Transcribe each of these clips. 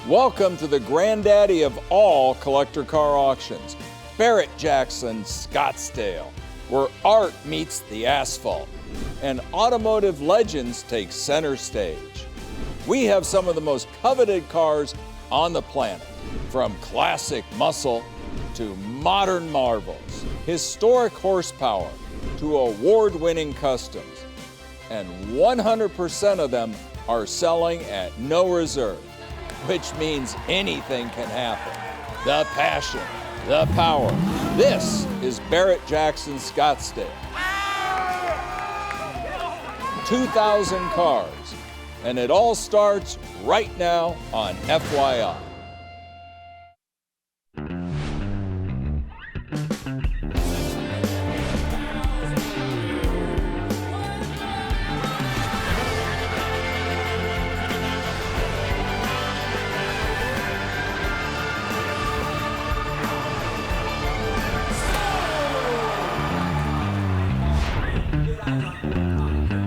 Welcome to the granddaddy of all collector car auctions, Barrett-Jackson Scottsdale, where art meets the asphalt and automotive legends take center stage. We have some of the most coveted cars on the planet, from classic muscle to modern marvels, historic horsepower to award-winning customs, and 100% of them are selling at no reserve, which means anything can happen. The passion, the power. This is Barrett-Jackson Scottsdale. 2,000 cars, and it all starts right now on FYI.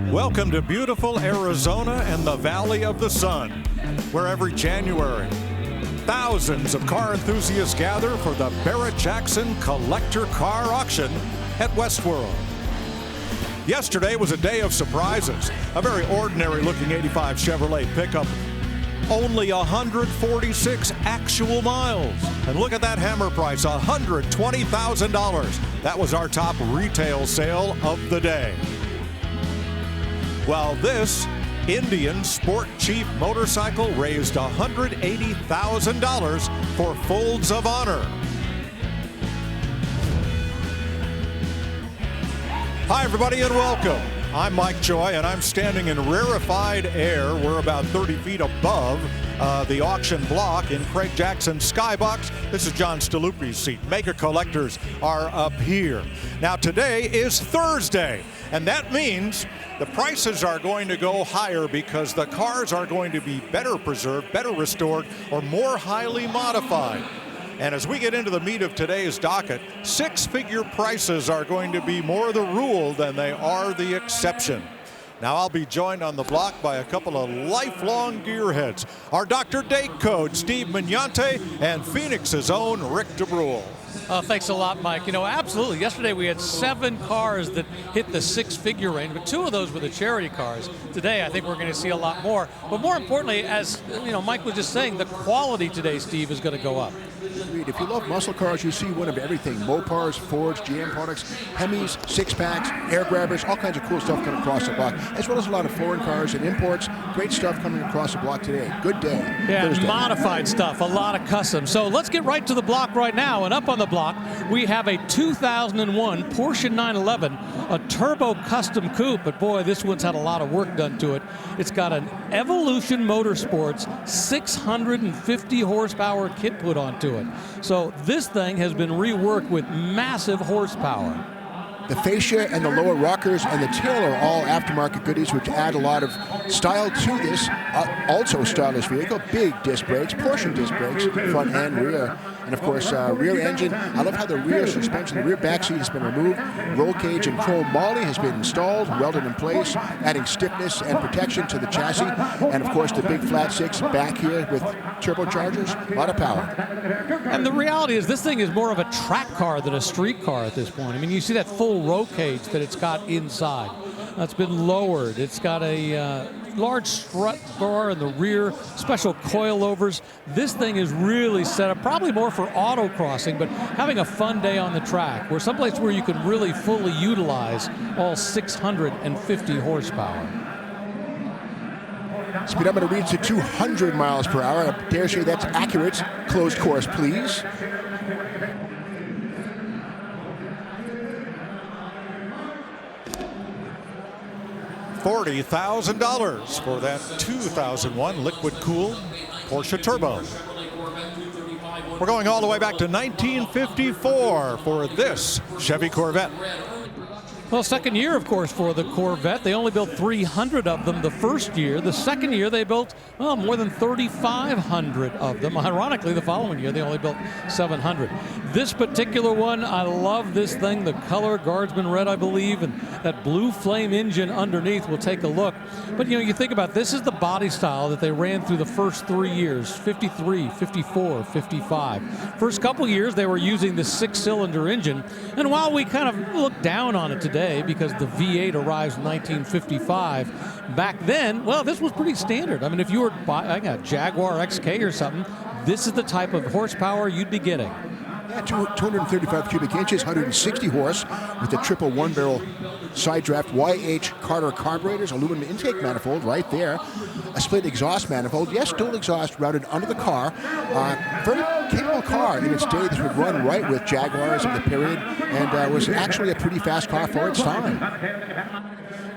Welcome to beautiful Arizona and the Valley of the Sun, where every January, thousands of car enthusiasts gather for the Barrett-Jackson Collector Car Auction at Westworld. Yesterday was a day of surprises. A very ordinary-looking 85 Chevrolet pickup, only 146 actual miles. And look at that hammer price, $120,000. That was our top retail sale of the day. While this Indian Sport Chief motorcycle raised $180,000 for Folds of Honor. Hi everybody and welcome. I'm Mike Joy and I'm standing in rarefied air. We're about 30 feet above the auction block in Craig Jackson's Skybox. This is John Staluppi's seat. Mega collectors are up here. Now today is Thursday, and that means the prices are going to go higher because the cars are going to be better preserved, better restored, or more highly modified. And as we get into the meat of today's docket, six-figure prices are going to be more the rule than they are the exception. Now I'll be joined on the block by a couple of lifelong gearheads. Our Dr. Date Code, Steve Mignante, and Phoenix's own Rick DeBrule. Thanks a lot, Mike. You know, absolutely. Yesterday we had 7 cars that hit the six-figure range, but 2 of those were the charity cars. Today, I think we're going to see a lot more. But more importantly, as you know, Mike was just saying, the quality today, Steve, is going to go up. Agreed. If you love muscle cars, you see one of everything. Mopars, Fords, GM products, Hemis, six-packs, air grabbers, all kinds of cool stuff coming across the block, as well as a lot of foreign cars and imports. Great stuff coming across the block today. Good day. Yeah, Thursday. Modified stuff, a lot of custom. So let's get right to the block right now. And up on the block, we have a 2001 Porsche 911, a turbo custom coupe. But boy, this one's had a lot of work done to it. It's got an Evolution Motorsports 650 horsepower kit put onto it. So this thing has been reworked with massive horsepower. The fascia and the lower rockers and the tail are all aftermarket goodies, which add a lot of style to this also stylish vehicle. Big disc brakes, Porsche disc brakes, front and rear. And of course, rear engine. I love how the rear suspension, the rear back seat has been removed. Roll cage and chrome moly has been installed, welded in place, adding stiffness and protection to the chassis. And of course, the big flat six back here with turbochargers, a lot of power. And the reality is this thing is more of a track car than a street car at this point. I mean, you see that full roll cage that it's got inside. That's been lowered. It's got a large strut bar in the rear, special coilovers. This thing is really set up probably more for autocrossing, but having a fun day on the track, where someplace where you can really fully utilize all 650 horsepower. Speedometer reads to 200 miles per hour. I dare say that's accurate. Closed course, please. $40,000 for that 2001 liquid-cooled Porsche Turbo. We're going all the way back to 1954 for this Chevy Corvette. Well, second year, of course, for the Corvette. They only built 300 of them the first year. The second year, they built, well, more than 3,500 of them. Ironically, the following year, they only built 700. This particular one, I love this thing. The color, Guardsman red, I believe, and that blue flame engine underneath. We'll take a look. But, you know, you think about this is the body style that they ran through the first 3 years, 53, 54, 55. First couple years, they were using the 6-cylinder engine. And while we kind of look down on it today, because the V8 arrives in 1955. Back then, well, this was pretty standard. I mean, if you were buying a Jaguar XK or something, this is the type of horsepower you'd be getting. Yeah, 235 cubic inches, 160 horse with the triple one-barrel side draft YH Carter carburetors, aluminum intake manifold right there, a split exhaust manifold. Yes, dual exhaust routed under the car. Very capable car in its day. This would run right with Jaguars of the period, and was actually a pretty fast car for its time.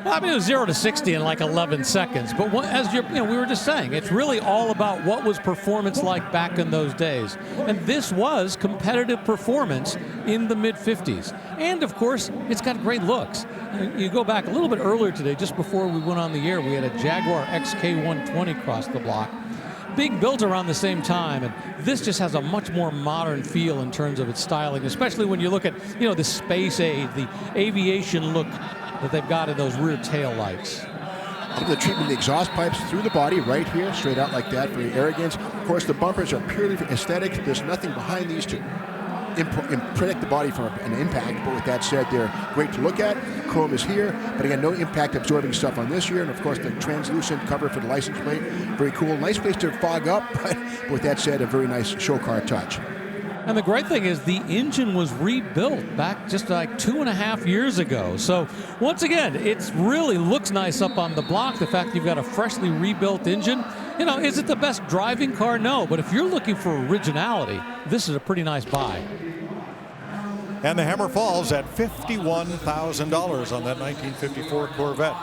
Well, I mean, it was 0 to 60 in like 11 seconds. But as we were just saying, it's really all about what was performance like back in those days. And this was competitive performance in the mid-50s. And, of course, it's got great looks. You go back a little bit earlier today, just before we went on the air, we had a Jaguar XK120 cross the block. Being built around the same time, and this just has a much more modern feel in terms of its styling, especially when you look at, you know, the space age, the aviation look that they've got in those rear tail lights. The treatment of the exhaust pipes through the body right here, straight out like that for the arrogance. Of course, the bumpers are purely for aesthetics. There's nothing behind these to protect the body from an impact, but with that said, they're great to look at. Chrome is here, but again, no impact absorbing stuff on this here, and of course the translucent cover for the license plate, very cool. Nice place to fog up, but with that said, a very nice show car touch. And the great thing is the engine was rebuilt back just like 2.5 years ago. So once again, it really looks nice up on the block. The fact you've got a freshly rebuilt engine. You know, is it the best driving car? No, but if you're looking for originality, this is a pretty nice buy. And the hammer falls at $51,000 on that 1954 Corvette.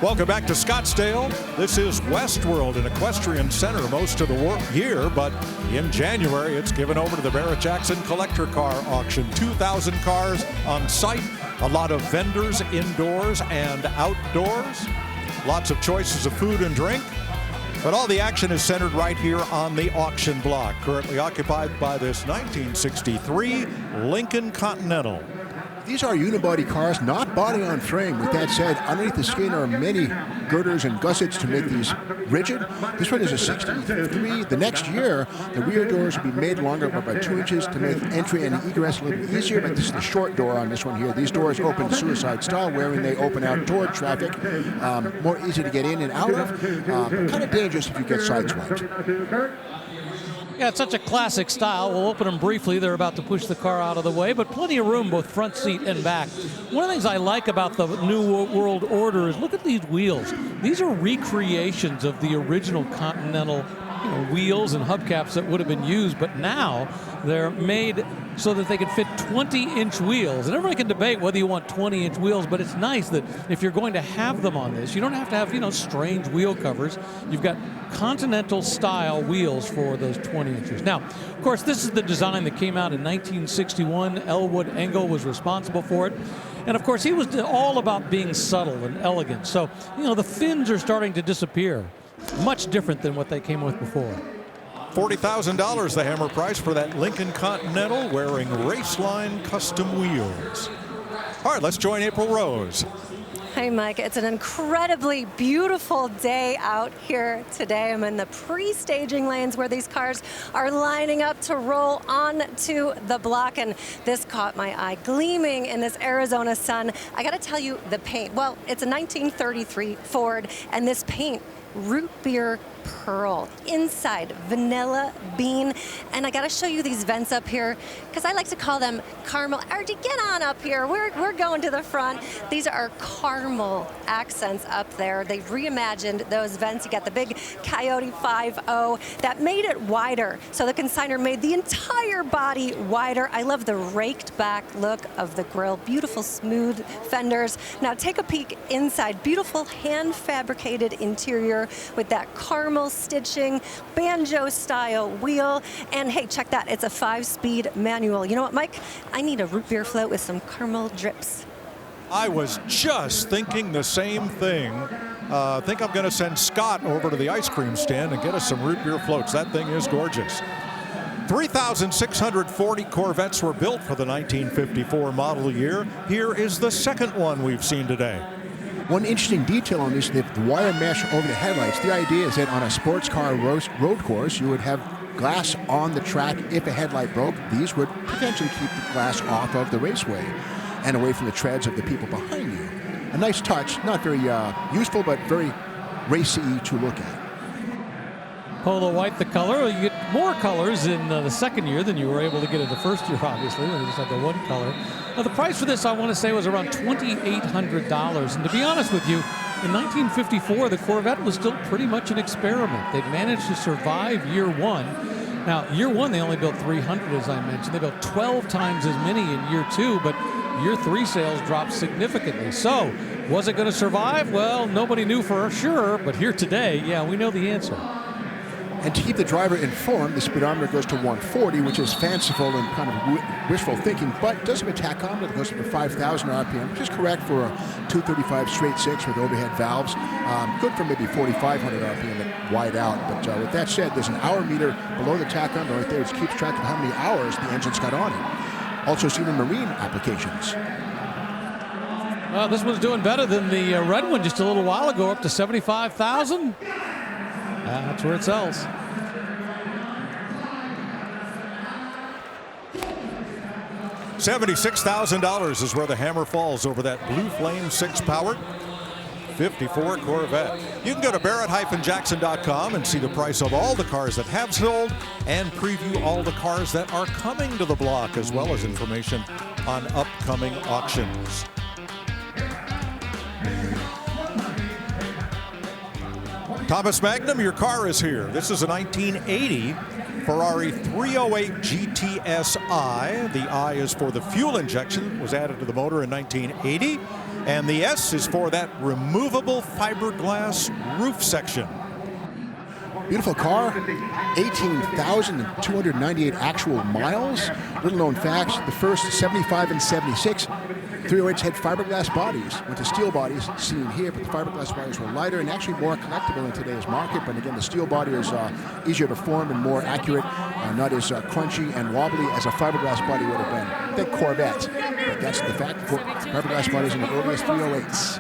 Welcome back to Scottsdale. This is Westworld, an equestrian center most of the year, but in January it's given over to the Barrett-Jackson Collector Car Auction. 2,000 cars on site, a lot of vendors indoors and outdoors, lots of choices of food and drink, but all the action is centered right here on the auction block, currently occupied by this 1963 Lincoln Continental. These are unibody cars, not body on frame. With that said, underneath the skin are many girders and gussets to make these rigid. This one is a 63. The next year, the rear doors will be made longer by about 2 inches to make entry and egress a little bit easier, but this is the short door on this one here. These doors open suicide style, wherein they open out toward traffic. More easy to get in and out of. Kind of dangerous if you get sideswiped. Yeah, it's such a classic style. We'll open them briefly. They're about to push the car out of the way, but plenty of room, both front seat and back. One of the things I like about the New World Order is look at these wheels. These are recreations of the original Continental wheels and hubcaps that would have been used, but now they're made so that they can fit 20-inch wheels. And everybody can debate whether you want 20-inch wheels, but it's nice that if you're going to have them on this, you don't have to have, strange wheel covers. You've got Continental-style wheels for those 20 inches. Now, of course, this is the design that came out in 1961. Elwood Engel was responsible for it. And, of course, he was all about being subtle and elegant. So, the fins are starting to disappear. Much different than what they came with before. $40,000 the hammer price for that Lincoln Continental wearing Raceline custom wheels. All right, let's join April Rose. Hi, Mike. It's an incredibly beautiful day out here today. I'm in the pre-staging lanes where these cars are lining up to roll onto the block, and this caught my eye, gleaming in this Arizona sun. I got to tell you, the paint, well, it's a 1933 Ford, and this paint root beer pearl, inside vanilla bean. And I gotta show you these vents up here because I like to call them caramel. Artie, get on up here. We're going to the front. These are caramel accents up there. They've reimagined those vents. You got the big Coyote 5.0 that made it wider. So the consignor made the entire body wider. I love the raked back look of the grille. Beautiful smooth fenders. Now take a peek inside. Beautiful hand fabricated interior with that caramel stitching, banjo style wheel, and hey, check that, it's a 5-speed manual. You know what, Mike? I need a root beer float with some caramel drips. I was just thinking the same thing. I think I'm going to send Scott over to the ice cream stand and get us some root beer floats. That thing is gorgeous. 3,640 Corvettes were built for the 1954 model year. Here is the second one we've seen today. One interesting detail on this, the wire mesh over the headlights. The idea is that on a sports car road course, you would have glass on the track. If a headlight broke, these would potentially keep the glass off of the raceway and away from the treads of the people behind you. A nice touch, not very useful, but very racy to look at. Polo white, the color. You get more colors in the second year than you were able to get in the first year, obviously, when you just had the one color. Now, the price for this, I want to say, was around $2,800. And to be honest with you, in 1954, the Corvette was still pretty much an experiment. They'd managed to survive year one. Now, year one, they only built 300, as I mentioned. They built 12 times as many in year two, but year three sales dropped significantly. So, was it going to survive? Well, nobody knew for sure, but here today, yeah, we know the answer. And to keep the driver informed, the speedometer goes to 140, which is fanciful and kind of wishful thinking, but does have a tachometer that goes up to 5,000 RPM, which is correct for a 235 straight six with overhead valves. Good for maybe 4,500 RPM at wide out. But with that said, there's an hour meter below the tachometer right there, which keeps track of how many hours the engine's got on it. Also seen in marine applications. Well, this one's doing better than the red one just a little while ago, up to 75,000. That's where it sells. $76,000 is where the hammer falls over that Blue Flame 6-powered 54 Corvette. You can go to Barrett-Jackson.com and see the price of all the cars that have sold and preview all the cars that are coming to the block, as well as information on upcoming auctions. Thomas Magnum, your car is here. This is a 1980 Ferrari 308 GTSI. The I is for the fuel injection that was added to the motor in 1980. And the S is for that removable fiberglass roof section. Beautiful car, 18,298 actual miles. Little known facts, the first 75 and 76 308s had fiberglass bodies, went to steel bodies, seen here, but the fiberglass bodies were lighter and actually more collectible in today's market. But again, the steel body is easier to form and more accurate, not as crunchy and wobbly as a fiberglass body would have been. Think Corvette, but that's the fact for fiberglass bodies in the earliest 308s.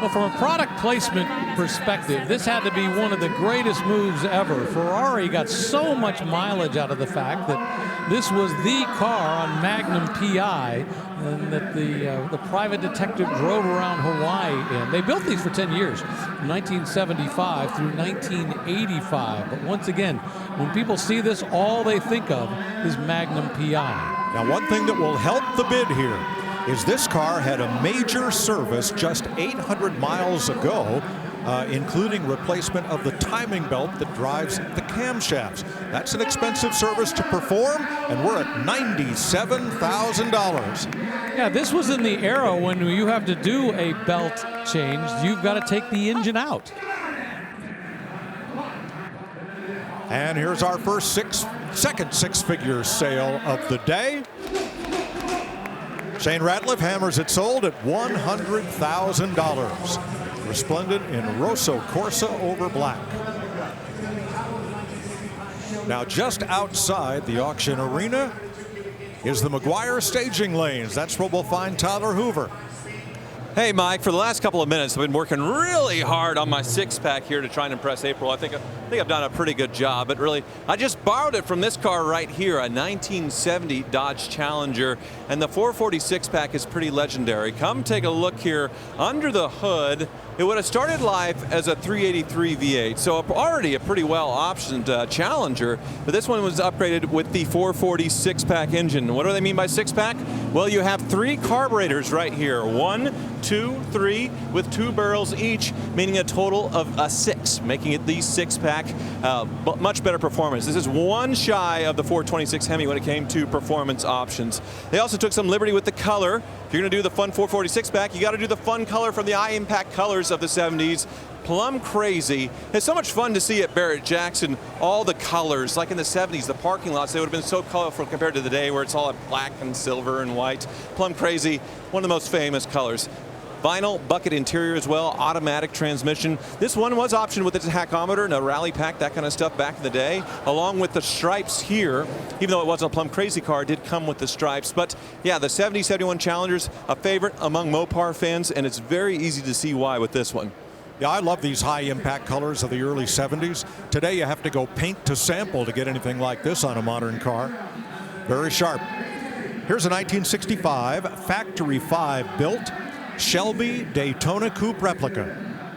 Well, from a product placement perspective, this had to be one of the greatest moves ever. Ferrari got so much mileage out of the fact that this was the car on Magnum PI and that the private detective drove around Hawaii in. They built these for 10 years, from 1975 through 1985. But once again, when people see this, all they think of is Magnum PI. Now, one thing that will help the bid here is this car had a major service just 800 miles ago, including replacement of the timing belt that drives the camshafts. That's an expensive service to perform, and we're at $97,000. Yeah, this was in the era when you have to do a belt change. You've got to take the engine out. And here's our first second six-figure sale of the day. Shane Ratliff hammers it sold at $100,000. Resplendent in Rosso Corsa over black. Now, just outside the auction arena is the McGuire staging lanes. That's where we'll find Tyler Hoover. Hey, Mike, for the last couple of minutes, I've been working really hard on my six-pack here to try and impress April. I think I've done a pretty good job, but really, I just borrowed it from this car right here, a 1970 Dodge Challenger, and the 446 pack is pretty legendary. Come take a look here under the hood. It would have started life as a 383 V8, so already a pretty well-optioned Challenger, but this one was upgraded with the 446 pack engine. What do they mean by six-pack? Well, you have 3 carburetors right here. 1, 2, 3, with 2 barrels each, meaning a total of 6, making it the six-pack. Much better performance. This is one shy of the 426 Hemi when it came to performance options. They also took some liberty with the color. If you're going to do the fun 446 pack, you got to do the fun color from the iMpact colors of the 70s. Plum crazy. It's so much fun to see at Barrett-Jackson all the colors. Like in the 70s, the parking lots, they would have been so colorful compared to the day where it's all black and silver and white. Plum crazy, one of the most famous colors. Vinyl bucket interior as well, automatic transmission. This one was optioned with a tachometer and a rally pack, that kind of stuff back in the day, along with the stripes here. Even though it wasn't a plum crazy car, it did come with the stripes. But yeah, the 70-71 Challenger's a favorite among Mopar fans, and it's very easy to see why with this one. Yeah, I love these high impact colors of the early 70s. Today you have to go paint to sample to get anything like this on a modern car. Very sharp. Here's a 1965 Factory 5 built Shelby Daytona Coupe replica.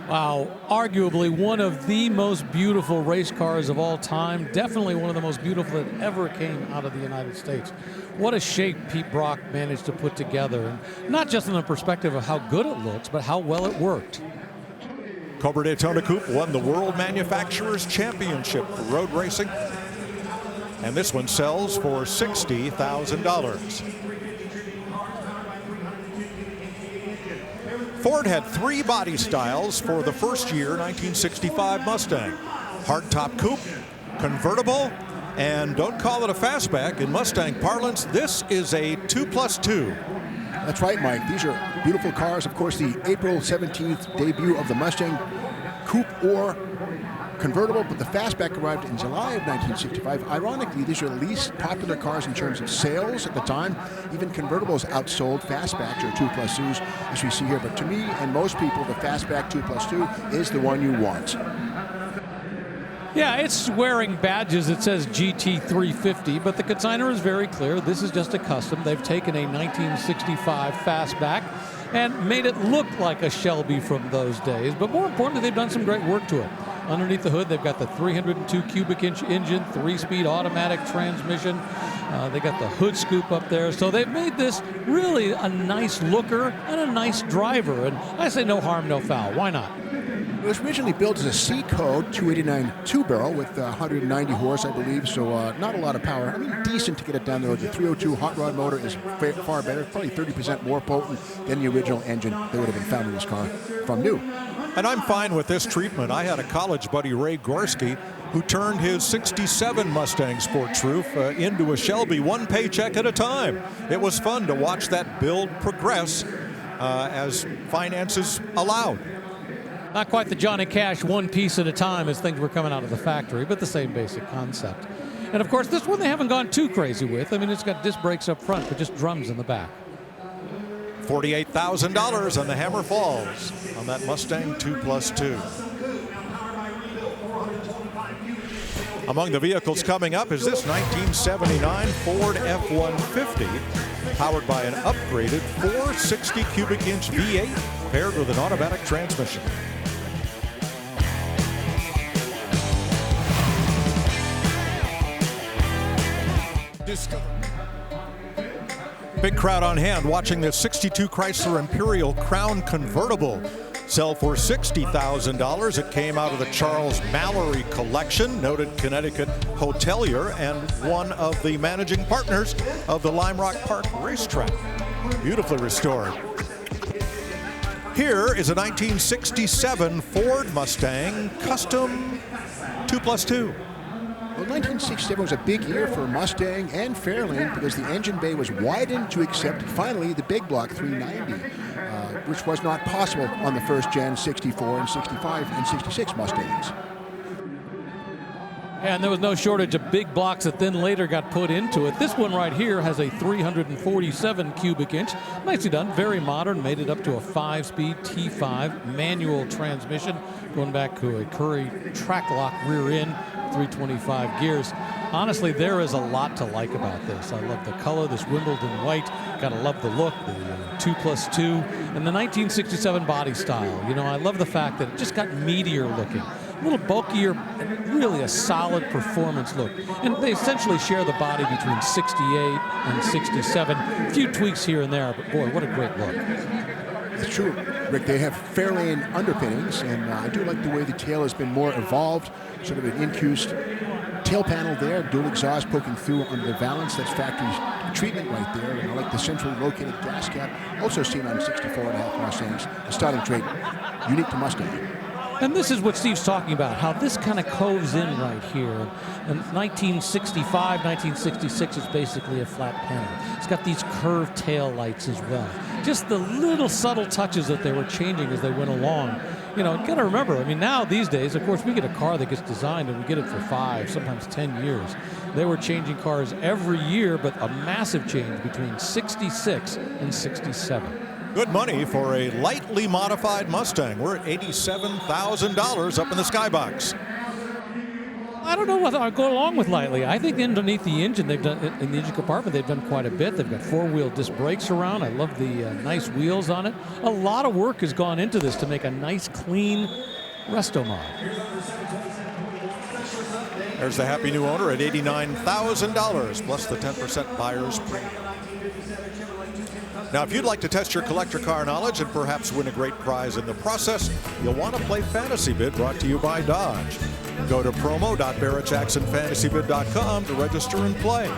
Wow, arguably one of the most beautiful race cars of all time. Definitely one of the most beautiful that ever came out of the United States. What a shape Pete Brock managed to put together. And not just from the perspective of how good it looks, but how well it worked. Cobra Daytona Coupe won the World Manufacturers Championship for road racing. And this one sells for $60,000. Ford had 3 body styles for the first year 1965 Mustang. Hardtop coupe, convertible, and don't call it a fastback. In Mustang parlance, this is a 2+2. That's right, Mike. These are beautiful cars. Of course, the April 17th debut of the Mustang Coupe or convertible, but the fastback arrived in July of 1965. Ironically, these are the least popular cars in terms of sales at the time. Even convertibles outsold fastbacks or 2+2s, as we see here. But to me and most people, the fastback 2+2 is the one you want. Yeah, it's wearing badges that says GT350, but the consignor is very clear. This is just a custom. They've taken a 1965 fastback and made it look like a Shelby from those days. But more importantly, they've done some great work to it. Underneath the hood, they've got the 302 cubic inch engine, 3-speed automatic transmission. They got the hood scoop up there. So they've made this really a nice looker and a nice driver. And I say no harm, no foul. Why not? It was originally built as a C-Code 289 two-barrel with 190 horse, I believe, so not a lot of power. I mean, decent to get it down the road. The 302 hot rod motor is far better, probably 30% more potent than the original engine that would have been found in this car from new. And I'm fine with this treatment. I had a college buddy, Ray Gorski, who turned his 67 Mustang Sports Roof into a Shelby one paycheck at a time. It was fun to watch that build progress as finances allowed. Not quite the Johnny Cash one piece at a time as things were coming out of the factory, but the same basic concept. And of course, this one they haven't gone too crazy with. I mean, it's got disc brakes up front, but just drums in the back. $48,000 on the Hammer Falls on that Mustang 2+2. Among the vehicles coming up is this 1979 Ford F-150, powered by an upgraded 460 cubic inch V8 paired with an automatic transmission. Big crowd on hand watching this 62 Chrysler Imperial Crown convertible sell for $60,000. It came out of the Charles Mallory collection, noted Connecticut hotelier and one of the managing partners of the Lime Rock Park racetrack. Beautifully restored. Here is a 1967 Ford Mustang Custom 2+2. Well, 1967 was a big year for Mustang and Fairlane because the engine bay was widened to accept finally the big block 390, which was not possible on the first gen 64 and 65 and 66 Mustangs. And there was no shortage of big blocks that then later got put into it. This one right here has a 347 cubic inch. Nicely done, very modern, made it up to a 5-speed T5 manual transmission, going back to a Currie track lock rear end, 325 gears. Honestly, there is a lot to like about this. I love the color, this Wimbledon white. Gotta love the look, the 2+2, and the 1967 body style. You know, I love the fact that it just got meatier looking. A little bulkier, really a solid performance look. And they essentially share the body between 68 and 67. A few tweaks here and there, but boy, what a great look. It's true, Rick. They have Fairlane underpinnings, and I do like the way the tail has been more evolved, sort of an incused tail panel there, dual exhaust poking through under the valance. That's factory treatment right there. And I like the centrally located gas cap, also seen on 64.5 Mustangs, a styling trait unique to Mustang. And this is what Steve's talking about, how this kind of coves in right here. In 1965, 1966, it's basically a flat panel. It's got these curved tail lights as well. Just the little subtle touches that they were changing as they went along. You know, you got to remember, I mean, now these days, of course, we get a car that gets designed and we get it for 5, sometimes 10 years. They were changing cars every year, but a massive change between 66 and 67. Good money for a lightly modified Mustang. We're at $87,000 up in the skybox. I don't know whether I'll go along with lightly. I think underneath the engine, they've done in the engine compartment, they've done quite a bit. They've got 4-wheel disc brakes around. I love the nice wheels on it. A lot of work has gone into this to make a nice, clean resto mod. There's the happy new owner at $89,000 plus the 10% buyer's premium. Now, if you'd like to test your collector car knowledge and perhaps win a great prize in the process, you'll want to play Fantasy Bid, brought to you by Dodge. Go to promo.barrettjacksonfantasybid.com to register and play.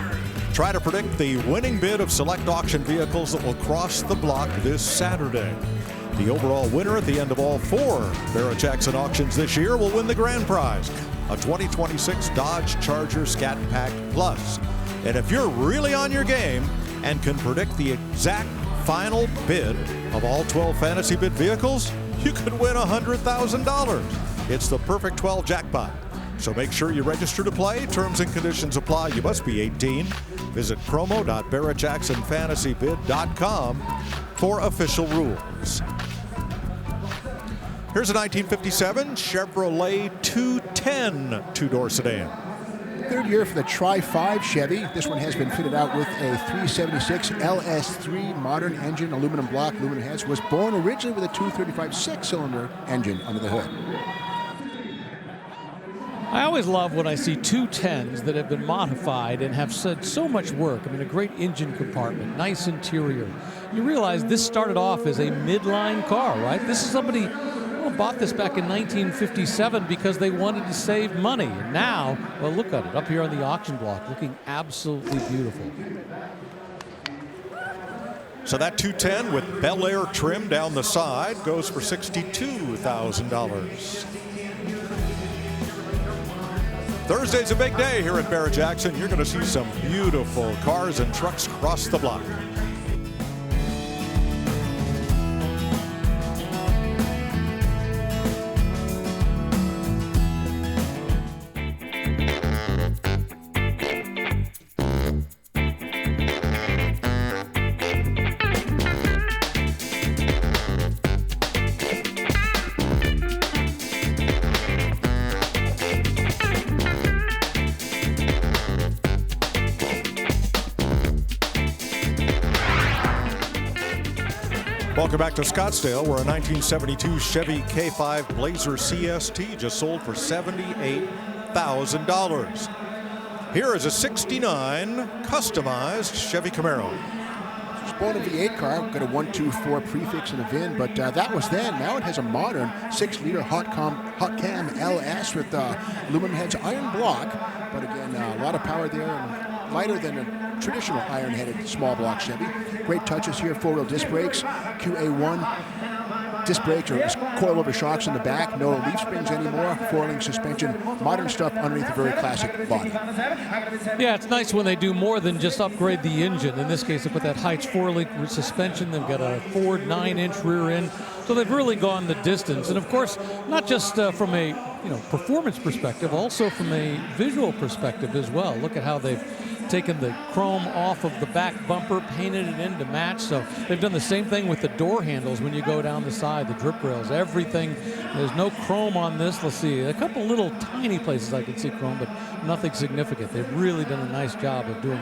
Try to predict the winning bid of select auction vehicles that will cross the block this Saturday. The overall winner at the end of all 4 Barrett-Jackson auctions this year will win the grand prize, a 2026 Dodge Charger Scat Pack Plus. And if you're really on your game and can predict the exact final bid of all 12 Fantasy Bid vehicles, you could win $100,000. It's the perfect 12 jackpot. So make sure you register to play. Terms and conditions apply. You must be 18. Visit promo.barrettjacksonfantasybid.com for official rules. Here's a 1957 Chevrolet 210 two-door sedan. Third year for the Tri-5 Chevy. This one has been fitted out with a 376 LS3 modern engine, aluminum block, aluminum heads. Was born originally with a 235 6-cylinder engine under the hood. I always love when I see 210s that have been modified and have said so much work. I mean, a great engine compartment, nice interior. You realize this started off as a midline car, right? This is somebody who bought this back in 1957 because they wanted to save money. And now, well, look at it up here on the auction block, looking absolutely beautiful. So that 210 with Bel Air trim down the side goes for $62,000. Thursday's a big day here at Barrett-Jackson. You're going to see some beautiful cars and trucks cross the block. Welcome back to Scottsdale, where a 1972 Chevy K5 Blazer CST just sold for $78,000. Here is a '69 customized Chevy Camaro. It's born a V8 car, got a 124 prefix and a VIN, but that was then. Now it has a modern 6-liter hot cam LS with aluminum heads, iron block, but again, a lot of power there and lighter than a traditional iron-headed small block Chevy. Great touches here, 4-wheel disc brakes, QA1 disc brakes or coilover shocks in the back, no leaf springs anymore, 4-link suspension, modern stuff underneath a very classic body. Yeah, it's nice when they do more than just upgrade the engine. In this case, they put that Heights 4-link suspension. They've got a Ford 9-inch rear end. So they've really gone the distance. And of course, not just from a performance perspective, also from a visual perspective as well. Look at how they've taken the chrome off of the back bumper, painted it in to match. So they've done the same thing with the door handles when you go down the side, the drip rails, everything. There's no chrome on this. Let's see, a couple little tiny places I can see chrome, but nothing significant. They've really done a nice job of doing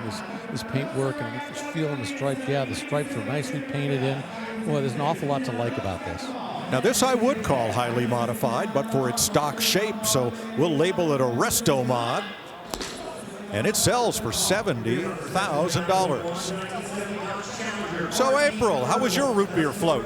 this paint work and feeling the stripes. Yeah, the stripes are nicely painted in. Boy, there's an awful lot to like about this. Now this I would call highly modified, but for its stock shape, so we'll label it a resto mod. And it sells for $70,000. So April, how was your root beer float?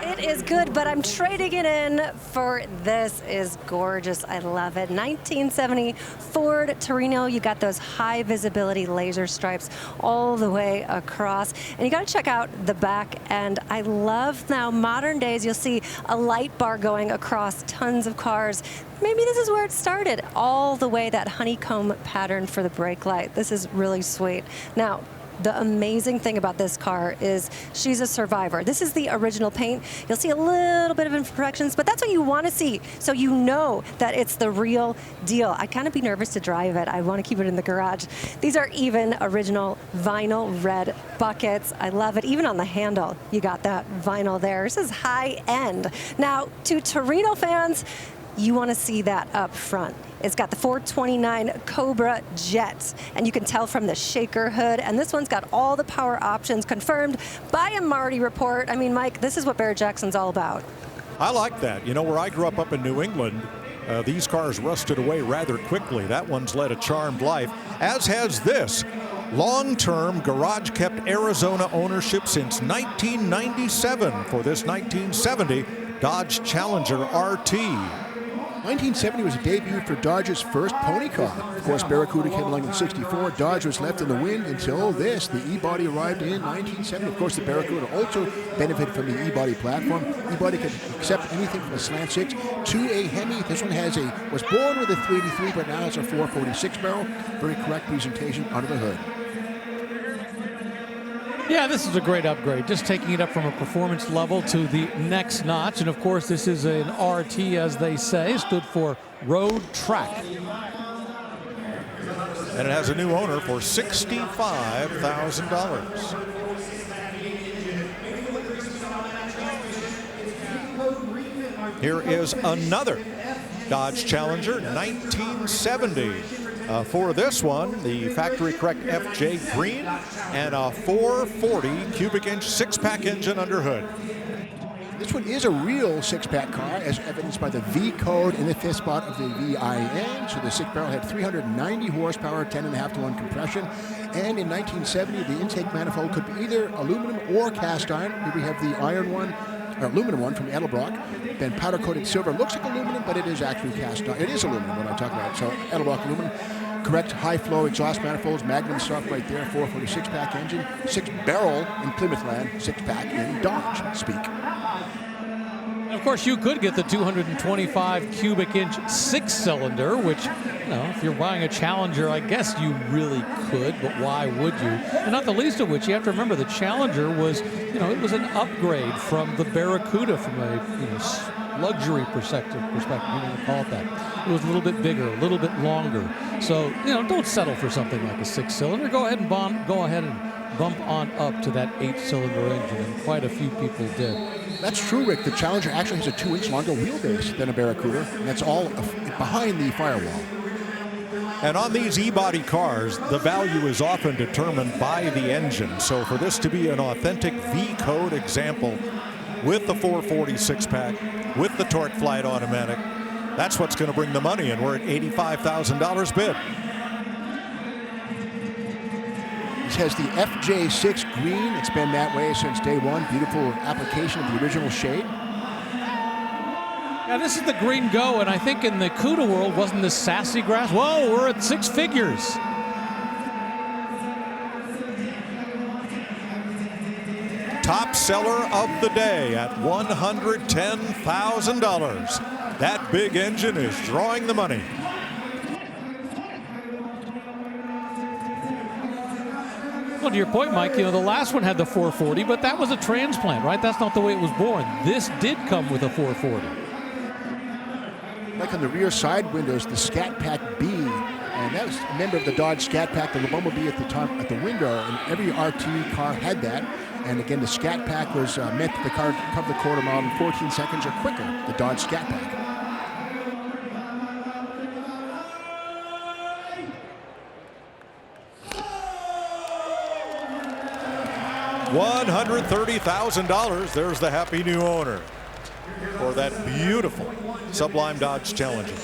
It is good, but I'm trading it in for this. Is gorgeous. I love it. 1970 Ford Torino. You got those high visibility laser stripes all the way across. And you got to check out the back end. I love now modern days, you'll see a light bar going across tons of cars. Maybe this is where it started, all the way that honeycomb pattern for the brake light. This is really sweet. Now, the amazing thing about this car is she's a survivor. This is the original paint. You'll see a little bit of imperfections, but that's what you want to see, so you know that it's the real deal. I kind of be nervous to drive it. I want to keep it in the garage. These are even original vinyl red buckets. I love it. Even on the handle, you got that vinyl there. This is high end. Now, to Torino fans, you want to see that up front. It's got the 429 Cobra Jet, and you can tell from the shaker hood. And this one's got all the power options confirmed by a Marti report. I mean, Mike, this is what Barrett-Jackson's all about. I like that. You know, where I grew up in New England, these cars rusted away rather quickly. That one's led a charmed life, as has this. Long-term garage-kept Arizona ownership since 1997 for this 1970 Dodge Challenger RT. 1970 was a debut for Dodge's first pony car. Of course, Barracuda came along in '64. Dodge was left in the wind until this. The E-Body arrived in 1970. Of course, the Barracuda also benefited from the E-Body platform. E-Body could accept anything from a slant six to a Hemi. This one was born with a 383, but now it's a 446 barrel. Very correct presentation under the hood. Yeah, this is a great upgrade, just taking it up from a performance level to the next notch. And of course, this is an RT, as they say, stood for Road Track. And it has a new owner for $65,000. Here is another Dodge Challenger 1970. For this one, the factory correct FJ green and a 440 cubic inch six-pack engine under hood. This one is a real six-pack car, as evidenced by the V code in the fifth spot of the VIN. So the six barrel had 390 horsepower, 10.5 to 1 compression. And in 1970, the intake manifold could be either aluminum or cast iron. Here we have the iron one, or aluminum one from Edelbrock. Then powder-coated silver looks like aluminum, but it is actually cast iron. It is aluminum when I talk about it. So Edelbrock aluminum. Correct high-flow exhaust manifolds, Magnum stuff right there, 446-pack engine, six-barrel in Plymouth land, six-pack in Dodge speak. Of course, you could get the 225 cubic inch six-cylinder, which, if you're buying a Challenger, I guess you really could, but why would you? And not the least of which, you have to remember the Challenger was, it was an upgrade from the Barracuda from a, luxury perspective, you want to call it that. It was a little bit bigger, a little bit longer. So, don't settle for something like a six-cylinder. Go ahead and bump on up to that eight-cylinder engine, and quite a few people did. That's true, Rick. The Challenger actually has a 2-inch longer wheelbase than a Barracuda, and that's all behind the firewall. And on these E-Body cars, the value is often determined by the engine. So for this to be an authentic V-code example with the 446-pack, with the Torque Flight automatic, that's what's going to bring the money, and we're at $85,000 bid. This has the FJ6 green. It's been that way since day one. Beautiful application of the original shade. Yeah, this is the green go, and I think in the CUDA world, wasn't this sassy grass? Whoa, we're at six figures. Top seller of the day at $110,000. That big engine is drawing the money. Well, to your point, Mike, the last one had the 440, but that was a transplant, right? That's not the way it was born. This did come with a 440. like on the rear side windows, the Scat Pack B. And that was a member of the Dodge Scat Pack, the bumblebee at the top at the window, and every RT car had that. And again, the Scat Pack was meant that the car cover the quarter mile in 14 seconds or quicker, the Dodge Scat Pack. $130,000. There's the happy new owner for that beautiful Sublime Dodge Challenger.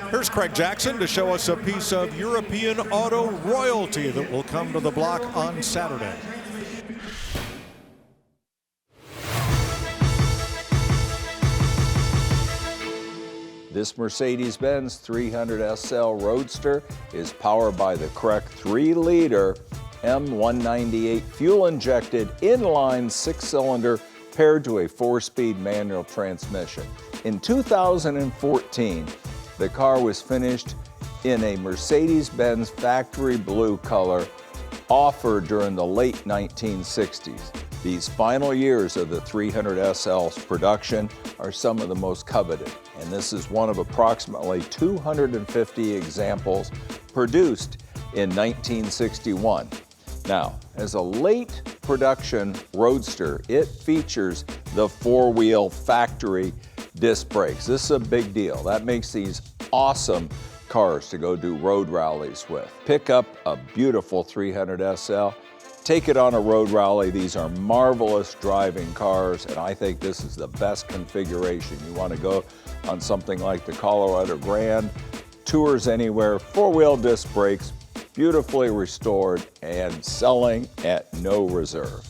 Here's Craig Jackson to show us a piece of European auto royalty that will come to the block on Saturday. This Mercedes-Benz 300 SL Roadster is powered by the correct 3-liter M198 fuel-injected inline 6-cylinder paired to a 4-speed manual transmission. In 2014, the car was finished in a Mercedes-Benz factory blue color offered during the late 1960s. These final years of the 300 SL's production are some of the most coveted, and this is one of approximately 250 examples produced in 1961. Now, as a late production Roadster, it features the 4-wheel factory disc brakes. This is a big deal. That makes these awesome cars to go do road rallies with. Pick up a beautiful 300 SL, take it on a road rally. These are marvelous driving cars, and I think this is the best configuration. You want to go on something like the Colorado Grand, tours anywhere, 4-wheel disc brakes, beautifully restored and selling at no reserve.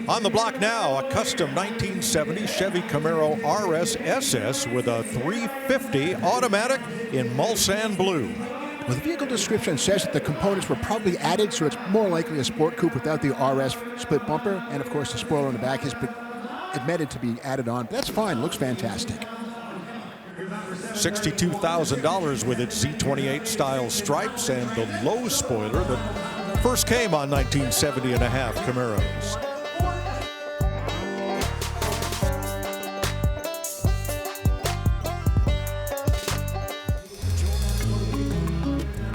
On the block now, a custom 1970 Chevy Camaro RS SS with a 350 automatic in Mulsanne blue. Well, the vehicle description says that the components were probably added, so it's more likely a sport coupe without the RS split bumper, and of course the spoiler on the back is admitted to be added on. That's fine, looks fantastic. $62,000 with its Z28 style stripes and the low spoiler that first came on 1970 and a half Camaros.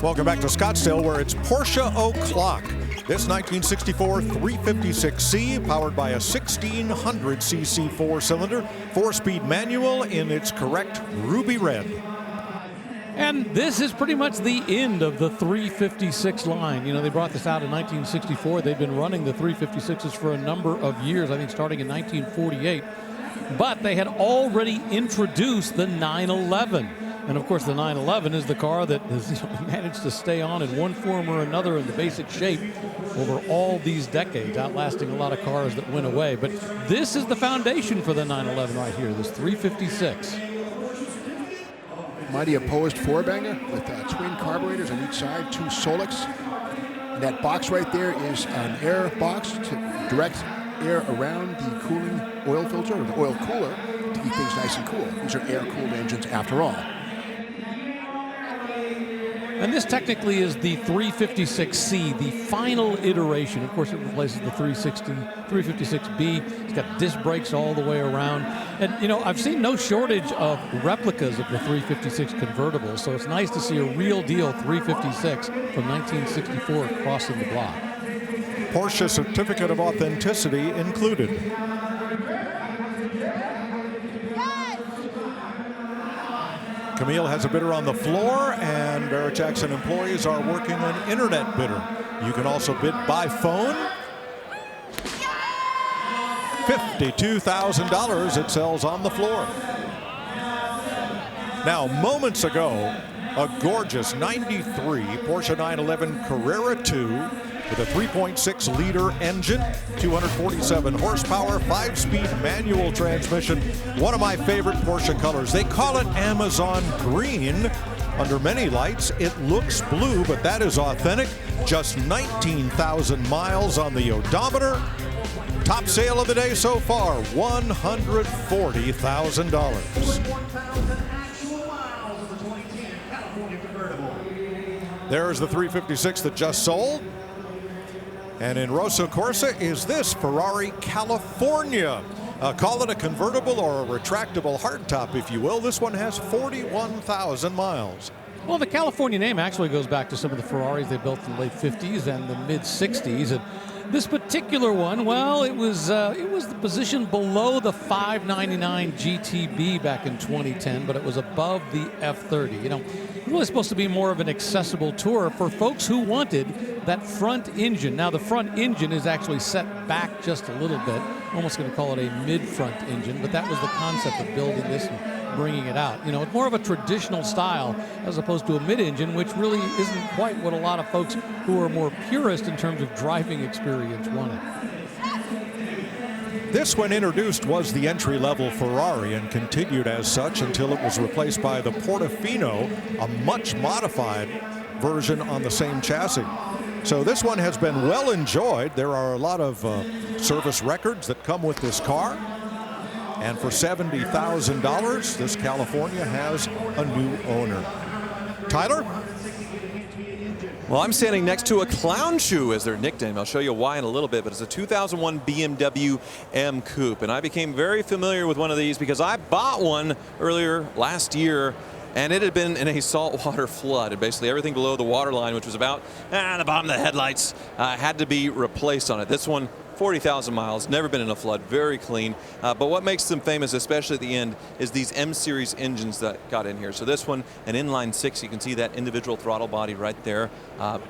Welcome back to Scottsdale, where it's Porsche O'Clock. This 1964 356C, powered by a 1600cc 4-cylinder, 4-speed manual in its correct ruby red. And this is pretty much the end of the 356 line. You know, they brought this out in 1964. They've been running the 356s for a number of years, I think starting in 1948. But they had already introduced the 911. And of course, the 911 is the car that has managed to stay on in one form or another in the basic shape over all these decades, outlasting a lot of cars that went away. But this is the foundation for the 911 right here, this 356. Mighty opposed four-banger with twin carburetors on each side, 2 Solix. And that box right there is an air box to direct air around the cooling oil filter, or the oil cooler, to keep things nice and cool. These are air-cooled engines after all. And this technically is the 356C, the final iteration. Of course, it replaces the 356B. It's got disc brakes all the way around. And, you know, I've seen no shortage of replicas of the 356 convertibles, so it's nice to see a real deal 356 from 1964 crossing the block. Porsche certificate of authenticity included. Camille has a bidder on the floor, and Barrett Jackson employees are working an internet bidder. You can also bid by phone. $52,000 it sells on the floor. Now, moments ago, a gorgeous 93 Porsche 911 Carrera 2 with a 3.6-liter engine, 247 horsepower, 5-speed manual transmission. One of my favorite Porsche colors. They call it Amazon green. Under many lights, it looks blue, but that is authentic. Just 19,000 miles on the odometer. Top sale of the day so far, $140,000. There's the 356 that just sold. And in Rosso Corsa is this Ferrari California. Call it a convertible or a retractable hardtop, if you will. This one has 41,000 miles. Well, the California name actually goes back to some of the Ferraris they built in the late 50s and the mid 60s. And this particular one, well, it was the position below the 599 GTB back in 2010, but it was above the F30. You know, it was supposed to be more of an accessible tour for folks who wanted that front engine. Now, the front engine is actually set back just a little bit. I'm almost going to call it a mid-front engine, but that was the concept of building this and bringing it out. You know, it's more of a traditional style as opposed to a mid-engine, which really isn't quite what a lot of folks who are more purist in terms of driving experience wanted. This, when introduced, was the entry-level Ferrari and continued as such until it was replaced by the Portofino, a much modified version on the same chassis. So this one has been well enjoyed. There are a lot of service records that come with this car. And for $70,000, this California has a new owner. Tyler? Well, I'm standing next to a clown shoe as their nickname. I'll show you why in a little bit, but it's a 2001 BMW M Coupe. And I became very familiar with one of these because I bought one earlier last year, and it had been in a saltwater flood. And basically everything below the waterline, which was about the bottom of the headlights, had to be replaced on it. This one, 40,000 miles, never been in a flood, very clean. But what makes them famous, especially at the end, is these M-Series engines that got in here. So this one, an inline six, you can see that individual throttle body right there.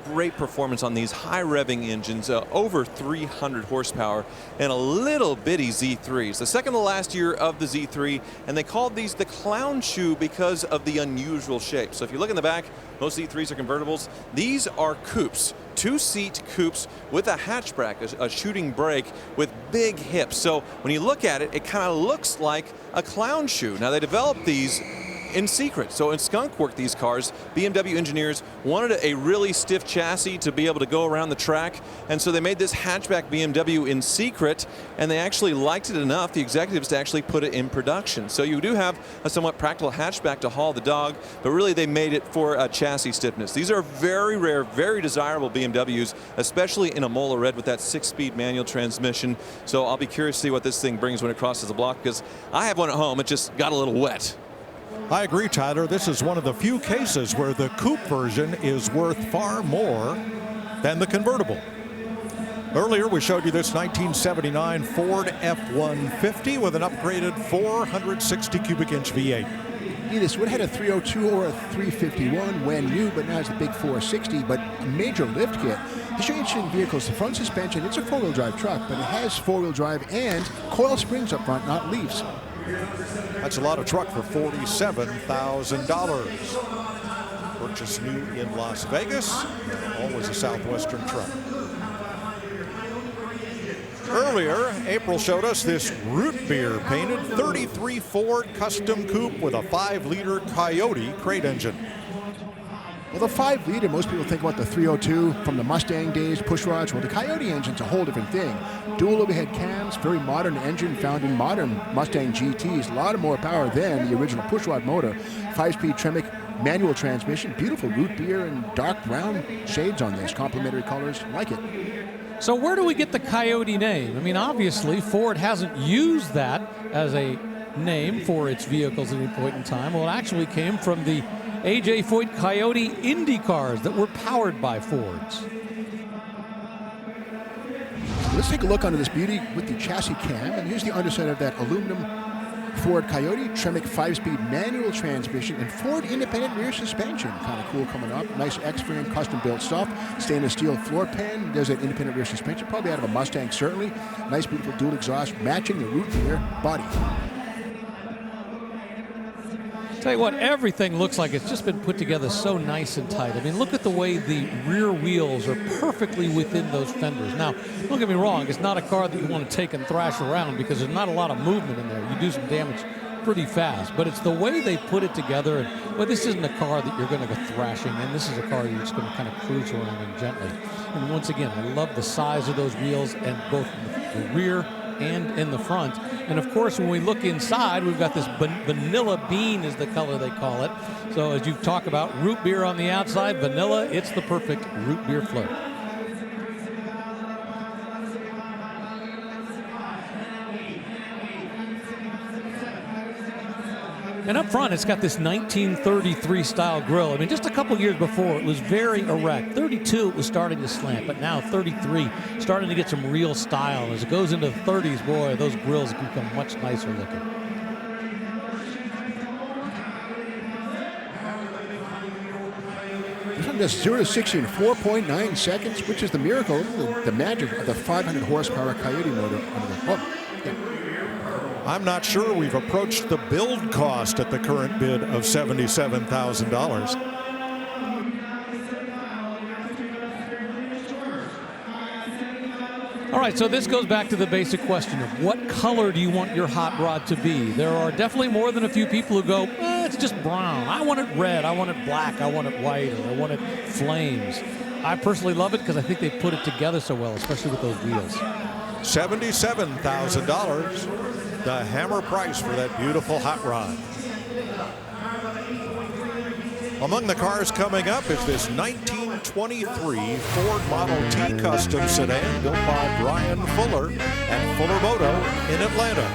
Great performance on these high revving engines, over 300 horsepower, and a little bitty Z3s. The second to last year of the Z3, and they called these the clown shoe because of the unusual shape. So if you look in the back, most Z3s are convertibles. These are coupes. Two-seat coupes with a hatchback, a shooting brake with big hips. So when you look at it, it kind of looks like a clown shoe. Now, they developed these in secret. So in skunk work, these cars, BMW engineers wanted a really stiff chassis to be able to go around the track, and so they made this hatchback BMW in secret, and they actually liked it enough, the executives, to actually put it in production. So you do have a somewhat practical hatchback to haul the dog, but really they made it for chassis stiffness. These are very rare, very desirable BMWs, especially in a Mola Red with that 6-speed manual transmission. So I'll be curious to see what this thing brings when it crosses the block, because I have one at home. It just got a little wet. I agree, Tyler. This is one of the few cases where the coupe version is worth far more than the convertible. Earlier, we showed you this 1979 Ford F-150 with an upgraded 460 cubic inch V8. Yeah, this would have had a 302 or a 351 when new, but now it's the big 460, but a major lift kit. To show you interesting vehicles, the front suspension, it's a four-wheel drive truck, but it has four-wheel drive and coil springs up front, not leaves. That's a lot of truck for $47,000. Purchased new in Las Vegas, always a Southwestern truck. Earlier, April showed us this root beer painted 33 Ford Custom Coupe with a 5-liter Coyote crate engine. Well, the 5-liter, most people think about the 302 from the Mustang days, push rods. Well, the Coyote engine's a whole different thing. Dual overhead cams, very modern engine found in modern Mustang GTs. A lot of more power than the original push rod motor. 5-speed Tremec manual transmission. Beautiful root beer and dark brown shades on this. Complementary colors. Like it. So where do we get the Coyote name? I mean, obviously, Ford hasn't used that as a name for its vehicles at any point in time. Well, it actually came from the A.J. Foyt Coyote Indy cars that were powered by Fords. Let's take a look under this beauty with the chassis cam, and here's the underside of that aluminum Ford Coyote Tremec 5-speed manual transmission and Ford independent rear suspension. Kind of cool coming up. Nice X-frame, custom-built stuff. Stainless steel floor pan. There's an independent rear suspension, probably out of a Mustang, certainly. Nice, beautiful dual exhaust, matching the root beer body. Tell you what, everything looks like it's just been put together so nice and tight. I mean, look at the way the rear wheels are perfectly within those fenders. Now, don't get me wrong, it's not a car that you want to take and thrash around because there's not a lot of movement in there. You do some damage pretty fast, but it's the way they put it together. And, well, this isn't a car that you're going to go thrashing in. This is a car you're just going to kind of cruise around in gently. And once again, I love the size of those wheels, and both the rear and in the front. And of course, when we look inside, we've got this vanilla bean is the color they call it. So as you talk about root beer on the outside, vanilla, it's the perfect root beer float. And up front, it's got this 1933 style grille. I mean, just a couple years before, it was very erect. 32, it was starting to slant, but now 33, starting to get some real style. As it goes into the 30s, boy, those grills become much nicer looking. This one does 0 to 60 in 4.9 seconds, which is the miracle, the magic of the 500 horsepower Coyote motor under the hook. I'm not sure we've approached the build cost at the current bid of $77,000. All right, so this goes back to the basic question of what color do you want your hot rod to be? There are definitely more than a few people who go, it's just brown. I want it red, I want it black, I want it white, or I want it flames. I personally love it because I think they put it together so well, especially with those wheels. $77,000, the hammer price for that beautiful hot rod. Among the cars coming up is this 1923 Ford Model T Custom Sedan built by Brian Fuller at Fuller Moto in Atlanta.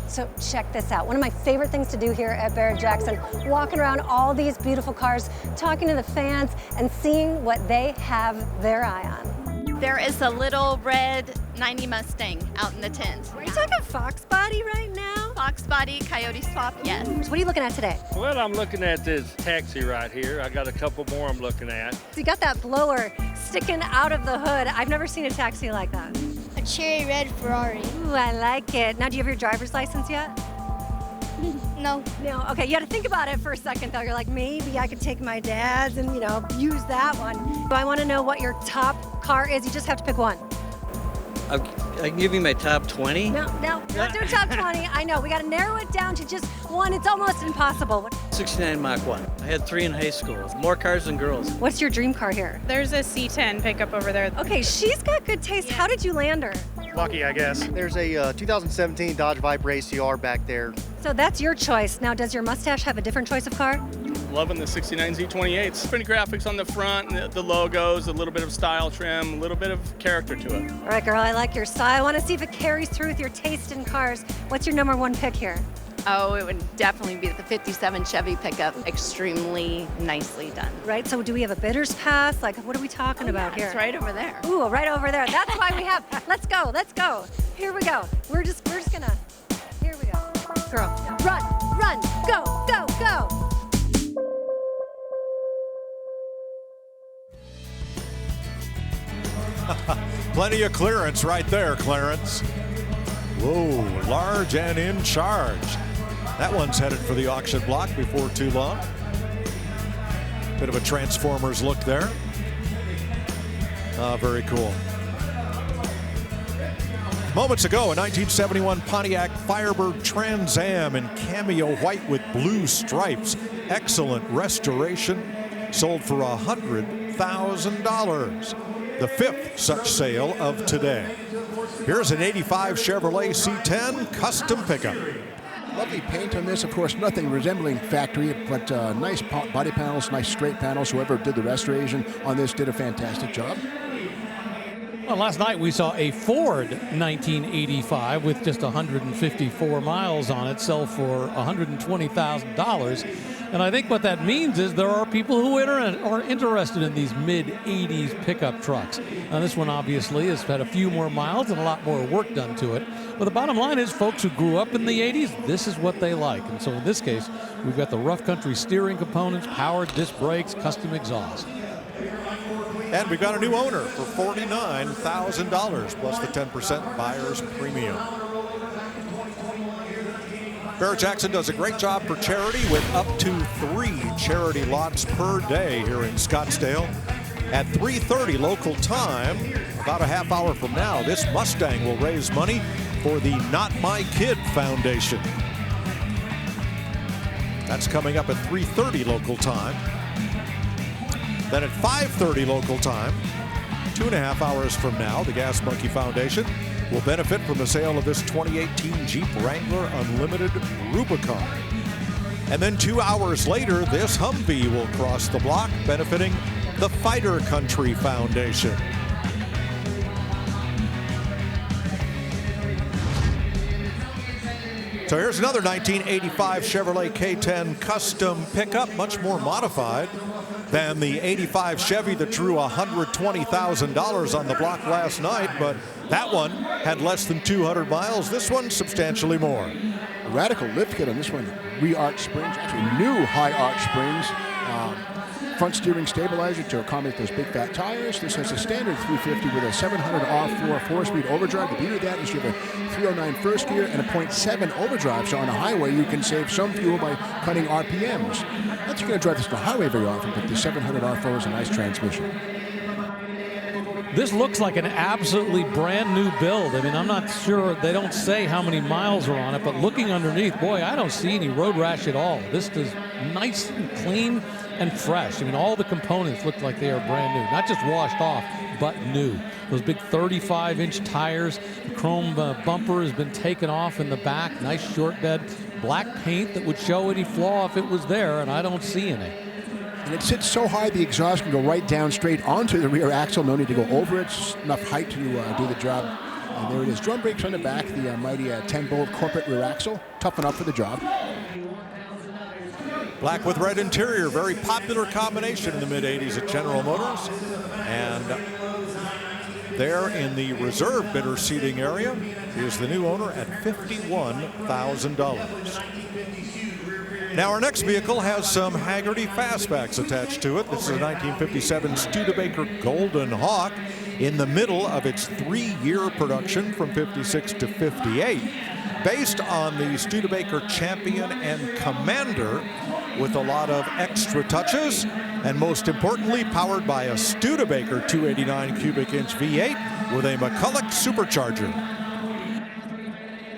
So check this out. One of my favorite things to do here at Barrett-Jackson, walking around all these beautiful cars, talking to the fans, and seeing what they have their eye on. There is a little red 90 Mustang out in the tent. Are you talking Fox Body right now? Fox Body, Coyote Swap, yes. So what are you looking at today? Well, I'm looking at this taxi right here. I got a couple more I'm looking at. So you got that blower sticking out of the hood. I've never seen a taxi like that. A cherry red Ferrari. Ooh, I like it. Now, do you have your driver's license yet? No. No. Okay, you had to think about it for a second, though. You're like, maybe I could take my dad's and, use that one. So I want to know what your top car is. You just have to pick one. I can give you my top 20. No, not do top 20. I know. We got to narrow it down to just one. It's almost impossible. 69 Mach 1. I had 3 in high school. More cars than girls. What's your dream car here? There's a C10 pickup over there. Okay, she's got good taste. How did you land her? Lucky, I guess. There's a 2017 Dodge Viper ACR back there. So that's your choice. Now, does your mustache have a different choice of car? Loving the 69 Z28s. Pretty graphics on the front, the logos, a little bit of style trim, a little bit of character to it. All right, girl, I like your style. I want to see if it carries through with your taste in cars. What's your number one pick here? Oh, it would definitely be the 57 Chevy pickup. Extremely nicely done. Right, so do we have a bidder's pass? Like, what are we talking about here? It's right over there. Ooh, right over there. That's why we have, let's go. Here we go. We're just gonna, here we go. Girl, run, go. Plenty of clearance right there, Clarence. Whoa, large and in charge. That one's headed for the auction block before too long. Bit of a Transformers look there. Very cool. Moments ago, a 1971 Pontiac Firebird Trans Am in cameo white with blue stripes. Excellent restoration. Sold for $100,000. The 5th such sale of today. Here's an 85 Chevrolet C10 custom pickup. Lovely paint on this, of course, nothing resembling factory, but nice body panels, nice straight panels. Whoever did the restoration on this did a fantastic job. Well, last night we saw a Ford 1985 with just 154 miles on it sell for $120,000. And I think what that means is there are people who are interested in these mid-80s pickup trucks. Now, this one obviously has had a few more miles and a lot more work done to it. But the bottom line is folks who grew up in the 80s, this is what they like. And so in this case, we've got the rough country steering components, power disc brakes, custom exhaust. And we've got a new owner for $49,000 plus the 10% buyer's premium. Barrett-Jackson does a great job for charity with up to 3 charity lots per day here in Scottsdale. At 3:30 local time, about a half hour from now, this Mustang will raise money for the Not My Kid Foundation. That's coming up at 3:30 local time. Then at 5:30 local time, 2.5 hours from now, the Gas Monkey Foundation will benefit from the sale of this 2018 Jeep Wrangler Unlimited Rubicon. And then 2 hours later, this Humvee will cross the block, benefiting the Fighter Country Foundation. So here's another 1985 Chevrolet K10 custom pickup, much more modified than the 85 Chevy that drew $120,000 on the block last night, but that one had less than 200 miles. This one substantially more. A radical lift kit on this one. Re-arch springs, actually new high arch springs. Front steering stabilizer to accommodate those big fat tires. This has a standard 350 with a 700 R4 4-speed overdrive. The beauty of that is you have a 309 first gear and a 0.7 overdrive. So on a highway, you can save some fuel by cutting RPMs. Not you're going to drive this on the highway very often, but the 700 R4 is a nice transmission. This looks like an absolutely brand new build. I mean, I'm not sure, they don't say how many miles are on it, but looking underneath, boy, I don't see any road rash at all. This is nice and clean and fresh. I mean, all the components look like they are brand new, not just washed off, but new. Those big 35-inch tires, the chrome bumper has been taken off in the back, nice short bed, black paint that would show any flaw if it was there, and I don't see any. And it sits so high the exhaust can go right down straight onto the rear axle. No need to go over it. It's enough height to do the job. And there it is. Drum brakes on the back. The mighty 10-bolt corporate rear axle. Tough enough for the job. Black with red interior. Very popular combination in the mid-'80s at General Motors. And there in the reserve bidder seating area is the new owner at $51,000. Now our next vehicle has some Hagerty fastbacks attached to it. This is a 1957 Studebaker Golden Hawk in the middle of its 3-year production from 56 to 58. Based on the Studebaker Champion and Commander with a lot of extra touches, and most importantly powered by a Studebaker 289 cubic inch V8 with a McCulloch supercharger.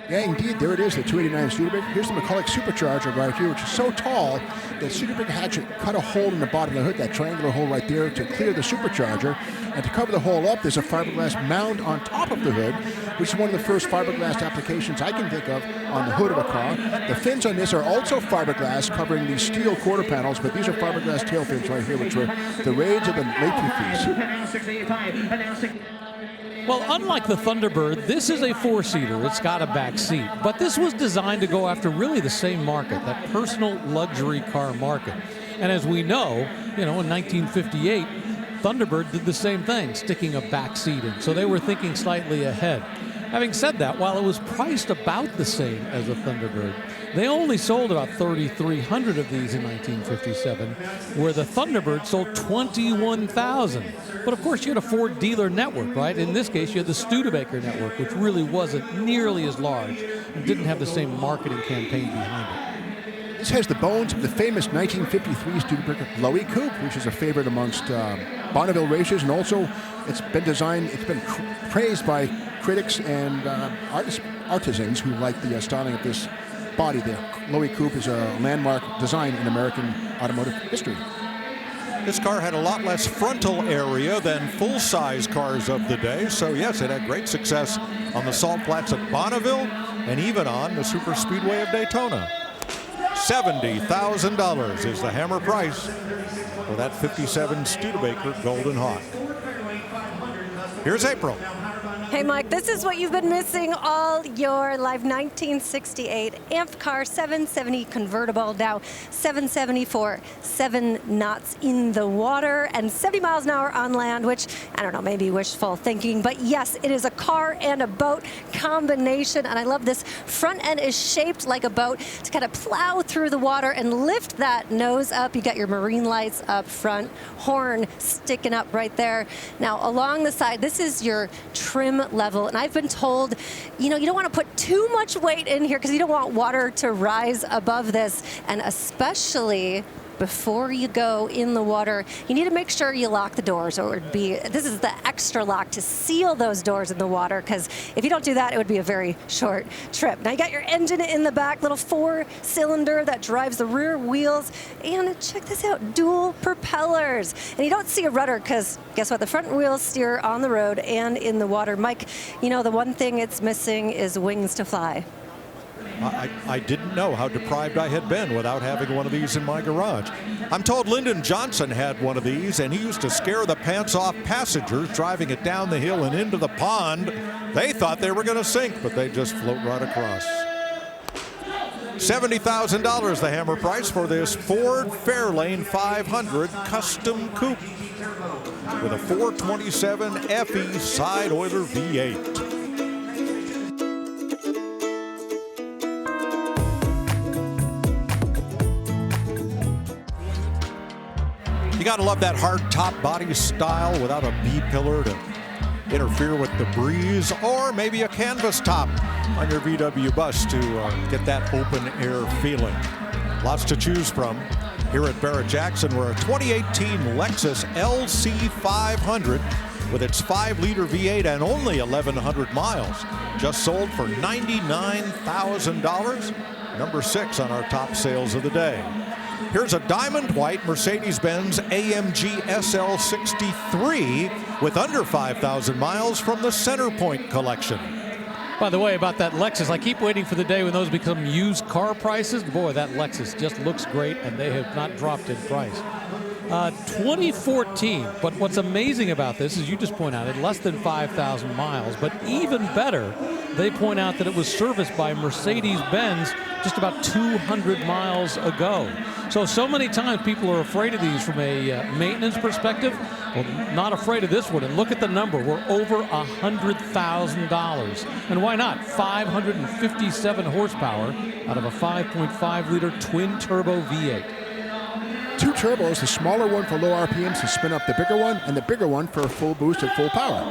Yeah, indeed, there it is, the 289 Studebaker. Here's the McCulloch supercharger right here, which is so tall that Studebaker had to cut a hole in the bottom of the hood, that triangular hole right there, to clear the supercharger. And to cover the hole up, there's a fiberglass mound on top of the hood, which is one of the first fiberglass applications I can think of on the hood of a car. The fins on this are also fiberglass, covering the steel quarter panels, but these are fiberglass tail fins right here, which were the raids of the late 50s. Well, unlike the Thunderbird, this is a 4-seater. It's got a back seat. But this was designed to go after really the same market, that personal luxury car market. And as we know, in 1958, Thunderbird did the same thing, sticking a back seat in. So they were thinking slightly ahead. Having said that, while it was priced about the same as a Thunderbird, they only sold about 3,300 of these in 1957, where the Thunderbird sold 21,000. But of course, you had a Ford dealer network, right? In this case, you had the Studebaker network, which really wasn't nearly as large and didn't have the same marketing campaign behind it. This has the bones of the famous 1953 Studebaker Lowy Coupe, which is a favorite amongst Bonneville racers, and also it's been praised by critics and artisans who like the styling of this body. The Lowy Coupe is a landmark design in American automotive history. This car had a lot less frontal area than full-size cars of the day, so yes, it had great success on the salt flats at Bonneville and even on the super speedway of Daytona. $70,000 is the hammer price for that 57 Studebaker Golden Hawk. Here's April. Hey, Mike, this is what you've been missing all your life. 1968 AMP car, 770 convertible, now 774, 7 knots in the water and 70 miles an hour on land, which, I don't know, maybe wishful thinking, but yes, it is a car and a boat combination, and I love this. Front end is shaped like a boat to kind of plow through the water and lift that nose up. You got your marine lights up front, horn sticking up right there. Now, along the side, this is your trim level, and I've been told, you don't want to put too much weight in here because you don't want water to rise above this, and especially before you go in the water, you need to make sure you lock the doors, or this is the extra lock to seal those doors in the water, because if you don't do that, it would be a very short trip. Now you got your engine in the back, little 4-cylinder that drives the rear wheels, and check this out, dual propellers. And you don't see a rudder because guess what? The front wheels steer on the road and in the water. Mike, the one thing it's missing is wings to fly. I didn't know how deprived I had been without having one of these in my garage. I'm told Lyndon Johnson had one of these, and he used to scare the pants off passengers driving it down the hill and into the pond. They thought they were going to sink, but they just float right across. $70,000 the hammer price for this Ford Fairlane 500 Custom Coupe with a 427 FE side oiler V8. You gotta love that hard top body style without a B-pillar to interfere with the breeze, or maybe a canvas top on your VW bus to get that open air feeling. Lots to choose from here at Barrett-Jackson, where a 2018 Lexus LC500 with its 5-liter V8 and only 1,100 miles just sold for $99,000, number 6 on our top sales of the day. Here's a diamond white Mercedes-Benz AMG SL63 with under 5,000 miles from the Centerpoint collection. By the way, about that Lexus, I keep waiting for the day when those become used car prices. Boy, that Lexus just looks great, and they have not dropped in price. 2014, but what's amazing about this is you just point out it less than 5,000 miles, but even better, they point out that it was serviced by Mercedes-Benz just about 200 miles ago. So many times people are afraid of these from a maintenance perspective. Well, not afraid of this one. And look at the number. We're over $100,000. And why not? 557 horsepower out of a 5.5-liter twin-turbo V8. 2 turbos, the smaller one for low RPMs to spin up the bigger one, and the bigger one for full boost at full power.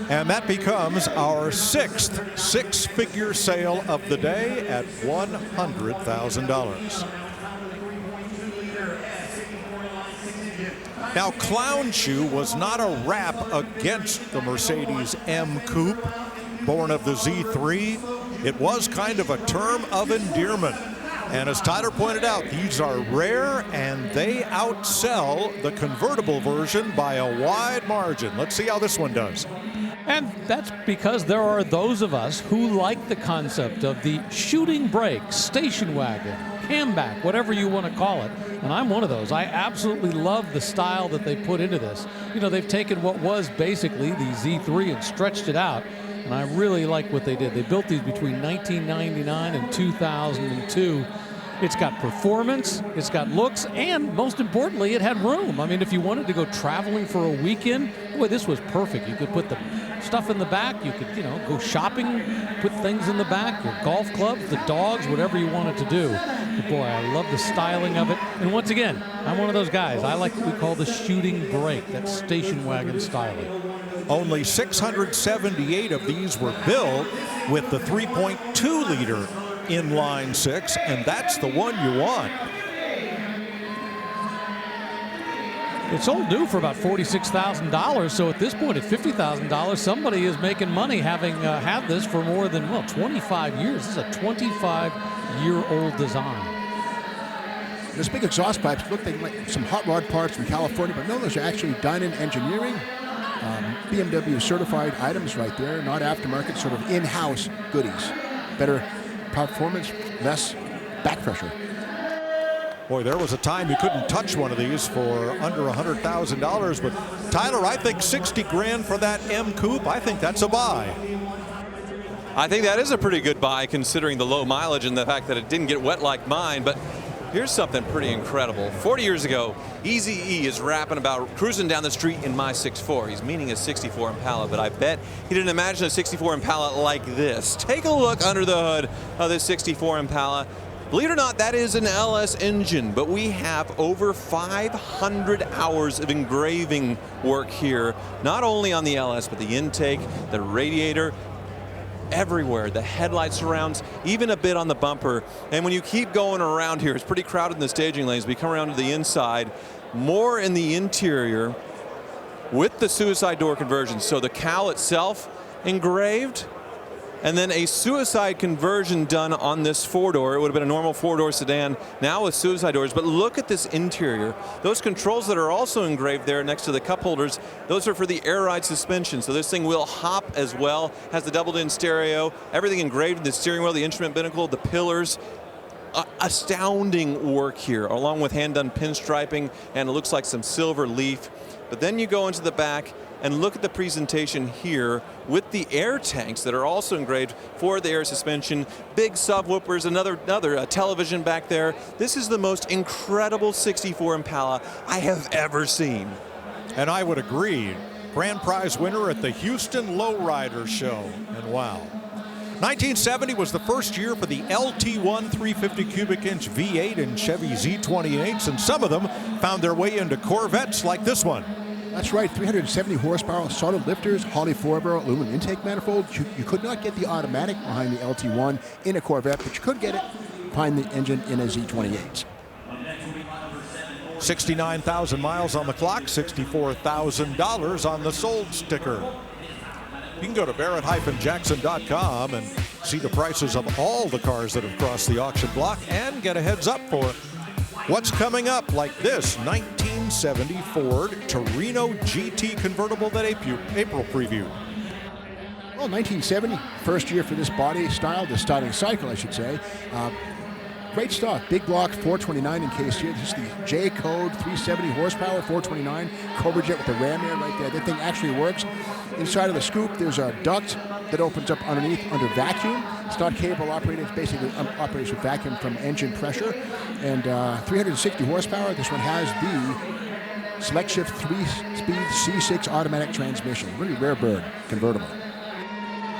And that becomes our 6th six-figure sale of the day at $100,000. Now, Clown Shoe was not a rap against the Mercedes M Coupe, born of the Z3. It was kind of a term of endearment. And as Tyler pointed out, these are rare, and they outsell the convertible version by a wide margin. Let's see how this one does. And that's because there are those of us who like the concept of the shooting brake, station wagon, camback, whatever you want to call it. And I'm one of those. I absolutely love the style that they put into this. You know, they've taken what was basically the Z3 and stretched it out. And I really like what they did. They built these between 1999 and 2002. It's got performance, it's got looks, and most importantly, it had room. I mean, if you wanted to go traveling for a weekend, boy, this was perfect. You could put the stuff in the back. You could, you know, go shopping, put things in the back, your golf clubs, the dogs, whatever you wanted to do. But boy, I love the styling of it. And once again, I'm one of those guys. I like what we call the shooting brake, that station wagon styling. Only 678 of these were built with the 3.2-liter inline 6, and that's the one you want. It sold new for about $46,000, so at this point, at $50,000, somebody is making money having had this for more than, well, 25 years. This is a 25-year-old design. Those big exhaust pipes look like some hot rod parts from California, but no, those are actually Dynon Engineering. BMW certified items right there, not aftermarket, sort of in-house goodies. Better performance, less back pressure. Boy, there was a time you couldn't touch one of these for under $100,000, but Tyler, I think 60 grand for that M Coupe, I think that's a buy. I think that is a pretty good buy considering the low mileage and the fact that it didn't get wet like mine, but here's something pretty incredible. 40 years ago, Eazy-E is rapping about cruising down the street in my 6.4. He's meaning a 64 Impala, but I bet he didn't imagine a 64 Impala like this. Take a look under the hood of this 64 Impala. Believe it or not, that is an LS engine, but we have over 500 hours of engraving work here, not only on the LS, but the intake, the radiator, everywhere, the headlight surrounds, even a bit on the bumper. And when you keep going around here, it's pretty crowded in the staging lanes. We come around to the inside, more in the interior with the suicide door conversion. So the cowl itself engraved, and then a suicide conversion done on this four-door. It would have been a normal four-door sedan, now with suicide doors. But look at this interior. Those controls that are also engraved there next to the cup holders, those are for the air ride suspension. So this thing will hop as well, has the doubled-in stereo, everything engraved in the steering wheel, the instrument binnacle, the pillars. Astounding work here, along with hand-done pinstriping, and it looks like some silver leaf. But then you go into the back and look at the presentation here with the air tanks that are also engraved for the air suspension. Big subwoofers, another television back there. This is the most incredible 64 Impala I have ever seen. And I would agree. Grand prize winner at the Houston Lowrider Show. And wow. 1970 was the first year for the LT1 350 cubic inch V8 in Chevy Z28s, and some of them found their way into Corvettes like this one. That's right, 370 horsepower, solid lifters, Holley 4-barrel aluminum intake manifold. You could not get the automatic behind the LT1 in a Corvette, but you could get it behind the engine in a Z28. 69,000 miles on the clock, $64,000 on the sold sticker. You can go to Barrett-Jackson.com and see the prices of all the cars that have crossed the auction block and get a heads up for what's coming up, like this 1970 Ford Torino GT convertible that April previewed. Well, 1970, first year for this body style, this styling cycle, I should say. Great stock, big block 429 in case here. This is the J code 370 horsepower 429 Cobra Jet with the ram air right there. That thing actually works. Inside of the scoop, there's a duct that opens up underneath under vacuum. It's not cable operated. It's basically operates with vacuum from engine pressure. And 360 horsepower. This one has the Select Shift 3-speed C6 automatic transmission. Really rare bird convertible.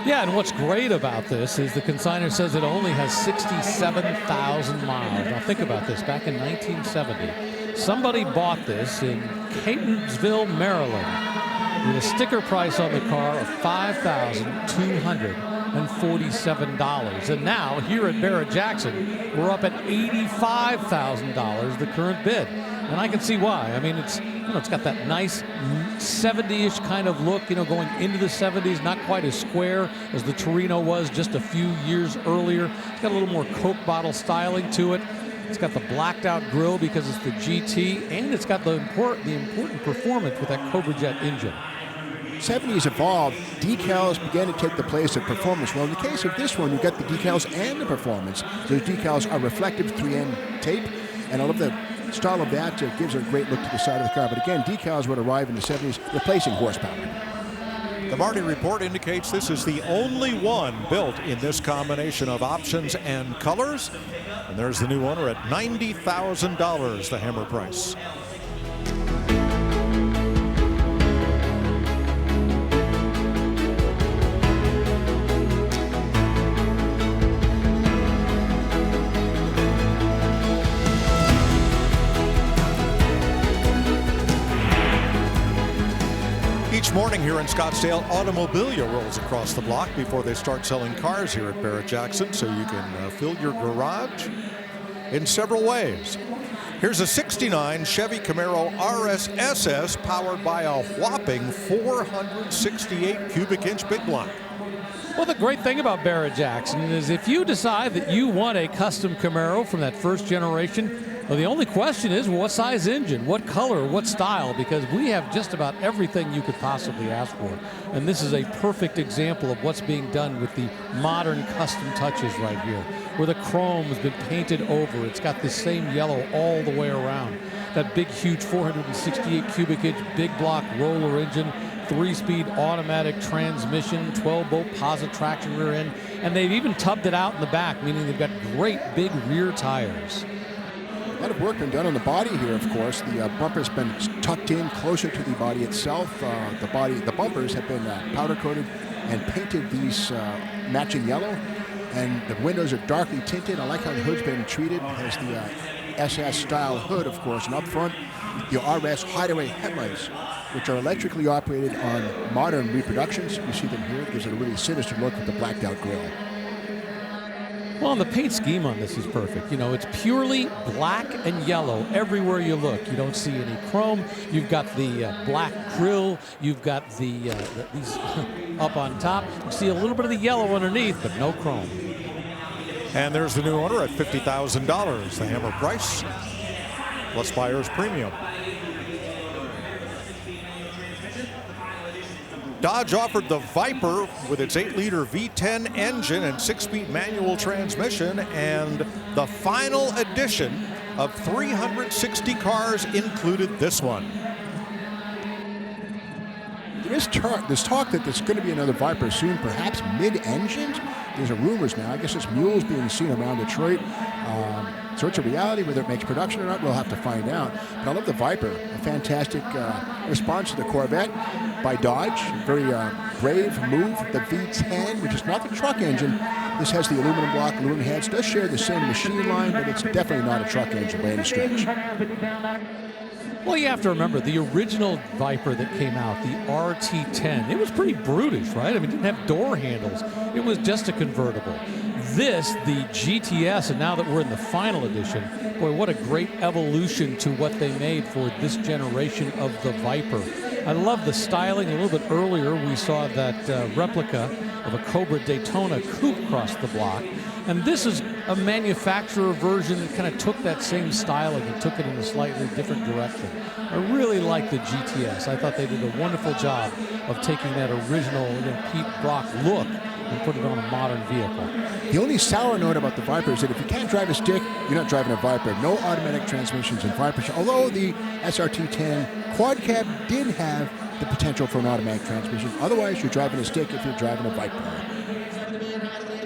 Yeah, and what's great about this is the consignor says it only has 67,000 miles. Now think about this, back in 1970, somebody bought this in Catonsville, Maryland, with a sticker price on the car of $5,247. And now, here at Barrett-Jackson, we're up at $85,000, the current bid. And I can see why. I mean, it's got that nice 70-ish kind of look, going into the 70s, not quite as square as the Torino was just a few years earlier. It's got a little more Coke bottle styling to it. It's got the blacked out grille because it's the GT, and it's got the important performance with that Cobra Jet engine. 70s evolved, decals began to take the place of performance. Well, in the case of this one, you've got the decals and the performance. Those decals are reflective 3M tape, and I love the style of that. It gives a great look to the side of the car. But again, decals would arrive in the 70s, replacing horsepower. The Marty report indicates this is the only one built in this combination of options and colors. And there's the new owner at $90,000, the hammer price. Each morning here in Scottsdale, Automobilia rolls across the block before they start selling cars here at Barrett-Jackson, so you can fill your garage in several ways. Here's a '69 Chevy Camaro RS SS powered by a whopping 468 cubic inch big block. Well, the great thing about Barrett-Jackson is if you decide that you want a custom Camaro from that first generation, well, the only question is, well, what size engine, what color, what style, because we have just about everything you could possibly ask for. And this is a perfect example of what's being done with the modern custom touches right here, where the chrome has been painted over. It's got the same yellow all the way around. That big, huge 468 cubic inch big block roller engine, 3-speed automatic transmission, 12-bolt positive traction rear end, and they've even tubbed it out in the back, meaning they've got great big rear tires. A lot of work been done on the body here, of course. The bumper's been tucked in closer to the body itself. The bumpers have been powder coated and painted these matching yellow, and the windows are darkly tinted. I like how the hood's been treated. It has the SS style hood, of course, and up front the RS Hideaway headlights, which are electrically operated on modern reproductions. You see them here. It gives it a really sinister look with the blacked out grille. Well, the paint scheme on this is perfect. You know, it's purely black and yellow everywhere you look. You don't see any chrome. You've got the black grill. You've got these up on top. You see a little bit of the yellow underneath, but no chrome. And there's the new owner at $50,000. The hammer price plus buyer's premium. Dodge offered the Viper with its 8-liter V10 engine and 6-speed manual transmission, and the final edition of 360 cars included this one. There's talk that there's going to be another Viper soon, perhaps mid-engine. There's rumors now. I guess this mule's being seen around Detroit. So it's a reality. Whether it makes production or not, we'll have to find out. But I love the Viper. A fantastic response to the Corvette by Dodge. Very brave move. The V10, which is not the truck engine. This has the aluminum block, aluminum heads. Does share the same machine line, but it's definitely not a truck engine by any stretch. Well, you have to remember the original Viper that came out, the RT10. It was pretty brutish, right? I mean, it didn't have door handles. It was just a convertible. This, the GTS, and now that we're in the final edition, boy, what a great evolution to what they made for this generation of the Viper. I love the styling. A little bit earlier, we saw that replica of a Cobra Daytona coupe cross the block. And this is a manufacturer version that kind of took that same styling and took it in a slightly different direction. I really like the GTS. I thought they did a wonderful job of taking that original Pete Brock look and put it on a modern vehicle. The only sour note about the Viper is that if you can't drive a stick, you're not driving a Viper. No automatic transmissions in Vipers, although the SRT10 quad cab did have the potential for an automatic transmission. Otherwise, you're driving a stick if you're driving a Viper.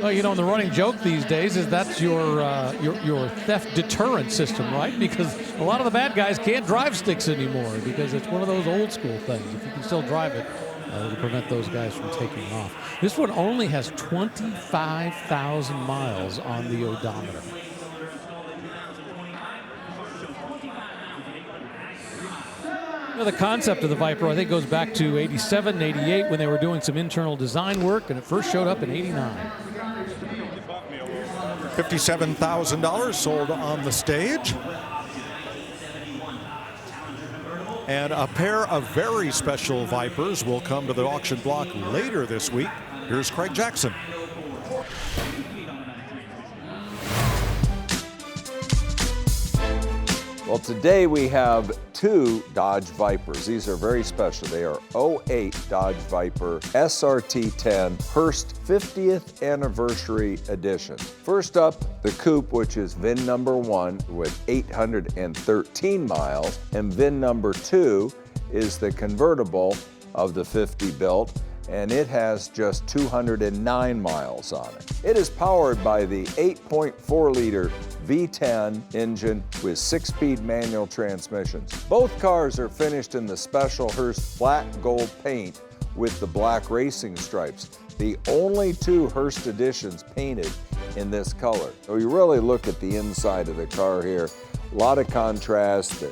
Well, you know, the running joke these days is that's your theft deterrent system, right? Because a lot of the bad guys can't drive sticks anymore because it's one of those old school things. If you can still drive it, it'll prevent those guys from taking off. This one only has 25,000 miles on the odometer. You know, the concept of the Viper, I think, goes back to 87, 88 when they were doing some internal design work, and it first showed up in 89. $57,000 sold on the stage. And a pair of very special Vipers will come to the auction block later this week. Here's Craig Jackson. Well, today we have two Dodge Vipers. These are very special. They are 08 Dodge Viper SRT10 Hearst 50th Anniversary Edition. First up, the coupe, which is VIN number 1 with 813 miles, and VIN number 2 is the convertible of the 50 built, and it has just 209 miles on it. It is powered by the 8.4-liter V10 engine with 6-speed manual transmissions. Both cars are finished in the special Hearst flat gold paint with the black racing stripes, the only two Hearst editions painted in this color. So you really look at the inside of the car here, a lot of contrast.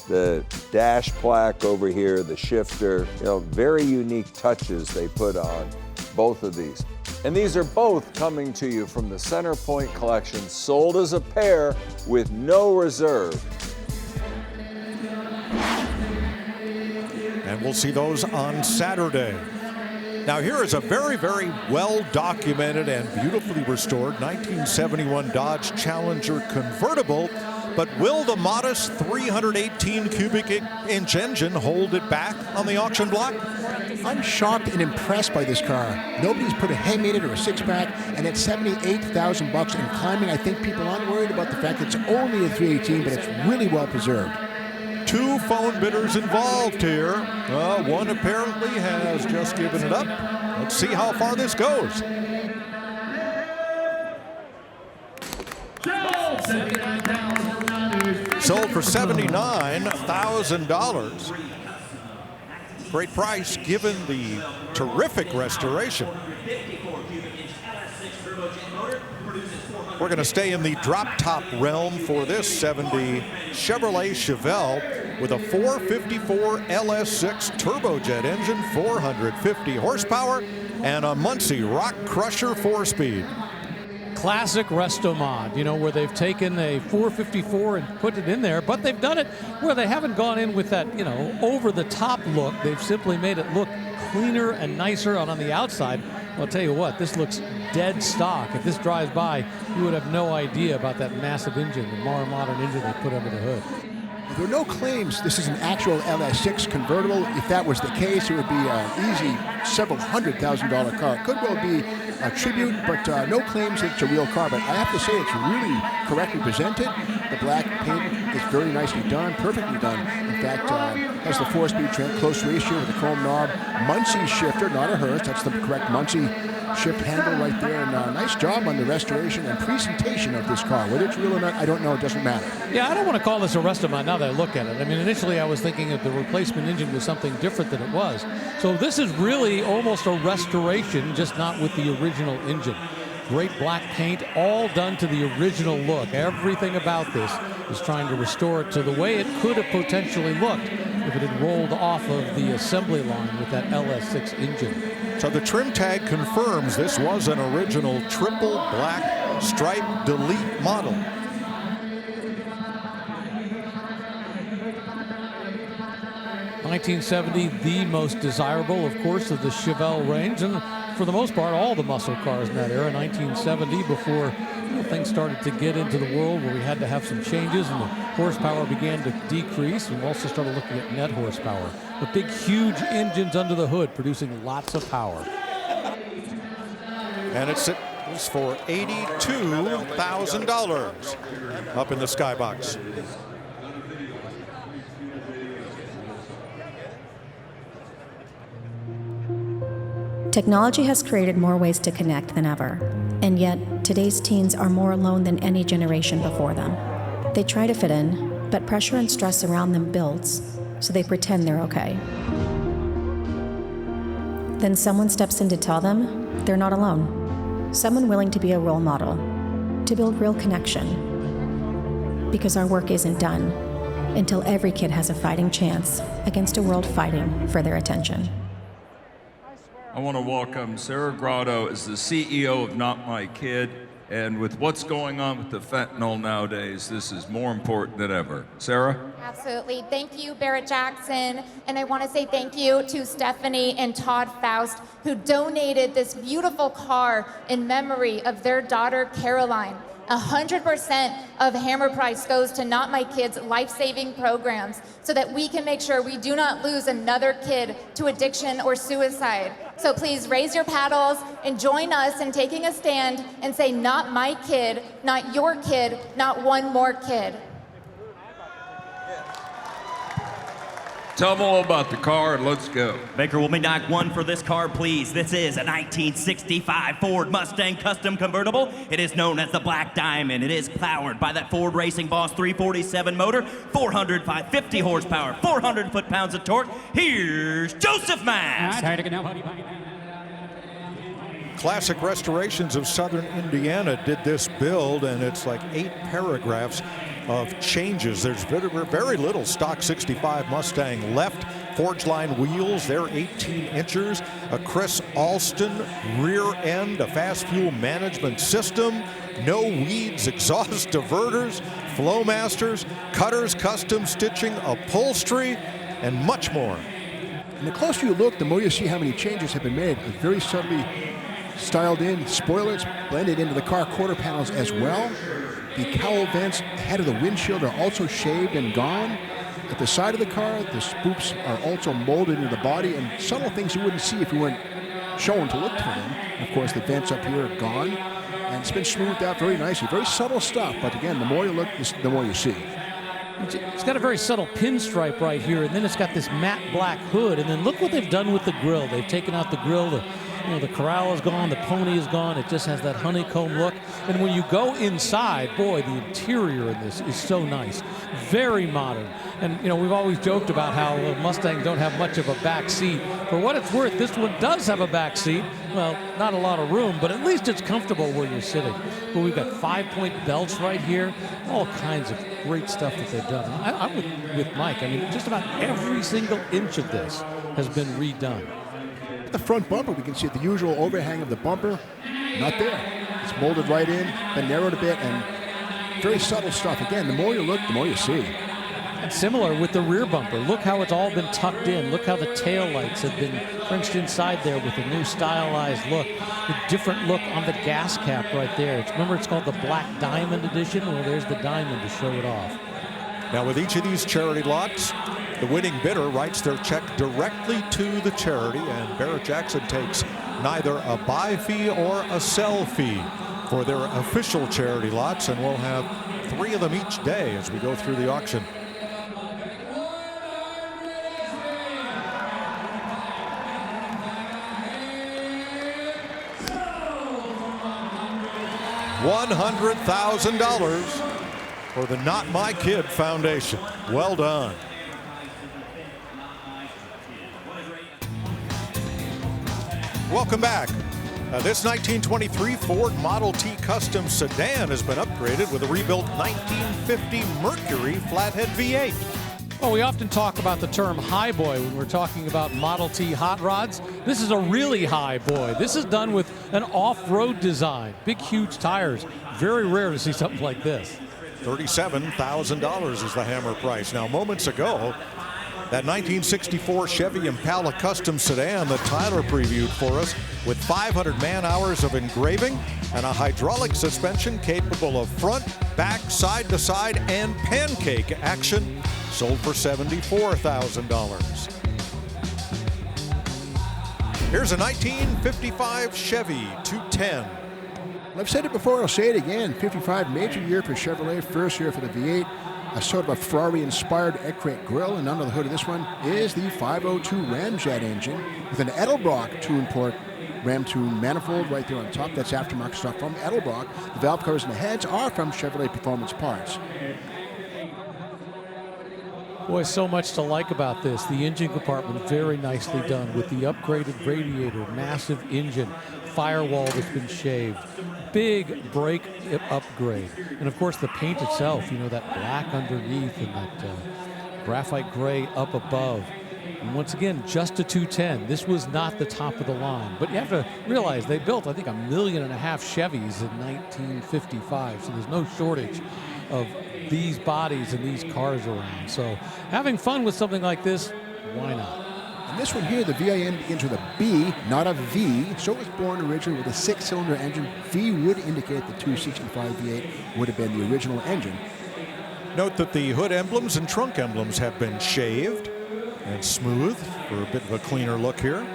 The dash plaque over here, the shifter, very unique touches they put on both of these. And these are both coming to you from the Centerpoint Collection, sold as a pair with no reserve. And we'll see those on Saturday. Now here is a very, very well-documented and beautifully restored 1971 Dodge Challenger convertible. But will the modest 318 cubic inch engine hold it back on the auction block? I'm shocked and impressed by this car. Nobody's put a Hem in it or a six-pack, and at $78,000 and climbing, I think people aren't worried about the fact that it's only a 318, but it's really well preserved. Two phone bidders involved here. One apparently has just given it up. Let's see how far this goes. Sold for $79,000. Great price given the terrific restoration. We're going to stay in the drop-top realm for this 70 Chevrolet Chevelle with a 454 LS6 turbojet engine, 450 horsepower, and a Muncie Rock Crusher 4-speed. classic resto mod, you know, where they've taken a 454 and put it in there, but they've done it where they haven't gone in with that, you know, over-the-top look. They've simply made it look cleaner and nicer. And on the outside, I'll tell you what, this looks dead stock. If this drives by, you would have no idea about that massive engine, the more modern engine they put under the hood. There are no claims this is an actual LS6 convertible. If that was the case, it would be an easy several $100,000 car. It could well be a tribute, but no claims that it's a real car. But I have to say it's really correctly presented. The black paint is very nicely done, perfectly done. In fact, has the 4-speed close ratio with the chrome knob. Muncie shifter, not a Hurst. That's the correct Muncie shift handle right there. And nice job on the restoration and presentation of this car. Whether it's real or not, I don't know. It doesn't matter. Yeah, I don't want to call this a resto mod now that I look at it. I mean, initially I was thinking that the replacement engine was something different than it was. So this is really almost a restoration, just not with the original engine. Great black paint, all done to the original look. Everything about this is trying to restore it to the way it could have potentially looked if it had rolled off of the assembly line with that LS6 engine. So the trim tag confirms this was an original triple black stripe delete model. (1970), the most desirable, of course, of the Chevelle range, and for the most part, all the muscle cars in that era. 1970, before things started to get into the world where we had to have some changes and the horsepower began to decrease, and we also started looking at net horsepower. The big, huge engines under the hood producing lots of power. And it's for $82,000 up in the skybox. Technology has created more ways to connect than ever, and yet today's teens are more alone than any generation before them. They try to fit in, but pressure and stress around them builds, so they pretend they're okay. Then someone steps in to tell them they're not alone. Someone willing to be a role model, to build real connection. Because our work isn't done until every kid has a fighting chance against a world fighting for their attention. I want to welcome Sarah Grotto as the CEO of Not My Kid. And with what's going on with the fentanyl nowadays, this is more important than ever. Sarah? Absolutely. Thank you, Barrett Jackson. And I want to say thank you to Stephanie and Todd Faust, who donated this beautiful car in memory of their daughter, Caroline. 100% of Hammer Price goes to Not My Kids life-saving programs so that we can make sure we do not lose another kid to addiction or suicide. So please raise your paddles and join us in taking a stand and say, not my kid, not your kid, not one more kid. Tell them all about the car and let's go. Baker will be knock one for this car, please. This is a 1965 Ford Mustang Custom Convertible. It is known as the Black Diamond. It is powered by that Ford Racing Boss 347 motor, 450 horsepower, 400 foot-pounds of torque. Here's Joseph Max. Classic Restorations of Southern Indiana did this build, and it's like 8 paragraphs of changes. There's very little stock 65 Mustang left. Forge line wheels, they're 18 inches. A Chris Alston rear end, a fast fuel management system, no weeds, exhaust diverters, Flowmasters, cutters, custom stitching, upholstery, and much more. And the closer you look, the more you see how many changes have been made. It's very subtly styled in, spoilers blended into the car quarter panels as well. The cowl vents ahead of the windshield are also shaved and gone. At the side of the car, the spoops are also molded into the body, and subtle things you wouldn't see if you weren't shown to look for them. Of course, the vents up here are gone, and it's been smoothed out very nicely. Very subtle stuff, but again, the more you look, the more you see. It's got a very subtle pinstripe right here, and then it's got this matte black hood, and then look what they've done with the grille. They've taken out the grille, the corral is gone, the pony is gone. It just has that honeycomb look. And when you go inside, boy, the interior in this is so nice. Very modern. And, we've always joked about how Mustangs don't have much of a back seat. For what it's worth, this one does have a back seat. Well, not a lot of room, but at least it's comfortable where you're sitting. But we've got 5-point belts right here. All kinds of great stuff that they've done. I'm with Mike. I mean, just about every single inch of this has been redone. The front bumper, we can see the usual overhang of the bumper, not there. It's molded right in, been narrowed a bit, and very subtle stuff. Again, the more you look, the more you see. And similar with the rear bumper. Look how it's all been tucked in. Look how the tail lights have been crunched inside there with a new stylized look. The different look on the gas cap right there. Remember, it's called the Black Diamond Edition? Well, there's the diamond to show it off. Now, with each of these charity lots, the winning bidder writes their check directly to the charity, and Barrett-Jackson takes neither a buy fee or a sell fee for their official charity lots, and we'll have 3 of them each day as we go through the auction. $100,000 for the Not My Kid Foundation. Well done. Welcome back. This 1923 Ford Model T Custom Sedan has been upgraded with a rebuilt 1950 Mercury flathead V8. Well, we often talk about the term high boy when we're talking about Model T hot rods. This is a really high boy. This is done with an off-road design. Big, huge tires. Very rare to see something like this. $37,000 is the hammer price. Now, moments ago, that 1964 Chevy Impala Custom Sedan that Tyler previewed for us with 500 man-hours of engraving and a hydraulic suspension capable of front, back, side-to-side, and pancake action, sold for $74,000. Here's a 1955 Chevy 210. I've said it before, I'll say it again. 55, major year for Chevrolet, first year for the V8. A sort of a Ferrari-inspired Eckrate grille, and under the hood of this one is the 502 Ramjet engine with an Edelbrock two-in-port Ram 2 manifold right there on top. That's aftermarket stuff from Edelbrock. The valve covers and the heads are from Chevrolet Performance Parts. Boy, so much to like about this. The engine compartment, very nicely done with the upgraded radiator, massive engine, firewall that's been shaved, big brake upgrade. And of course the paint itself, you know, that black underneath and that graphite gray up above. And once again, just a 210. This was not the top of the line. But you have to realize they built, I think, 1.5 million Chevys in 1955. So there's no shortage of these bodies and these cars around. So having fun with something like this, why not? And this one here, the VIN begins with a B, not a V. So it was born originally with a 6-cylinder engine. V would indicate the 265 V8 would have been the original engine. Note that the hood emblems and trunk emblems have been shaved and smooth for a bit of a cleaner look here.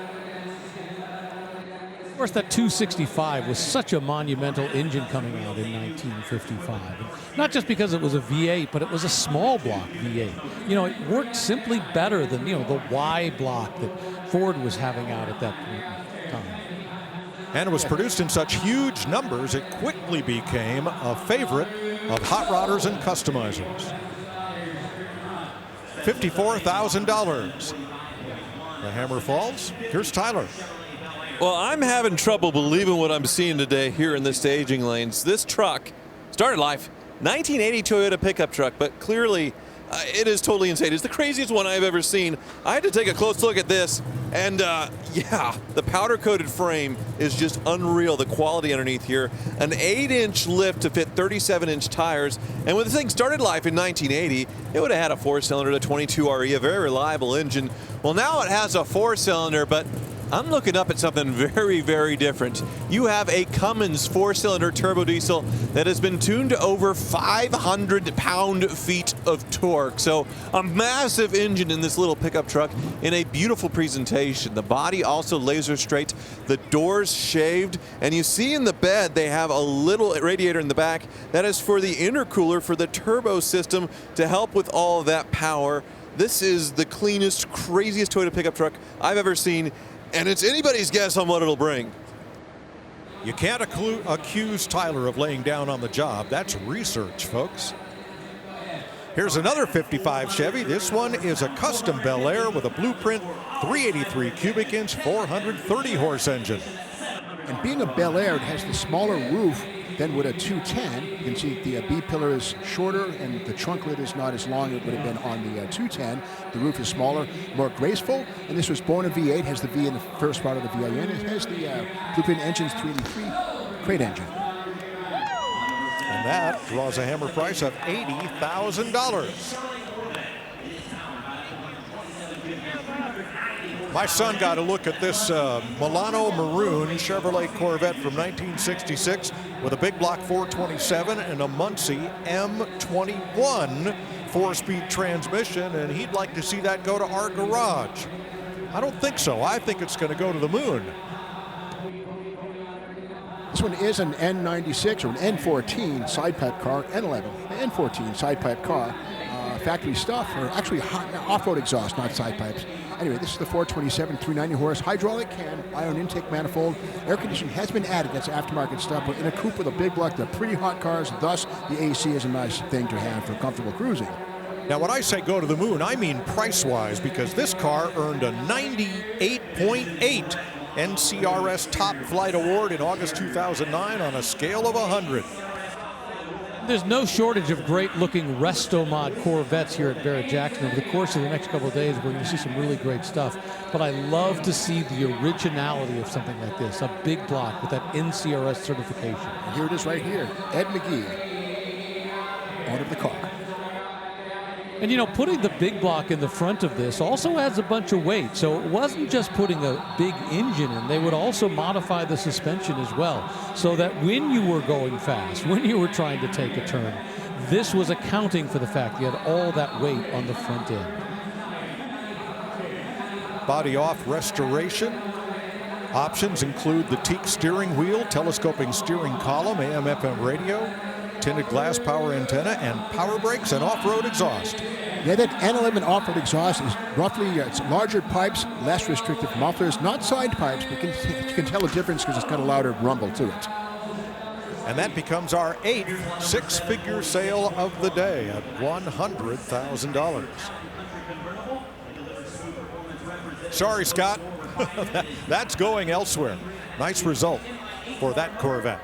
Of course, that 265 was such a monumental engine coming out in 1955. And not just because it was a V8, but it was a small block V8. You know, it worked simply better than, you know, the Y block that Ford was having out at that point in time. And it was produced in such huge numbers, it quickly became a favorite of hot rodders and customizers. $54,000. The hammer falls. Here's Tyler. Well, I'm having trouble believing what I'm seeing today here in the staging lanes. This truck started life 1980 Toyota pickup truck, but clearly it is totally insane. It's the craziest one I've ever seen. I had to take a close look at this, and yeah, the powder-coated frame is just unreal. The quality underneath here, an 8-inch lift to fit 37-inch tires, and when the thing started life in 1980, it would have had a 4-cylinder, the 22RE, a very reliable engine. Well, now it has a 4-cylinder, but I'm looking up at something very, very different. You have a Cummins 4-cylinder turbo diesel that has been tuned to over 500 pound-feet of torque. So a massive engine in this little pickup truck in a beautiful presentation. The body also laser straight, the doors shaved, and you see in the bed they have a little radiator in the back that is for the intercooler for the turbo system to help with all of that power. This is the cleanest, craziest Toyota pickup truck I've ever seen. And it's anybody's guess on what it'll bring. You can't accuse Tyler of laying down on the job. That's research, folks. Here's another 55 Chevy. This one is a custom Bel Air with a blueprint 383 cubic inch, 430 horse engine. And being a Bel Air, it has the smaller roof than would a 210. You can see the B pillar is shorter and the trunk lid is not as long as it would have been on the 210. The roof is smaller, more graceful, and this was born a V8, has the V in the first part of the VIN. It has the blueprint engine's 383 crate engine. and that draws a hammer price of $80,000. My son got a look at this Milano Maroon Chevrolet Corvette from 1966 with a big block 427 and a Muncie M21 4-speed transmission, and he'd like to see that go to our garage. I don't think so. I think it's going to go to the moon. This one is an N96 or an N14 side pipe car, N11, N14 side pipe car. Factory stuff, or actually off-road exhaust, not side pipes. Anyway, this is the 427 390 horse hydraulic can, ion intake manifold. Air conditioning has been added. That's aftermarket stuff, but in a coupe with a big block, they're pretty hot cars. Thus, the AC is a nice thing to have for comfortable cruising. Now, when I say go to the moon, I mean price-wise, because this car earned a 98.8 NCRS Top Flight Award in August 2009 on a scale of 100. There's no shortage of great-looking resto-mod Corvettes here at Barrett-Jackson. Over the course of the next couple of days, we're going to see some really great stuff. But I love to see the originality of something like this, a big block with that NCRS certification. And here it is right here, Ed McGee, out of the car. And you know, putting the big block in the front of this also adds a bunch of weight. So it wasn't just putting a big engine in. They would also modify the suspension as well, so that when you were going fast, when you were trying to take a turn, this was accounting for the fact you had all that weight on the front end. Body off restoration. Options include the teak steering wheel, telescoping steering column, AM/FM radio, tinted glass power antenna, and power brakes and off-road exhaust. Yeah, that N11 off-road exhaust is roughly, it's larger pipes, less restrictive mufflers, not side pipes, but you can tell the difference because it's got a louder rumble to it. And that becomes our 8th six-figure sale of the day at $100,000. Sorry, Scott. That's going elsewhere. Nice result for that Corvette.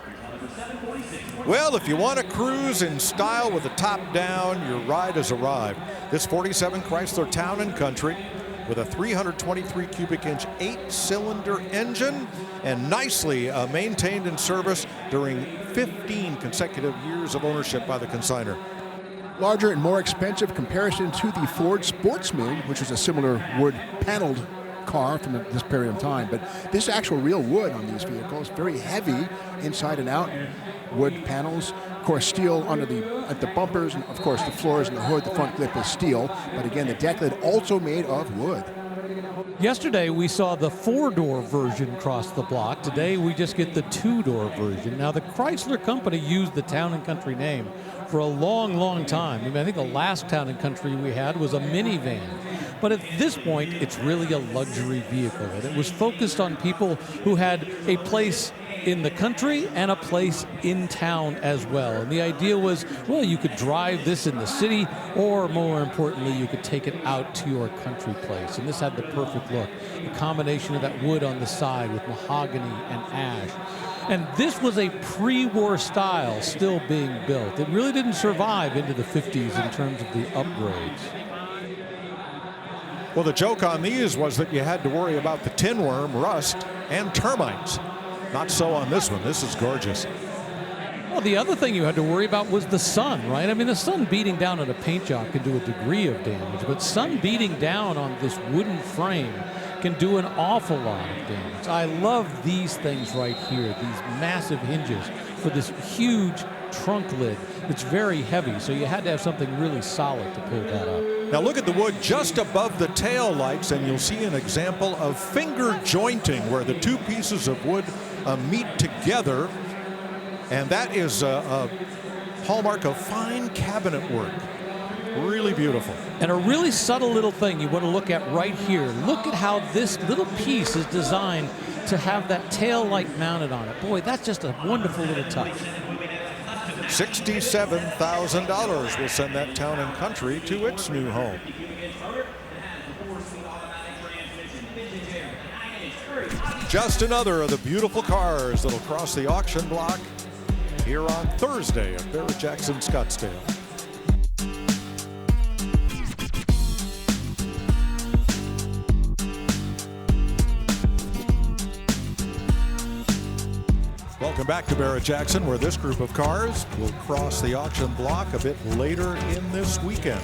Well, if you want to cruise in style with the top down, your ride has arrived. This 47 Chrysler Town & Country with a 323 cubic inch 8-cylinder engine and nicely maintained and serviced during 15 consecutive years of ownership by the consignor. Larger and more expensive comparison to the Ford Sportsman, which was a similar wood paneled car from this period of time, but this actual real wood on these vehicles, very heavy inside and out, wood panels, of course steel under at the bumpers, and of course the floors and the hood, the front lip is steel, but again the deck lid also made of wood. Yesterday we saw the 4-door version cross the block. Today we just get the 2-door version. Now the Chrysler Company used the Town & Country name for a long, long time. I mean, I think the last Town & Country we had was a minivan. But at this point, it's really a luxury vehicle. And it was focused on people who had a place in the country and a place in town as well. And the idea was, well, you could drive this in the city, or more importantly, you could take it out to your country place. And this had the perfect look. A combination of that wood on the side with mahogany and ash. And this was a pre-war style still being built. It really didn't survive into the 50s in terms of the upgrades. Well, the joke on these was that you had to worry about the tin worm, rust, and termites. Not so on this one. This is gorgeous. Well, the other thing you had to worry about was the sun, right? I mean, the sun beating down on a paint job can do a degree of damage, but sun beating down on this wooden frame can do an awful lot of damage. I love these things right here, these massive hinges for this huge trunk lid. It's very heavy, so you had to have something really solid to pull that up. Now look at the wood just above the tail lights, and you'll see an example of finger jointing where the two pieces of wood meet together, and that is a hallmark of fine cabinet work. Really beautiful. And a really subtle little thing you want to look at right here. Look at how this little piece is designed to have that tail light mounted on it. Boy, that's just a wonderful little touch. $67,000 will send that Town & Country to its new home. Just another of the beautiful cars that'll cross the auction block here on Thursday at Barrett-Jackson Scottsdale. Welcome back to Barrett-Jackson, where this group of cars will cross the auction block a bit later in this weekend.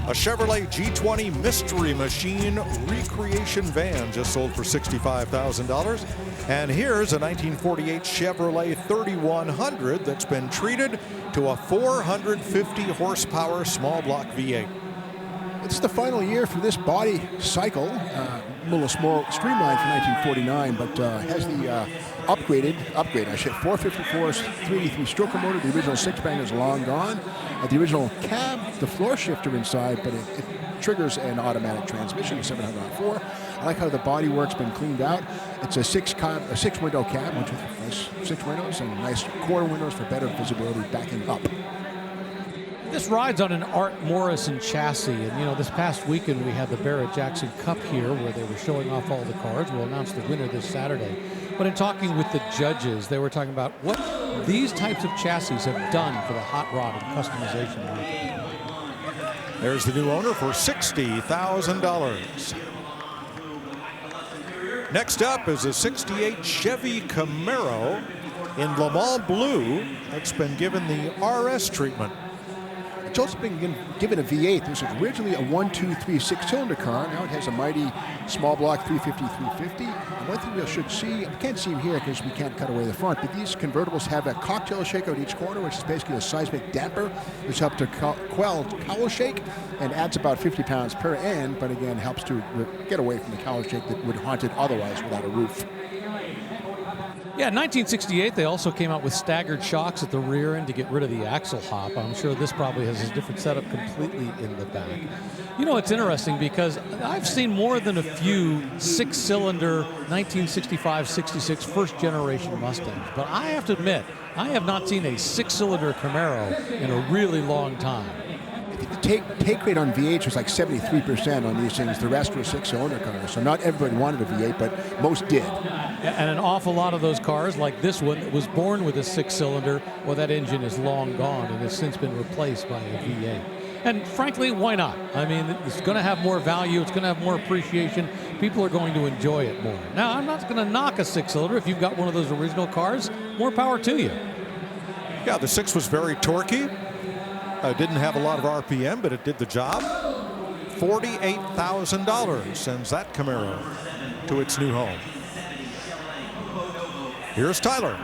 A Chevrolet G20 Mystery Machine recreation van just sold for $65,000. And here's a 1948 Chevrolet 3100 that's been treated to a 450 horsepower small block V8. It's the final year for this body cycle. A little small streamlined from 1949, but has the upgrade, 454's 383 stroker motor. The original six-bang is long gone. The original cab, the floor shifter inside, but it triggers an automatic transmission, 704. I like how the body work's been cleaned out. It's a six-window cab, which has 6 windows and nice quarter windows for better visibility backing up. This rides on an Art Morrison chassis, and you know, this past weekend we had the Barrett-Jackson Cup here where they were showing off all the cars. We'll announce the winner this Saturday. But in talking with the judges, they were talking about what these types of chassis have done for the hot rod and customization market. There's the new owner for $60,000. Next up is a 68 Chevy Camaro in Le Mans Blue that's been given the RS treatment. It's also been given a V8. This was originally a 1-2-3 6-cylinder car. Now it has a mighty small block 350/350. And one thing we should see, we can't see them here because we can't cut away the front, but these convertibles have a cocktail shake out each corner, which is basically a seismic damper, which helps to quell cowl shake and adds about 50 pounds per end, but again helps to get away from the cowl shake that would haunt it otherwise without a roof. Yeah, in 1968, they also came out with staggered shocks at the rear end to get rid of the axle hop. I'm sure this probably has a different setup completely in the back. You know, it's interesting because I've seen more than a few 6-cylinder 1965-66 first-generation Mustangs, but I have to admit, I have not seen a 6-cylinder Camaro in a really long time. I think the take rate on V8s was like 73% on these things. The rest were 6-cylinder cars. So not everybody wanted a V8, but most did. And an awful lot of those cars, like this one, that was born with a 6-cylinder, well, that engine is long gone and has since been replaced by a V8. And frankly, why not? I mean, it's going to have more value. It's going to have more appreciation. People are going to enjoy it more. Now, I'm not going to knock a 6-cylinder. If you've got one of those original cars, more power to you. Yeah, the 6 was very torquey. Didn't have a lot of RPM, but it did the job. $48,000 sends that Camaro to its new home. Here's Tyler.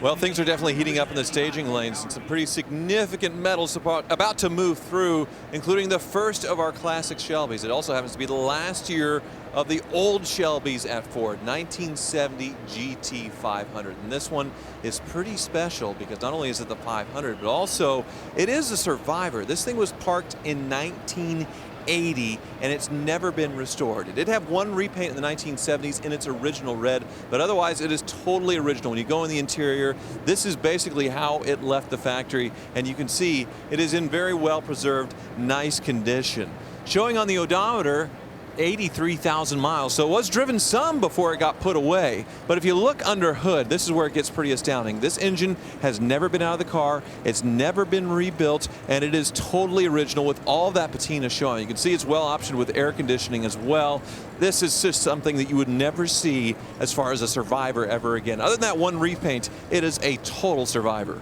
Well, things are definitely heating up in the staging lanes, and some pretty significant metals about to move through, including the first of our classic Shelbys. It also happens to be the last year of the old Shelbys at Ford, 1970 GT 500. And this one is pretty special because not only is it the 500, but also it is a survivor. This thing was parked in 1980 and it's never been restored. It did have one repaint in the 1970s in its original red, but otherwise it is totally original. When you go in the interior, this is basically how it left the factory, and you can see it is in very well preserved, nice condition. Showing on the odometer, 83,000 miles, so it was driven some before it got put away. But if you look under hood, this is where it gets pretty astounding. This engine has never been out of the car, it's never been rebuilt, and it is totally original with all that patina showing. You can see it's well optioned with air conditioning as well. This is just something that you would never see as far as a Survivor ever again. Other than that one repaint, it is a total Survivor.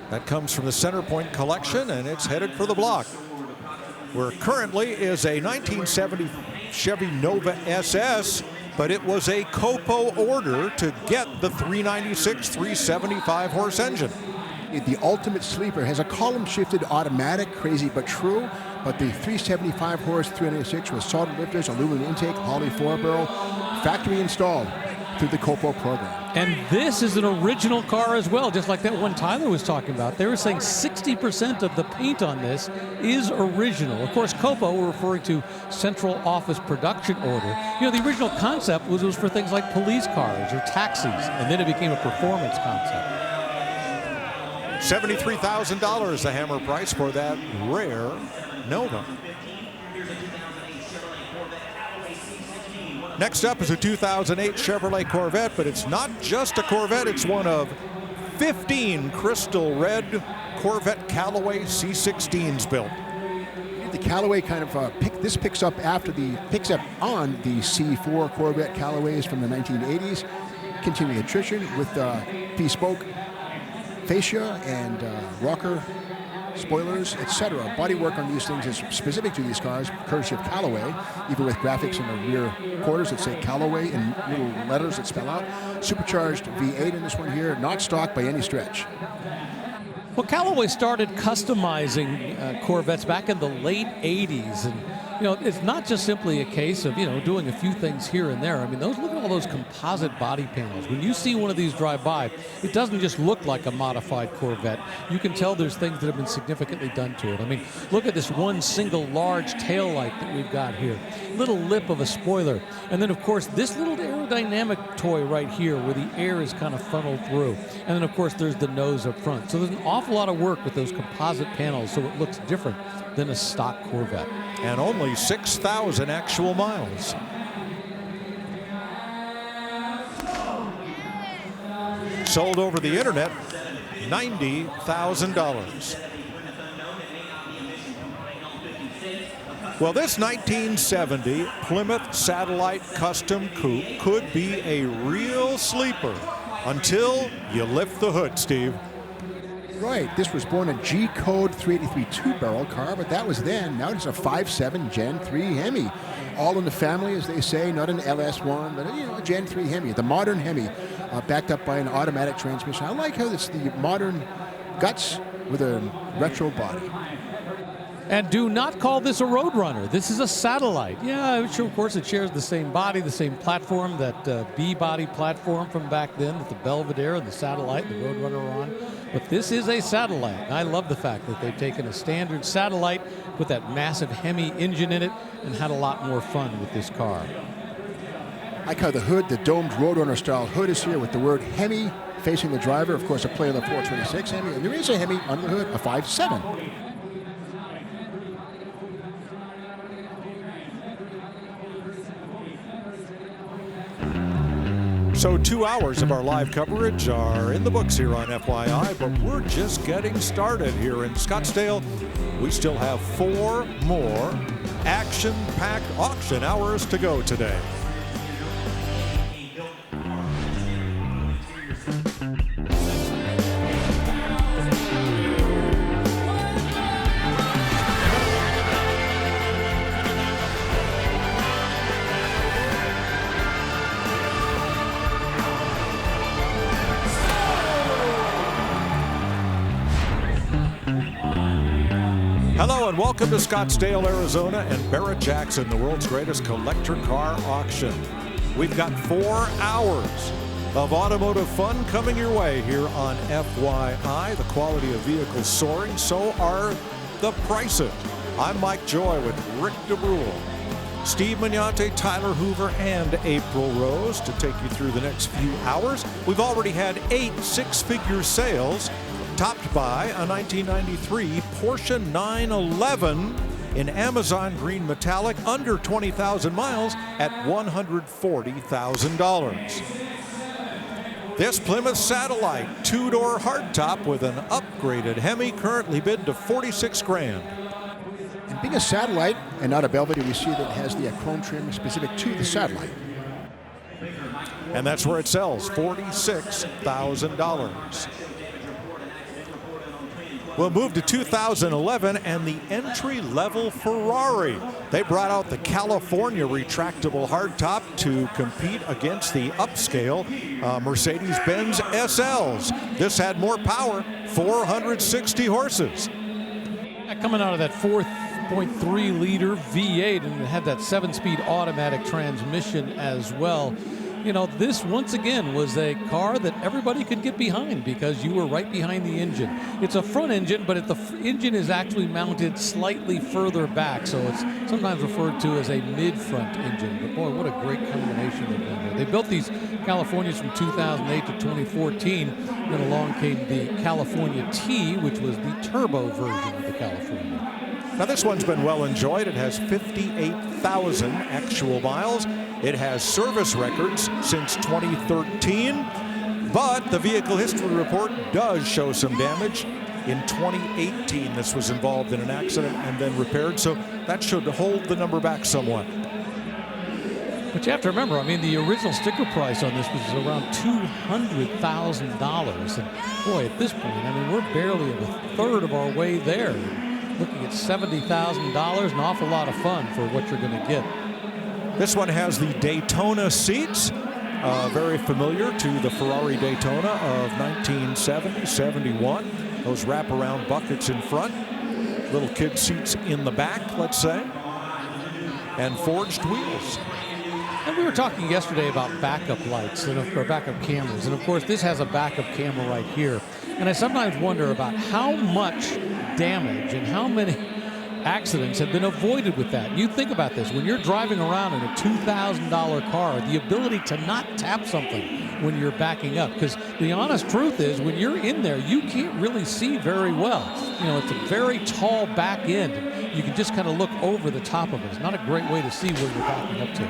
That comes from the Centerpoint collection, and it's headed for the block, where currently is a 1970 Chevy Nova SS, but it was a COPO order to get the 396 375 horse engine. The ultimate sleeper has a column shifted automatic, crazy but true, but the 375 horse 396 with solid lifters, aluminum intake, Holley 4-barrel, factory installed through the COPO program. And this is an original car as well, just like that one Tyler was talking about. They were saying 60% of the paint on this is original. Of course, COPO, we're referring to Central Office Production Order. You know, the original concept was for things like police cars or taxis, and then it became a performance concept. $73,000 the hammer price for that rare Nova. Next up is a 2008 Chevrolet Corvette, but it's not just a Corvette, it's one of 15 crystal red Corvette Callaway C16s built. the Callaway kind of picks up on the C4 Corvette Callaways from the 1980s, continuing attrition with bespoke fascia and rocker spoilers, etc. Bodywork on these things is specific to these cars, courtesy of Callaway, even with graphics in the rear quarters that say Callaway in little letters that spell out. Supercharged V8 in this one here, not stock by any stretch. Well, Callaway started customizing Corvettes back in the late 80s, and it's not just simply a case of doing a few things here and there. I mean, look at all those composite body panels. When you see one of these drive by, it doesn't just look like a modified Corvette. You can tell there's things that have been significantly done to it. I mean, look at this one single large tail light that we've got here, little lip of a spoiler, and then of course this little aerodynamic toy right here where the air is kind of funneled through, and then of course there's the nose up front. So there's an awful lot of work with those composite panels, so it looks different than a stock Corvette. And only 6,000 actual miles. Sold over the internet, $90,000. Well, this 1970 Plymouth Satellite Custom Coupe could be a real sleeper until you lift the hood, Steve. Right, this was born a G-Code 383 two-barrel car, but that was then. Now it's a 5.7 Gen 3 Hemi. All in the family, as they say, not an LS1, but a Gen 3 Hemi, the modern Hemi, backed up by an automatic transmission. I like how it's the modern guts with a retro body. And do not call this a Roadrunner. This is a satellite. Yeah, sure, of course, it shares the same body, the same platform, that B-body platform from back then that the Belvedere and the Satellite and the Roadrunner are on. But this is a satellite. And I love the fact that they've taken a standard satellite, put that massive Hemi engine in it, and had a lot more fun with this car. I like how the hood, the domed Roadrunner-style hood is here with the word Hemi facing the driver. Of course, a play on the 426 Hemi. And there is a Hemi under the hood, a 5.7. So 2 hours of our live coverage are in the books here on FYI, but we're just getting started here in Scottsdale. We still have 4 more action-packed auction hours to go today. Hello and welcome to Scottsdale, Arizona and Barrett-Jackson, the world's greatest collector car auction. We've got 4 hours of automotive fun coming your way here on FYI. The quality of vehicles soaring, so are the prices. I'm Mike Joy with Rick DeBrule, Steve Magnante, Tyler Hoover, and April Rose to take you through the next few hours. We've already had 8 six-figure sales, topped by a 1993 Porsche 911 in Amazon green metallic, under 20,000 miles at $140,000. This Plymouth Satellite two-door hardtop with an upgraded Hemi currently bid to $46,000. And being a Satellite and not a Belvedere, we see that it has the chrome trim specific to the Satellite. And that's where it sells, $46,000. We'll move to 2011 and the entry-level Ferrari. They brought out the California retractable hardtop to compete against the upscale Mercedes-Benz SLs. This had more power, 460 horses. Coming out of that 4.3-liter V8, and it had that 7-speed automatic transmission as well. You know, this once again was a car that everybody could get behind because you were right behind the engine. It's a front engine, but the engine is actually mounted slightly further back, so it's sometimes referred to as a mid-front engine. But boy, what a great combination they've done there. They built these Californias from 2008 to 2014. Then along came the California T, which was the turbo version of the California. Now this one's been well enjoyed. It has 58,000 actual miles. It has service records since 2013, but the vehicle history report does show some damage. In 2018, this was involved in an accident and then repaired, so that should hold the number back somewhat. But you have to remember, I mean, the original sticker price on this was around $200,000. And boy, at this point, I mean, we're barely a third of our way there. Looking at $70,000, an awful lot of fun for what you're going to get. This one has the Daytona seats, very familiar to the Ferrari Daytona of 1970, 71. Those wraparound buckets in front, little kid seats in the back, let's say, and forged wheels. And we were talking yesterday about backup lights or backup cameras. And of course, this has a backup camera right here. And I sometimes wonder about how much damage and how many accidents have been avoided with that. You think about this, when you're driving around in a $2,000 car, the ability to not tap something when you're backing up, because the honest truth is when you're in there, you can't really see very well. You know, it's a very tall back end. You can just kind of look over the top of it. It's not a great way to see where you're backing up to.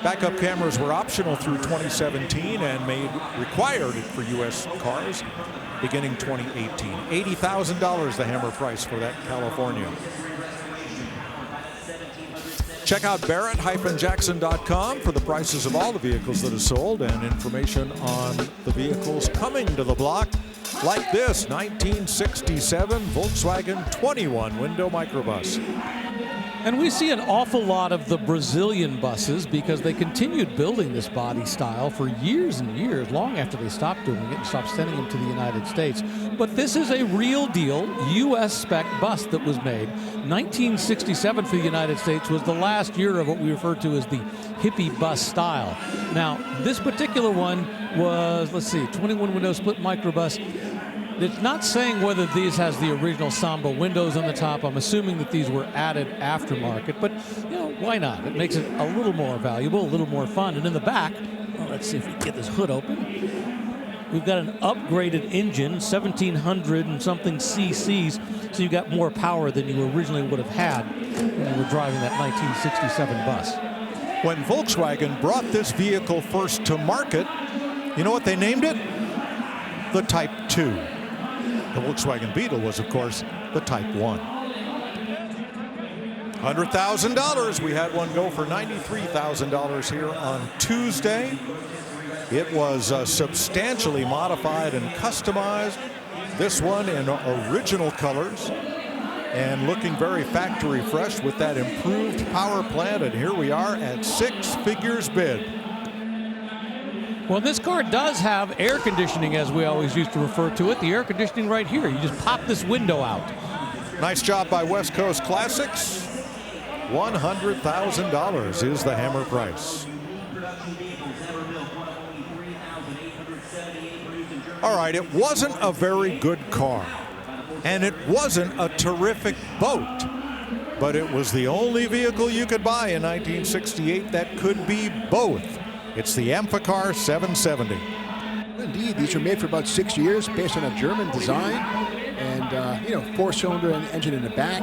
Backup cameras were optional through 2017 and made required for U.S. cars beginning 2018. $80,000 the hammer price for that California. Check out Barrett-Jackson.com for the prices of all the vehicles that are sold and information on the vehicles coming to the block, like this 1967 Volkswagen 21 window microbus. And we see an awful lot of the Brazilian buses because they continued building this body style for years and years, long after they stopped doing it and stopped sending them to the United States. But this is a real deal U.S. spec bus that was made. 1967 for the United States was the last year of what we refer to as the hippie bus style. Now, this particular one was, let's see, 21 window split microbus. It's not saying whether these has the original Samba windows on the top. I'm assuming that these were added aftermarket, but you know, why not? It makes it a little more valuable, a little more fun. And in the back, well, let's see if we can get this hood open. We've got an upgraded engine, 1,700 and something cc's, so you got more power than you originally would have had when you were driving that 1967 bus. When Volkswagen brought this vehicle first to market, you know what they named it? The Type 2. The Volkswagen Beetle was, of course, the Type 1. $100,000. We had one go for $93,000 here on Tuesday. It was substantially modified and customized. This one in original colors and looking very factory fresh with that improved power plant. And here we are at 6 figures bid. Well, this car does have air conditioning, as we always used to refer to it. The air conditioning right here. You just pop this window out. Nice job by West Coast Classics. $100,000 is the hammer price. All right, it wasn't a very good car, and it wasn't a terrific boat, but it was the only vehicle you could buy in 1968 that could be both. It's the Amphicar 770. Indeed, these were made for about 6 years, based on a German design, and 4-cylinder engine in the back.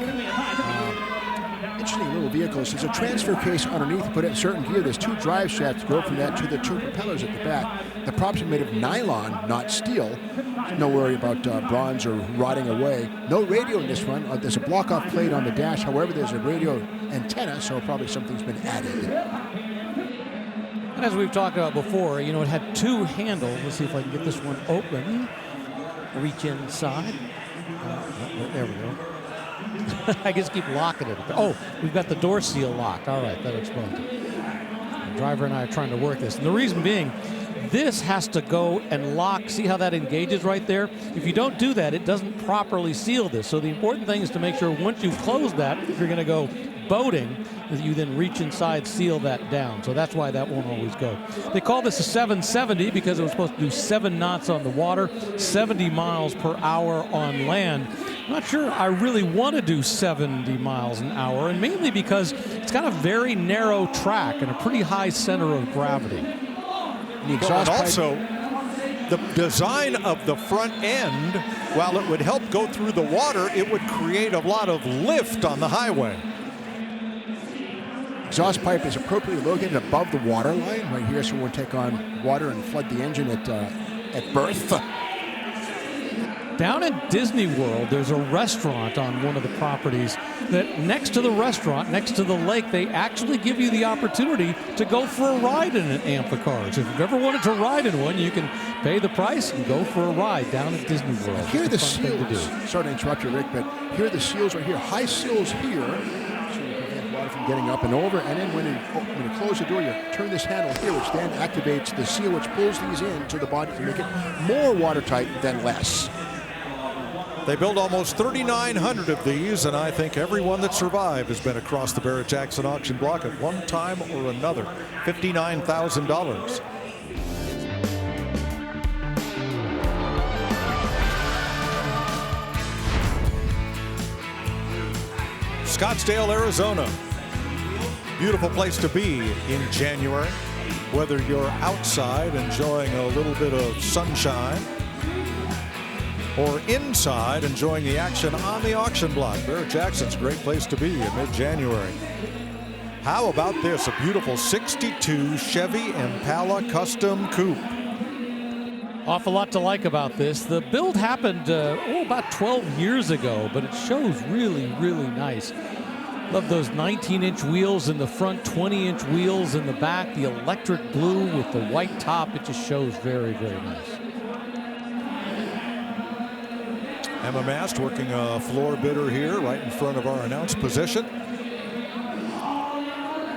Interesting little vehicles. There's a transfer case underneath, put it in certain gear. There's 2 drive shafts to go from that to the 2 propellers at the back. The props are made of nylon, not steel. No worry about bronze or rotting away. No radio in this one. There's a block-off plate on the dash. However, there's a radio antenna, so probably something's been added. And as we've talked about before, you know, it had 2 handles. Let's see if I can get this one open. Reach inside. There we go. I just keep locking it. Oh, we've got the door seal locked. All right, that explains it. The driver and I are trying to work this. And the reason being, this has to go and lock. See how that engages right there? If you don't do that, it doesn't properly seal this. So the important thing is to make sure once you've closed that, if you're going to go boating, that you then reach inside, seal that down. So that's why that won't always go. They call this a 770 because it was supposed to do 7 knots on the water, 70 miles per hour on land. I'm not sure I really want to do 70 miles an hour, and mainly because it's got a very narrow track and a pretty high center of gravity. And also, the design of the front end, while it would help go through the water, it would create a lot of lift on the highway. Exhaust pipe is appropriately located above the water line right here, so we'll take on water and flood the engine at birth. Down in Disney World, there's a restaurant on one of the properties that next to the restaurant, next to the lake, they actually give you the opportunity to go for a ride in an Amphicars. If you've ever wanted to ride in one, you can pay the price and go for a ride down at Disney World. Here are the seals. Sorry to interrupt you, Rick, but here are the seals right here. High seals here, so you prevent water from getting up and over. And then when you close the door, you turn this handle here, which then activates the seal, which pulls these into the body to make it more watertight than less. They built almost 3,900 of these, and I think everyone that survived has been across the Barrett-Jackson auction block at one time or another. $59,000. Scottsdale, Arizona. Beautiful place to be in January. Whether you're outside enjoying a little bit of sunshine or inside enjoying the action on the auction block. Barrett-Jackson's a great place to be in mid-January. How about this? A beautiful 62 Chevy Impala Custom Coupe. Awful lot to like about this. The build happened about 12 years ago, but it shows really, really nice. Love those 19-inch wheels in the front, 20-inch wheels in the back, the electric blue with the white top. It just shows very, very nice. Emma Mast working a floor bidder here right in front of our announced position.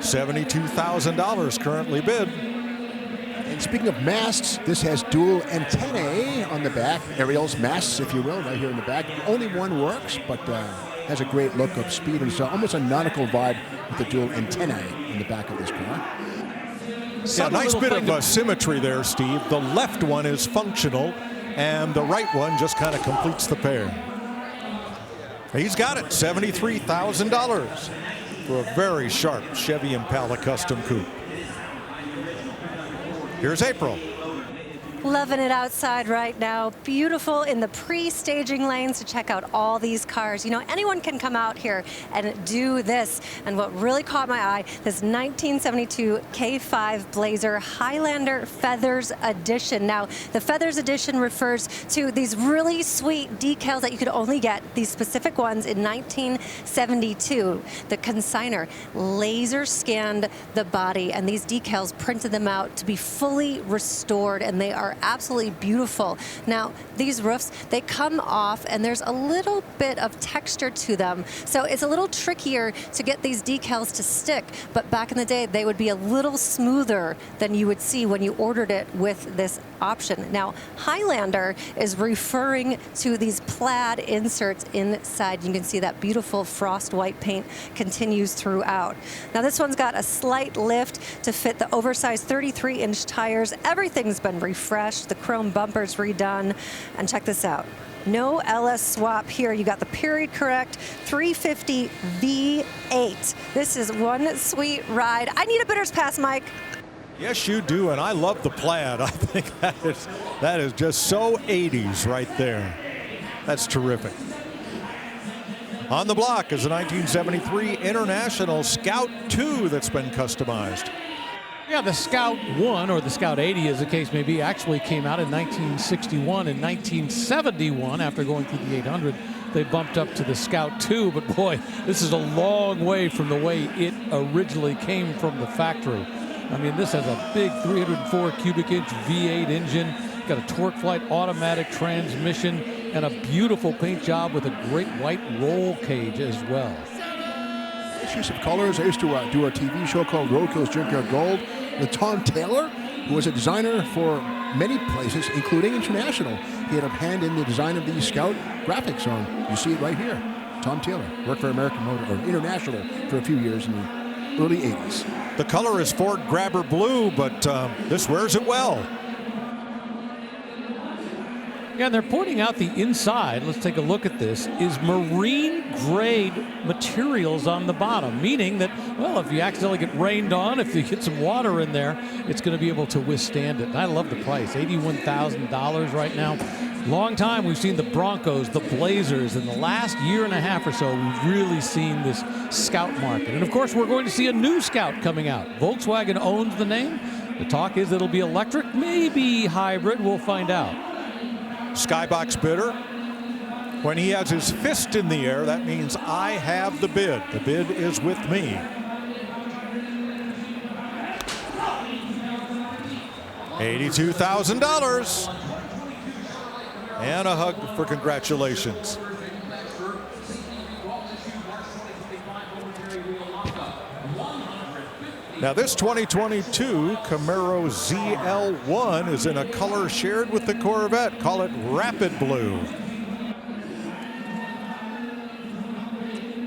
$72,000 currently bid. And speaking of masts, this has dual antennae on the back. Aerials, masts, if you will, right here in the back. Only one works, but has a great look of speed and so almost a nautical vibe with the dual antennae in the back of this car. Yeah, nice bit of symmetry there, Steve. The left one is functional, and the right one just kind of completes the pair. He's got it, $73,000 for a very sharp Chevy Impala Custom Coupe. Here's April. Loving it outside right now. Beautiful in the pre-staging lanes to check out all these cars. You know, anyone can come out here and do this. And what really caught my eye, this 1972 K5 Blazer Highlander Feathers Edition. Now, the Feathers Edition refers to these really sweet decals that you could only get, these specific ones, in 1972. The consignor laser scanned the body, and these decals printed them out to be fully restored, and they are absolutely beautiful. Now, these roofs, they come off and there's a little bit of texture to them. So it's a little trickier to get these decals to stick, but back in the day, they would be a little smoother than you would see when you ordered it with this option. Now, Highlander is referring to these plaid inserts inside. You can see that beautiful frost white paint continues throughout. Now, this one's got a slight lift to fit the oversized 33-inch tires. Everything's been refreshed. The chrome bumper's redone. And check this out. No LS swap here. You got the period correct. 350 V8. This is one sweet ride. I need a bidder's pass, Mike. Yes, you do, and I love the plaid. I think that is just so 80s right there. That's terrific. On the block is a 1973 International Scout 2 that's been customized. Yeah, the Scout 1, or the Scout 80 as the case may be, actually came out in 1961 and 1971. After going through the 800, they bumped up to the Scout 2. But boy, this is a long way from the way it originally came from the factory. I mean, this has a big 304 cubic inch V8 engine, got a TorqueFlite automatic transmission, and a beautiful paint job with a great white roll cage as well. Use of colors. I used to do a TV show called Roadkill's Junkyard Gold with Tom Taylor, who was a designer for many places, including international. He had a hand in the design of the Scout graphics on. You see it right here. Tom Taylor worked for American Motor or International for a few years in the early 80s. The color is Ford Grabber Blue, but this wears it well. Yeah, and they're pointing out the inside, let's take a look at this, is marine-grade materials on the bottom, meaning that, well, if you accidentally get rained on, if you get some water in there, it's going to be able to withstand it. And I love the price, $81,000 right now. Long time we've seen the Broncos, the Blazers. In the last year and a half or so, we've really seen this Scout market. And of course, we're going to see a new Scout coming out. Volkswagen owns the name. The talk is it'll be electric, maybe hybrid. We'll find out. Skybox bidder, When he has his fist in the air, that means I have the bid. The bid is with me. $82,000. And a hug for congratulations. Now this 2022 Camaro ZL1 is in a color shared with the Corvette. Call it Rapid Blue.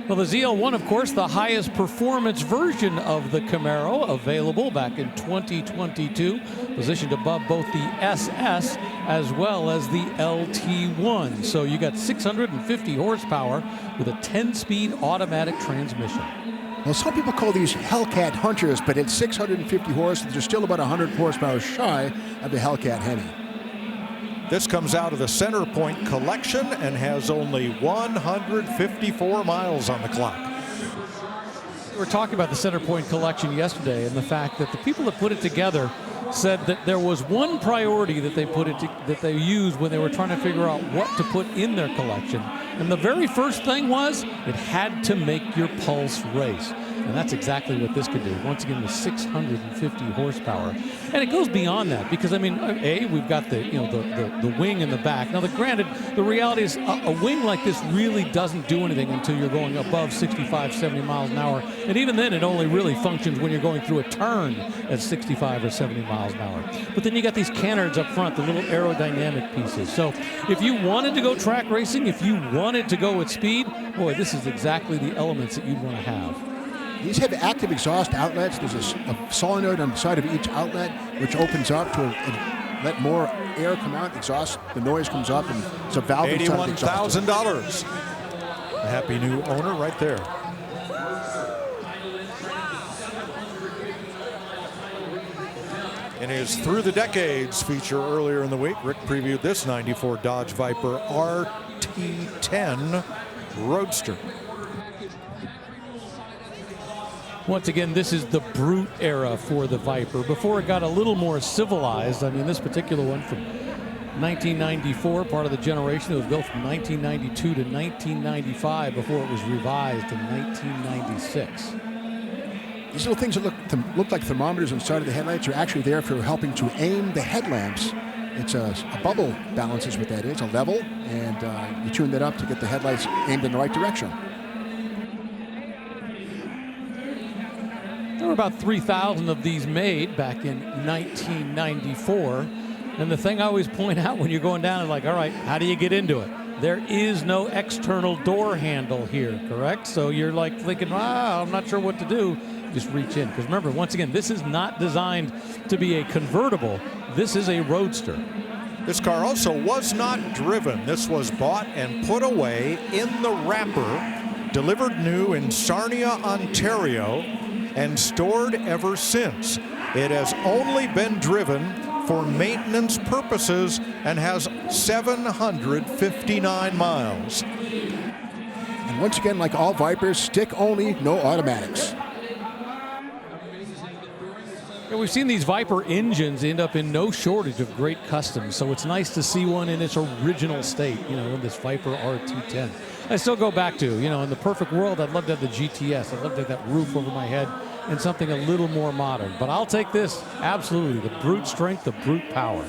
Well, the ZL1, of course, the highest performance version of the Camaro, available back in 2022, positioned above both the SS as well as the LT1. So you got 650 horsepower with a 10-speed automatic transmission. Well, some people call these Hellcat Hunters, but it's 650 horses. They're still about 100 horsepower shy of the Hellcat Hemi. This comes out of the Center Point collection and has only 154 miles on the clock. We were talking about the Center Point collection yesterday and the fact that the people that put it together said that there was one priority that they used when they were trying to figure out what to put in their collection. And the very first thing was it had to make your pulse race. And that's exactly what this could do. Once again, with 650 horsepower. And it goes beyond that because, I mean, we've got the wing in the back. Now, granted, the reality is a wing like this really doesn't do anything until you're going above 65, 70 miles an hour. And even then, it only really functions when you're going through a turn at 65 or 70 miles an hour. But then you got these canards up front, the little aerodynamic pieces. So if you wanted to go track racing, if you wanted to go with speed, boy, this is exactly the elements that you'd want to have. These have active exhaust outlets. There's a solenoid on the side of each outlet, which opens up to let more air come out. Exhaust, the noise comes up, and it's a valve inside the exhaust. $81,000. A happy new owner right there. In his Through the Decades feature earlier in the week, Rick previewed this 94 Dodge Viper RT10 Roadster. Once again, this is the brute era for the Viper. Before it got a little more civilized, I mean, this particular one from 1994, part of the generation that was built from 1992 to 1995 before it was revised in 1996. These little things that look like thermometers inside of the headlights are actually there for helping to aim the headlamps. It's a bubble balance is what that is, a level, and you tune that up to get the headlights aimed in the right direction. There were about 3,000 of these made back in 1994. And the thing I always point out when you're going down is like, all right, how do you get into it? There is no external door handle here, correct? So you're like thinking, I'm not sure what to do. Just reach in. Because remember, once again, this is not designed to be a convertible. This is a roadster. This car also was not driven. This was bought and put away in the wrapper, delivered new in Sarnia, Ontario, and stored ever since. It has only been driven for maintenance purposes and has 759 miles. And once again, like all Vipers, stick only, no automatics. Yeah, we've seen these Viper engines end up in no shortage of great customs, so it's nice to see one in its original state, in this Viper RT10. I still go back to, in the perfect world, I'd love to have the GTS. I'd love to have that roof over my head and something a little more modern. But I'll take this, absolutely, the brute strength, the brute power.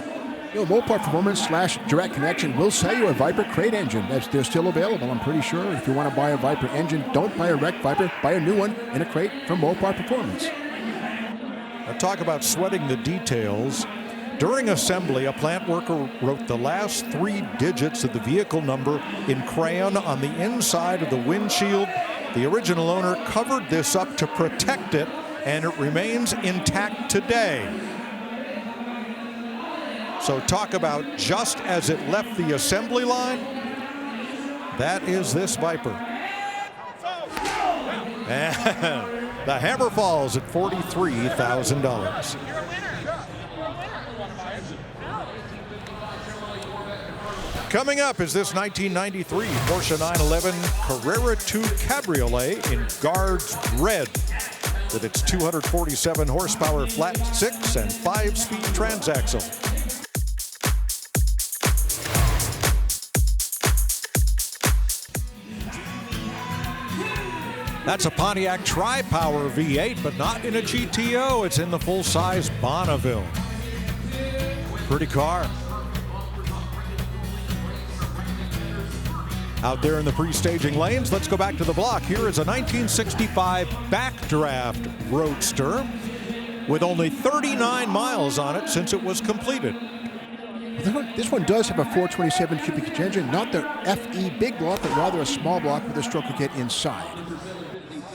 Mopar Performance / Direct Connection will sell you a Viper crate engine. They're still available, I'm pretty sure. If you want to buy a Viper engine, don't buy a wrecked Viper, buy a new one in a crate from Mopar Performance. Now talk about sweating the details. During assembly, a plant worker wrote the last 3 digits of the vehicle number in crayon on the inside of the windshield. The original owner covered this up to protect it, and it remains intact today. So talk about just as it left the assembly line. That is this Viper. And the hammer falls at $43,000. Coming up is this 1993 Porsche 911 Carrera 2 Cabriolet in Guards Red with its 247 horsepower flat 6 and 5-speed transaxle. That's a Pontiac Tri-Power V8, but not in a GTO. It's in the full-size Bonneville. Pretty car. Out there in the pre-staging lanes, let's go back to the block. Here is a 1965 Backdraft Roadster with only 39 miles on it since it was completed. This one does have a 427 cubic inch engine, not the FE big block, but rather a small block with a stroker kit inside.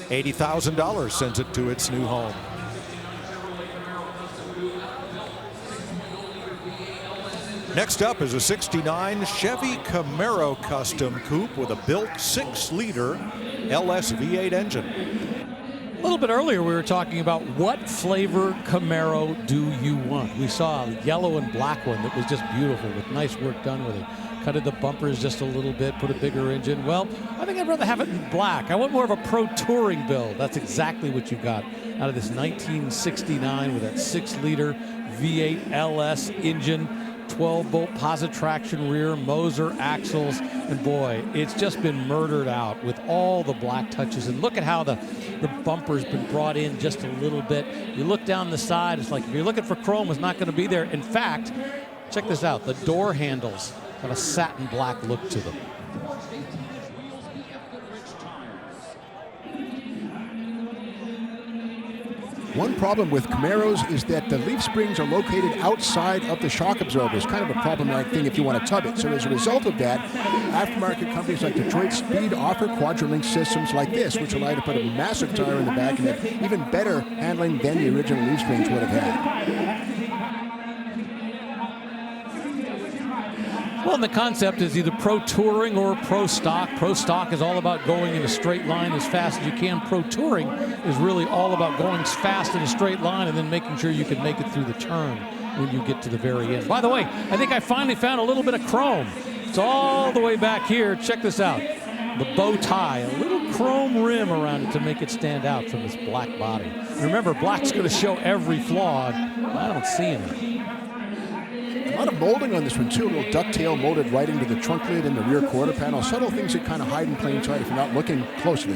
$80,000 sends it to its new home. Next up is a 69 Chevy Camaro Custom Coupe with a built 6-liter LS V8 engine. A little bit earlier we were talking about what flavor Camaro do you want. We saw a yellow and black one that was just beautiful with nice work done with it. Cutted the bumpers just a little bit, put a bigger engine. Well, I think I'd rather have it in black. I want more of a pro touring build. That's exactly what you got out of this 1969 with that 6-liter V8 LS engine. 12-bolt positive traction rear, Moser axles, and boy, it's just been murdered out with all the black touches. And look at how the bumper's been brought in just a little bit. You look down the side, it's like if you're looking for chrome, it's not going to be there. In fact, check this out. The door handles have a satin black look to them. One problem with Camaros is that the leaf springs are located outside of the shock absorbers. Kind of a problematic thing if you want to tub it. So as a result of that, aftermarket companies like Detroit Speed offer Quadrolink systems like this, which allow you to put a massive tire in the back and have even better handling than the original leaf springs would have had. Well, and the concept is either pro touring or pro stock. Pro stock is all about going in a straight line as fast as you can. Pro touring is really all about going fast in a straight line and then making sure you can make it through the turn when you get to the very end. By the way, I think I finally found a little bit of chrome. It's all the way back here. Check this out. The bow tie, a little chrome rim around it to make it stand out from this black body. And remember, black's going to show every flaw. I don't see any. A lot of molding on this one too, a little ducktail molded right into the trunk lid and the rear quarter panel. Subtle things that kind of hide in plain sight if you're not looking closely.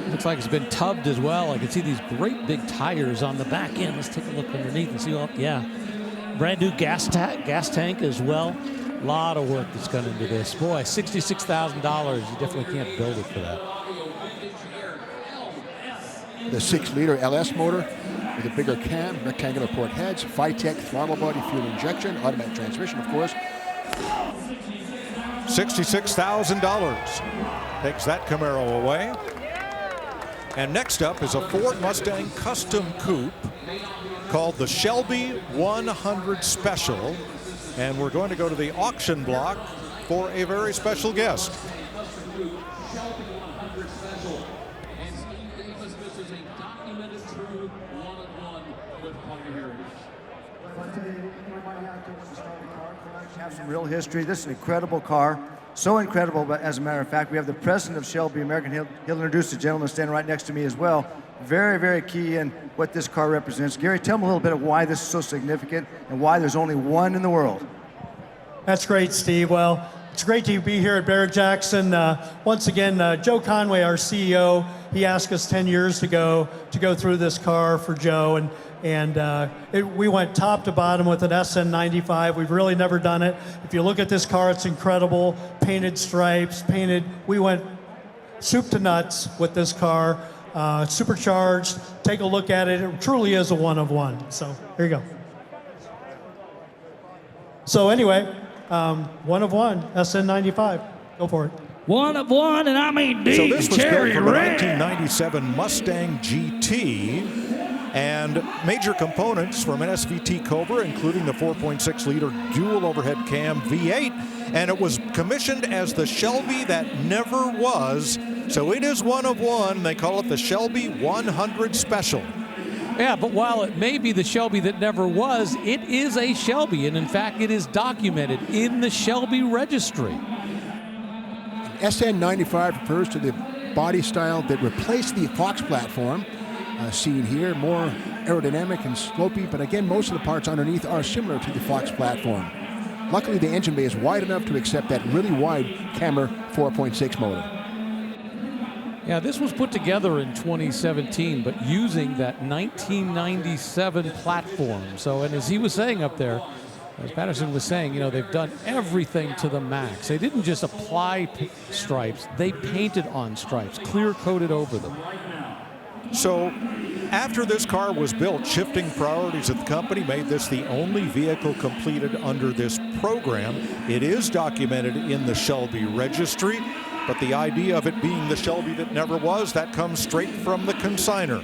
Looks like it's been tubbed as well. I can see these great big tires on the back end. Let's take a look underneath and see. Yeah, brand new gas tank as well. A lot of work that's gone into this. Boy, $66,000. You definitely can't build it for that. The 6-liter LS motor with a bigger cam, rectangular port heads, Phytech throttle body, fuel injection, automatic transmission, of course. $66,000 takes that Camaro away. And next up is a Ford Mustang Custom Coupe called the Shelby 100 Special. And we're going to go to the auction block for a very special guest. Have some real history. This is an incredible car. So incredible, but as a matter of fact, we have the president of Shelby American. He'll introduce the gentleman standing right next to me as well. Very, very key in what this car represents. Gary, tell me a little bit of why this is so significant and why there's only one in the world. That's great, Steve. Well, it's great to be here at Barrett-Jackson. Once again, Joe Conway, our CEO, he asked us 10 years ago to go through this car for Joe, and we went top to bottom with an SN95. We've really never done it. If you look at this car, it's incredible. Painted stripes, we went soup to nuts with this car. Supercharged. Take a look at it. It truly is a one of one. So here you go. So anyway, one of one, SN95. Go for it. One of one, and I mean deep. So this was built cherry from a red. 1997 Mustang GT, and major components from an SVT Cobra, including the 4.6-liter dual overhead cam V8, and it was commissioned as the Shelby that never was. So it is one of one. They call it the Shelby 100 Special. Yeah, but while it may be the Shelby that never was, it is a Shelby, and in fact, it is documented in the Shelby registry. SN95 refers to the body style that replaced the Fox platform. Seen here, more aerodynamic and slopey, but again, most of the parts underneath are similar to the Fox platform. Luckily, the engine bay is wide enough to accept that really wide Cammer 4.6 motor. Yeah, this was put together in 2017, but using that 1997 platform. So, and as he was saying up there, as Patterson was saying, you know, they've done everything to the max. They didn't just apply stripes, they painted on stripes, clear-coated over them. So after this car was built, shifting priorities at the company made this the only vehicle completed under this program. It is documented in the Shelby registry, but the idea of it being the Shelby that never was, that comes straight from the consignor.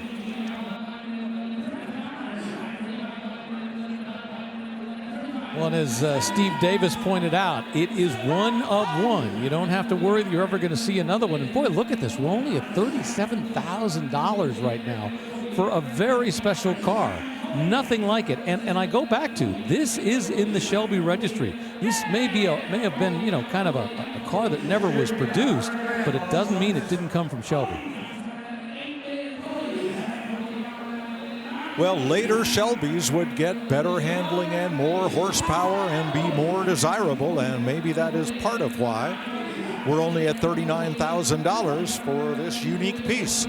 Well, and as Steve Davis pointed out, it is one of one. You don't have to worry that you're ever going to see another one. And boy, look at this. We're only at $37,000 right now for a very special car. Nothing like it. And I go back to, this is in the Shelby registry. This may have been, you know, kind of a car that never was produced, but it doesn't mean it didn't come from Shelby. Well, later Shelbys would get better handling and more horsepower and be more desirable, and maybe that is part of why we're only at $39,000 for this unique piece.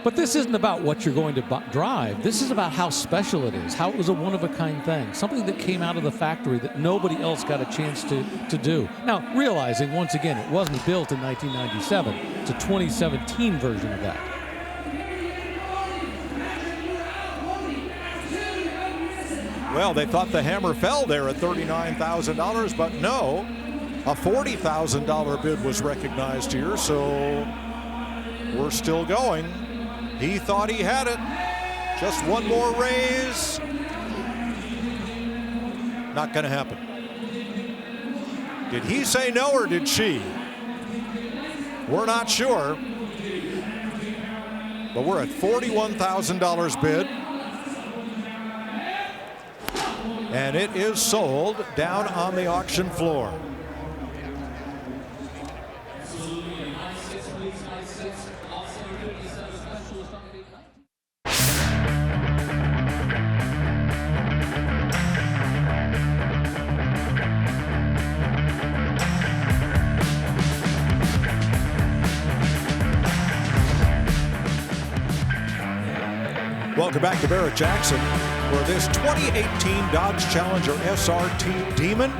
But this isn't about what you're going to drive. This is about how special it is, how it was a one-of-a-kind thing, something that came out of the factory that nobody else got a chance to do. Now, realizing, once again, it wasn't built in 1997. It's a 2017 version of that. Well, they thought the hammer fell there at $39,000, but no, a $40,000 bid was recognized here, so we're still going. He thought he had it. Just one more raise. Not going to happen. Did he say no or did she? We're not sure. But we're at $41,000 bid. And it is sold down on the auction floor. Welcome back to Barrett-Jackson, where this 2018 Dodge Challenger SRT Demon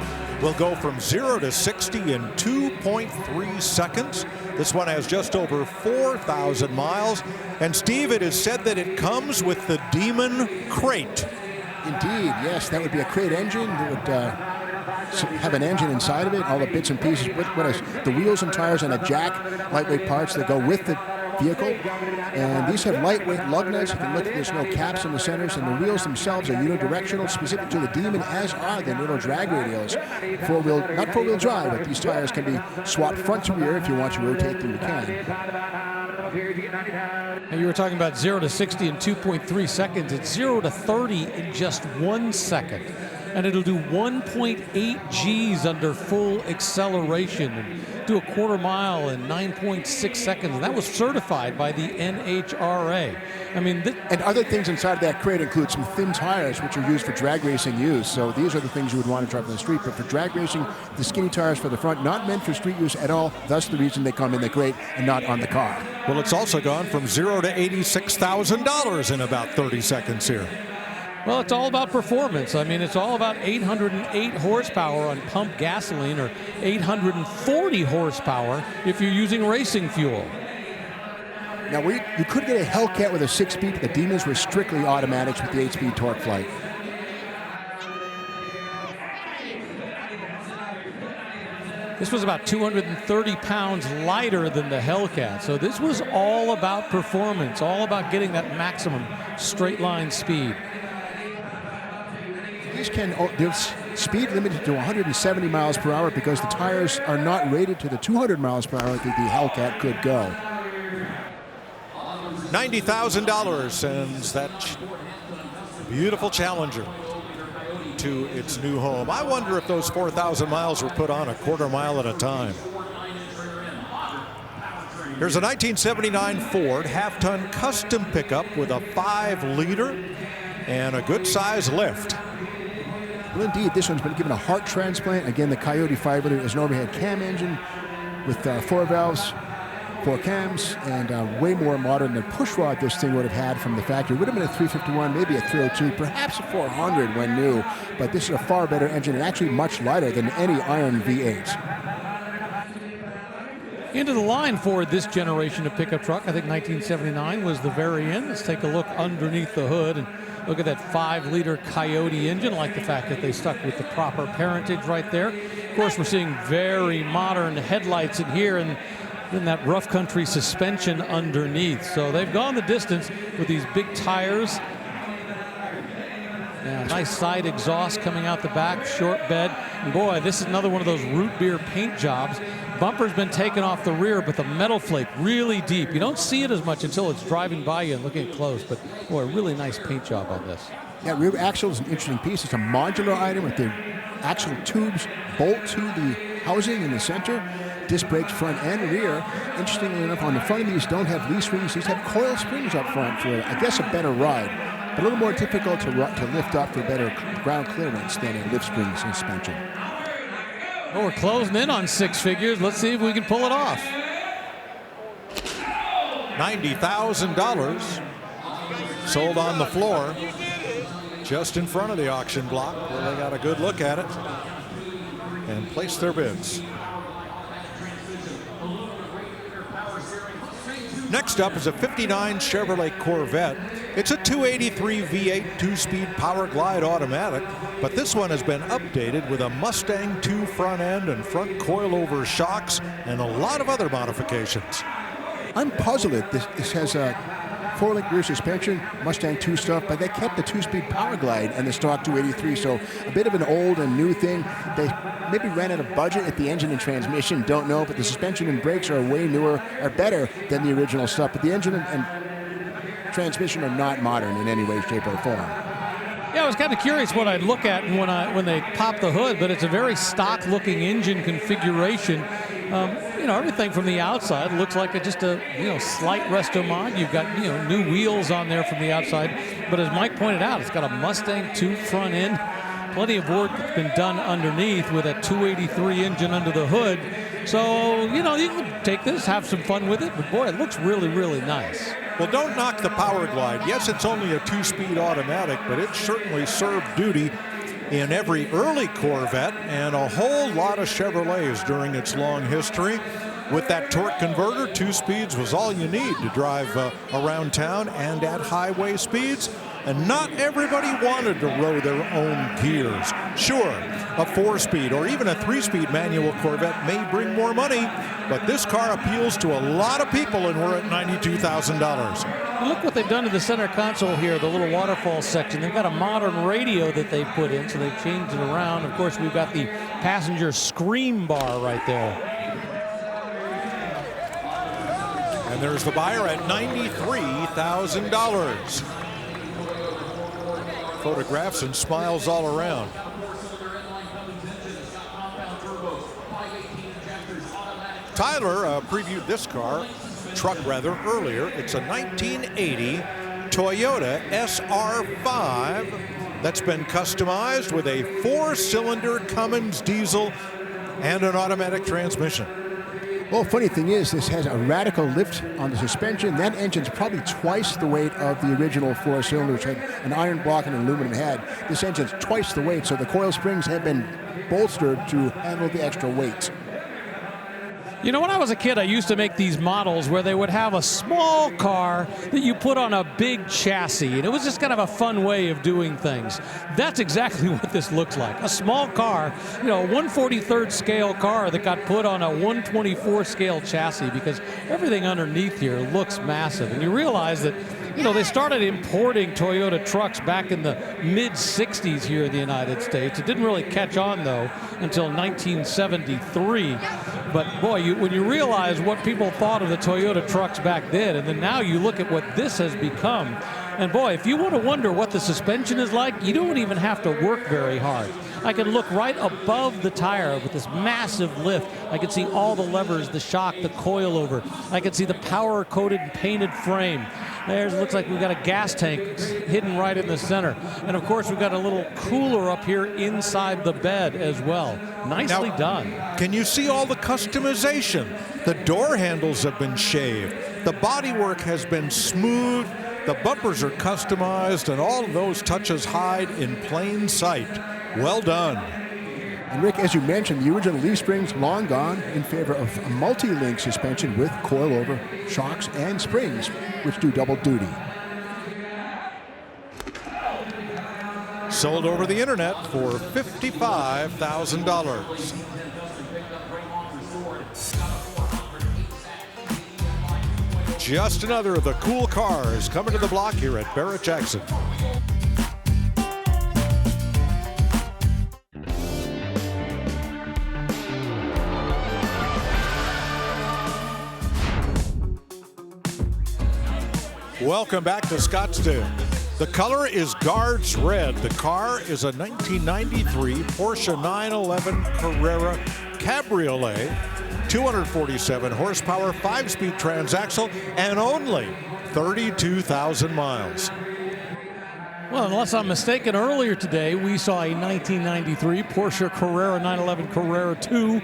will go from 0 to 60 in 2.3 seconds. This one has just over 4,000 miles. And Steve, it is said that it comes with the Demon crate. Indeed, yes, that would be a crate engine that would have an engine inside of it, all the bits and pieces, the wheels and tires and a jack, lightweight parts that go with the vehicle. And these have lightweight lug nuts. You can look at, there's no caps in the centers, and the wheels themselves are unidirectional, specific to the Demon, as are the little drag radials. Not four-wheel drive, but these tires can be swapped front to rear if you want to rotate them, you can. And you were talking about 0 to 60 in 2.3 seconds. It's 0 to 30 in just 1 second. And it'll do 1.8 Gs under full acceleration and do a quarter mile in 9.6 seconds. And that was certified by the NHRA. I mean, and other things inside of that crate include some thin tires, which are used for drag racing use. So these are the things you would want to drive on the street. But for drag racing, the skinny tires for the front, not meant for street use at all. Thus the reason they come in the crate and not on the car. Well, it's also gone from 0 to $86,000 in about 30 seconds here. Well, it's all about performance. I mean, it's all about 808 horsepower on pump gasoline, or 840 horsepower if you're using racing fuel. Now, you could get a Hellcat with a 6-speed, but the Demons were strictly automatics with the 8-speed torque flight. This was about 230 pounds lighter than the Hellcat. So this was all about performance, all about getting that maximum straight line speed. There's speed limited to 170 miles per hour because the tires are not rated to the 200 miles per hour that the Hellcat could go. $90,000 sends that beautiful Challenger to its new home. I wonder if those 4,000 miles were put on a quarter mile at a time. Here's a 1979 Ford half-ton custom pickup with a 5-liter and a good size lift. Well, indeed, this one's been given a heart transplant. Again, the Coyote 5-liter is an overhead cam engine with 4 valves, 4 cams, and way more modern than pushrod this thing would have had from the factory. It would have been a 351, maybe a 302, perhaps a 400 when new, but this is a far better engine and actually much lighter than any iron V8s. Into the line for this generation of pickup truck. I think 1979 was the very end. Let's take a look underneath the hood and look at that 5-liter Coyote engine. I like the fact that they stuck with the proper parentage right there. Of course, we're seeing very modern headlights in here and then that rough country suspension underneath. So they've gone the distance with these big tires. Yeah, nice side exhaust coming out the back, short bed. And boy, this is another one of those root beer paint jobs. Bumper's been taken off the rear, but the metal flake really deep. You don't see it as much until it's driving by you and looking at close, but boy, a really nice paint job on this. Yeah, rear axle is an interesting piece. It's a modular item with the axle tubes bolt to the housing in the center. Disc brakes front and rear. Interestingly enough, on the front of these don't have leaf springs. These have coil springs up front for, I guess, a better ride. But a little more difficult to lift up for better ground clearance than a lift spring suspension. Well, we're closing in on 6 figures. Let's see if we can pull it off. $90,000 sold on the floor just in front of the auction block where they got a good look at it and placed their bids. Next up is a 59 Chevrolet Corvette. It's a 283 V8 2-speed Power Glide automatic, but this one has been updated with a Mustang 2 front end and front coilover shocks and a lot of other modifications. I'm puzzled at this. This has a 4-link rear suspension, Mustang 2 stuff, but they kept the 2-speed Power Glide and the stock 283, so a bit of an old and new thing. They maybe ran out of budget at the engine and transmission, don't know, but the suspension and brakes are way newer, are better than the original stuff, but the engine and transmission are not modern in any way, shape, or form. Yeah, I was kind of curious what I'd look at when they pop the hood, but it's a very stock-looking engine configuration. You know, everything from the outside looks like just a slight resto mod. You've got new wheels on there from the outside, but as Mike pointed out, it's got a Mustang 2 front end. Plenty of work that's been done underneath with a 283 engine under the hood. So you can take this, have some fun with it, but boy, it looks really, really nice. Well, don't knock the Power Glide. Yes, it's only a 2-speed automatic, but it certainly served duty in every early Corvette and a whole lot of Chevrolets during its long history. With that torque converter, 2 speeds was all you need to drive around town and at highway speeds. And not everybody wanted to row their own gears. Sure, a 4-speed or even a 3-speed manual Corvette may bring more money, but this car appeals to a lot of people, and we're at $92,000. Look what they've done to the center console here, the little waterfall section. They've got a modern radio that they put in, so they've changed it around. Of course, we've got the passenger screen bar right there. And there's the buyer at $93,000. Photographs and smiles all around. Tyler previewed this truck earlier. It's a 1980 Toyota SR5 that's been customized with a 4-cylinder Cummins diesel and an automatic transmission. Well, funny thing is, this has a radical lift on the suspension. That engine's probably twice the weight of the original 4-cylinder, which had an iron block and an aluminum head. This engine's twice the weight, so the coil springs have been bolstered to handle the extra weight. You know, when I was a kid, I used to make these models where they would have a small car that you put on a big chassis, and it was just kind of a fun way of doing things. That's exactly what this looks like. A small car, a 1/43rd scale car that got put on a 1/24 scale chassis, because everything underneath here looks massive. And you realize that, they started importing Toyota trucks back in the mid-'60s here in the United States. It didn't really catch on, though, until 1973. But boy, when you realize what people thought of the Toyota trucks back then, and then now you look at what this has become, And boy, if you want to wonder what the suspension is like, you don't even have to work very hard. I can look right above the tire with this massive lift. I can see all the levers, the shock, the coilover. I can see the power-coated and painted frame. There's, looks like we've got a gas tank hidden right in the center. And of course, we've got a little cooler up here inside the bed as well. Nicely done. Can you see all the customization? The door handles have been shaved. The bodywork has been smooth. The bumpers are customized, and all of those touches hide in plain sight. Well done. And Rick, as you mentioned, the original leaf springs long gone in favor of a multi-link suspension with coilover shocks and springs, which do double duty. Sold over the internet for $55,000. Just another of the cool cars coming to the block here at Barrett-Jackson. Welcome back to Scottsdale. The color is Guards Red. The car is a 1993 Porsche 911 Carrera Cabriolet. 247 horsepower, 5-speed transaxle, and only 32,000 miles. Well, unless I'm mistaken, earlier today we saw a 1993 Porsche Carrera 911 Carrera 2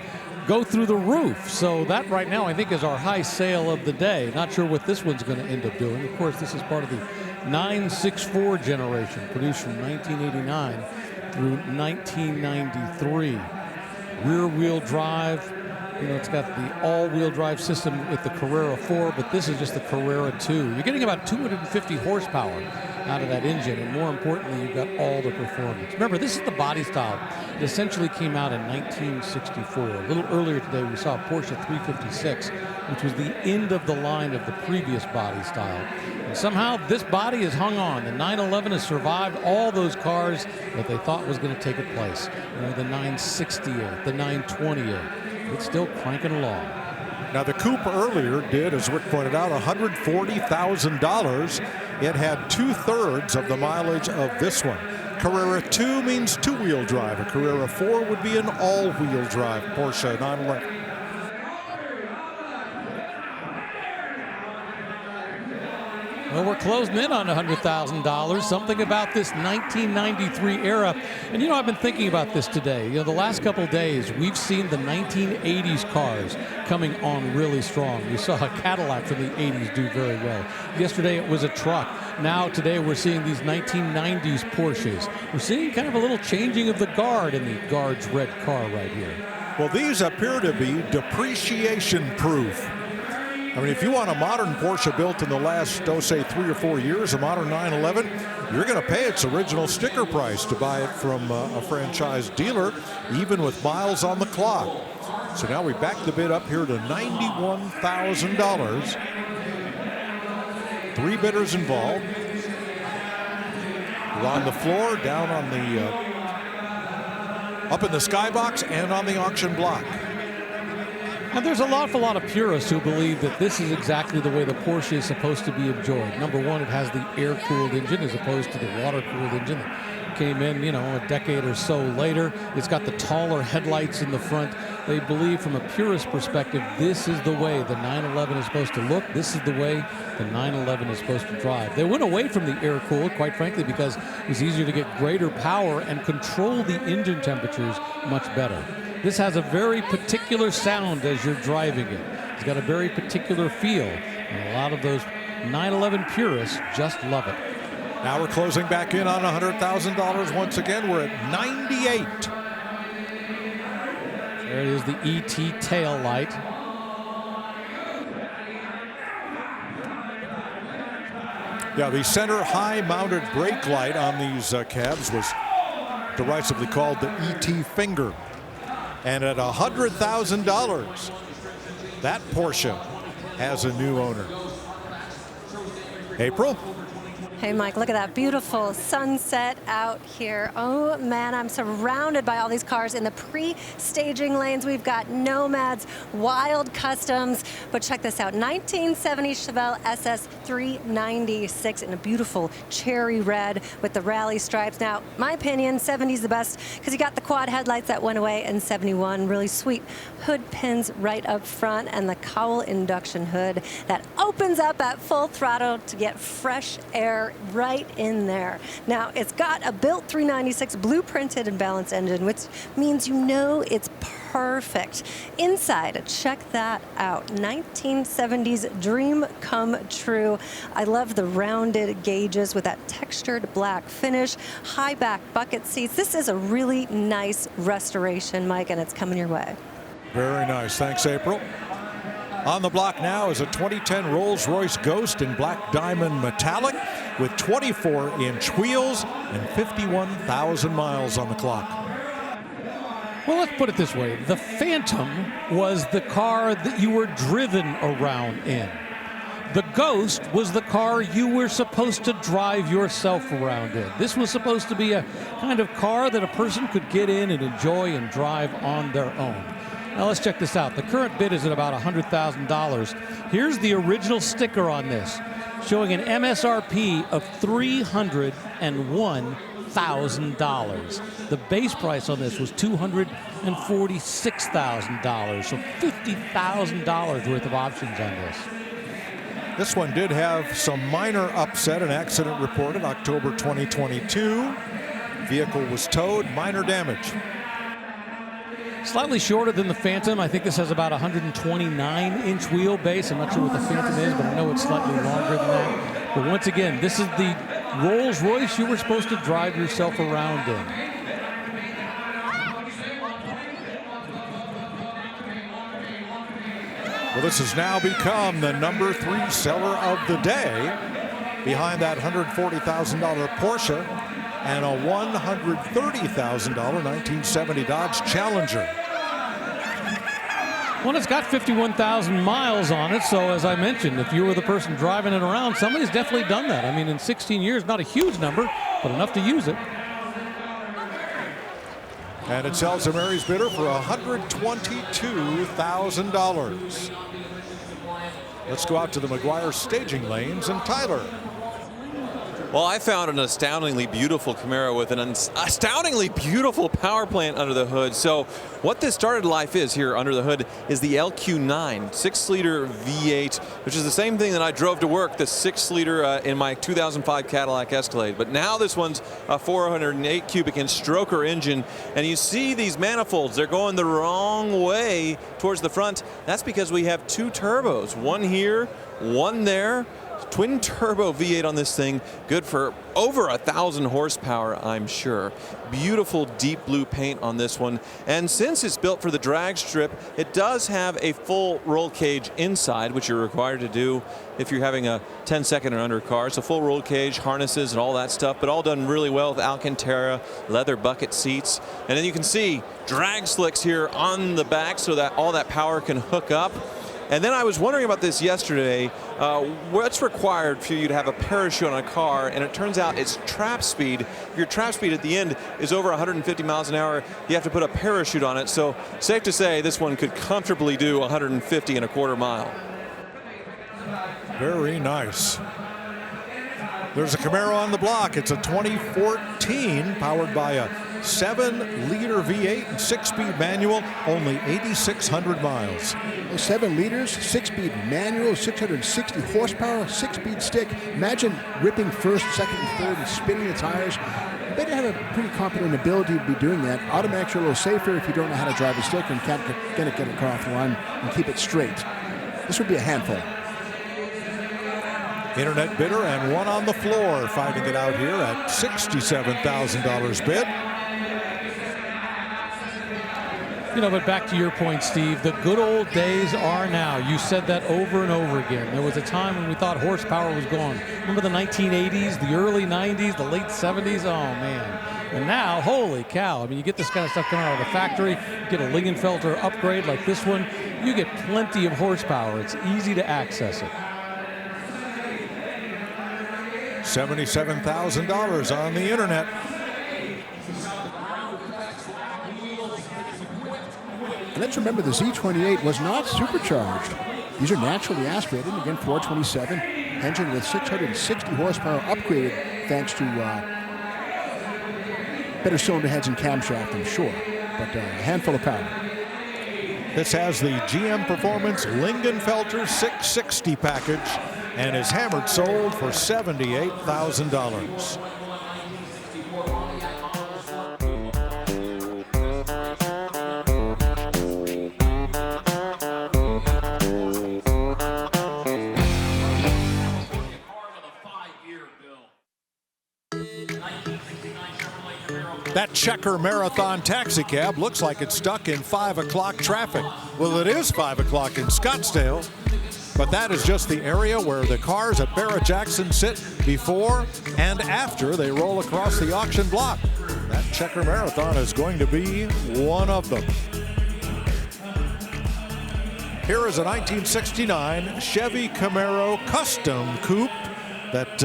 go through the roof. So that right now I think is our high sale of the day. Not sure what this one's going to end up doing. Of course, this is part of the 964 generation, produced from 1989 through 1993. Rear-wheel drive. You know, it's got the all-wheel drive system with the Carrera 4, but this is just the Carrera 2. You're getting about 250 horsepower out of that engine, and more importantly, you've got all the performance. Remember, this is the body style. It essentially came out in 1964. A little earlier today, we saw a Porsche 356, which was the end of the line of the previous body style. And somehow, this body has hung on. The 911 has survived all those cars that they thought was going to take its place. You know, the 968, the 928. It's still cranking along. Now, the coupe earlier did, as Rick pointed out, $140,000. It had 2/3 of the mileage of this one. Carrera 2 means two-wheel drive. A Carrera 4 would be an all-wheel drive Porsche 911. Well, we're closing in on $100,000. Something about this 1993 era. And, you know, I've been thinking about this today. You know, the last couple of days, we've seen the 1980s cars coming on really strong. We saw a Cadillac from the 80s do very well. Yesterday, it was a truck. Now, today, we're seeing these 1990s Porsches. We're seeing kind of a little changing of the guard in the Guards Red car right here. Well, these appear to be depreciation-proof. I mean, if you want a modern Porsche built in the last, say, 3 or 4 years, a modern 911, you're going to pay its original sticker price to buy it from a franchise dealer, even with miles on the clock. So now we back the bid up here to $91,000. 3 bidders involved. We're on the floor, down on the, up in the skybox, and on the auction block. And there's an awful lot of purists who believe that this is exactly the way the Porsche is supposed to be enjoyed. Number one, it has the air-cooled engine as opposed to the water-cooled engine that came in, you know, a decade or so later. It's got the taller headlights in the front. They believe from a purist perspective, this is the way the 911 is supposed to look. This is the way the 911 is supposed to drive. They went away from the air-cooled, quite frankly, because it was easier to get greater power and control the engine temperatures much better. This has a very particular sound as you're driving it. It's got a very particular feel, and a lot of those 911 purists just love it. Now we're closing back in on $100,000 once again. We're at 98. There it is, the ET tail light. Yeah, the center high-mounted brake light on these cabs was derisively called the ET finger. And at $100,000, that Porsche has a new owner. April? Hey, Mike, look at that beautiful sunset out here. Oh, man, I'm surrounded by all these cars in the pre-staging lanes. We've got Nomads, Wild Customs, but check this out. 1970 Chevelle SS 396 in a beautiful cherry red with the rally stripes. Now, my opinion, 70's the best because you got the quad headlights that went away in 71. Really sweet hood pins right up front and the cowl induction hood that opens up at full throttle to get fresh air right in there. Now, it's got a built 396 blueprinted and balanced engine, which means you know it's perfect. Inside, check that out. 1970s dream come true. I love the rounded gauges with that textured black finish, high back bucket seats. This is a really nice restoration, Mike, and it's coming your way. Very nice. Thanks, April. On the block now is a 2010 Rolls-Royce Ghost in black diamond metallic with 24-inch wheels and 51,000 miles on the clock. Well, let's put it this way. The Phantom was the car that you were driven around in. The Ghost was the car you were supposed to drive yourself around in. This was supposed to be a kind of car that a person could get in and enjoy and drive on their own. Now let's check this out. The current bid is at about $100,000. Here's the original sticker on this, showing an MSRP of $301,000. The base price on this was $246,000, so $50,000 worth of options on this. This one did have some minor upset, an accident reported October 2022. Vehicle was towed, minor damage. Slightly shorter than the Phantom. I think this has about 129-inch wheelbase. I'm not sure what the Phantom is, but I know it's slightly longer than that. But once again, this is the Rolls-Royce you were supposed to drive yourself around in. Well, this has now become the number 3 seller of the day, behind that $140,000 Porsche and a $130,000 1970 Dodge Challenger. Well, it's got 51,000 miles on it, so as I mentioned, if you were the person driving it around, somebody's definitely done that. I mean, in 16 years, not a huge number, but enough to use it. And it sells to Mary's bidder for $122,000. Let's go out to the McGuire staging lanes and Tyler. Well, I found an astoundingly beautiful Camaro with an astoundingly beautiful power plant under the hood. So what this started life is here under the hood is the LQ9 6-liter V8, which is the same thing that I drove to work, the 6-liter in my 2005 Cadillac Escalade. But now this one's a 408 cubic inch stroker engine, and you see these manifolds, they're going the wrong way towards the front. That's because we have 2 turbos, one here, one there. Twin turbo V8 on this thing, good for over 1,000 horsepower, I'm sure. Beautiful deep blue paint on this one. And since it's built for the drag strip, it does have a full roll cage inside, which you're required to do if you're having a 10-second or under car. So full roll cage, harnesses and all that stuff, but all done really well with Alcantara, leather bucket seats. And then you can see drag slicks here on the back so that all that power can hook up. And then I was wondering about this yesterday, what's required for you to have a parachute on a car, and it turns out it's trap speed. If your trap speed at the end is over 150 miles an hour, you have to put a parachute on it. So safe to say this one could comfortably do 150 and a quarter mile. Very nice. There's a Camaro on the block. It's a 2014, powered by a 7-liter V8 and 6-speed manual, only 8,600 miles. 7 liters, 6-speed manual, 660 horsepower, 6-speed stick. Imagine ripping first, second, and third and spinning the tires. I bet you have a pretty competent ability to be doing that. Automatic's a little safer if you don't know how to drive a stick and can't get a car off the line and keep it straight. This would be a handful. Internet bidder and one on the floor, fighting it out here at $67,000 bid. You know, but back to your point, Steve, the good old days are now. You said that over and over again. There was a time when we thought horsepower was gone. Remember the 1980s, the early 90s, the late 70s? Oh, man. And now, holy cow, I mean, you get this kind of stuff coming out of the factory, you get a Lingenfelter upgrade like this one, you get plenty of horsepower. It's easy to access it. $77,000 on the internet. And let's remember the Z28 was not supercharged. These are naturally aspirated. Again, 427 engine with 660 horsepower, upgraded thanks to better cylinder heads and camshaft, I'm sure. But a handful of power. This has the GM Performance Lingenfelter 660 package and is hammered sold for $78,000. That Checker Marathon taxi cab looks like it's stuck in 5 o'clock traffic. Well, it is 5 o'clock in Scottsdale, but that is just the area where the cars at Barrett-Jackson sit before and after they roll across the auction block. That Checker Marathon is going to be one of them. Here is a 1969 Chevy Camaro Custom Coupe that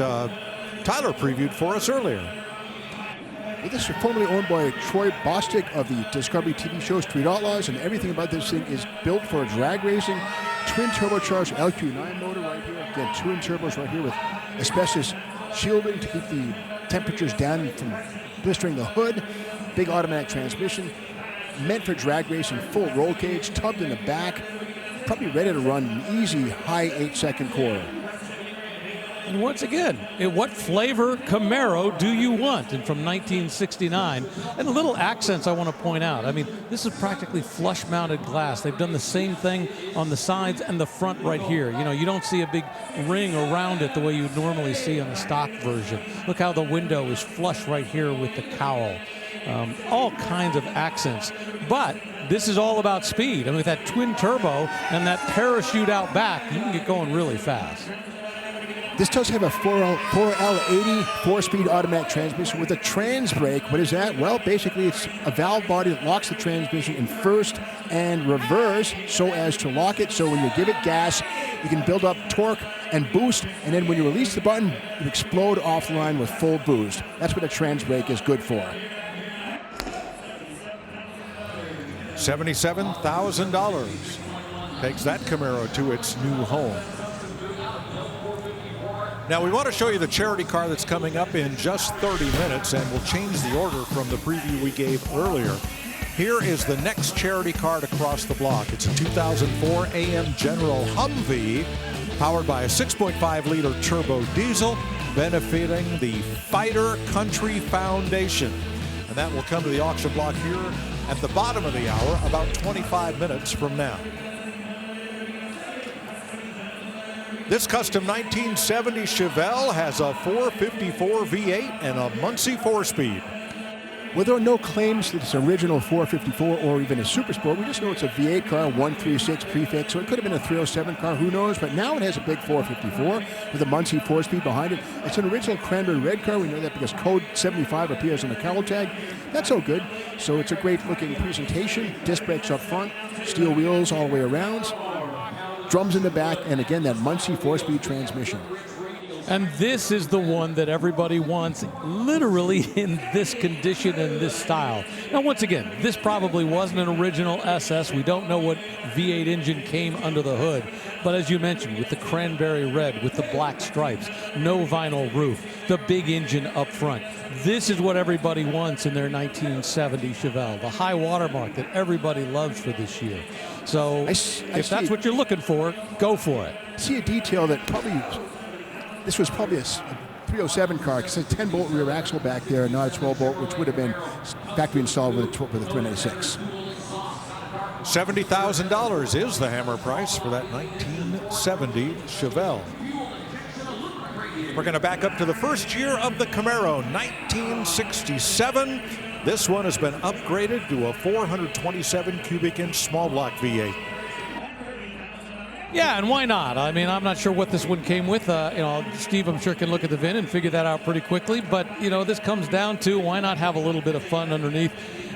Tyler previewed for us earlier. Well, this is formerly owned by Troy Bostic of the Discovery TV show Street Outlaws, and everything about this thing is built for drag racing. Twin turbocharged LQ9 motor right here. Again, twin turbos right here with asbestos shielding to keep the temperatures down from blistering the hood. Big automatic transmission, meant for drag racing, full roll cage, tubbed in the back, probably ready to run an easy high 8-second quarter. And once again, what flavor Camaro do you want? And from 1969, and the little accents I want to point out. I mean, this is practically flush-mounted glass. They've done the same thing on the sides and the front right here. You know, you don't see a big ring around it the way you would normally see on the stock version. Look how the window is flush right here with the cowl. All kinds of accents. But this is all about speed. I mean, with that twin turbo and that parachute out back, you can get going really fast. This does have a 4L80 4-speed automatic transmission with a trans brake. What is that? Well, basically it's a valve body that locks the transmission in first and reverse so as to lock it. So when you give it gas, you can build up torque and boost, and then when you release the button, you explode off the line with full boost. That's what a trans brake is good for. $77,000 takes that Camaro to its new home. Now we want to show you the charity car that's coming up in just 30 minutes, and we'll change the order from the preview we gave earlier. Here is the next charity car to cross the block. It's a 2004 AM General Humvee powered by a 6.5-liter turbo diesel benefiting the Fighter Country Foundation. And that will come to the auction block here at the bottom of the hour, about 25 minutes from now. This custom 1970 Chevelle has a 454 V8 and a Muncie 4-speed. Well, there are no claims that it's an original 454 or even a Super Sport. We just know it's a V8 car, 136 prefix, so it could have been a 307 car, who knows? But now it has a big 454 with a Muncie 4-speed behind it. It's an original cranberry red car. We know that because code 75 appears on the cowl tag. That's so good. So it's a great looking presentation. Disc brakes up front, steel wheels all the way around. Drums in the back, and again, that Muncie 4-speed transmission. And this is the one that everybody wants, literally in this condition and this style. Now, once again, this probably wasn't an original SS. We don't know what V8 engine came under the hood. But as you mentioned, with the cranberry red, with the black stripes, no vinyl roof, the big engine up front. This is what everybody wants in their 1970 Chevelle, the high watermark that everybody loves for this year. So if that's what you're looking for, go for it. See a detail that probably, this was probably a 307 car, because it's a 10-bolt rear axle back there, not a 12-bolt, which would have been factory installed with a 396. $70,000 is the hammer price for that 1970 Chevelle. We're going to back up to the first year of the Camaro, 1967. This one has been upgraded to a 427 cubic inch small block V8. Yeah, and why not? I mean, I'm not sure what this one came with. Steve, I'm sure, can look at the VIN and figure that out pretty quickly. But, this comes down to why not have a little bit of fun underneath.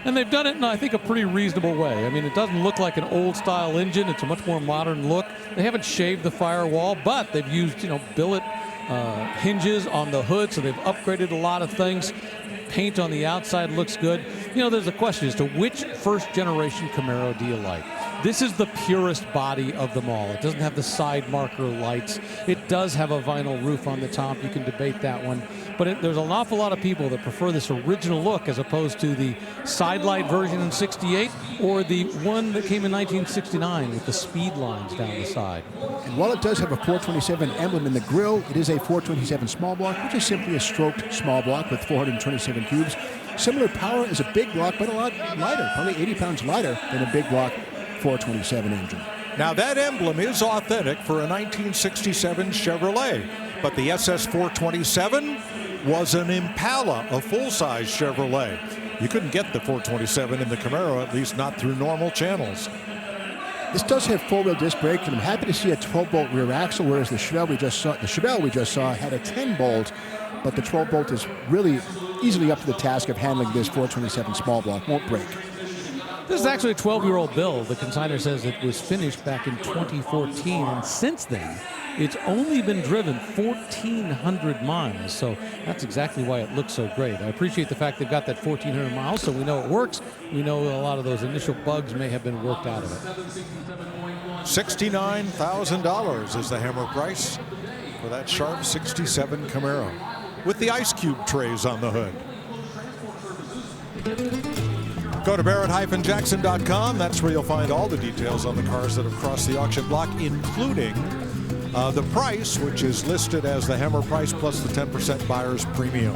And they've done it in, I think, a pretty reasonable way. I mean, it doesn't look like an old-style engine. It's a much more modern look. They haven't shaved the firewall, but they've used, billet hinges on the hood, so they've upgraded a lot of things. Paint on the outside looks good. You know, there's a question as to which first-generation Camaro do you like? This is the purest body of them all. It doesn't have the side marker lights. It does have a vinyl roof on the top. You can debate that one. But there's an awful lot of people that prefer this original look as opposed to the side light version in '68 or the one that came in 1969 with the speed lines down the side. And while it does have a 427 emblem in the grille, it is a 427 small block, which is simply a stroked small block with 427 cubes. Similar power as a big block, but a lot lighter, probably 80 pounds lighter than a big block 427 engine. Now that emblem is authentic for a 1967 Chevrolet, but the SS427 was an Impala, a full-size Chevrolet. You couldn't get the 427 in the Camaro, at least not through normal channels. This does have four-wheel disc brakes, and I'm happy to see a 12-bolt rear axle, whereas the Chevelle we just saw had a 10-bolt, but the 12-bolt is really easily up to the task of handling this 427 small block. Won't break. This is actually a 12-year-old build. The consignor says it was finished back in 2014, and since then, it's only been driven 1,400 miles, so that's exactly why it looks so great. I appreciate the fact they've got that 1,400 miles, so we know it works. We know a lot of those initial bugs may have been worked out of it. $69,000 is the hammer price for that sharp 67 Camaro with the ice cube trays on the hood. Go to Barrett-Jackson.com. That's where you'll find all the details on the cars that have crossed the auction block, including the price, which is listed as the hammer price plus the 10% buyer's premium.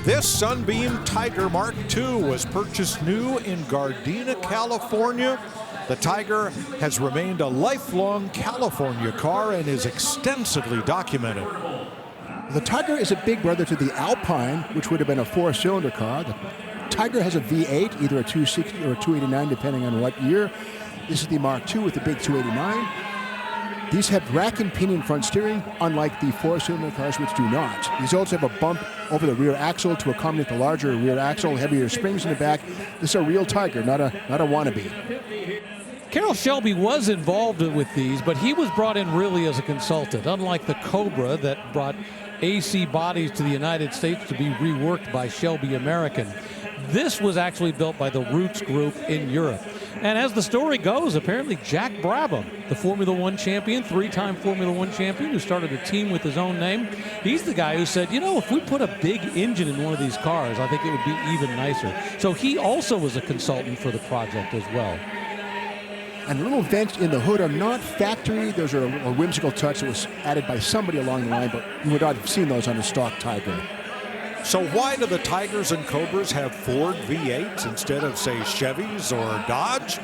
This Sunbeam Tiger Mark II was purchased new in Gardena, California. The Tiger has remained a lifelong California car and is extensively documented. The Tiger is a big brother to the Alpine, which would have been a four-cylinder car. The Tiger has a V8, either a 260 or a 289, depending on what year. This is the Mark II with the big 289. These have rack and pinion front steering, unlike the four-cylinder cars, which do not. These also have a bump over the rear axle to accommodate the larger rear axle, heavier springs in the back. This is a real Tiger, not a wannabe. Carroll Shelby was involved with these, but he was brought in really as a consultant, unlike the Cobra that brought AC bodies to the United States to be reworked by Shelby American. This was actually built by the Roots Group in Europe. And as the story goes, apparently Jack Brabham, the Formula One champion, three-time Formula One champion, who started a team with his own name, he's the guy who said, you know, if we put a big engine in one of these cars, I think it would be even nicer. So he also was a consultant for the project as well. And little vents in the hood are not factory. Those are a whimsical touch that was added by somebody along the line, but you would not have seen those on a stock Tiger. So why do the Tigers and Cobras have Ford V8s instead of, say, Chevys or Dodge?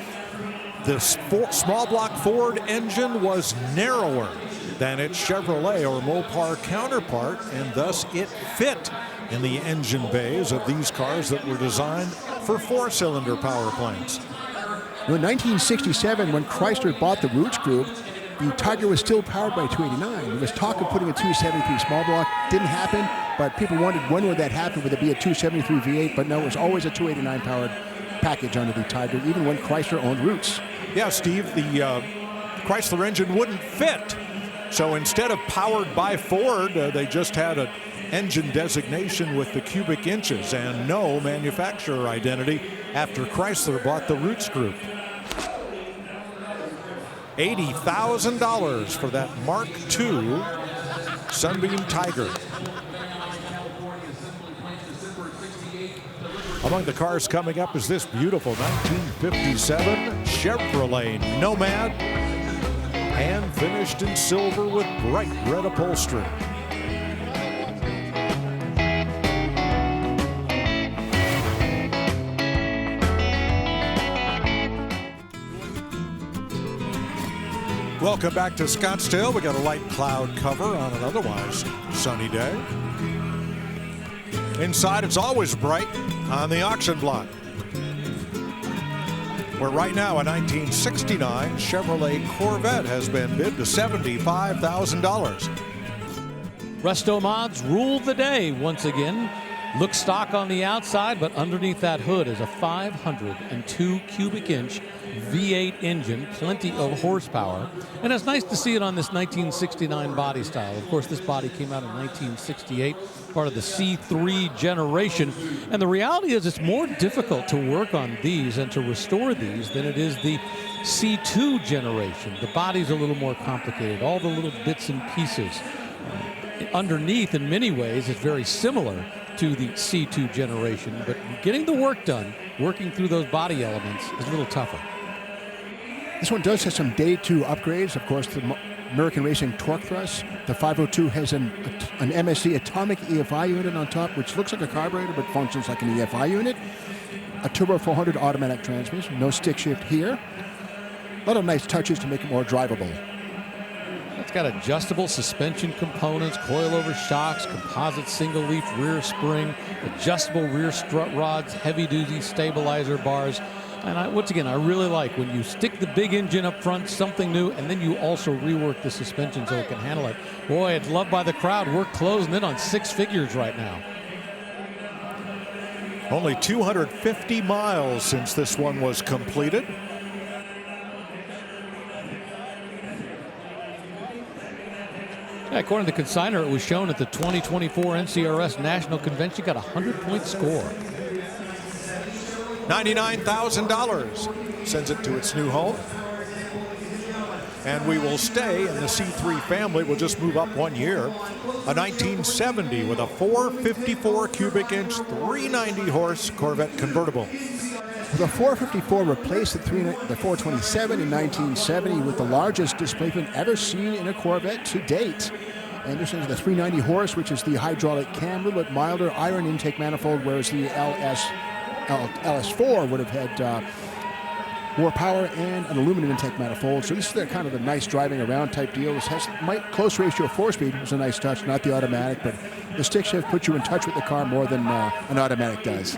The small block Ford engine was narrower than its Chevrolet or Mopar counterpart, and thus it fit in the engine bays of these cars that were designed for four-cylinder power plants. In 1967, when Chrysler bought the Roots Group, the Tiger was still powered by 289. There was talk of putting a 273 small block. Didn't happen, but people wondered when would that happen? Would it be a 273 V8? But no, it was always a 289 powered package under the Tiger, even when Chrysler owned Roots. Yeah, Steve, the Chrysler engine wouldn't fit. So instead of powered by Ford, they just had an engine designation with the cubic inches and no manufacturer identity after Chrysler bought the Roots Group. $80,000 for that Mark II Sunbeam Tiger. Among the cars coming up is this beautiful 1957 Chevrolet Nomad, hand finished in silver with bright red upholstery. Welcome back to Scottsdale. We got a light cloud cover on an otherwise sunny day. Inside, it's always bright on the auction block, where right now a 1969 Chevrolet Corvette has been bid to $75,000. Resto Mods ruled the day once again. Looks stock on the outside, but underneath that hood is a 502 cubic inch V8 engine, plenty of horsepower. And it's nice to see it on this 1969 body style. Of course, this body came out in 1968, part of the C3 generation. And the reality is it's more difficult to work on these and to restore these than it is the C2 generation. The body's a little more complicated, all the little bits and pieces. Underneath, in many ways, it's very similar to the C2 generation, but getting the work done, working through those body elements, is a little tougher. This one does have some day 2 upgrades. Of course, the American Racing torque thrust. The 502 has an MSC atomic EFI unit on top, which looks like a carburetor but functions like an EFI unit. A Turbo 400 automatic transmission, no stick shift here. A lot of nice touches to make it more drivable. It's got adjustable suspension components, coilover shocks, composite single-leaf rear spring, adjustable rear strut rods, heavy-duty stabilizer bars. And once again, I really like when you stick the big engine up front, something new, and then you also rework the suspension so it can handle it. Boy, it's loved by the crowd. We're closing in on 6 figures right now. Only 250 miles since this one was completed. Yeah, according to the consignor, it was shown at the 2024 NCRS National Convention, got a 100-point score. $99,000 sends it to its new home. And we will stay in the C3 family. We'll just move up 1 year. A 1970 with a 454 cubic inch, 390 horse Corvette convertible. The 454 replaced the 427 in 1970 with the largest displacement ever seen in a Corvette to date. And this is the 390 horse, which is the hydraulic cam, a little bit milder iron intake manifold, whereas the LS4 would have had more power and an aluminum intake manifold. So this is kind of a nice driving around type deal. This has close ratio 4-speed, which is a nice touch, not the automatic, but the stick shift puts you in touch with the car more than an automatic does.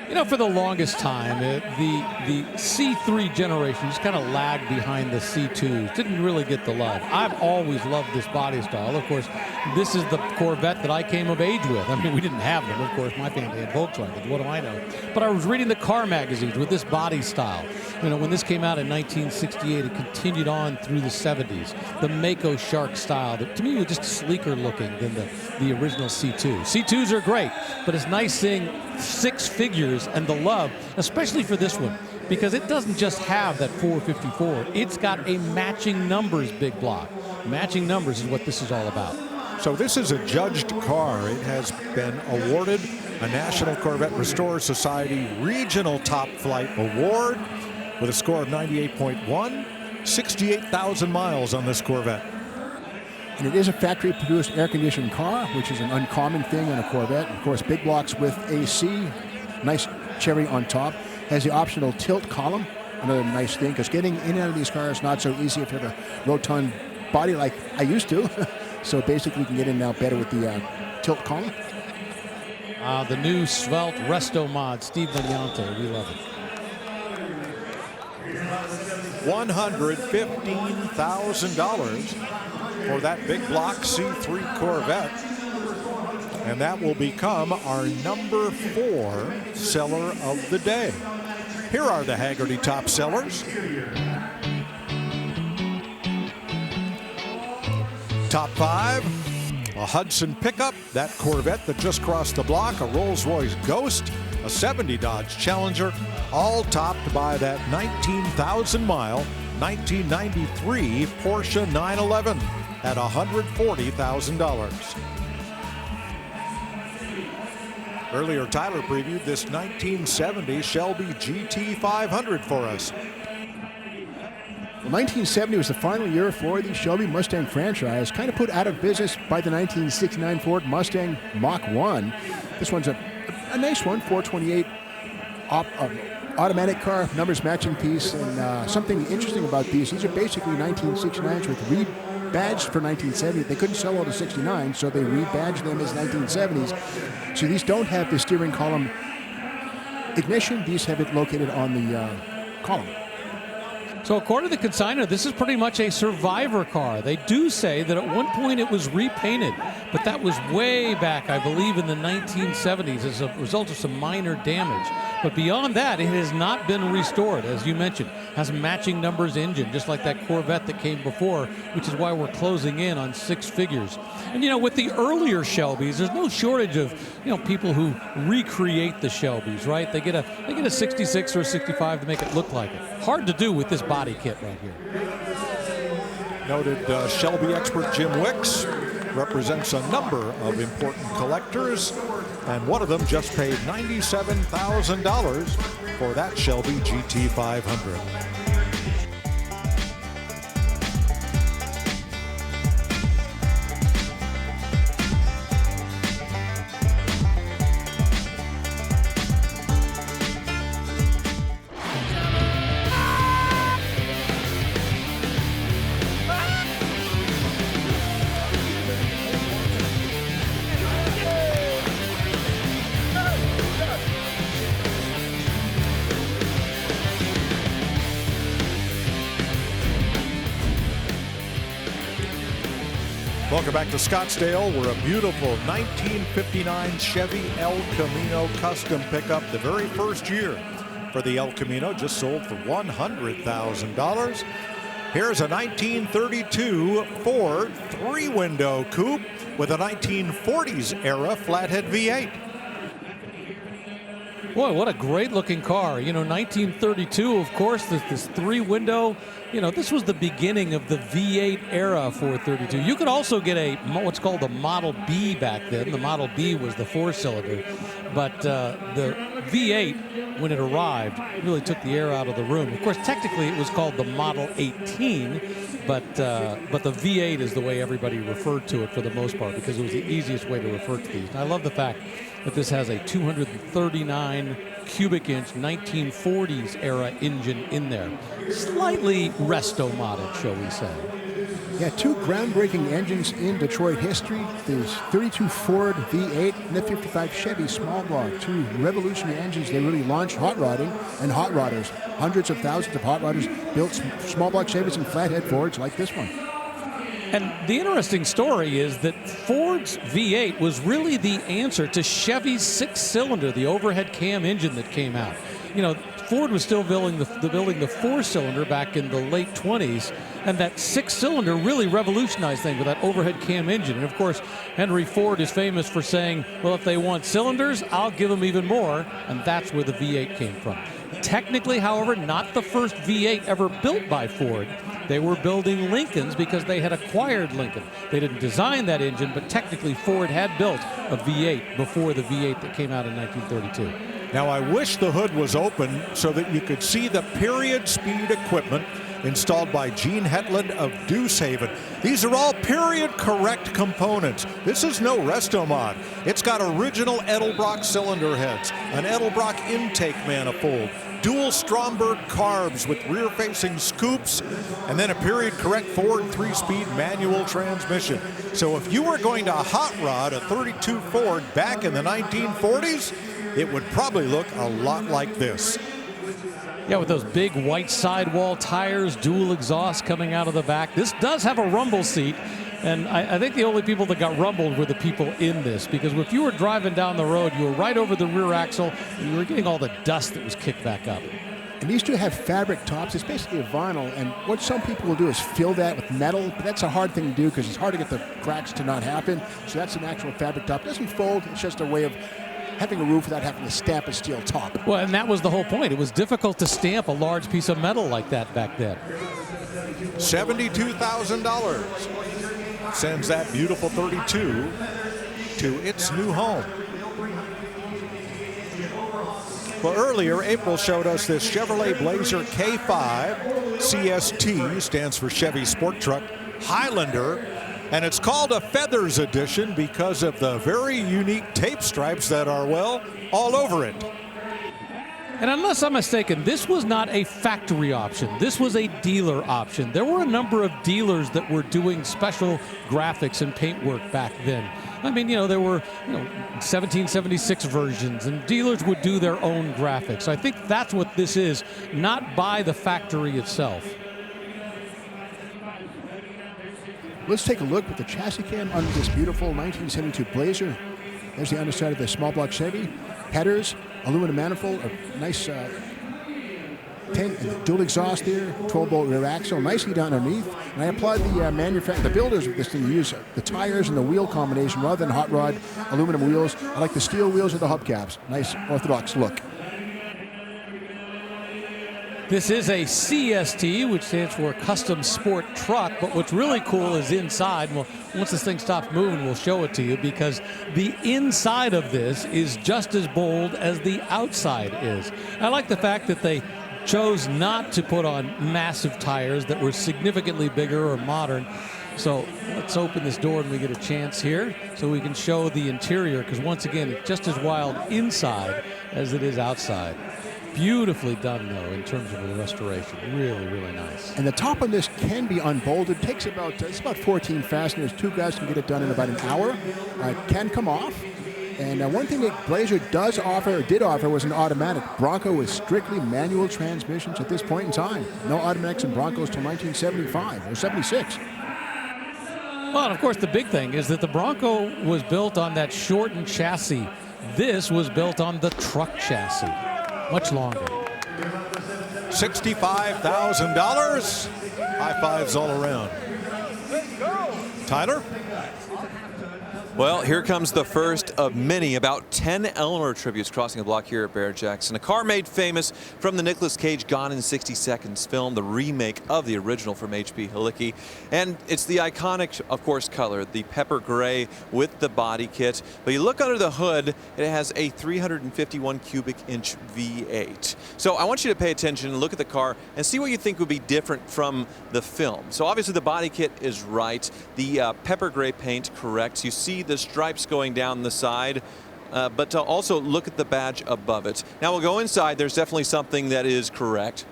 You know, for the longest time, the C3 generation just kind of lagged behind the C2s. Didn't really get the love. I've always loved this body style. Of course, this is the Corvette that I came of age with. I mean, we didn't have them. Of course, my family had Volkswagens. What do I know? But I was reading the car magazines with this body style. You know, when this came out in 1968, it continued on through the 70s. The Mako Shark style, that to me was just sleeker looking than the original C2. C2s are great, but it's nice seeing 6 figures and the love, especially for this one, because it doesn't just have that 454. It's got a matching numbers big block. Matching numbers is what this is all about. So this is a judged car. It has been awarded a National Corvette Restorers Society Regional Top Flight Award with a score of 98.1, 68,000 miles on this Corvette. And it is a factory-produced air-conditioned car, which is an uncommon thing on a Corvette. Of course, big blocks with AC, nice cherry on top. Has the optional tilt column, another nice thing, because getting in and out of these cars is not so easy if you have a rotund body like I used to. So basically, you can get in now better with the tilt column. The new Svelte Resto mod, Steve Magnante, we love it. $115,000 for that big block C3 Corvette. And that will become our number 4 seller of the day. Here are the Hagerty top sellers. Top 5, a Hudson pickup, that Corvette that just crossed the block, a Rolls-Royce Ghost, a 70 Dodge Challenger, all topped by that 19,000-mile 1993 Porsche 911 at $140,000. Earlier, Tyler previewed this 1970 Shelby GT500 for us. Well, 1970 was the final year for the Shelby Mustang franchise, kind of put out of business by the 1969 Ford Mustang Mach 1. This one's a nice one, 428 automatic car, numbers matching piece, and something interesting about these are basically 1969s with rebadged for 1970. They couldn't sell all the 69, so they rebadged them as 1970s. So these don't have the steering column ignition. These have it located on the column. So according to the consignor, this is pretty much a survivor car. They do say that at one point it was repainted, but that was way back, I believe, in the 1970s as a result of some minor damage. But beyond that, it has not been restored, as you mentioned. Has a matching numbers engine, just like that Corvette that came before, which is why we're closing in on 6 figures. And, you know, with the earlier Shelbys, there's no shortage of, you know, people who recreate the Shelbys, right? They get a 66 or a 65 to make it look like it. Hard to do with this body kit right here. Noted Shelby expert Jim Wicks represents a number of important collectors, and one of them just paid $97,000 for that Shelby GT500. Welcome back to Scottsdale, where a beautiful 1959 Chevy El Camino custom pickup, the very first year for the El Camino, just sold for $100,000. Here's a 1932 Ford 3-window coupe with a 1940s era flathead V8. Boy, what a great looking car. You know, 1932, of course, this 3-window, you know, this was the beginning of the V8 era for 32. You could also get what's called a Model B back then. The Model B was the 4-cylinder. But the V8, when it arrived, really took the air out of the room. Of course, technically it was called the Model 18, but the V8 is the way everybody referred to it for the most part, because it was the easiest way to refer to these. And I love the fact that this has a 239 cubic inch 1940s era engine in there. Slightly resto-modded, shall we say. Yeah, 2 groundbreaking engines in Detroit history. There's 32 Ford V8 and the 55 Chevy small block. 2 revolutionary engines. They really launched hot rodding and hot rodders. Hundreds of thousands of hot rodders built small block Chevys and flathead Fords like this one. And the interesting story is that Ford's V8 was really the answer to Chevy's 6-cylinder, the overhead cam engine that came out. You know, Ford was still building the 4-cylinder back in the late 20s, and that 6-cylinder really revolutionized things with that overhead cam engine. And of course, Henry Ford is famous for saying, well, if they want cylinders, I'll give them even more, and that's where the V8 came from. Technically, however, not the first V8 ever built by Ford. They were building Lincolns because they had acquired Lincoln. They didn't design that engine, but technically Ford had built a V8 before the V8 that came out in 1932. Now, I wish the hood was open so that you could see the period speed equipment installed by Gene Hetland of Deucehaven. These are all period correct components. This is no resto mod. It's got original Edelbrock cylinder heads, an Edelbrock intake manifold, dual Stromberg carbs with rear-facing scoops, and then a period correct Ford 3-speed manual transmission. So if you were going to hot rod a 32 Ford back in the 1940s, it would probably look a lot like this. Yeah, with those big white sidewall tires, dual exhaust coming out of the back. This does have a rumble seat, and I think the only people that got rumbled were the people in this, because if you were driving down the road, you were right over the rear axle, and you were getting all the dust that was kicked back up. And these two have fabric tops. It's basically a vinyl, and what some people will do is fill that with metal, but that's a hard thing to do because it's hard to get the cracks to not happen. So that's an actual fabric top. It doesn't fold. It's just a way of having a roof without having to stamp a steel top. Well, and that was the whole point. It was difficult to stamp a large piece of metal like that back then. $72,000 sends that beautiful 32 to its new home. Well, earlier, April showed us this Chevrolet Blazer K5 CST, stands for Chevy Sport Truck Highlander. And it's called a Feathers Edition because of the very unique tape stripes that are, well, all over it. And unless I'm mistaken, this was not a factory option. This was a dealer option. There were a number of dealers that were doing special graphics and paintwork back then. I mean, there were 1776 versions, and dealers would do their own graphics. I think that's what this is, not by the factory itself. Let's take a look with the chassis cam under this beautiful 1972 Blazer. There's the underside of the small block Chevy. Headers, aluminum manifold, a nice 10 dual exhaust there, 12-bolt rear axle, nicely done underneath. And I applied the builders of this thing to use the tires and the wheel combination rather than hot rod aluminum wheels. I like the steel wheels with the hubcaps. Nice orthodox look. This is a CST, which stands for Custom Sport Truck, but what's really cool is inside. Well, once this thing stops moving, we'll show it to you, because the inside of this is just as bold as the outside is. I like the fact that they chose not to put on massive tires that were significantly bigger or modern. So let's open this door and we get a chance here so we can show the interior, because once again, it's just as wild inside as it is outside. Beautifully done, though, in terms of the restoration. Really, really nice. And the top on this can be unbolted. It's about 14 fasteners. 2 guys can get it done in about an hour. It can come off. And one thing that Blazer did offer was an automatic. Bronco was strictly manual transmissions at this point in time. No automatics in Broncos till 1975 or 76. Well, and of course, the big thing is that the Bronco was built on that shortened chassis. This was built on the truck chassis. Much longer. $65,000. High fives all around. Tyler? Well, here comes the first of many, about 10 Eleanor tributes crossing the block here at Barrett-Jackson. A car made famous from the Nicolas Cage Gone in 60 Seconds film, the remake of the original from H.P. Halicki. And it's the iconic, of course, color, the pepper gray with the body kit. But you look under the hood, it has a 351 cubic inch V8. So I want you to pay attention and look at the car and see what you think would be different from the film. So obviously the body kit is right. The pepper gray paint, correct. You see the stripes going down the side, but also look at the badge above it. Now we'll go inside. There's definitely something that is correct.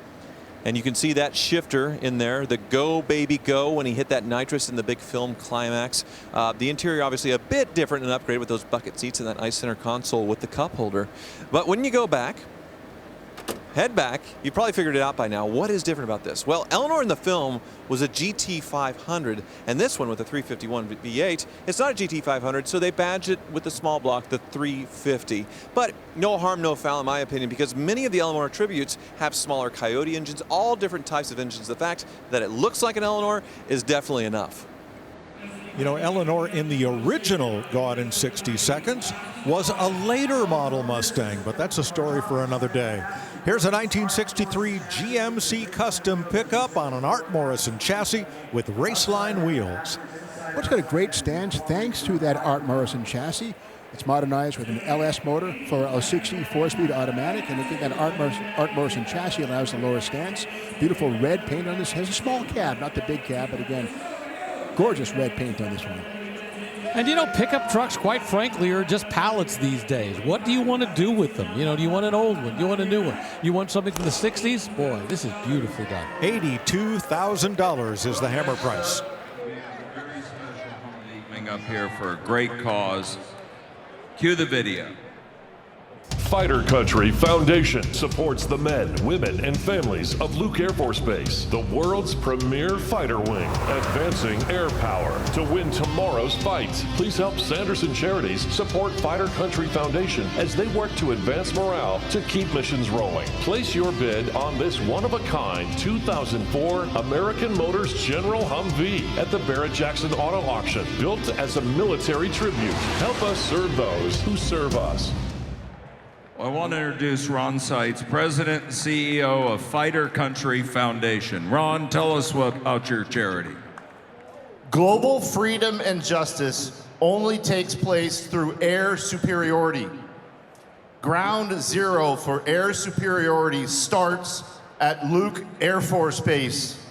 And you can see that shifter in there, the go baby go, when he hit that nitrous in the big film climax. The interior obviously a bit different and upgraded with those bucket seats and that nice center console with the cup holder. But when you go back, head back, you probably figured it out by now. What is different about this? Well, Eleanor in the film was a GT500, and this one with a 351 V8, it's not a GT500, so they badged it with the small block, the 350. But no harm, no foul in my opinion, because many of the Eleanor tributes have smaller Coyote engines, all different types of engines. The fact that it looks like an Eleanor is definitely enough. You know, Eleanor in the original Gone in 60 Seconds was a later model Mustang, but that's a story for another day. Here's a 1963 GMC custom pickup on an Art Morrison chassis with Raceline wheels. Well, it's got a great stance thanks to that Art Morrison chassis. It's modernized with an LS motor for a 60 4-speed automatic, and I think that Art Morrison chassis allows the lower stance. Beautiful red paint on this. Has a small cab, not the big cab, but again, gorgeous red paint on this one. And you know, pickup trucks, quite frankly, are just pallets these days. What do you want to do with them? You know, do you want an old one? Do you want a new one? You want something from the 60s? Boy, this is beautifully done. $82,000 is the hammer price. Coming up here for a great cause. Cue the video. Fighter Country Foundation supports the men, women, and families of Luke Air Force Base, the world's premier fighter wing, advancing air power to win tomorrow's fights. Please help Sanderson Charities support Fighter Country Foundation as they work to advance morale to keep missions rolling. Place your bid on this one-of-a-kind 2004 American Motors General Humvee at the Barrett-Jackson Auto Auction, built as a military tribute. Help us serve those who serve us. I want to introduce Ron Seitz, President and CEO of Fighter Country Foundation. Ron, tell us about your charity. Global freedom and justice only takes place through air superiority. Ground zero for air superiority starts at Luke Air Force Base.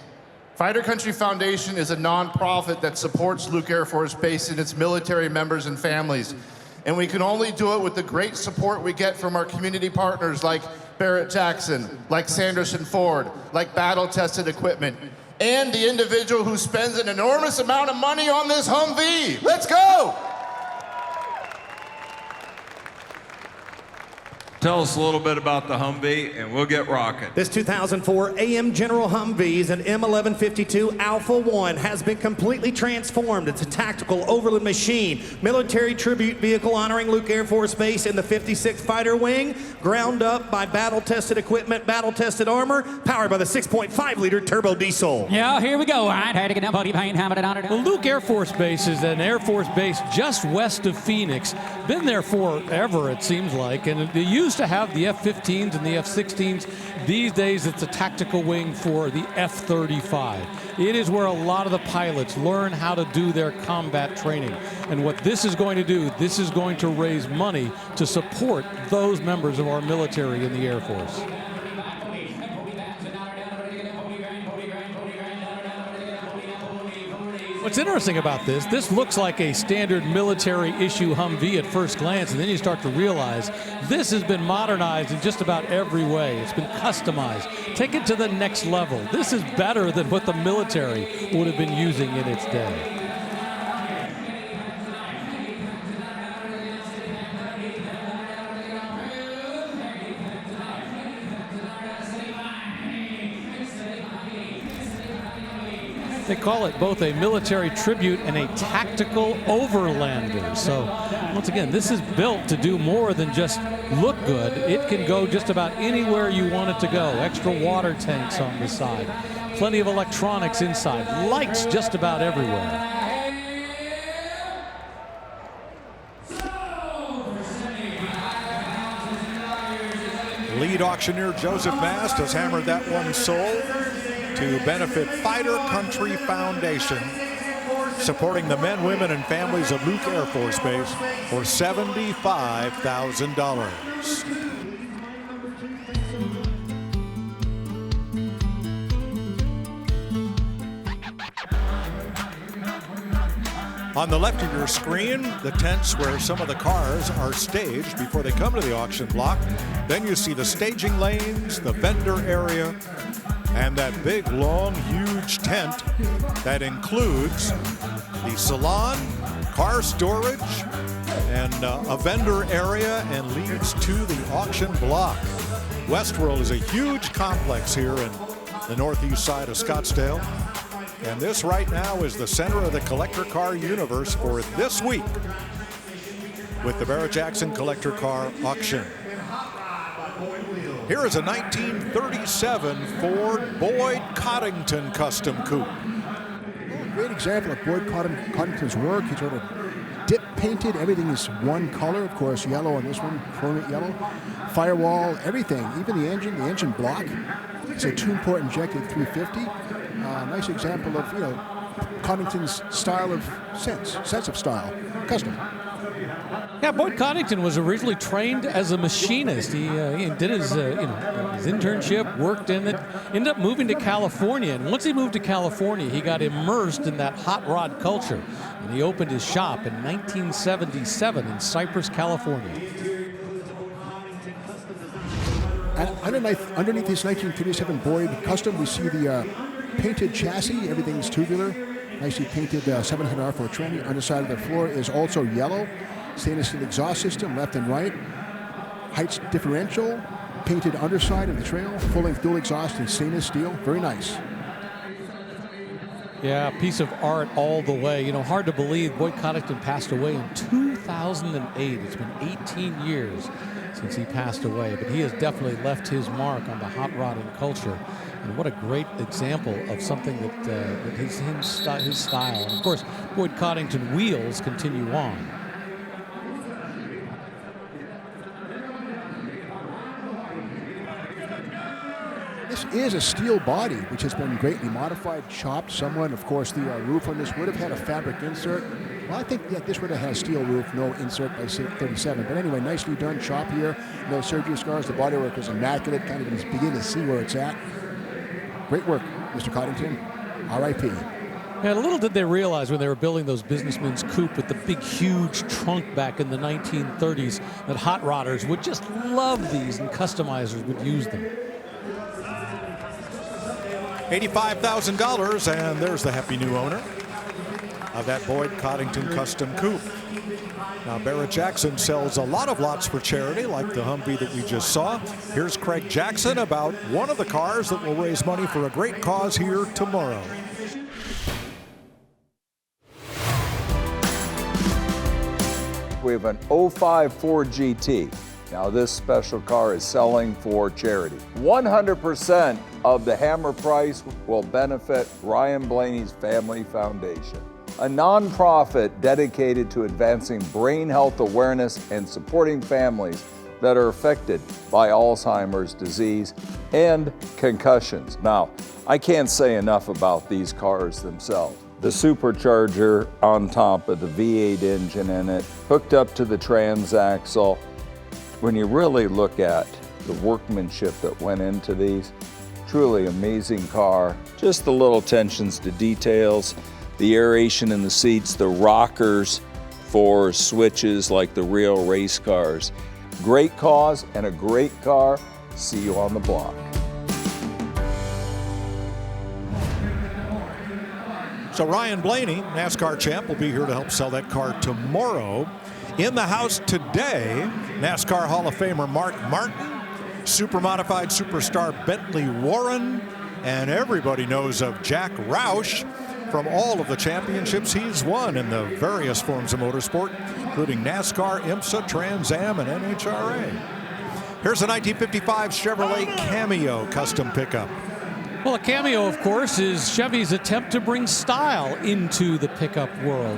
Fighter Country Foundation is a nonprofit that supports Luke Air Force Base and its military members and families. And we can only do it with the great support we get from our community partners like Barrett-Jackson, like Sanderson Ford, like battle-tested equipment, and the individual who spends an enormous amount of money on this Humvee. Let's go! Tell us a little bit about the Humvee, and we'll get rocking. This 2004 AM General Humvee is an M1152 Alpha 1, has been completely transformed. It's a tactical overland machine, military tribute vehicle honoring Luke Air Force Base in the 56th Fighter Wing, ground up by battle-tested equipment, battle-tested armor, powered by the 6.5-liter turbo diesel. Yeah, here we go. All right, had to get that body paint, hammered it on it. Well, Luke Air Force Base is an Air Force base just west of Phoenix. Been there forever, it seems like, and they used to have the F-15s and the F-16s. These days, it's a tactical wing for the F-35. It is where a lot of the pilots learn how to do their combat training. And what this is going to do, this is going to raise money to support those members of our military in the Air Force. What's interesting about this looks like a standard military issue Humvee at first glance, and then you start to realize this has been modernized in just about every way. It's been customized. Take it to the next level. This is better than what the military would have been using in its day. They call it both a military tribute and a tactical overlander. So once again, this is built to do more than just look good. It can go just about anywhere you want it to go. Extra water tanks on the side, plenty of electronics inside, lights just about everywhere. Lead auctioneer Joseph Mast has hammered that one sold to benefit Fighter Country Foundation, supporting the men, women, and families of Luke Air Force Base for $75,000. On the left of your screen, the tents where some of the cars are staged before they come to the auction block. Then you see the staging lanes, the vendor area, and that big, long, huge tent that includes the salon, car storage, and a vendor area, and leads to the auction block. Westworld is a huge complex here in the northeast side of Scottsdale. And this right now is the center of the collector car universe for this week with the Barrett-Jackson Collector Car Auction. Here is a 1937 Ford Boyd Coddington Custom Coupe. Great example of Boyd Coddington's work. He sort of dip painted. Everything is one color, of course, yellow on this one, chromate yellow. Firewall, everything, even the engine block. It's a two-port injected 350. Nice example of, Coddington's style of sense of style, custom. Yeah, Boyd Coddington was originally trained as a machinist. He did his, his internship, worked in it, ended up moving to California. And once he moved to California, he got immersed in that hot rod culture. And he opened his shop in 1977 in Cypress, California. And underneath this 1937 Boyd Custom, we see the painted chassis. Everything's tubular. Nicely painted 700R4 tranny. Underside of the floor is also yellow. Stainless steel exhaust system, left and right. Heights differential. Painted underside of the trail. Full-length dual exhaust in stainless steel. Very nice. Yeah, a piece of art all the way. Hard to believe Boyd Coddington passed away in 2008. It's been 18 years since he passed away, but he has definitely left his mark on the hot rodding culture. And what a great example of something that his style. And of course, Boyd Coddington wheels continue on. This is a steel body, which has been greatly modified, chopped. Someone, of course, the roof on this would have had a fabric insert. Well, I think this would have had a steel roof, no insert by 37. But anyway, nicely done, chop here. No surgery scars. The bodywork is immaculate. Kind of begin to see where it's at. Great work, Mr. Coddington. R.I.P. Yeah, little did they realize when they were building those businessmen's coupe with the big, huge trunk back in the 1930s that hot rodders would just love these and customizers would use them. $85,000, and there's the happy new owner of that Boyd Coddington Custom Coupe. Now, Barrett-Jackson sells a lot of lots for charity, like the Humvee that we just saw. Here's Craig Jackson about one of the cars that will raise money for a great cause here tomorrow. We have an 05 Ford GT. Now, this special car is selling for charity. 100% of the hammer price will benefit Ryan Blaney's Family Foundation, a nonprofit dedicated to advancing brain health awareness and supporting families that are affected by Alzheimer's disease and concussions. Now, I can't say enough about these cars themselves. The supercharger on top of the V8 engine in it, hooked up to the transaxle. When you really look at the workmanship that went into these, truly amazing car. Just the little attentions to details, the aeration in the seats, the rockers for switches like the real race cars. Great cause and a great car. See you on the block. So Ryan Blaney, NASCAR champ, will be here to help sell that car tomorrow. In the house today, NASCAR Hall of Famer Mark Martin, super modified superstar Bentley Warren, and everybody knows of Jack Roush from all of the championships he's won in the various forms of motorsport, including NASCAR, IMSA, Trans Am, and NHRA. Here's a 1955 Chevrolet Cameo custom pickup. Well, a Cameo, of course, is Chevy's attempt to bring style into the pickup world.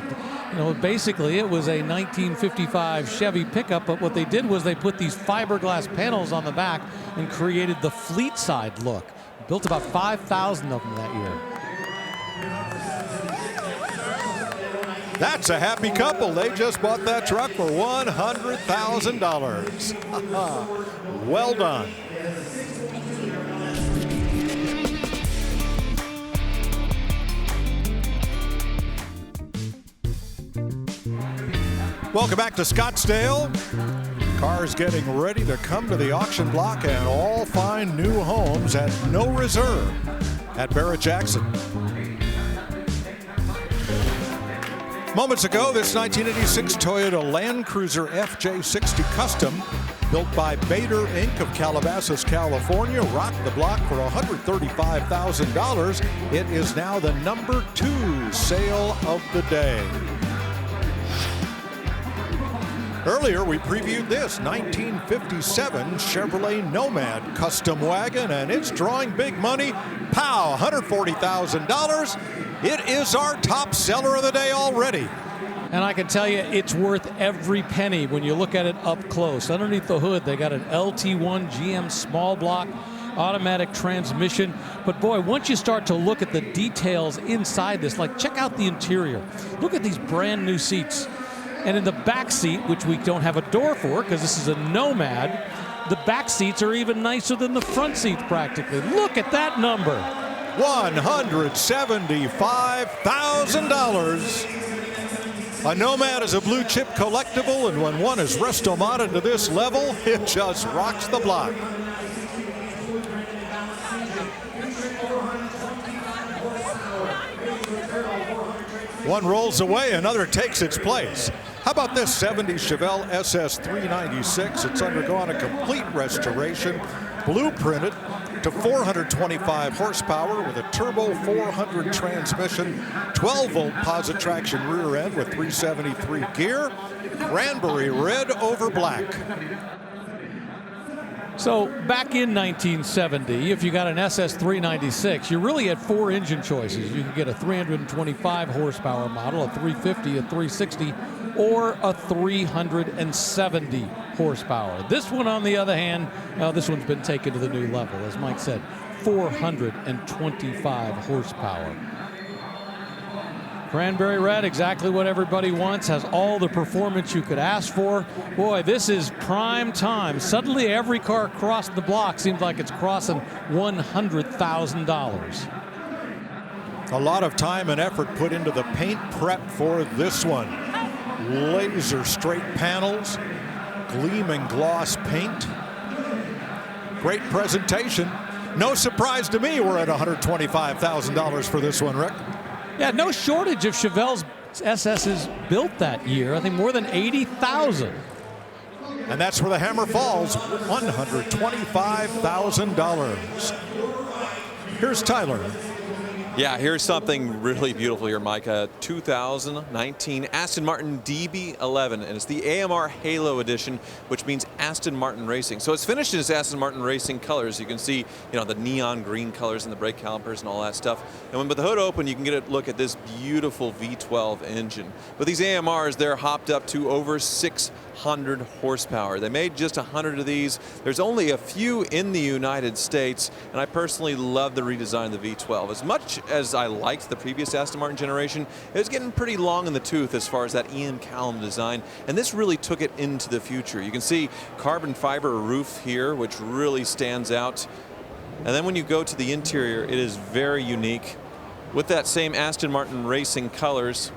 You know, basically, it was a 1955 Chevy pickup, but what they did was they put these fiberglass panels on the back and created the fleet side look. Built about 5,000 of them that year. That's a happy couple. They just bought that truck for $100,000. Well done. Welcome back to Scottsdale. Cars getting ready to come to the auction block and all find new homes at no reserve at Barrett-Jackson. Moments ago, this 1986 Toyota Land Cruiser FJ60 Custom, built by Bader Inc. of Calabasas, California, rocked the block for $135,000. It is now the number 2 sale of the day. Earlier, we previewed this 1957 Chevrolet Nomad custom wagon, and it's drawing big money. Pow, $140,000. It is our top seller of the day already. And I can tell you, it's worth every penny when you look at it up close. Underneath the hood, they got an LT1 GM small block automatic transmission. But boy, once you start to look at the details inside this, like check out the interior. Look at these brand new seats. And in the back seat, which we don't have a door for because this is a Nomad, the back seats are even nicer than the front seats practically. Look at that number. $175,000. A Nomad is a blue chip collectible, and when one is resto-modded to this level, it just rocks the block. One rolls away, another takes its place. How about this 70 Chevelle SS 396? It's undergone a complete restoration, blueprinted to 425 horsepower with a turbo 400 transmission, 12-volt posit traction rear end with 373 gear, cranberry red over black. So back in 1970, if you got an SS 396, you really had 4 engine choices. You could get a 325 horsepower model, a 350, a 360, or a 370 horsepower. This one, on the other hand, this one's been taken to the new level. As Mike said, 425 horsepower. Cranberry red, exactly what everybody wants, has all the performance you could ask for. Boy, this is prime time. Suddenly every car across the block seems like it's crossing $100,000. A lot of time and effort put into the paint prep for this one. Laser straight panels, gleaming gloss paint. Great presentation. No surprise to me we're at $125,000 for this one, Rick. Yeah, no shortage of Chevelles SS's built that year. I think more than 80,000. And that's where the hammer falls, $125,000. Here's Tyler. Yeah, here's something really beautiful here, Mike. 2019 Aston Martin DB11, and it's the AMR Halo Edition, which means Aston Martin Racing. So it's finished in its Aston Martin Racing colors. You can see, the neon green colors and the brake calipers and all that stuff. And with the hood open, you can get a look at this beautiful V12 engine. But these AMRs, they're hopped up to over 600 horsepower. They made just 100 of these. There's only a few in the United States, and I personally love the redesign of the V12. As much as I liked the previous Aston Martin generation, it was getting pretty long in the tooth as far as that Ian Callum design, and this really took it into the future. You can see carbon fiber roof here, which really stands out. And then when you go to the interior, it is very unique with that same Aston Martin Racing colors,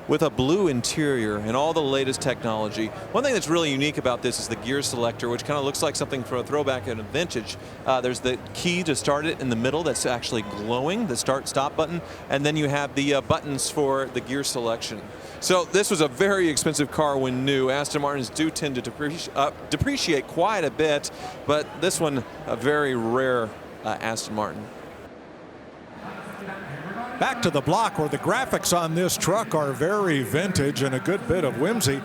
with a blue interior and all the latest technology. One thing that's really unique about this is the gear selector, which kind of looks like something from a throwback and a vintage. There's the key to start it in the middle that's actually glowing, the start-stop button, and then you have the buttons for the gear selection. So this was a very expensive car when new. Aston Martins do tend to depreciate quite a bit, but this one, a very rare Aston Martin. Back to the block, where the graphics on this truck are very vintage and a good bit of whimsy.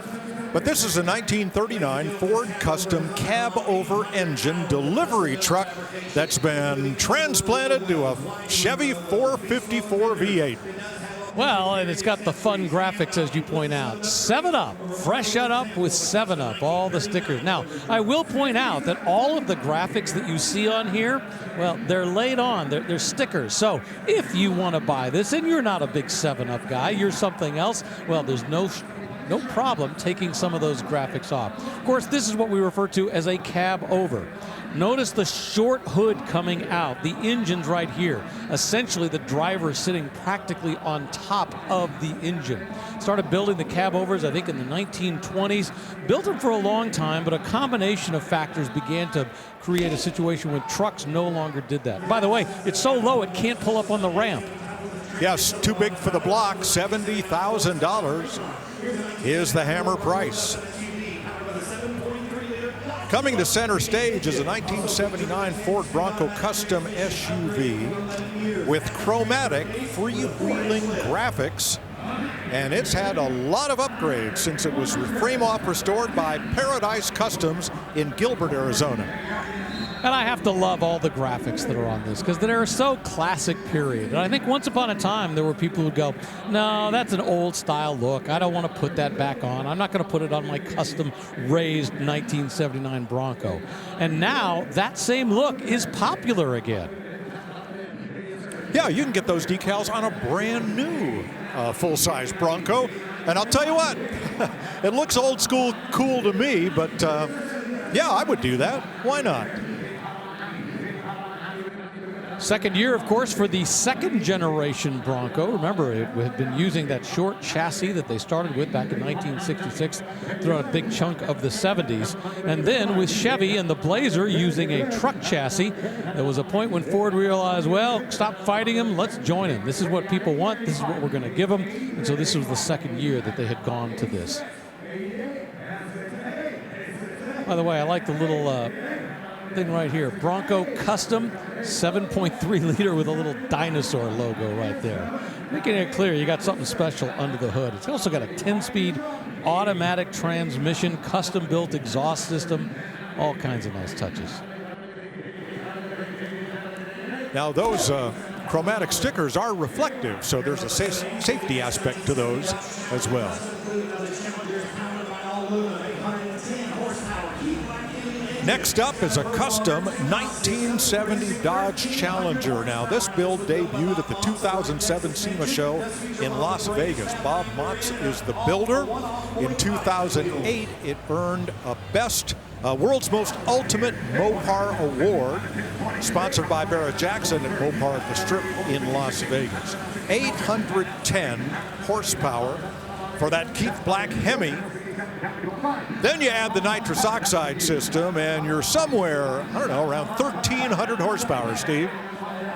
But this is a 1939 Ford Custom cab-over engine delivery truck that's been transplanted to a Chevy 454 V8. Well, and it's got the fun graphics, as you point out. 7-Up, fresh up with 7-Up, all the stickers. Now, I will point out that all of the graphics that you see on here, well, they're laid on. They're stickers. So if you want to buy this and you're not a big 7-Up guy, you're something else, well, there's no problem taking some of those graphics off. Of course, this is what we refer to as a cab over. Notice the short hood coming out, the engine's right here. Essentially, the driver is sitting practically on top of the engine. Started building the cab overs, I think, in the 1920s. Built them for a long time, but a combination of factors began to create a situation where trucks no longer did that. By the way, it's so low it can't pull up on the ramp. Yes, too big for the block. $70,000 is the hammer price. Coming to center stage is a 1979 Ford Bronco Custom SUV with chromatic freewheeling graphics, and it's had a lot of upgrades since it was frame-off restored by Paradise Customs in Gilbert, Arizona. And I have to love all the graphics that are on this because they're so classic period. And I think once upon a time there were people who go, no, that's an old style look. I don't want to put that back on. I'm not going to put it on my custom raised 1979 Bronco. And now that same look is popular again. Yeah, you can get those decals on a brand new full-size Bronco. And I'll tell you what, it looks old school cool to me, but yeah, I would do that. Why not? Second year, of course, for the second generation Bronco. Remember, it had been using that short chassis that they started with back in 1966 throughout a big chunk of the 70s. And then with Chevy and the Blazer using a truck chassis, there was a point when Ford realized, well, stop fighting them, let's join them. This is what people want, this is what we're going to give them. And so this was the second year that they had gone to this. By the way, I like the little thing right here. Bronco Custom 7.3 liter with a little dinosaur logo right there. Making it clear you got something special under the hood. It's also got a 10-speed automatic transmission, custom-built exhaust system, all kinds of nice touches. Now those chromatic stickers are reflective, so there's a safety aspect to those as well. Next up is a custom 1970 Dodge Challenger. Now, this build debuted at the 2007 SEMA show in Las Vegas. Bob Motz is the builder. In 2008, it earned a World's Most Ultimate Mopar Award, sponsored by Barrett-Jackson at Mopar at the Strip in Las Vegas. 810 horsepower for that Keith Black Hemi. Then you add the nitrous oxide system, and you're somewhere, I don't know, around 1,300 horsepower, Steve.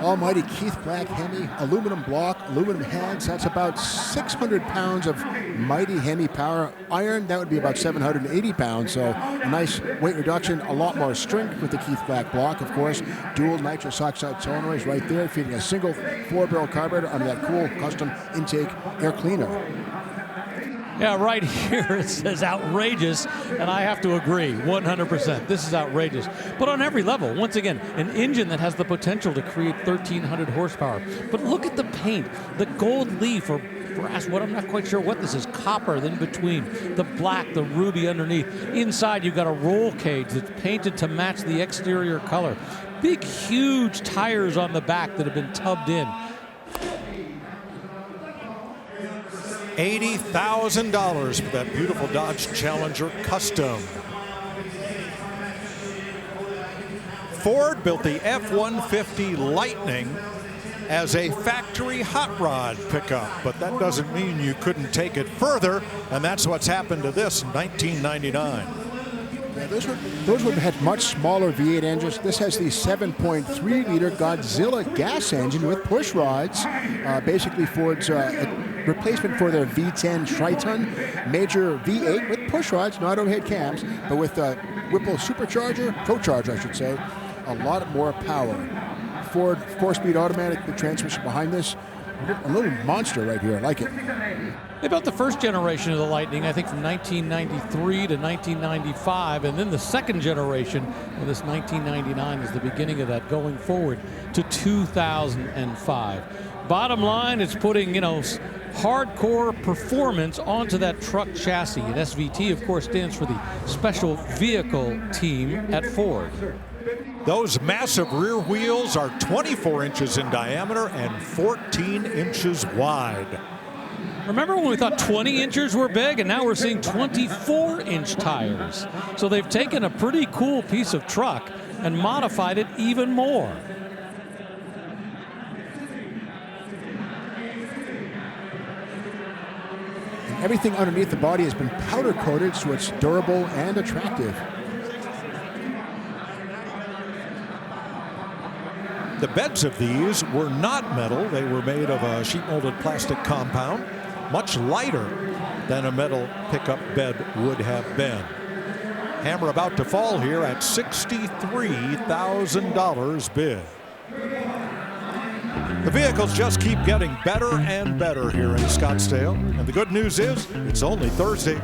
almighty Keith Black Hemi, aluminum block, aluminum heads. That's about 600 pounds of mighty Hemi power. Iron, that would be about 780 pounds. So a nice weight reduction, a lot more strength with the Keith Black block, of course. Dual nitrous oxide solenoids right there, feeding a single 4-barrel carburetor under that cool custom intake air cleaner. Yeah, right here it says outrageous, and I have to agree, 100%. This is outrageous. But on every level, once again, an engine that has the potential to create 1,300 horsepower. But look at the paint, the gold leaf or brass, what I'm not quite sure what this is, copper in between, the black, the ruby underneath. Inside you've got a roll cage that's painted to match the exterior color. Big, huge tires on the back that have been tubbed in. $80,000 for that beautiful Dodge Challenger Custom. Ford built the F-150 Lightning as a factory hot rod pickup, but that doesn't mean you couldn't take it further, and that's what's happened to this in 1999. Yeah, those would have had much smaller V8 engines. This has the 7.3-liter Godzilla gas engine with push rods. Basically Ford's replacement for their V10 Triton. Major V8 with push rods, not overhead cams, but with Whipple supercharger, procharger I should say, a lot more power. Ford 4-speed automatic transmission behind this. A little monster right here, I like it. They built the first generation of the Lightning, I think, from 1993 to 1995, and then the second generation, well, this 1999 is the beginning of that, going forward to 2005. Bottom line, it's putting, hardcore performance onto that truck chassis. And SVT, of course, stands for the Special Vehicle Team at Ford. Those massive rear wheels are 24 inches in diameter and 14 inches wide. Remember when we thought 20 inches were big, and now we're seeing 24-inch tires. So they've taken a pretty cool piece of truck and modified it even more. And everything underneath the body has been powder coated, so it's durable and attractive. The beds of these were not metal. They were made of a sheet-molded plastic compound, much lighter than a metal pickup bed would have been. Hammer about to fall here at $63,000 bid. The vehicles just keep getting better and better here in Scottsdale. And the good news is, it's only Thursday.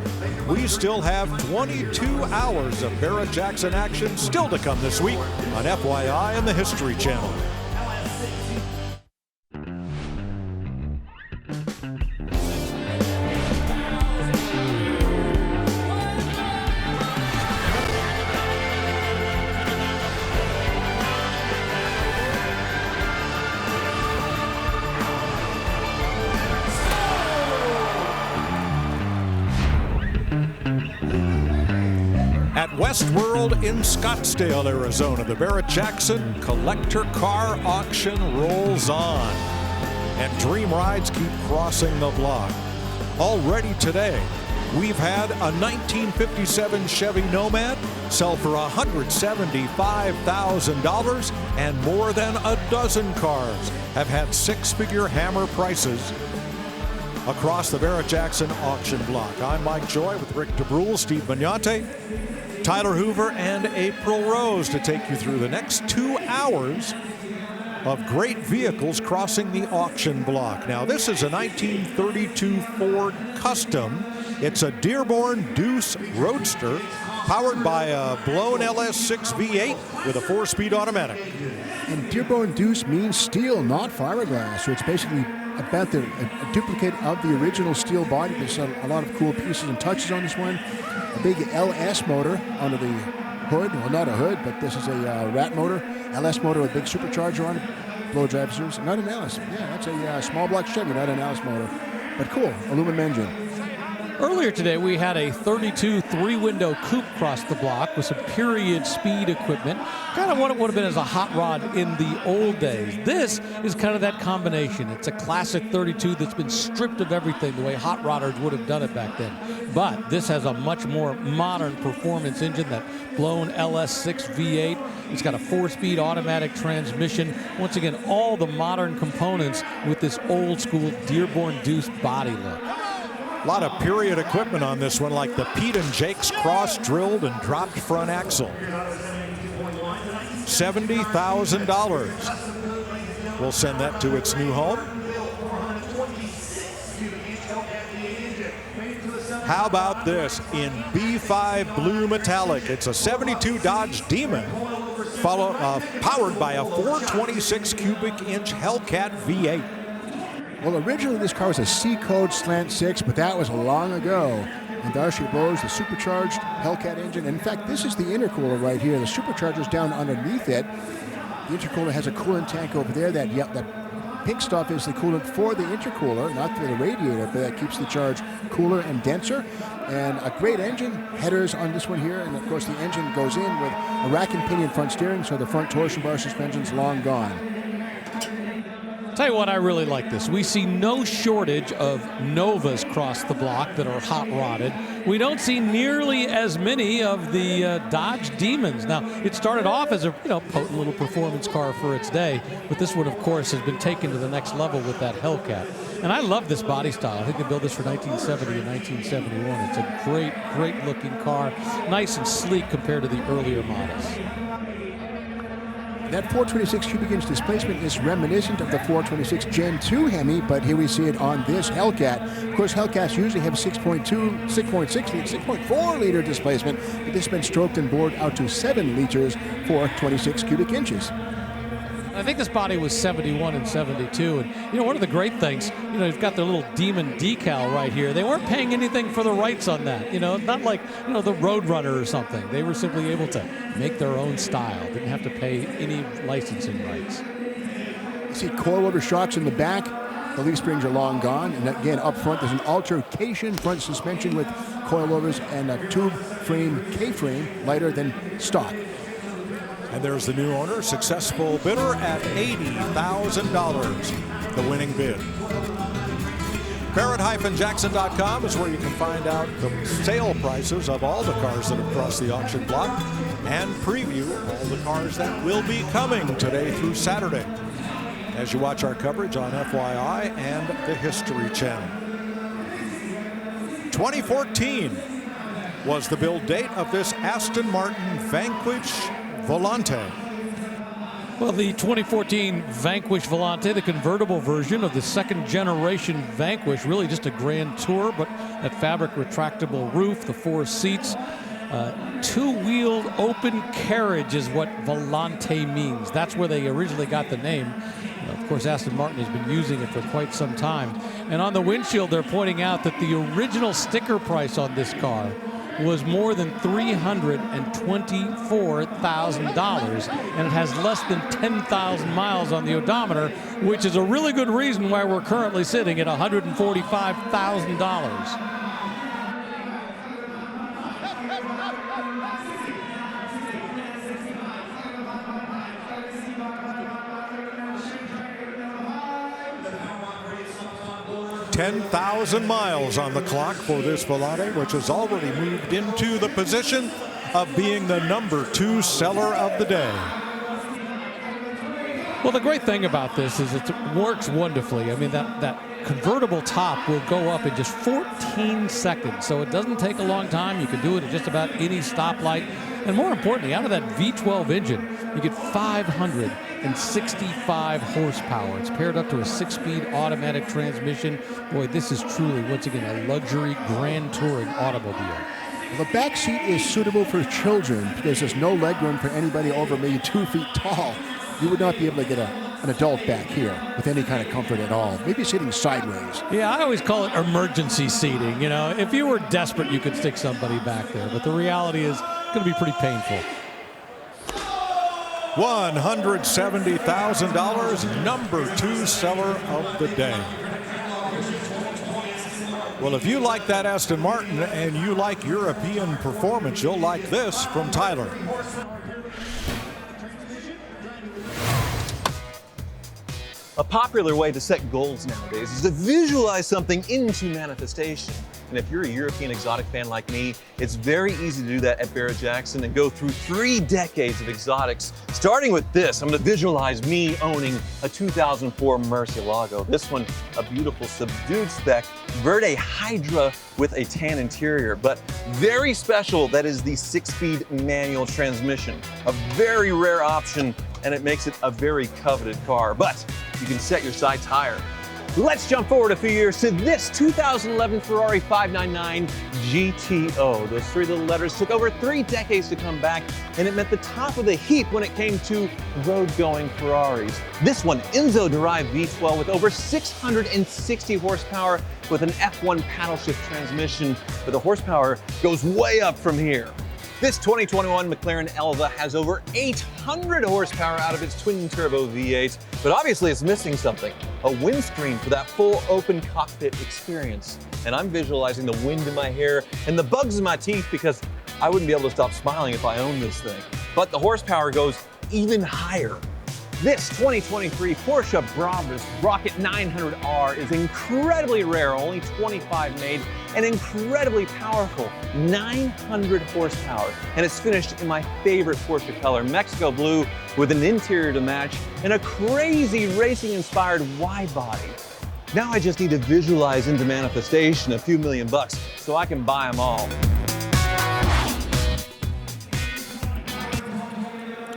We still have 22 hours of Barrett-Jackson action still to come this week on FYI and the History Channel. At Westworld in Scottsdale, Arizona, the Barrett-Jackson Collector Car Auction rolls on. And dream rides keep crossing the block. Already today, we've had a 1957 Chevy Nomad sell for $175,000, and more than a dozen cars have had six-figure hammer prices across the Barrett-Jackson auction block. I'm Mike Joy with Rick DeBrule, Steve Magnante, Tyler Hoover, and April Rose to take you through the next 2 hours of great vehicles crossing the auction block. Now, this is a 1932 Ford Custom. It's a Dearborn Deuce Roadster powered by a blown LS6 V8 with a 4-speed automatic. And Dearborn Deuce means steel, not fiberglass. So it's basically about a duplicate of the original steel body. There's a lot of cool pieces and touches on this one. A big LS motor under the hood. Well, not a hood, but this is a rat motor. LS motor with a big supercharger on it. Blow dry zoos. Not an LS. Yeah, that's a small block Chevy, not an LS motor. But cool, aluminum engine. Earlier today, we had a 32 three-window coupe cross the block with some period speed equipment, kind of what it would have been as a hot rod in the old days. This is kind of that combination. It's a classic 32 that's been stripped of everything the way hot rodders would have done it back then. But this has a much more modern performance engine, that blown LS6 V8. It's got a 4-speed automatic transmission. Once again, all the modern components with this old-school Dearborn Deuce body look. A lot of period equipment on this one, like the Pete and Jake's cross-drilled and dropped front axle. $70,000. We'll send that to its new home. How about this in B5 blue metallic? It's a 72 Dodge Demon, powered by a 426 cubic inch Hellcat V8. Well, originally this car was a C-Code Slant 6, but that was long ago. And Darcy blows the supercharged Hellcat engine. And in fact, this is the intercooler right here. The supercharger's down underneath it. The intercooler has a coolant tank over there. That pink stuff is the coolant for the intercooler, not for the radiator, but that keeps the charge cooler and denser. And a great engine, headers on this one here. And of course, the engine goes in with a rack and pinion front steering, so the front torsion bar suspension's long gone. Tell you what, I really like this. We see no shortage of Novas cross the block that are hot rodded. We don't see nearly as many of the Dodge Demons. Now, it started off as a potent little performance car for its day, but this one, of course, has been taken to the next level with that Hellcat. And I love this body style. I think they built this for 1970 and 1971. It's a great, great looking car, nice and sleek compared to the earlier models. That 426 cubic inch displacement is reminiscent of the 426 Gen 2 Hemi, but here we see it on this Hellcat. Of course, Hellcats usually have 6.2, 6.6, 6.4 liter displacement, but this has been stroked and bored out to 7 liters for 26 cubic inches. I think this body was 71 and 72, and one of the great things, you've got their little Demon decal right here. They weren't paying anything for the rights on that, not like the Roadrunner or something. They were simply able to make their own style, didn't have to pay any licensing rights. You see coilover shocks in the back. The leaf springs are long gone, and again up front there's an altercation front suspension with coilovers and a tube frame K-frame, lighter than stock. And there's the new owner, successful bidder at $80,000, the winning bid. Barrett-Jackson.com is where you can find out the sale prices of all the cars that have crossed the auction block and preview all the cars that will be coming today through Saturday as you watch our coverage on FYI and the History Channel. 2014 was the build date of this Aston Martin Vanquish Volante. Well, the 2014 Vanquish Volante, the convertible version of the second generation Vanquish, really just a grand tour, but that fabric retractable roof, the 4 seats, two-wheeled open carriage is what Volante means. That's where they originally got the name. Of course, Aston Martin has been using it for quite some time. And on the windshield, they're pointing out that the original sticker price on this car was more than $324,000, and it has less than 10,000 miles on the odometer, which is a really good reason why we're currently sitting at $145,000. 10,000 miles on the clock for this Volante, which has already moved into the position of being the #2 seller of the day. Well, the great thing about this is it works wonderfully. I mean, that convertible top will go up in just 14 seconds, so it doesn't take a long time. You can do it at just about any stoplight. And more importantly, out of that V12 engine, you get 565 horsepower. It's paired up to a 6-speed automatic transmission. Boy, this is truly, once again, a luxury grand touring automobile. The back seat is suitable for children because there's no legroom for anybody over maybe 2 feet tall. You would not be able to get an adult back here with any kind of comfort at all. Maybe sitting sideways. Yeah, I always call it emergency seating. If you were desperate, you could stick somebody back there. But the reality is, it's going to be pretty painful. $170,000, #2 seller of the day. Well, if you like that Aston Martin and you like European performance, you'll like this from Tyler. A popular way to set goals nowadays is to visualize something into manifestation. And if you're a European exotic fan like me, it's very easy to do that at Barrett-Jackson and go through 3 decades of exotics. Starting with this, I'm going to visualize me owning a 2004 Murcielago. This one, a beautiful subdued spec Verde Hydra with a tan interior, but very special, that is the 6-speed manual transmission. A very rare option, and it makes it a very coveted car, but you can set your sights higher. Let's jump forward a few years to this 2011 Ferrari 599 GTO. Those 3 little letters took over 3 decades to come back, and it meant the top of the heap when it came to road-going Ferraris. This one, Enzo-derived V12 with over 660 horsepower with an F1 paddle shift transmission, but the horsepower goes way up from here. This 2021 McLaren Elva has over 800 horsepower out of its twin-turbo V8, but obviously it's missing something, a windscreen for that full open cockpit experience. And I'm visualizing the wind in my hair and the bugs in my teeth because I wouldn't be able to stop smiling if I owned this thing. But the horsepower goes even higher. This 2023 Porsche Brabus Rocket 900R is incredibly rare, only 25 made, and incredibly powerful, 900 horsepower. And it's finished in my favorite Porsche color, Mexico blue, with an interior to match and a crazy racing-inspired wide body. Now I just need to visualize into manifestation a few million bucks so I can buy them all.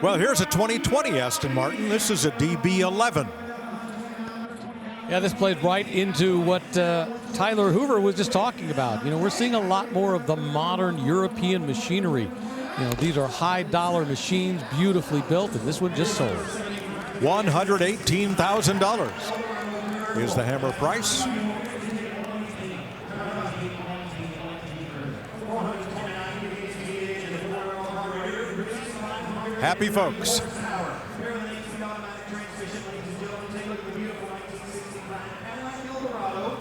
Well, here's a 2020 Aston Martin. This is a DB11. Yeah, this played right into what Tyler Hoover was just talking about. You know, we're seeing a lot more of the modern European machinery. You know, these are high-dollar machines, beautifully built, and this one just sold. $118,000 is the hammer price. Happy folks.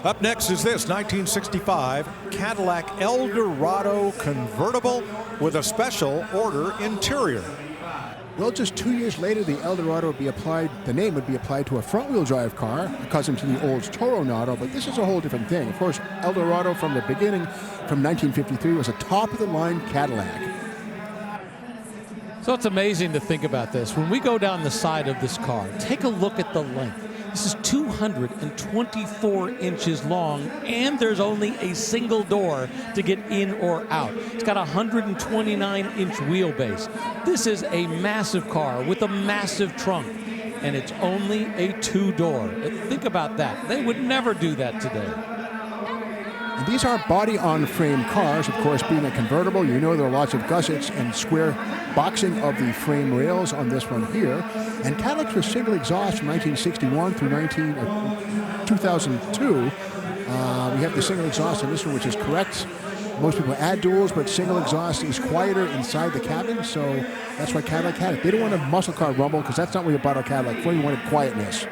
Up next is this 1965 Cadillac Eldorado convertible with a special order interior. Well, just 2 years later, the Eldorado would be applied, the name would be applied to a front-wheel drive car, a cousin to the old Toronado, but this is a whole different thing. Of course, Eldorado from the beginning, from 1953, was a top-of-the-line Cadillac. So it's amazing to think about this. When we go down the side of this car, take a look at the length. This is 224 inches long, and there's only a single door to get in or out. It's got a 129-inch wheelbase. This is a massive car with a massive trunk, and it's only a 2-door. Think about that. They would never do that today. And these are body-on-frame cars. Of course, being a convertible, you know there are lots of gussets and square boxing of the frame rails on this one here. And Cadillacs with single exhaust from 1961 through 2002. We have the single exhaust on this one, which is correct. Most people add duals, but single exhaust is quieter inside the cabin, so that's why Cadillac had it. They don't want a muscle car rumble, because that's not what you bought a Cadillac for. You wanted quietness.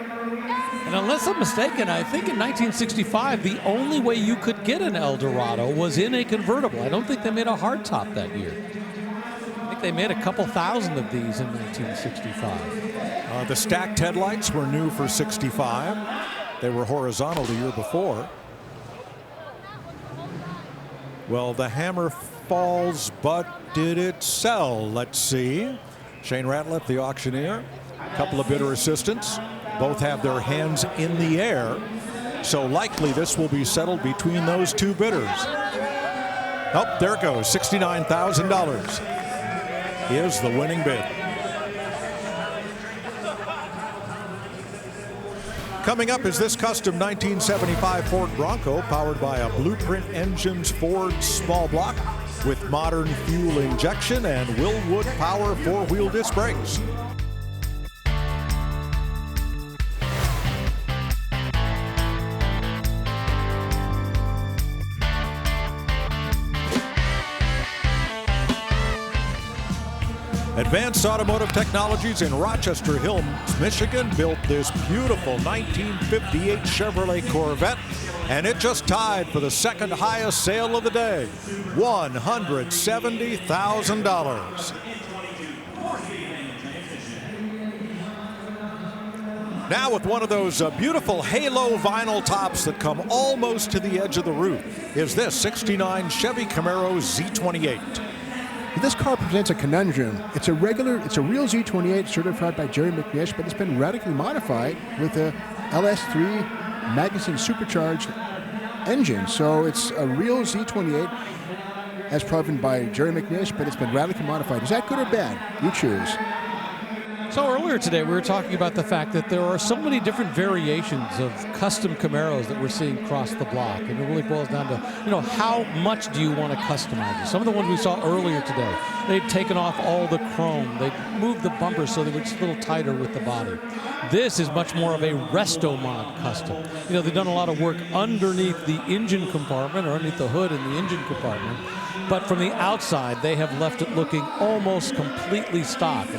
And unless I'm mistaken, I think in 1965, the only way you could get an Eldorado was in a convertible. I don't think they made a hardtop that year. I think they made a couple thousand of these in 1965. The stacked headlights were new for 65. They were horizontal the year before. Well, the hammer falls, but did it sell? Let's see. Shane Ratliff, the auctioneer, a couple of bidder assistants. Both have their hands in the air, so likely this will be settled between those 2 bidders. Oh, there it goes, $69,000 is the winning bid. Coming up is this custom 1975 Ford Bronco powered by a Blueprint Engines Ford small block with modern fuel injection and Willwood Power 4-wheel disc brakes. Advanced Automotive Technologies in Rochester Hills, Michigan built this beautiful 1958 Chevrolet Corvette, And it just tied for the second highest sale of the day, $170,000. Now with one of those beautiful halo vinyl tops that come almost to the edge of the roof is this 69 Chevy Camaro Z28. This car presents a conundrum. It's a real Z28 certified by Jerry McNish, but it's been radically modified with a LS3 Magnuson supercharged engine. So it's a real Z28 as proven by Jerry McNish, but it's been radically modified. Is that good or bad? You choose. So earlier today, we were talking about the fact that there are so many different variations of custom Camaros that we're seeing across the block. And it really boils down to, how much do you want to customize it? Some of the ones we saw earlier today, they'd taken off all the chrome. They'd moved the bumpers so they were just a little tighter with the body. This is much more of a resto mod custom. They've done a lot of work underneath the engine compartment or underneath the hood in the engine compartment. But from the outside, they have left it looking almost completely stock,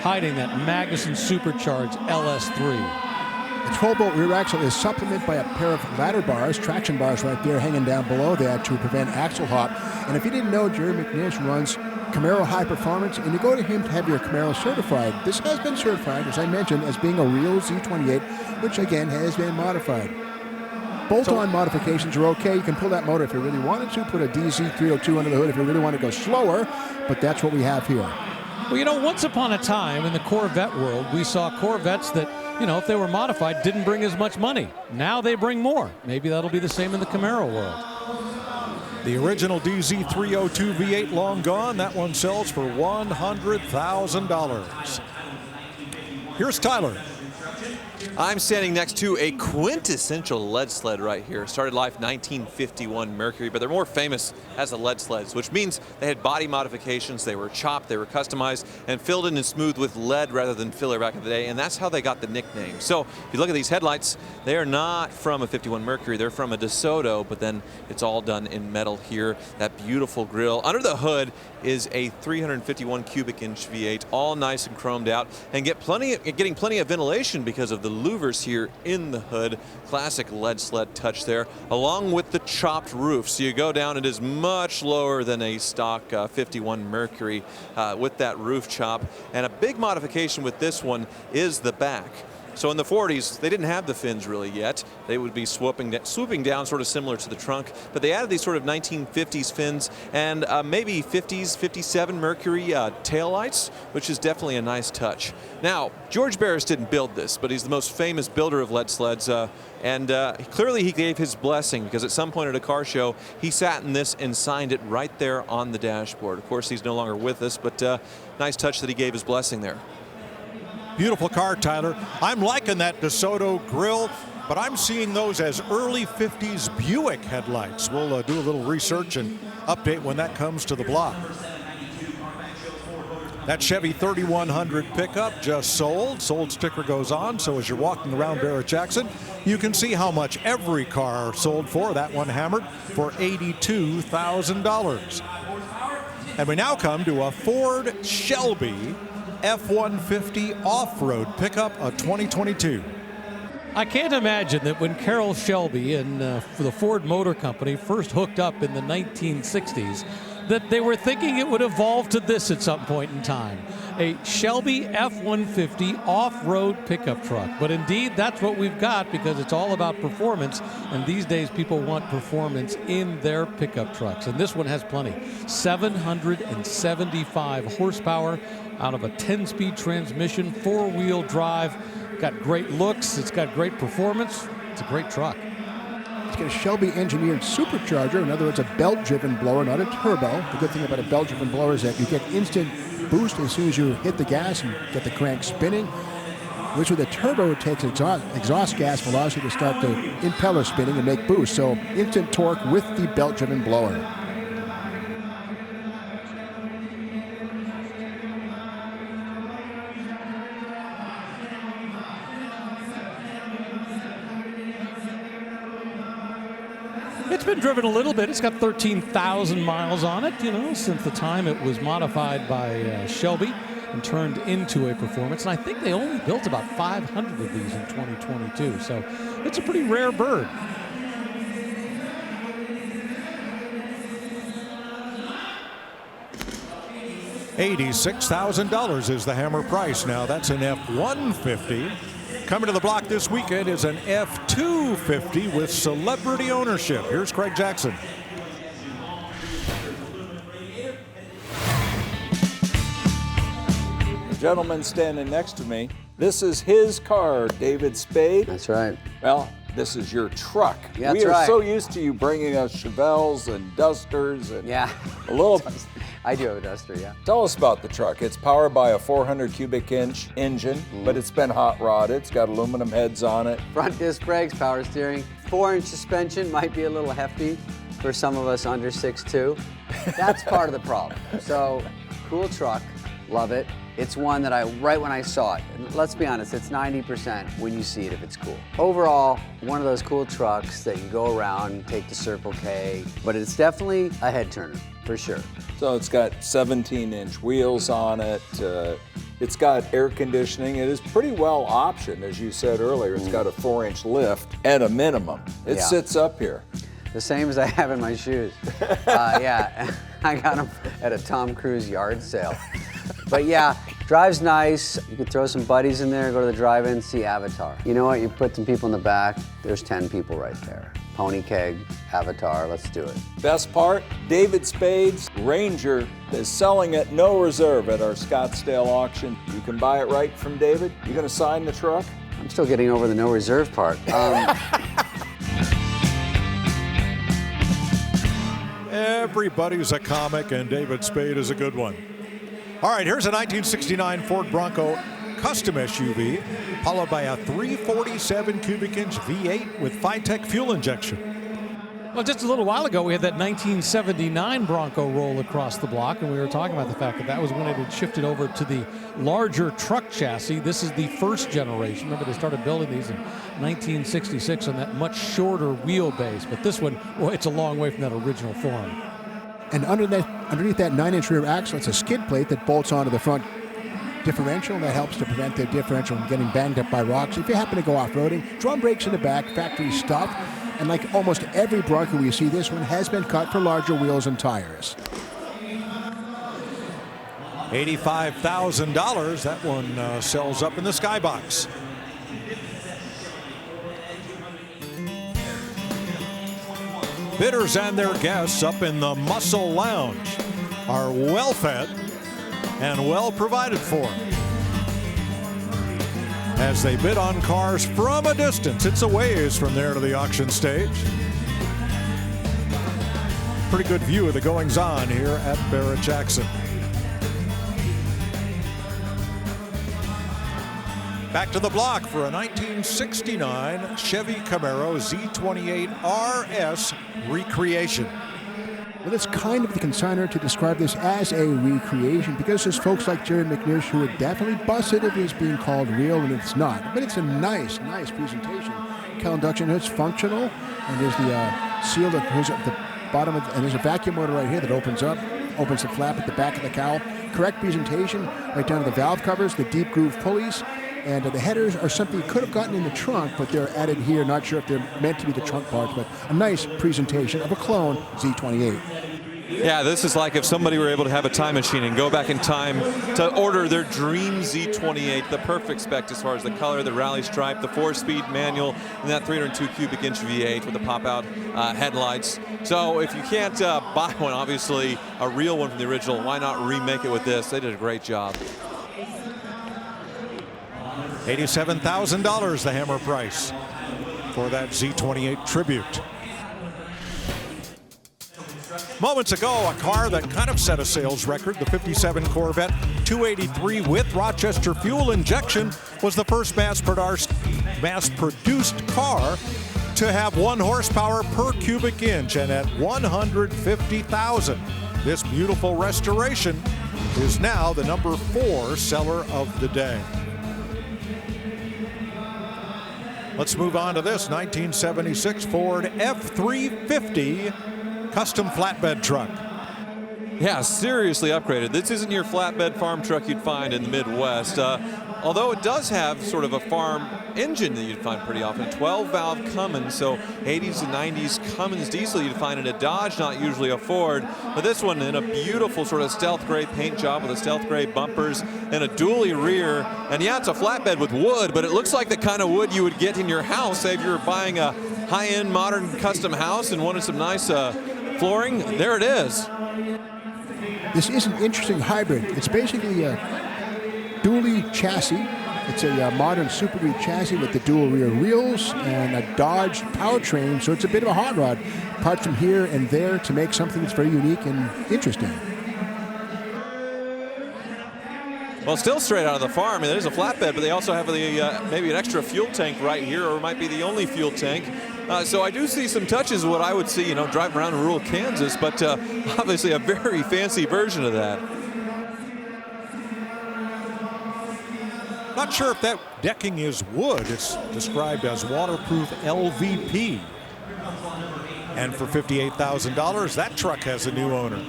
hiding that Magnuson supercharged LS3. The 12-bolt rear axle is supplemented by a pair of ladder bars, traction bars right there hanging down below that to prevent axle hop. And if you didn't know, Jerry McNish runs Camaro High Performance, and you go to him to have your Camaro certified. This has been certified, as I mentioned, as being a real Z28, which again has been modified. Bolt-on modifications are okay. You can pull that motor if you really wanted to, put a DZ302 under the hood if you really want to go slower, but that's what we have here. Well, once upon a time in the Corvette world, we saw Corvettes that, if they were modified, didn't bring as much money. Now they bring more. Maybe that'll be the same in the Camaro world. The original DZ302 V8 long gone. That one sells for $100,000. Here's Tyler. I'm standing next to a quintessential lead sled right here. Started life 1951 Mercury, but they're more famous as the lead sleds, which means they had body modifications. They were chopped, they were customized, and filled in and smoothed with lead rather than filler back in the day, and that's how they got the nickname. So if you look at these headlights, they are not from a 51 Mercury. They're from a DeSoto, but then it's all done in metal here. That beautiful grille. Under the hood is a 351 cubic inch V8, all nice and chromed out, and getting plenty of ventilation because of the louvers here in the hood. Classic lead sled touch there, along with the chopped roof. So you go down, it is much lower than a stock 51 Mercury with that roof chop. And a big modification with this one is the back. So in the 40s, they didn't have the fins really yet. They would be swooping down, sort of similar to the trunk. But they added these sort of 1950s fins and maybe 50s, 57 Mercury taillights, which is definitely a nice touch. Now, George Barris didn't build this, but he's the most famous builder of lead sleds. Clearly he gave his blessing, because at some point at a car show, he sat in this and signed it right there on the dashboard. Of course, he's no longer with us, but nice touch that he gave his blessing there. Beautiful car, Tyler. I'm liking that DeSoto grille, but I'm seeing those as early 50s Buick headlights. We'll do a little research and update when that comes to the block. That Chevy 3100 pickup just sold. Sold sticker goes on, so as you're walking around Barrett-Jackson, you can see how much every car sold for. That one hammered for $82,000. And we now come to a Ford Shelby F-150 off-road pickup of 2022. I can't imagine that when Carroll Shelby and the Ford Motor Company first hooked up in the 1960s, that they were thinking it would evolve to this at some point in time. A Shelby F-150 off-road pickup truck. But indeed, that's what we've got, because it's all about performance, and these days people want performance in their pickup trucks. And this one has plenty. 775 horsepower out of a 10-speed transmission, four-wheel drive. Got great looks, it's got great performance, it's a great truck. It's got a Shelby engineered supercharger, in other words, a belt-driven blower, not a turbo. The good thing about a belt-driven blower is that you get instant boost as soon as you hit the gas and get the crank spinning, which with a turbo it takes exhaust gas velocity to start the impeller spinning and make boost. So instant torque with the belt-driven blower. It's been driven a little bit. It's got 13,000 miles on it, since the time it was modified by Shelby and turned into a performance. And I think they only built about 500 of these in 2022. So it's a pretty rare bird. $86,000 is the hammer price. Now that's an F-150. Coming to the block this weekend is an F-250 with celebrity ownership. Here's Craig Jackson. The gentleman standing next to me, this is his car, David Spade. That's right. Well, this is your truck. Yeah, we that's are right. so used to you bringing us Chevelles and Dusters and yeah. a little. I do have a Duster, yeah. Tell us about the truck. It's powered by a 400 cubic inch engine, but it's been hot rodded. It's got aluminum heads on it. Front disc brakes, power steering, 4-inch suspension, might be a little hefty for some of us under 6'2". That's part of the problem. So, cool truck, love it. It's one that right when I saw it, and let's be honest, it's 90% when you see it if it's cool. Overall, one of those cool trucks that you go around, take to Circle K, but it's definitely a head turner, for sure. So it's got 17-inch wheels on it. It's got air conditioning. It is pretty well optioned, as you said earlier. It's got a 4-inch lift at a minimum. It sits up here. The same as I have in my shoes. Yeah, I got them at a Tom Cruise yard sale. But yeah, drives nice. You could throw some buddies in there, go to the drive-in, see Avatar. You know what? You put some people in the back, there's 10 people right there. Pony keg, Avatar, let's do it. Best part, David Spade's Ranger is selling at no reserve at our Scottsdale auction. You can buy it right from David. You gonna sign the truck? I'm still getting over the no reserve part. Everybody's a comic, and David Spade is a good one. All right, here's a 1969 Ford Bronco custom SUV, followed by a 347 cubic inch V8 with Phytec fuel injection. Well, just a little while ago, we had that 1979 Bronco roll across the block, and we were talking about the fact that that was when it had shifted over to the larger truck chassis. This is the first generation. Remember, they started building these in 1966 on that much shorter wheelbase, but this one, well, it's a long way from that original form. And underneath that 9-inch rear axle, it's a skid plate that bolts onto the front differential, and that helps to prevent the differential from getting banged up by rocks. If you happen to go off-roading, drum brakes in the back, factory stuff. And like almost every Bronco we see, this one has been cut for larger wheels and tires. $85,000. That one sells up in the skybox. Bidders and their guests up in the Muscle Lounge are well fed and well provided for as they bid on cars from a distance. It's a ways from there to the auction stage. Pretty good view of the goings on here at Barrett-Jackson. Back to the block for a 1969 Chevy Camaro Z28 RS Recreation. Well, it's kind of the consigner to describe this as a recreation, because there's folks like Jerry McNish who would definitely bust it if it's being called real, and it's not. But it's a nice presentation. Cowl induction hood's functional, and there's the seal that goes at the bottom, and there's a vacuum motor right here that opens the flap at the back of the cowl. Correct presentation, right down to the valve covers, the deep groove pulleys, and the headers are something you could have gotten in the trunk, but they're added here. Not sure if they're meant to be the trunk parts, but a nice presentation of a clone Z28. Yeah, this is like if somebody were able to have a time machine and go back in time to order their dream Z28, the perfect spec as far as the color, the rally stripe, the 4-speed manual, and that 302 cubic inch V8 with the pop-out headlights. So if you can't buy one, obviously a real one from the original, why not remake it with this? They did a great job. $87,000, the hammer price for that Z28 tribute. Moments ago, a car that kind of set a sales record, the 57 Corvette 283 with Rochester fuel injection, was the first mass-produced car to have 1 horsepower per cubic inch, and at 150,000. This beautiful restoration is now the number 4 seller of the day. Let's move on to this 1976 Ford F-350 custom flatbed truck. Yeah, seriously upgraded. This isn't your flatbed farm truck you'd find in the Midwest. Although it does have sort of a farm engine that you'd find pretty often. 12-valve Cummins, so 80s and 90s Cummins diesel you'd find in a Dodge, not usually a Ford. But this one in a beautiful sort of stealth gray paint job with a stealth gray bumpers and a dually rear. And yeah, it's a flatbed with wood, but it looks like the kind of wood you would get in your house. Say if you were buying a high-end modern custom house and wanted some nice flooring, there it is. This is an interesting hybrid. It's basically a dually chassis. It's a modern Super Duty chassis with the dual rear wheels and a Dodge powertrain, so it's a bit of a hot rod. Parts from here and there to make something that's very unique and interesting. Well, still straight out of the farm. It is a flatbed, but they also have the maybe an extra fuel tank right here, or it might be the only fuel tank. So I do see some touches of what I would see, driving around in rural Kansas, but obviously a very fancy version of that. Not sure if that decking is wood. It's described as waterproof LVP. And for $58,000, that truck has a new owner.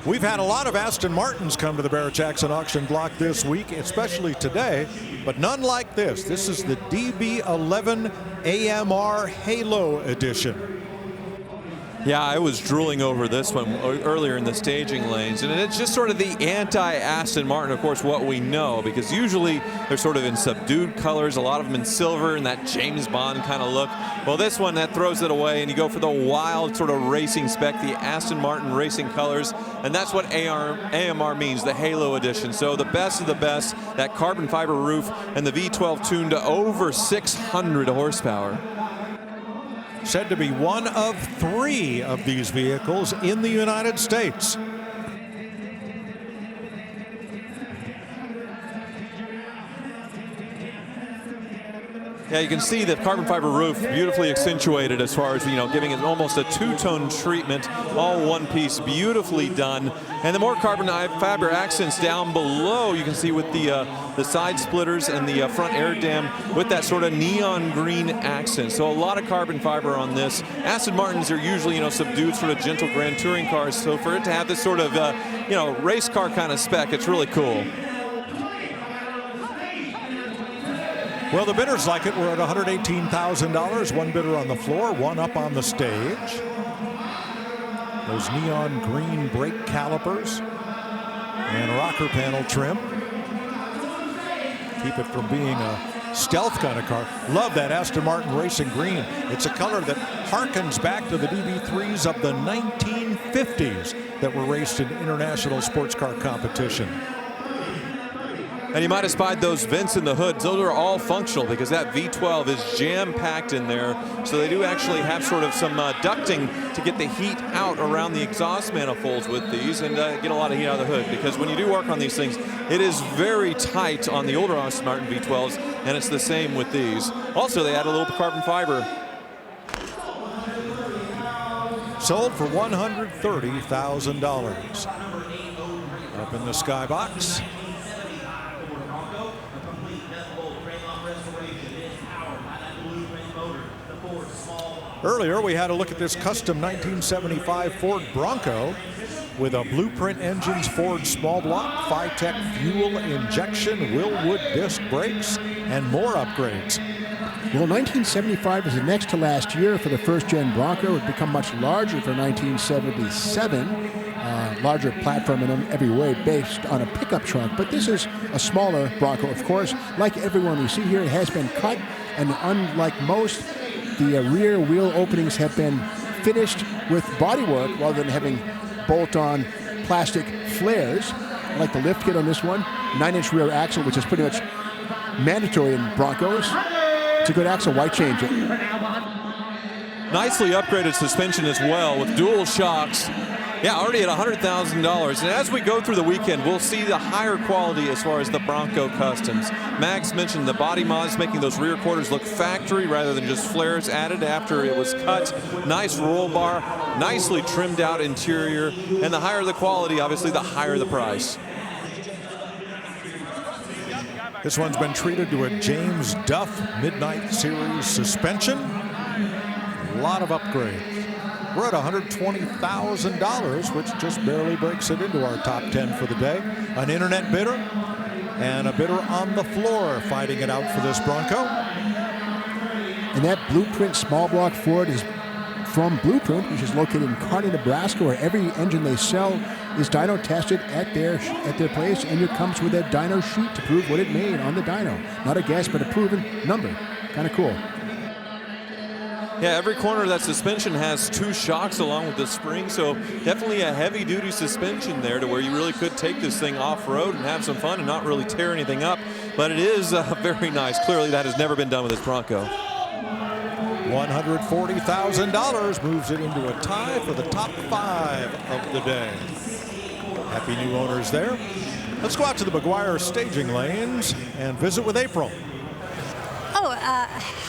We've had a lot of Aston Martins come to the Barrett-Jackson auction block this week, especially today, but none like this. This is the DB11 AMR Halo Edition. Yeah, I was drooling over this one earlier in the staging lanes, and it's just sort of the anti-Aston Martin, of course, what we know, because usually they're sort of in subdued colors, a lot of them in silver and that James Bond kind of look. Well, this one, that throws it away, and you go for the wild sort of racing spec, the Aston Martin racing colors, and that's what AMR means, the Halo Edition. So the best of the best, that carbon fiber roof, and the V12 tuned to over 600 horsepower. Said to be one of 3 of these vehicles in the United States. Yeah, you can see the carbon fiber roof beautifully accentuated as far as, giving it almost a two-tone treatment, all one piece, beautifully done. And the more carbon fiber accents down below, you can see with the side splitters and the front air dam with that sort of neon green accent. So a lot of carbon fiber on this. Aston Martins are usually, subdued sort of gentle grand touring cars. So for it to have this sort of, race car kind of spec, it's really cool. Well, the bidders like it. We're at $118,000. One bidder on the floor, one up on the stage. Those neon green brake calipers and rocker panel trim. Keep it from being a stealth kind of car. Love that Aston Martin Racing Green. It's a color that harkens back to the DB3s of the 1950s that were raced in international sports car competition. And you might have spied those vents in the hood. Those are all functional because that V12 is jam-packed in there. So they do actually have sort of some ducting to get the heat out around the exhaust manifolds with these and get a lot of heat out of the hood. Because when you do work on these things, it is very tight on the older Aston Martin V12s, and it's the same with these. Also, they add a little carbon fiber. Sold for $130,000. Up in the skybox. Earlier, we had a look at this custom 1975 Ford Bronco with a Blueprint Engines Ford small block, Phi-Tech fuel injection, Willwood disc brakes, and more upgrades. Well, 1975 was the next to last year for the first-gen Bronco. It would become much larger for 1977. Larger platform in every way based on a pickup truck. But this is a smaller Bronco, of course. Like everyone we see here, it has been cut, and unlike most, the rear wheel openings have been finished with bodywork rather than having bolt-on plastic flares. I like the lift kit on this one. 9-inch rear axle, which is pretty much mandatory in Broncos. It's a good axle. Why change it? Nicely upgraded suspension as well with dual shocks. Yeah, already at $100,000. And as we go through the weekend, we'll see the higher quality as far as the Bronco Customs. Max mentioned the body mods making those rear quarters look factory rather than just flares added after it was cut. Nice roll bar, nicely trimmed out interior. And the higher the quality, obviously, the higher the price. This one's been treated to a James Duff Midnight Series suspension. A lot of upgrades. We're at $120,000, which just barely breaks it into our top 10 for the day. An internet bidder and a bidder on the floor fighting it out for this Bronco. And that Blueprint small block Ford is from Blueprint, which is located in Kearney, Nebraska, where every engine they sell is dyno tested at their place, and it comes with a dyno sheet to prove what it made on the dyno. Not a guess, but a proven number. Kind of cool. Yeah, every corner of that suspension has 2 shocks along with the spring, so definitely a heavy-duty suspension there to where you really could take this thing off-road and have some fun and not really tear anything up. But it is very nice. Clearly, that has never been done with this Bronco. $140,000 moves it into a tie for the top 5 of the day. Happy new owners there. Let's go out to the McGuire staging lanes and visit with April. Oh,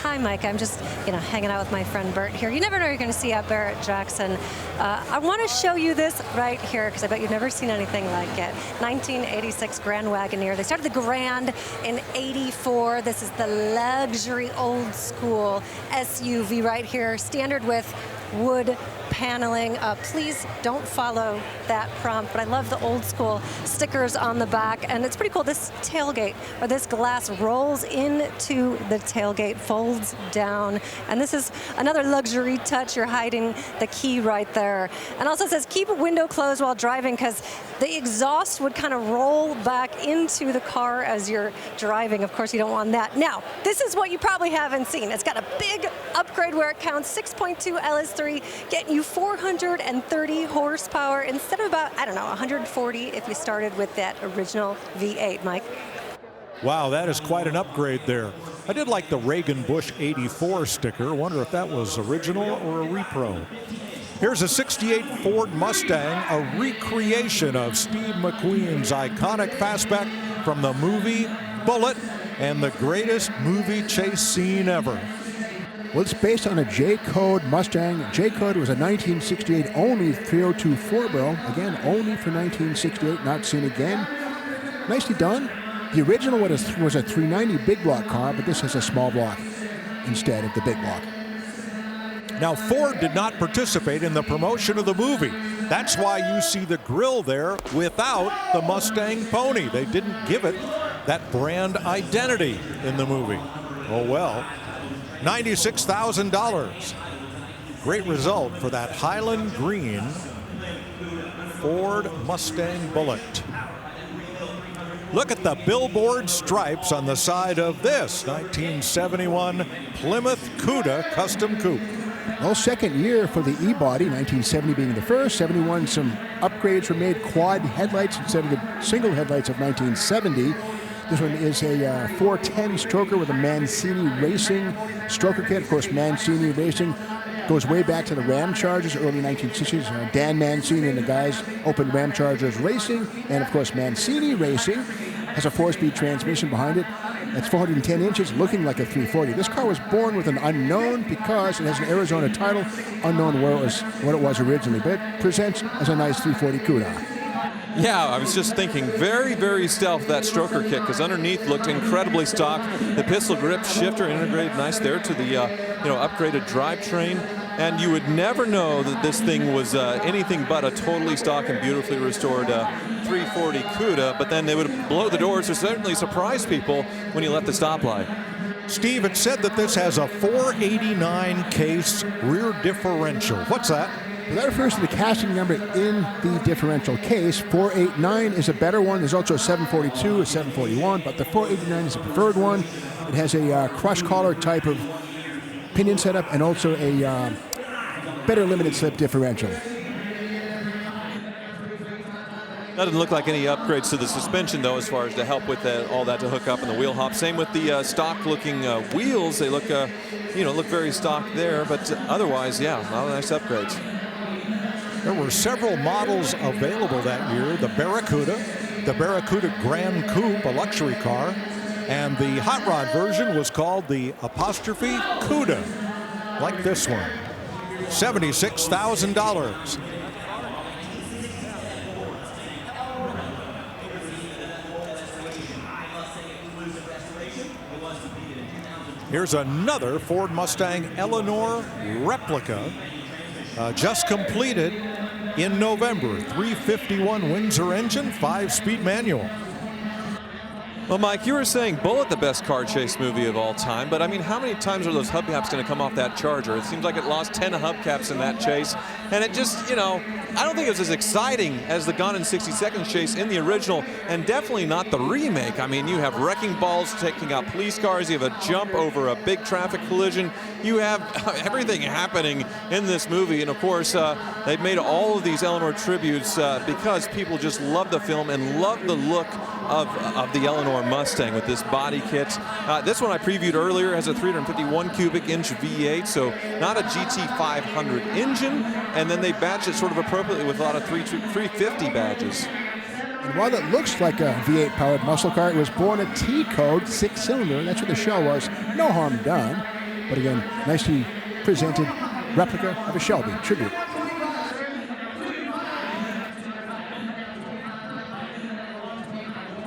hi, Mike. I'm just, hanging out with my friend Bert here. You never know what you're going to see at Barrett-Jackson. I want to show you this right here because I bet you've never seen anything like it. 1986 Grand Wagoneer. They started the Grand in '84. This is the luxury old school SUV right here, standard with wood paneling. Please don't follow that prompt, but I love the old school stickers on the back, and it's pretty cool. This tailgate, or this glass rolls into the tailgate, folds down, and this is another luxury touch. You're hiding the key right there. And also says keep a window closed while driving, because the exhaust would kind of roll back into the car as you're driving. Of course, you don't want that. Now, this is what you probably haven't seen. It's got a big upgrade where it counts. 6.2 LS3, getting you 430 horsepower instead of about, 140 if you started with that original V8, Mike. Wow, that is quite an upgrade there. I did like the Reagan Bush 84 sticker. Wonder if that was original or a repro. Here's a 68 Ford Mustang, a recreation of Steve McQueen's iconic fastback from the movie Bullitt and the greatest movie chase scene ever. Well, it's based on a J-Code Mustang. J-Code was a 1968 only 302 four-barrel. Again, only for 1968, not seen again. Nicely done. The original was a 390 big block car, but this has a small block instead of the big block. Now, Ford did not participate in the promotion of the movie. That's why you see the grill there without the Mustang pony. They didn't give it that brand identity in the movie. Oh well. $96,000. Great result for that Highland Green Ford Mustang Bullitt. Look at the billboard stripes on the side of this 1971 Plymouth Cuda Custom Coupe. Well, second year for the E-body, 1970 being the first. 71, some upgrades were made, quad headlights instead of the single headlights of 1970. This one is a 410 stroker with a Mancini Racing stroker kit. Of course, Mancini Racing goes way back to the Ram Chargers, early 1960s. Dan Mancini and the guys opened Ram Chargers Racing. And of course, Mancini Racing has a 4-speed transmission behind it. It's 410 inches, looking like a 340. This car was born with an unknown because it has an Arizona title, unknown what it was originally, but it presents as a nice 340 Cuda. Yeah, I was just thinking, very, very stealth, that stroker kit, because underneath looked incredibly stock. The pistol grip shifter integrated nice there to the upgraded drivetrain, and you would never know that this thing was anything but a totally stock and beautifully restored 340 Cuda, but then they would blow the doors to certainly surprise people when you left the stoplight. Steve, it said that this has a 489 case rear differential. What's that? Well, that refers to the casting number in the differential case. 489 is a better one. There's also a 742, a 741, but the 489 is a preferred one. It has a crush collar type of pinion setup and also a better limited slip differential. That doesn't look like any upgrades to the suspension, though, as far as to help with all that to hook up in the wheel hop. Same with the stock-looking wheels. They look, look very stock there, but otherwise, yeah, a lot of nice upgrades. There were several models available that year. The Barracuda Grand Coupe, a luxury car, and the hot rod version was called the Apostrophe Cuda, like this one. $76,000. Here's another Ford Mustang Eleanor replica, just completed in November. 351 Windsor engine, 5-speed manual. Well, Mike, you were saying Bullitt, the best car chase movie of all time, but I mean, how many times are those hubcaps going to come off that Charger? It seems like it lost 10 hubcaps in that chase, and it just, you know, I don't think it was as exciting as the Gone in 60 Seconds chase in the original, and definitely not the remake. I mean, you have wrecking balls taking out police cars, you have a jump over a big traffic collision, you have everything happening in this movie, and of course, they've made all of these Eleanor tributes because people just love the film and love the look of the Eleanor Mustang with this body kit. This one I previewed earlier has a 351 cubic inch V8, so not a GT500 engine, and then they badged it sort of appropriately with a lot of 350 badges. And while it looks like a V8 powered muscle car, it was born a T-code 6-cylinder. That's what the shell was. No harm done. But again, nicely presented replica of a Shelby tribute.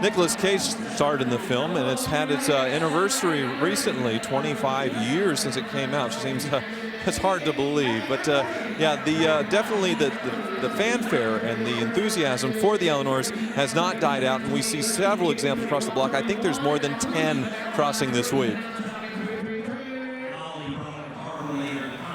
Nicolas Cage starred in the film, and it's had its anniversary recently, 25 years since it came out. It seems it's hard to believe, but yeah, definitely the fanfare and the enthusiasm for the Eleanors has not died out, and we see several examples across the block. I think there's more than 10 crossing this week.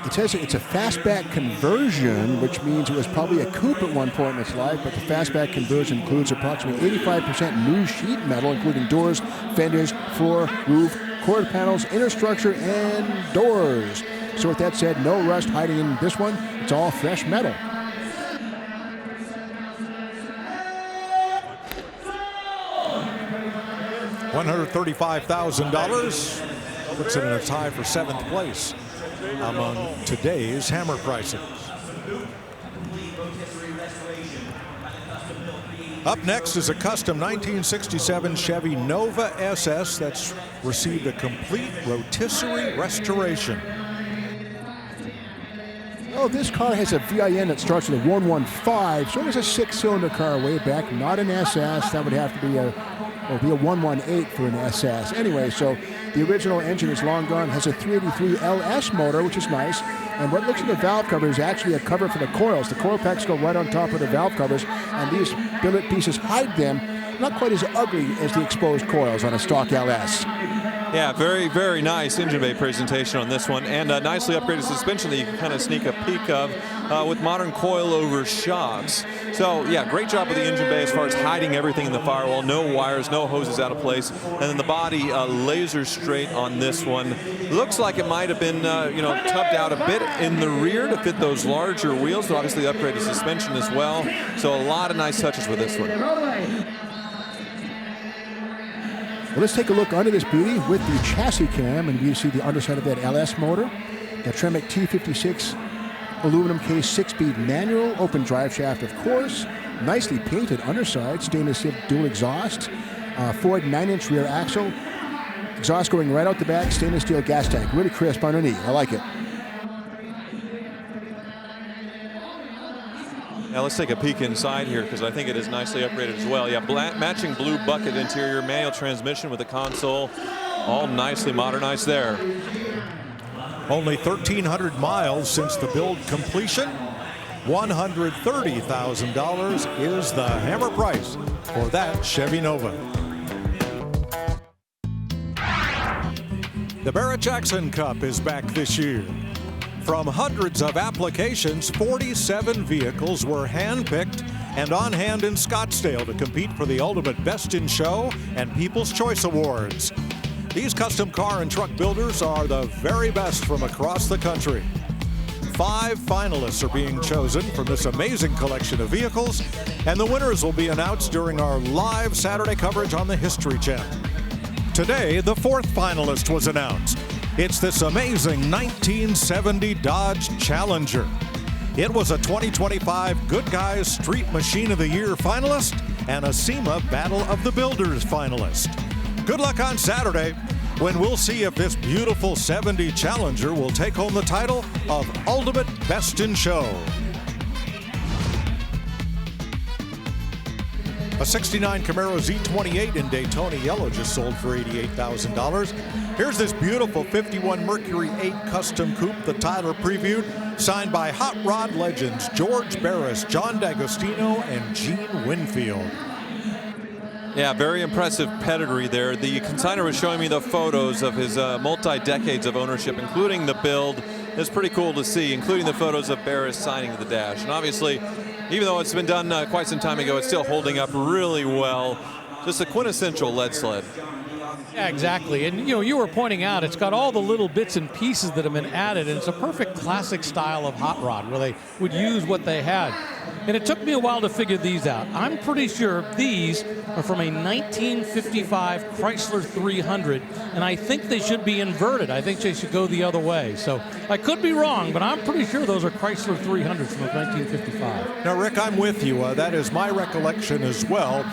It says it's a fastback conversion, which means it was probably a coupe at one point in its life, but the fastback conversion includes approximately 85% new sheet metal, including doors, fenders, floor, roof, quarter panels, inner structure, and doors. So with that said, no rust hiding in this one. It's all fresh metal. $135,000 puts it in a tie for 7th place among today's hammer prices. Up next is a custom 1967 Chevy Nova SS that's received a complete rotisserie restoration. Oh, this car has a VIN that starts with a 115, so it was a 6-cylinder car way back, not an SS. That would have to be a 118 for an SS. Anyway, so the original engine is long gone, has a 383 LS motor, which is nice. And what looks like a valve cover is actually a cover for the coils. The coil packs go right on top of the valve covers, and these billet pieces hide them. Not quite as ugly as the exposed coils on a stock LS. Yeah, very, very nice engine bay presentation on this one, and a nicely upgraded suspension that you can kind of sneak a peek of with modern coilover shocks. So yeah, great job with the engine bay as far as hiding everything in the firewall. No wires, no hoses out of place, and then the body laser straight on this one. Looks like it might have been tubbed out a bit in the rear to fit those larger wheels. So obviously upgraded suspension as well. So a lot of nice touches with this one. Well, let's take a look under this beauty with the chassis cam, and you see the underside of that LS motor. The Tremec T56 aluminum case 6-speed manual, open drive shaft, of course. Nicely painted underside, stainless steel dual exhaust. Ford 9-inch rear axle. Exhaust going right out the back, stainless steel gas tank. Really crisp underneath. I like it. Now let's take a peek inside here because I think it is nicely upgraded as well. Yeah, matching blue bucket interior, manual transmission with the console, all nicely modernized there. Only 1,300 miles since the build completion. $130,000 is the hammer price for that Chevy Nova. The Barrett-Jackson Cup is back this year. From hundreds of applications, 47 vehicles were handpicked and on hand in Scottsdale to compete for the ultimate Best in Show and People's Choice Awards. These custom car and truck builders are the very best from across the country. 5 finalists are being chosen from this amazing collection of vehicles, and the winners will be announced during our live Saturday coverage on the History Channel. Today, the 4th finalist was announced. It's this amazing 1970 Dodge Challenger. It was a 2025 Good Guys Street Machine of the Year finalist and a SEMA Battle of the Builders finalist. Good luck on Saturday when we'll see if this beautiful 70 Challenger will take home the title of Ultimate Best in Show. A 69 Camaro Z28 in Daytona yellow just sold for $88,000. Here's this beautiful 51 Mercury 8 Custom Coupe that Tyler previewed. signed by hot rod legends George Barris, John D'Agostino, and Gene Winfield. Yeah, very impressive pedigree there. The consignor was showing me the photos of his multi-decades of ownership, including the build. It's pretty cool to see, including the photos of Barris signing the dash. And obviously, even though it's been done quite some time ago, it's still holding up really well. Just a quintessential lead sled. Yeah, exactly. And you were pointing out it's got all the little bits and pieces that have been added, and it's a perfect classic style of hot rod where they would use what they had. And it took me a while to figure these out. I'm pretty sure these are from a 1955 Chrysler 300, and I think they should be inverted. I think they should go the other way. So I could be wrong, but I'm pretty sure those are Chrysler 300s from 1955. Now, Rick, I'm with you. That is my recollection as well.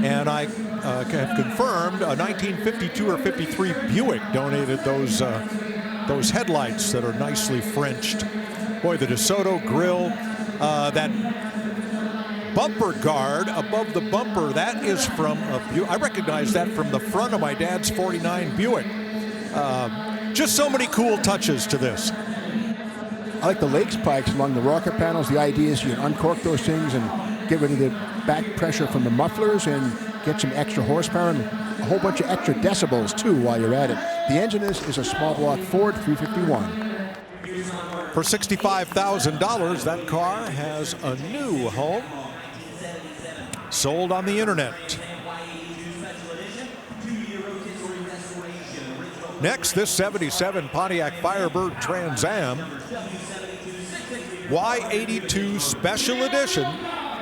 And I have confirmed a 1952 or 53 Buick donated those headlights that are nicely Frenched. Boy, the DeSoto grill, that bumper guard above the bumper, that is from a Buick. I recognize that from the front of my dad's 49 Buick. Just so many cool touches to this. I like the lake spikes along the rocker panels. The idea is you can uncork those things and get rid of the back pressure from the mufflers and get some extra horsepower and a whole bunch of extra decibels too while you're at it. The engine is a small block Ford 351. For $65,000, that car has a new home. Sold on the internet. Next, this 77 Pontiac Firebird Trans Am Y82 Special Edition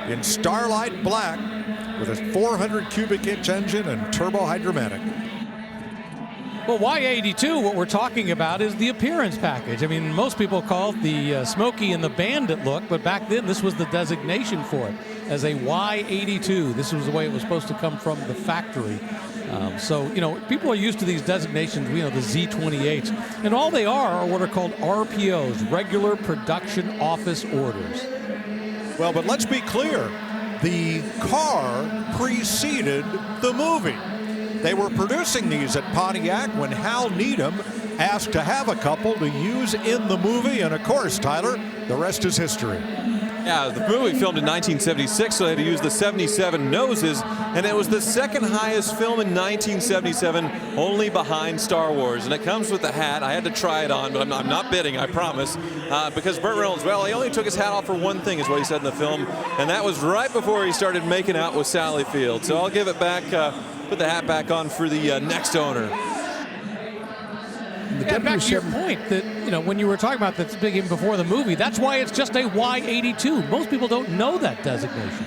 in Starlight Black with a 400 cubic inch engine and turbo hydromatic. Well, Y82, what we're talking about is the appearance package. I mean, most people call it the Smokey and the Bandit look, but back then this was the designation for it as a Y82. This was the way it was supposed to come from the factory. So, people are used to these designations, the Z28s, and all they are what are called RPOs, regular production office orders. Well, but let's be clear. The car preceded the movie. They were producing these at Pontiac when Hal Needham asked to have a couple to use in the movie, and of course, Tyler, the rest is history. Yeah, the movie filmed in 1976, so they had to use the 77 noses, and it was the second highest film in 1977, only behind Star Wars. And it comes with the hat. I had to try it on, but I'm not bidding, I promise, because Burt Reynolds, well, he only took his hat off for one thing, is what he said in the film, and that was right before he started making out with Sally Field. So I'll give it back, put the hat back on for the next owner. Yeah, back to your point that, when you were talking about this big even before the movie, that's why it's just a Y82. Most people don't know that designation.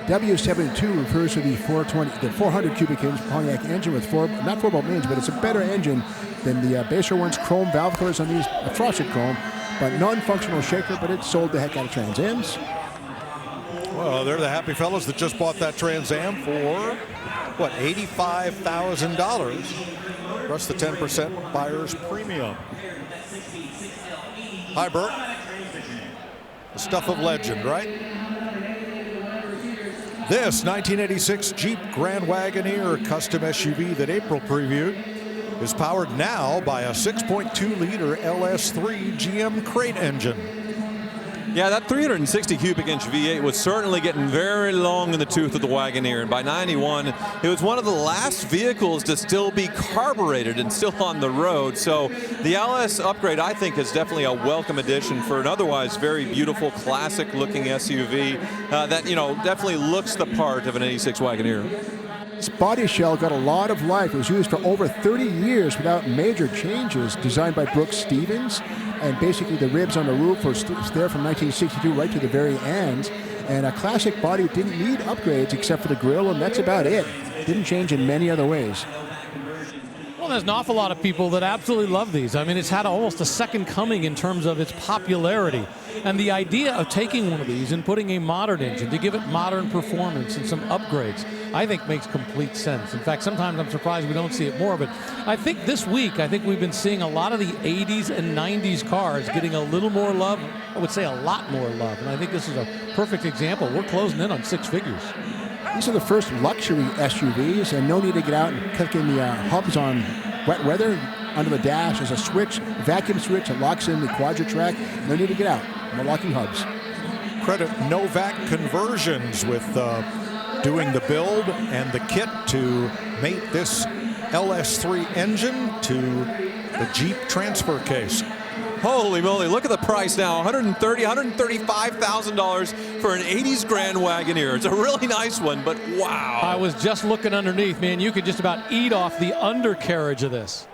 W72 refers to the 400 cubic inch Pontiac engine with not 4-bolt mains, but it's a better engine than the baser one's chrome valve covers on these, frosted chrome, but non-functional shaker, but it sold the heck out of Trans Ams. Well, they're the happy fellows that just bought that Trans Am for, what, $85,000, plus the 10% buyer's premium. Hi, Bert. The stuff of legend, right? This 1986 Jeep Grand Wagoneer custom SUV that April previewed is powered now by a 6.2-liter LS3 GM crate engine. Yeah, that 360 cubic inch V8 was certainly getting very long in the tooth of the Wagoneer, and by 91, it was one of the last vehicles to still be carbureted and still on the road. So the LS upgrade, I think, is definitely a welcome addition for an otherwise very beautiful, classic-looking SUV that, definitely looks the part of an 86 Wagoneer. This body shell got a lot of life. It was used for over 30 years without major changes, designed by Brooks Stevens. And basically the ribs on the roof were there from 1962 right to the very end. And a classic body didn't need upgrades except for the grille, and that's about it. Didn't change in many other ways. Well, there's an awful lot of people that absolutely love these. I mean, it's had almost a second coming in terms of its popularity. And the idea of taking one of these and putting a modern engine to give it modern performance and some upgrades, I think makes complete sense. In fact, sometimes I'm surprised we don't see it more, but I think this week, we've been seeing a lot of the 80s and 90s cars getting a little more love. I would say a lot more love, and I think this is a perfect example. We're closing in on six figures. These are the first luxury SUVs, and no need to get out and click in the hubs on wet weather. under the dash. There's a switch, a vacuum switch that locks in the Quadra-Trac. No need to get out. No locking hubs. Credit Novak Conversions with doing the build and the kit to mate this LS3 engine to the Jeep transfer case. Holy moly, look at the price now. $135,000 for an 80s Grand Wagoneer. It's a really nice one, but wow. I was just looking underneath, man. You could just about eat off the undercarriage of this.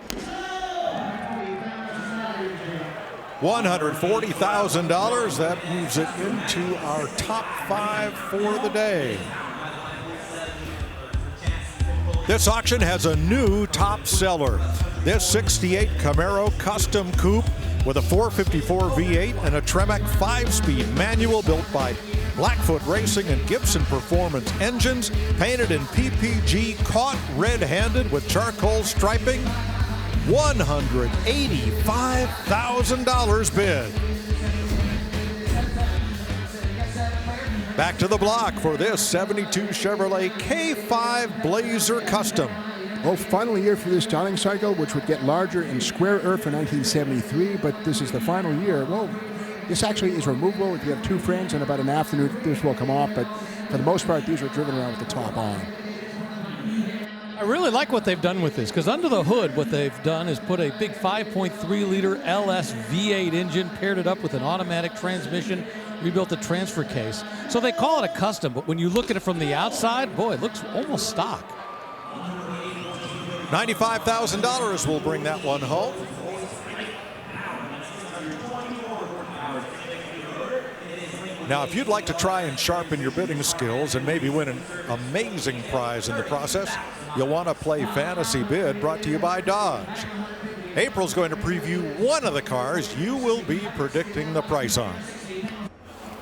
$140,000. That moves it into our top 5 for the day. This auction has a new top seller. This 68 Camaro Custom Coupe with a 454 V8 and a Tremec 5-speed manual built by Blackfoot Racing and Gibson Performance engines, painted in PPG, caught red-handed with charcoal striping. $185,000 bid. Back to the block for this 72 Chevrolet K5 Blazer Custom. Well, final year for this donning cycle, which would get larger and squarer for 1973, but this is the final year. Well, this actually is removable. If you have 2 friends in about an afternoon, this will come off, but for the most part, these are driven around with the top on. I really like what they've done with this, because under the hood, what they've done is put a big 5.3-liter LS V8 engine, paired it up with an automatic transmission, rebuilt the transfer case. So they call it a custom, but when you look at it from the outside, boy, it looks almost stock. $95,000 will bring that one home. Now, if you'd like to try and sharpen your bidding skills and maybe win an amazing prize in the process, you'll want to play Fantasy Bid, brought to you by Dodge. April's going to preview one of the cars you will be predicting the price on.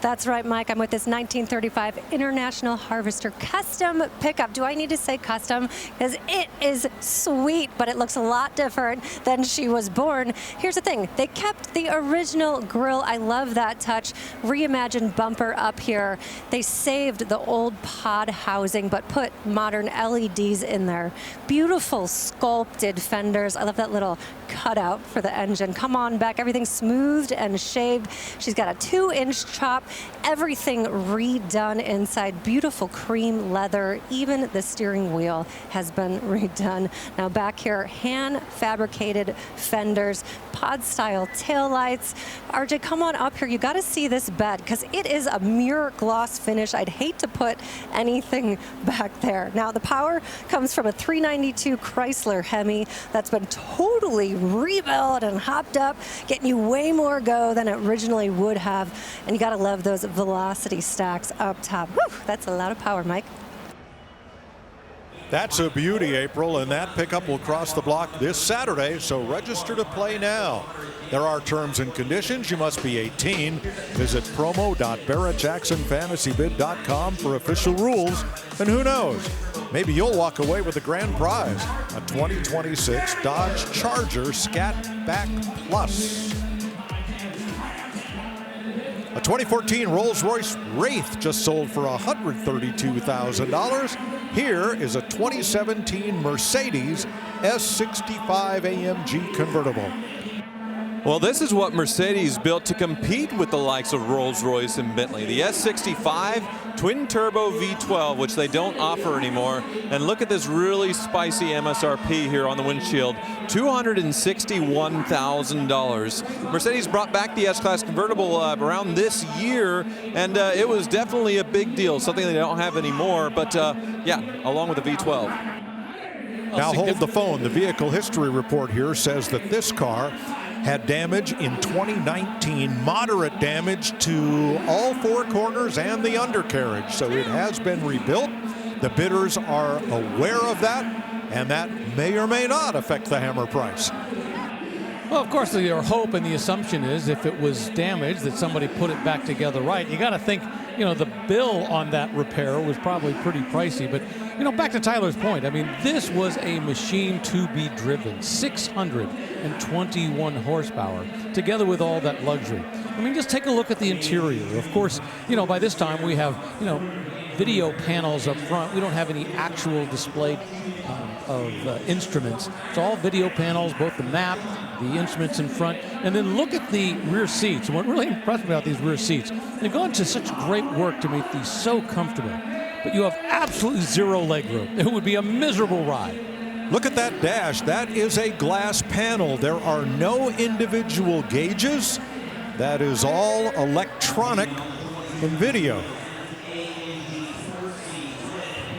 That's right, Mike. I'm with this 1935 International Harvester custom pickup. Do I need to say custom? Because it is sweet, but it looks a lot different than she was born. Here's the thing. They kept the original grille. I love that touch. Reimagined bumper up here. They saved the old pod housing, but put modern LEDs in there. Beautiful sculpted fenders. I love that little cutout for the engine. Come on back. Everything's smoothed and shaved. She's got a 2-inch chop. Everything redone inside. Beautiful cream leather. Even the steering wheel has been redone. Now back here, hand fabricated fenders, pod style taillights. RJ, come on up here. You got to see this bed, because it is a mirror gloss finish. I'd hate to put anything back there. Now the power comes from a 392 Chrysler Hemi that's been totally rebuilt and hopped up, getting you way more go than it originally would have. And you got to love those velocity stacks up top. Whew, that's a lot of power, Mike. That's a beauty, April, and that pickup will cross the block this Saturday, so register to play now. There are terms and conditions. You must be 18. Visit promo.barrettjacksonfantasybid.com for official rules, and who knows, maybe you'll walk away with a grand prize, a 2026 Dodge Charger Scat Back Plus. A 2014 Rolls-Royce Wraith just sold for $132,000. Here is a 2017 Mercedes S65 AMG convertible. Well, this is what Mercedes built to compete with the likes of Rolls-Royce and Bentley. The S65 twin-turbo V12, which they don't offer anymore. And look at this really spicy MSRP here on the windshield, $261,000. Mercedes brought back the S-Class convertible around this year, and it was definitely a big deal, something they don't have anymore. But yeah, along with the V12. Now hold the phone. The vehicle history report here says that this car had damage in 2019, moderate damage to all 4 corners and the undercarriage. So it has been rebuilt. The bidders are aware of that, and that may or may not affect the hammer price. Well, of course, your hope and the assumption is if it was damaged that somebody put it back together right. You got to think, you know, the bill on that repair was probably pretty pricey. But, you know, back to Tyler's point, I mean, this was a machine to be driven. 621 horsepower, together with all that luxury. I mean, just take a look at the interior. Of course, you know, by this time we have, you know, video panels up front. We don't have any actual display of instruments. It's all video panels, both the map, the instruments in front, and then look at the rear seats. And what really impressed me about these rear seats, they've gone to such great work to make these so comfortable, but you have absolutely zero leg room. It would be a miserable ride. Look at that dash. That is a glass panel. There are no individual gauges. That is all electronic and video.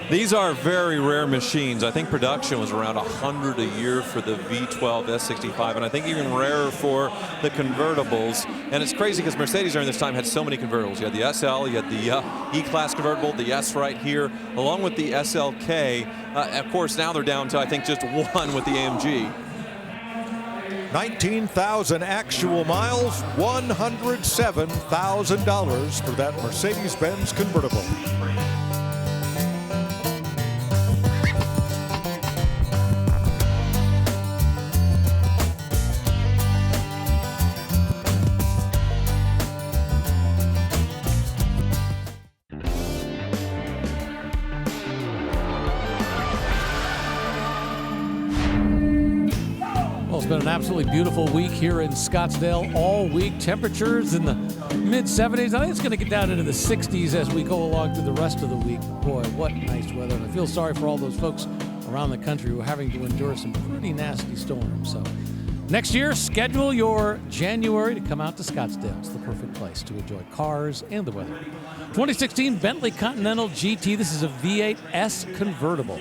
These are very rare machines. I think production was around 100 a year for the V12 S65, and I think even rarer for the convertibles. And it's crazy because Mercedes during this time had so many convertibles. You had the SL, you had the E-Class convertible, the S right here, along with the SLK. Of course, now they're down to, I think, just one with the AMG. 19,000 actual miles, $107,000 for that Mercedes-Benz convertible. It's been an absolutely beautiful week here in Scottsdale all week. Temperatures in the mid-70s. I think it's going to get down into the 60s as we go along through the rest of the week. Boy, what nice weather. And I feel sorry for all those folks around the country who are having to endure some pretty nasty storms. So next year, schedule your January to come out to Scottsdale. It's the perfect place to enjoy cars and the weather. 2016 Bentley Continental GT. This is a V8 S convertible.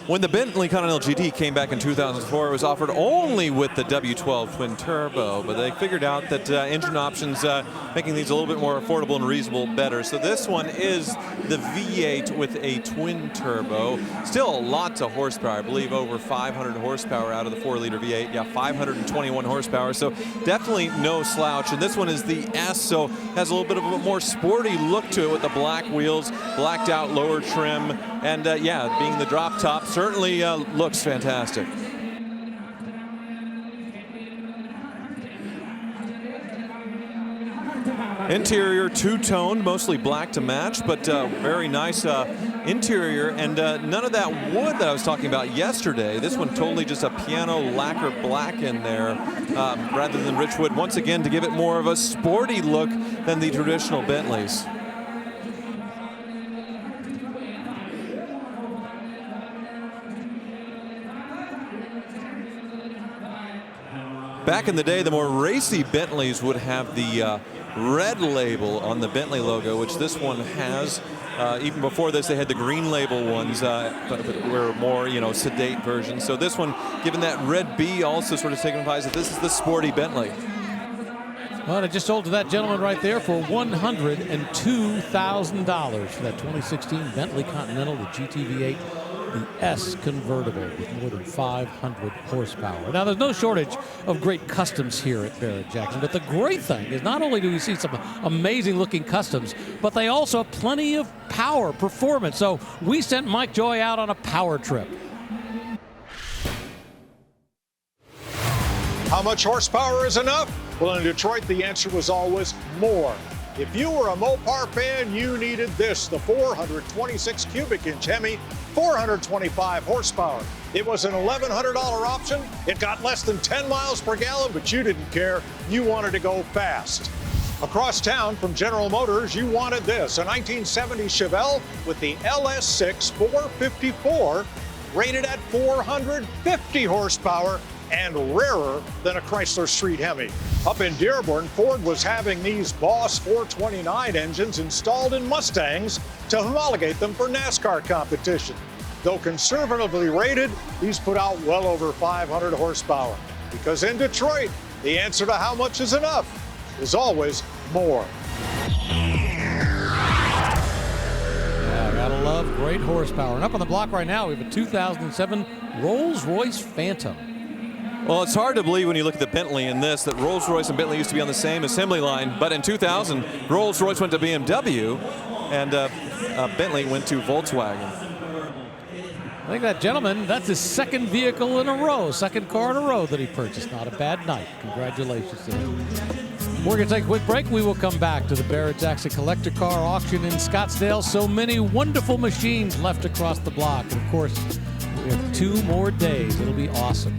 When the Bentley Continental GT came back in 2004, it was offered only with the W12 twin turbo, but they figured out that engine options making these a little bit more affordable and reasonable better. So this one is the V8 with a twin turbo. Still a lot of horsepower, I believe over 500 horsepower out of the 4-liter V8. Yeah, 521 horsepower, so definitely no slouch. And this one is the S, so has a little bit of a more sporty look to it with the black wheels, blacked out lower trim, and yeah, being the drop top, certainly looks fantastic. Interior two-toned, mostly black to match, but very nice interior, and none of that wood that I was talking about yesterday. This one totally just a piano lacquer black in there rather than rich wood, once again to give it more of a sporty look than the traditional Bentleys. Back in the day, the more racy Bentleys would have the red label on the Bentley logo, which this one has. Even before this, they had the green label ones, but were more, sedate versions. So this one, given that red B, also sort of signifies that this is the sporty Bentley. Well, I just sold to that gentleman right there for $102,000 for that 2016 Bentley Continental, the GT-V8, the S convertible with more than 500 horsepower. Now, there's no shortage of great customs here at Barrett-Jackson, but the great thing is not only do we see some amazing-looking customs, but they also have plenty of power, performance. So we sent Mike Joy out on a power trip. How much horsepower is enough? Well, in Detroit, the answer was always more. If you were a Mopar fan, you needed this, the 426 cubic inch Hemi, 425 horsepower. It was an $1,100 option. It got less than 10 miles per gallon, but you didn't care. You wanted to go fast. Across town from General Motors, you wanted this, a 1970 Chevelle with the LS6 454, rated at 450 horsepower, and rarer than a Chrysler Street Hemi. Up in Dearborn, Ford was having these Boss 429 engines installed in Mustangs to homologate them for NASCAR competition. Though conservatively rated, these put out well over 500 horsepower. Because in Detroit, the answer to how much is enough is always more. Yeah, gotta love great horsepower. And up on the block right now, we have a 2007 Rolls-Royce Phantom. Well, it's hard to believe when you look at the Bentley in this that Rolls-Royce and Bentley used to be on the same assembly line, but in 2000, Rolls-Royce went to BMW and Bentley went to Volkswagen. I think that gentleman, that's his second vehicle in a row, second car in a row that he purchased. Not a bad night. Congratulations to him. We're going to take a quick break. We will come back to the Barrett-Jackson Collector Car Auction in Scottsdale. So many wonderful machines left across the block. And of course, we have 2 more days. It'll be awesome.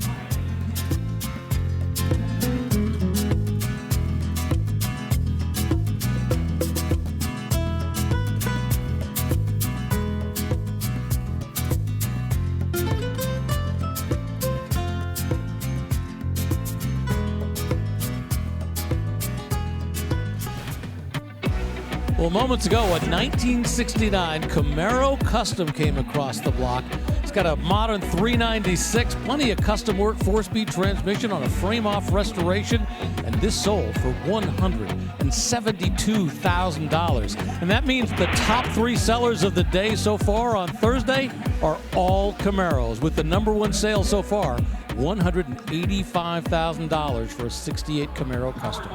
Well, moments ago, a 1969 Camaro Custom came across the block. It's got a modern 396, plenty of custom work, 4-speed transmission on a frame-off restoration, and this sold for $172,000. And that means the top 3 sellers of the day so far on Thursday are all Camaros, with the #1 sale so far, $185,000 for a 68 Camaro Custom.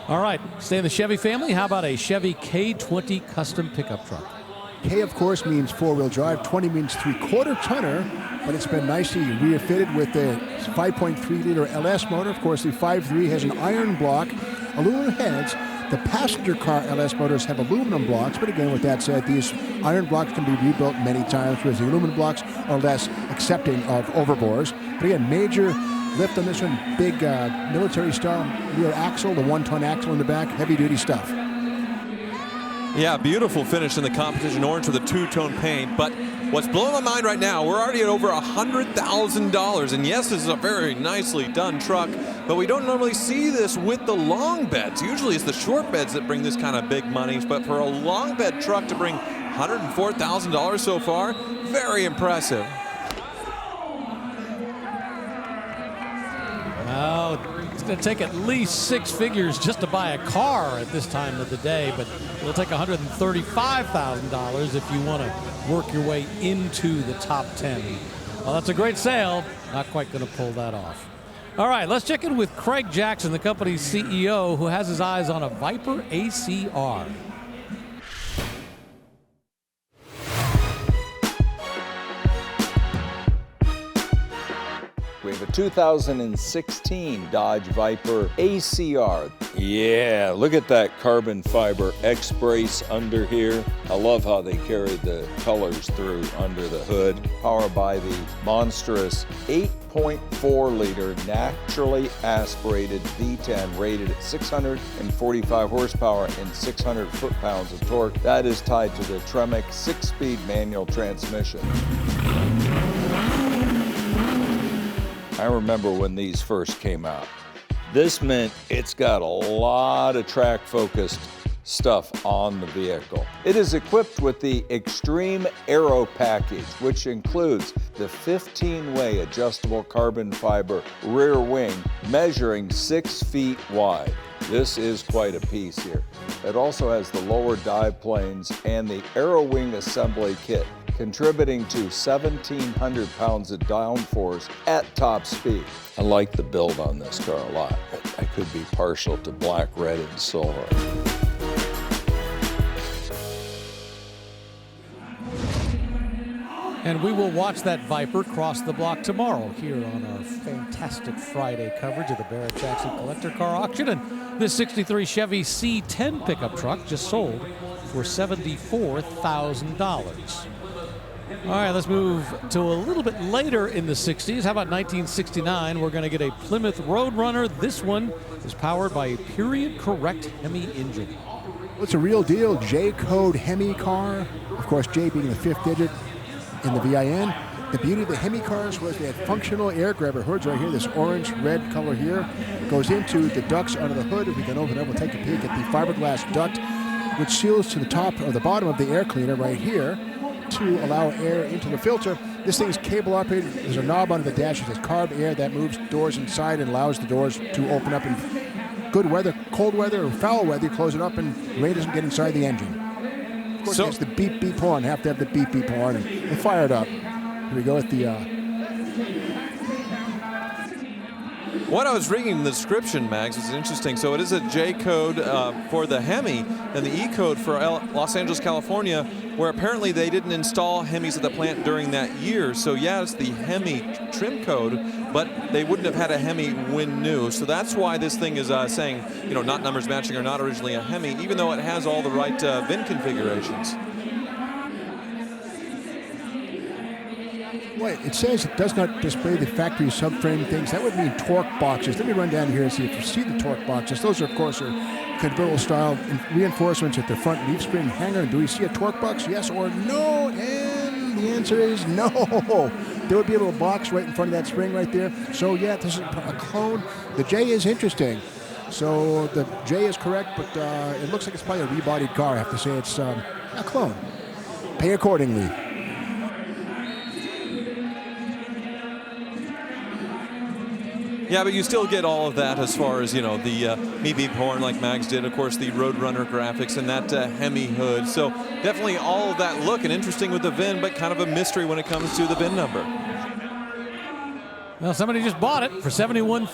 All right, stay in the Chevy family. How about a Chevy K20 custom pickup truck? K, of course, means 4-wheel drive. 20 means 3/4 tonner, but it's been nicely refitted with the 5.3-liter LS motor. Of course, the 5.3 has an iron block, aluminum heads. The passenger car LS motors have aluminum blocks, but again, with that said, these iron blocks can be rebuilt many times, whereas the aluminum blocks are less accepting of overbores. But again, major lift on this one, big military style rear axle, the 1-ton axle in the back, heavy duty stuff. Yeah, beautiful finish in the competition orange with a 2-tone paint. But what's blowing my mind right now, we're already at over $100,000. And yes, this is a very nicely done truck, but we don't normally see this with the long beds. Usually it's the short beds that bring this kind of big money. But for a long bed truck to bring $104,000 so far, very impressive. Well, it's going to take at least 6 figures just to buy a car at this time of the day, but it'll take $135,000 if you want to work your way into the top 10. Well, that's a great sale. Not quite going to pull that off. All right, let's check in with Craig Jackson, the company's CEO, who has his eyes on a Viper ACR. We have a 2016 Dodge Viper ACR. Yeah, look at that carbon fiber X-brace under here. I love how they carried the colors through under the hood. Powered by the monstrous 8.4-liter naturally aspirated V10 rated at 645 horsepower and 600 foot-pounds of torque. That is tied to the Tremec 6-speed manual transmission. I remember when these first came out. This meant it's got a lot of track-focused stuff on the vehicle. It is equipped with the Extreme Aero package, which includes the 15-way adjustable carbon fiber rear wing measuring 6 feet wide. This is quite a piece here. It also has the lower dive planes and the Aero Wing assembly kit, contributing to 1,700 pounds of downforce at top speed. I like the build on this car a lot. I could be partial to black, red, and silver. And we will watch that Viper cross the block tomorrow here on our fantastic Friday coverage of the Barrett-Jackson Collector Car Auction. And this 63 Chevy C10 pickup truck just sold for $74,000. All right, let's move to a little bit later in the 60s. How about 1969? We're going to get a Plymouth Roadrunner. This one is powered by a period correct Hemi engine. Well, it's a real deal J-code Hemi car. Of course, J being the 5th digit in the VIN. The beauty of the Hemi cars was they had functional air grabber hoods right here. This orange-red color here goes into the ducts under the hood. If we can open it up, we'll take a peek at the fiberglass duct, which seals to the top or the bottom of the air cleaner right here to allow air into the filter. This thing is cable operated. There's a knob under the dash that says carb air that moves doors inside and allows the doors to open up in good weather, cold weather, or foul weather. You close it up and rain doesn't get inside the engine. Of course, it's the beep beep horn. Have to have the beep beep horn and fire it up. Here we go with the. What I was reading in the description, Max, is interesting. So it is a J code for the Hemi and the E code for Los Angeles, California. where apparently they didn't install Hemis at the plant during that year. So yeah, it's the Hemi trim code, but they wouldn't have had a Hemi when new. So that's why this thing is saying, you know, not numbers matching or not originally a Hemi, even though it has all the right VIN configurations. Wait, it says it does not display the factory subframe things. That would mean torque boxes. Let me run down here and see if you see the torque boxes. Those, are, of course, are convertible style reinforcements at the front leaf spring hanger. Do we see a torque box? Yes or no? And the answer is no. There would be a little box right in front of that spring right there. So yeah, this is a clone. The J is interesting. So the J is correct, but it looks like it's probably a rebodied car. I have to say it's a clone. Pay accordingly. Yeah, but you still get all of that as far as, you know, the me beep horn like Mags did, of course, the Roadrunner graphics and that Hemi hood. So definitely all of that look and interesting with the VIN, but kind of a mystery when it comes to the VIN number. Well, somebody just bought it for $71,000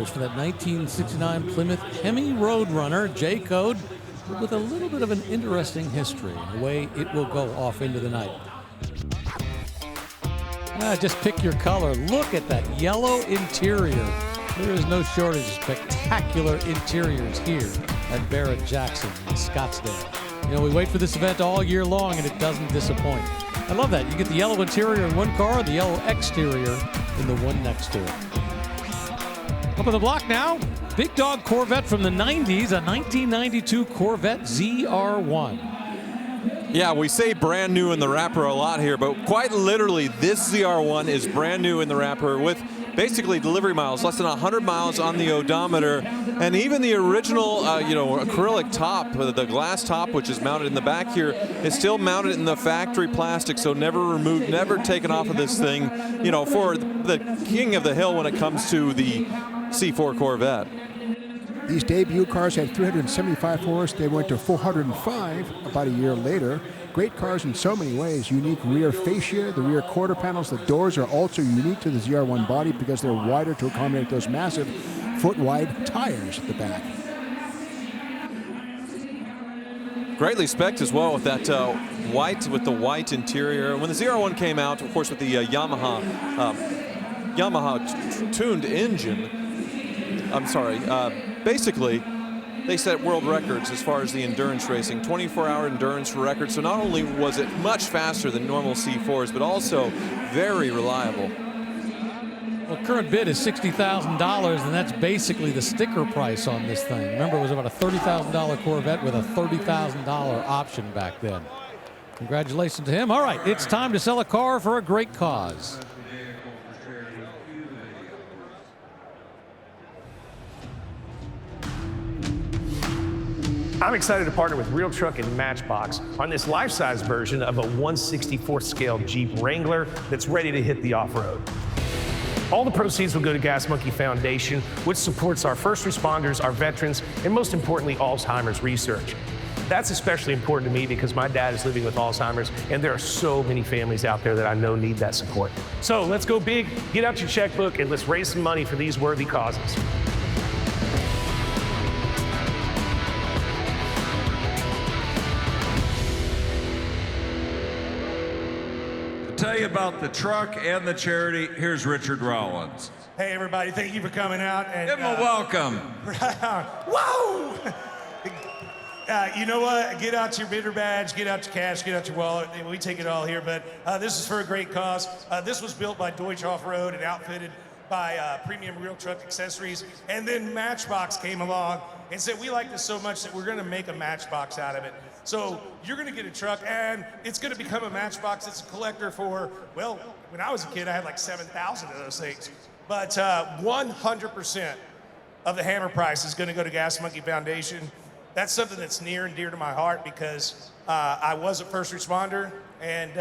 for that 1969 Plymouth Hemi Roadrunner J code with a little bit of an interesting history, the way it will go off into the night. Just pick your color. Look at that yellow interior. There is no shortage of spectacular interiors here at Barrett-Jackson in Scottsdale. You know, we wait for this event all year long, and it doesn't disappoint. I love that. You get the yellow interior in one car, the yellow exterior in the one next to it. Up on the block now, big dog Corvette from the 90s, a 1992 Corvette ZR1. Yeah, we say brand new in the wrapper a lot here, but quite literally, this ZR1 is brand new in the wrapper with basically delivery miles, less than 100 miles on the odometer, and even the original, acrylic top, the glass top, which is mounted in the back here, is still mounted in the factory plastic, so never removed, never taken off of this thing, you know, for the king of the hill when it comes to the C4 Corvette. These debut cars had 375 horse. They went to 405 about a year later. Great cars in so many ways. Unique rear fascia, the rear quarter panels. The doors are also unique to the ZR1 body because they're wider to accommodate those massive foot-wide tires at the back. Greatly spec'd as well with that with the white interior. When the ZR1 came out, of course, with the Yamaha tuned engine, basically, they set world records as far as the endurance racing, 24-hour endurance record. So not only was it much faster than normal C4s, but also very reliable. Well, current bid is $60,000, and that's basically the sticker price on this thing. Remember, it was about a $30,000 Corvette with a $30,000 option back then. Congratulations to him. All right, it's time to sell a car for a great cause. I'm excited to partner with Real Truck and Matchbox on this life-size version of a 1/64 scale Jeep Wrangler that's ready to hit the off-road. All the proceeds will go to Gas Monkey Foundation, which supports our first responders, our veterans, and most importantly, Alzheimer's research. That's especially important to me because my dad is living with Alzheimer's, and there are so many families out there that I know need that support. So let's go big, get out your checkbook, and let's raise some money for these worthy causes. Tell you about the truck and the charity, here's Richard Rollins. Hey everybody, thank you for coming out. And, give him a welcome. Whoa! You know what? Get out your bidder badge, get out your cash, get out your wallet. We take it all here, but this is for a great cause. This was built by Deutsch Off-Road and outfitted by Premium Real Truck Accessories. And then Matchbox came along and said, we like this so much that we're gonna make a Matchbox out of it. So you're gonna get a truck and it's gonna become a Matchbox. It's a collector for, well, when I was a kid, I had like 7,000 of those things. But 100% of the hammer price is gonna go to Gas Monkey Foundation. That's something that's near and dear to my heart because I was a first responder, and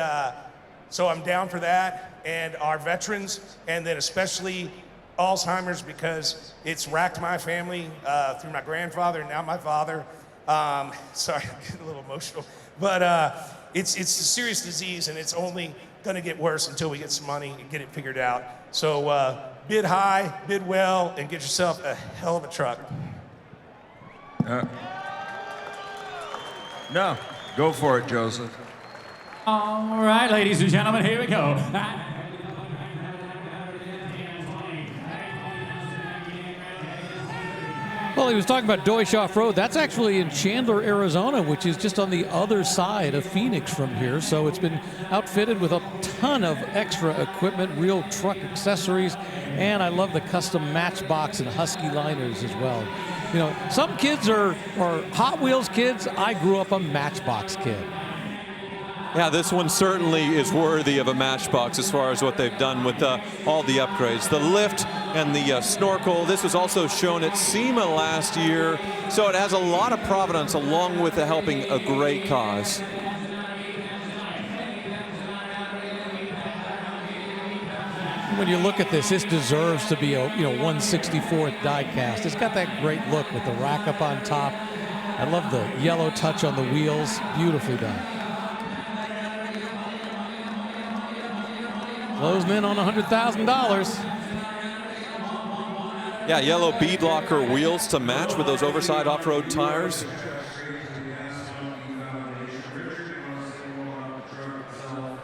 so I'm down for that. And our veterans, and then especially Alzheimer's, because it's racked my family through my grandfather and now my father. Sorry, I'm getting a little emotional, but it's a serious disease, and it's only gonna get worse until we get some money and get it figured out. So bid high, bid well, and get yourself a hell of a truck. No, go for it, Joseph. All right, ladies and gentlemen, here we go. Well, he was talking about Deutsch Off-Road. That's actually in Chandler, Arizona, which is just on the other side of Phoenix from here. So it's been outfitted with a ton of extra equipment, real truck accessories, and I love the custom Matchbox and Husky liners as well. You know, some kids are Hot Wheels kids. I grew up a Matchbox kid. Yeah, this one certainly is worthy of a Matchbox as far as what they've done with all the upgrades. The lift and the snorkel. This was also shown at SEMA last year, so it has a lot of provenance along with helping a great cause. When you look at this deserves to be a 1/64th die cast. It's got that great look with the rack up on top. I love the yellow touch on the wheels. Beautifully done. Closing in on $100,000. Yeah, yellow bead locker wheels to match with those oversized off-road tires.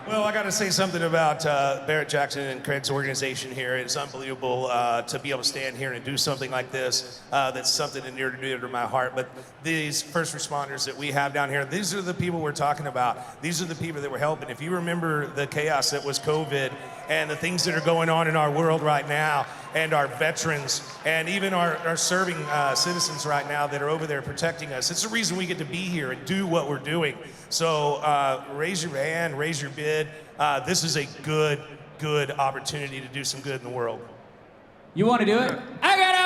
Well, I got to say something about Barrett Jackson and Craig's organization here. It's unbelievable to be able to stand here and do something like this. That's something near and dear to my heart. But these first responders that we have down here, these are the people we're talking about. These are the people that we're helping. If you remember the chaos that was COVID and the things that are going on in our world right now, and our veterans, and even our serving citizens right now that are over there protecting us, it's the reason we get to be here and do what we're doing. So raise your hand, raise your bid. This is a good opportunity to do some good in the world. You want to do it? I got a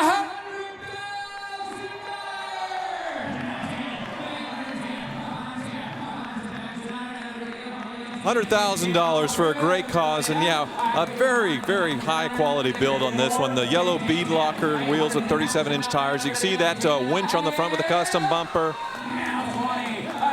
$100,000 for a great cause, and yeah, a very, very high quality build on this one. The yellow bead locker wheels with 37-inch tires. You can see that winch on the front with a custom bumper.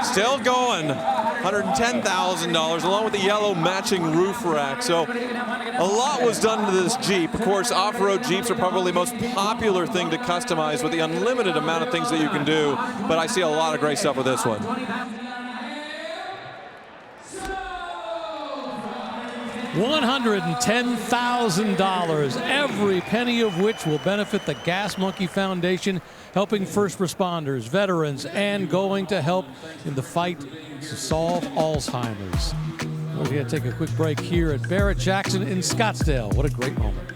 Still going, $110,000 along with the yellow matching roof rack. So a lot was done to this Jeep. Of course, off-road Jeeps are probably the most popular thing to customize with the unlimited amount of things that you can do, but I see a lot of great stuff with this one. $110,000, every penny of which will benefit the Gas Monkey Foundation, helping first responders, veterans, and going to help in the fight to solve Alzheimer's. We're going to take a quick break here at Barrett Jackson in Scottsdale. What a great moment.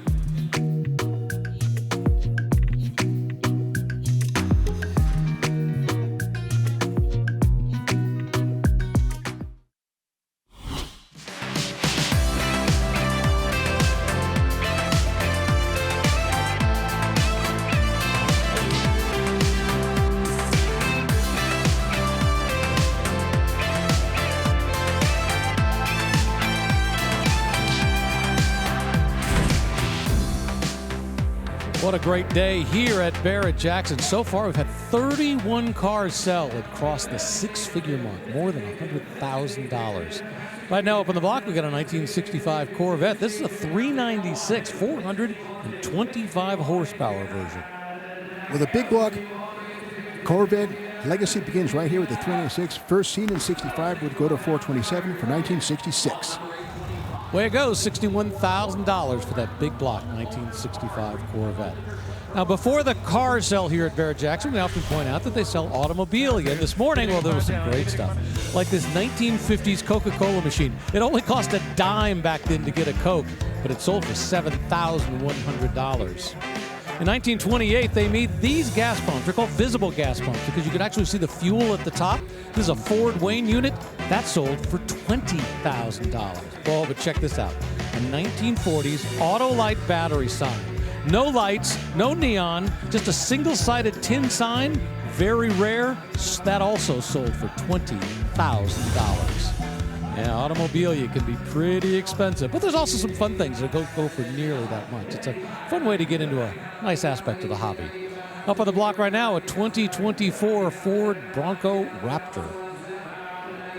What a great day here at Barrett Jackson. So far, we've had 31 cars sell across the six-figure mark, more than $100,000. Right now up on the block, we got a 1965 Corvette. This is a 396, 425 horsepower version. With a big block Corvette, legacy begins right here with the 396. First seen in 65 would go to 427 for 1966. Way it goes, $61,000 for that big block 1965 Corvette. Now, before the cars sell here at Barrett Jackson, we often point out that they sell automobilia. This morning, well, there was some great stuff, like this 1950s Coca-Cola machine. It only cost a dime back then to get a Coke, but it sold for $7,100. In 1928, they made these gas pumps. They're called visible gas pumps because you could actually see the fuel at the top. This is a Ford Wayne unit. That sold for $20,000. Well, but check this out. A 1940s Autolite battery sign. No lights, no neon, just a single-sided tin sign. Very rare. That also sold for $20,000. Yeah, automobilia can be pretty expensive, but there's also some fun things that don't go for nearly that much. It's a fun way to get into a nice aspect of the hobby. Up on the block right now, a 2024 Ford Bronco Raptor.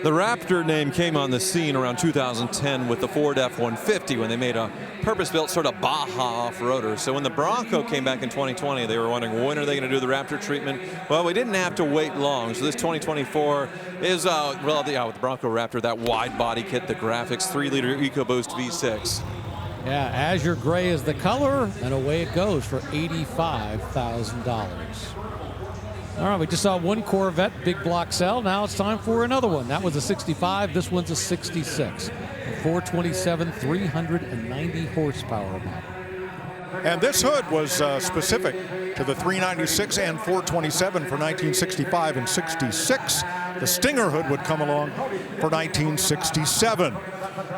The Raptor name came on the scene around 2010 with the Ford F-150 when they made a purpose-built sort of Baja off-roader. So when the Bronco came back in 2020, they were wondering when are they going to do the Raptor treatment? Well, we didn't have to wait long. So this 2024 is, with the Bronco Raptor, that wide body kit, the graphics, 3-liter EcoBoost V6. Yeah, Azure Gray is the color, and away it goes for $85,000. All right, we just saw one Corvette big block sell. Now it's time for another one. That was a 65. This one's a 66. A 427, 390 horsepower model. And this hood was specific to the 396 and 427 for 1965 and 66. The Stinger hood would come along for 1967.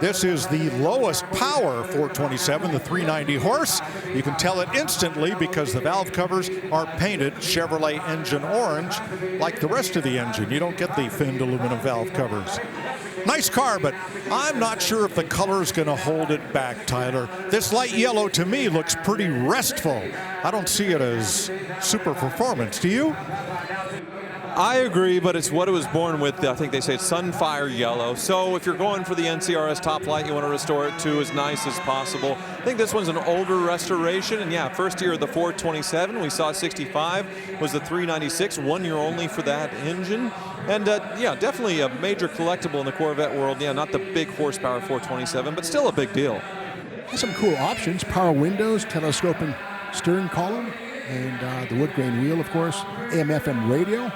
This is the lowest power 427, the 390 horse. You can tell it instantly because the valve covers are painted Chevrolet engine orange like the rest of the engine. You don't get the finned aluminum valve covers. Nice car, but I'm not sure if the color is going to hold it back, Tyler. This light yellow to me looks pretty restful. I don't see it as super performance. Do you? I agree, but it's what it was born with. I think they say it's Sunfire Yellow. So if you're going for the NCRS Top Light, you want to restore it to as nice as possible. I think this one's an older restoration. And yeah, first year of the 427, we saw 65, was the 396, 1 year only for that engine. And yeah, definitely a major collectible in the Corvette world. Yeah, not the big horsepower 427, but still a big deal. Some cool options, power windows, telescoping stern column, and the wood grain wheel, of course, AM/FM radio.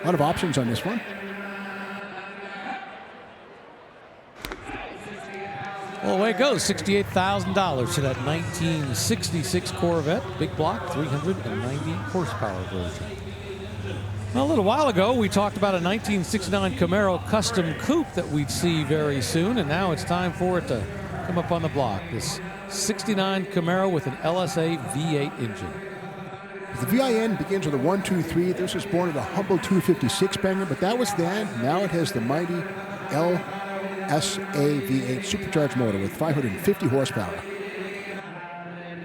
A lot of options on this one. Well, away it goes, $68,000 to that 1966 Corvette, big block, 390 horsepower version. Well, a little while ago, we talked about a 1969 Camaro Custom Coupe that we'd see very soon, and now it's time for it to come up on the block. This 69 Camaro with an LSA V8 engine. The VIN begins with a 1, 2, 3. This was born of a humble 256 banger, but that was then. Now it has the mighty LSA V8 supercharged motor with 550 horsepower.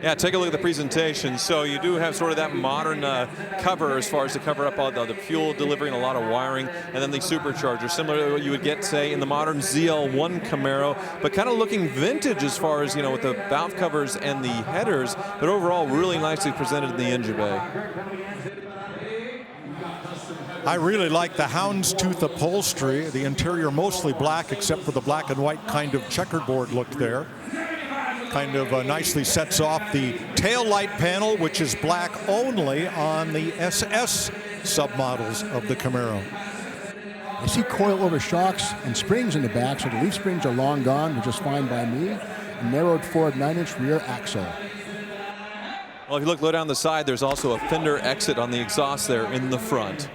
Yeah, take a look at the presentation. So you do have sort of that modern cover as far as to cover up all the fuel delivery and a lot of wiring, and then the supercharger, similar to what you would get, say, in the modern ZL1 Camaro, but kind of looking vintage as far as, you know, with the valve covers and the headers, but overall really nicely presented in the engine bay. I really like the houndstooth upholstery, the interior mostly black except for the black and white kind of checkerboard look there. Kind of nicely sets off the tail light panel, which is black only on the SS submodels of the Camaro. I see coil-over shocks and springs in the back, so the leaf springs are long gone, which is fine by me. A narrowed forward 9-inch rear axle. Well, if you look low down the side, there's also a fender exit on the exhaust there in the front.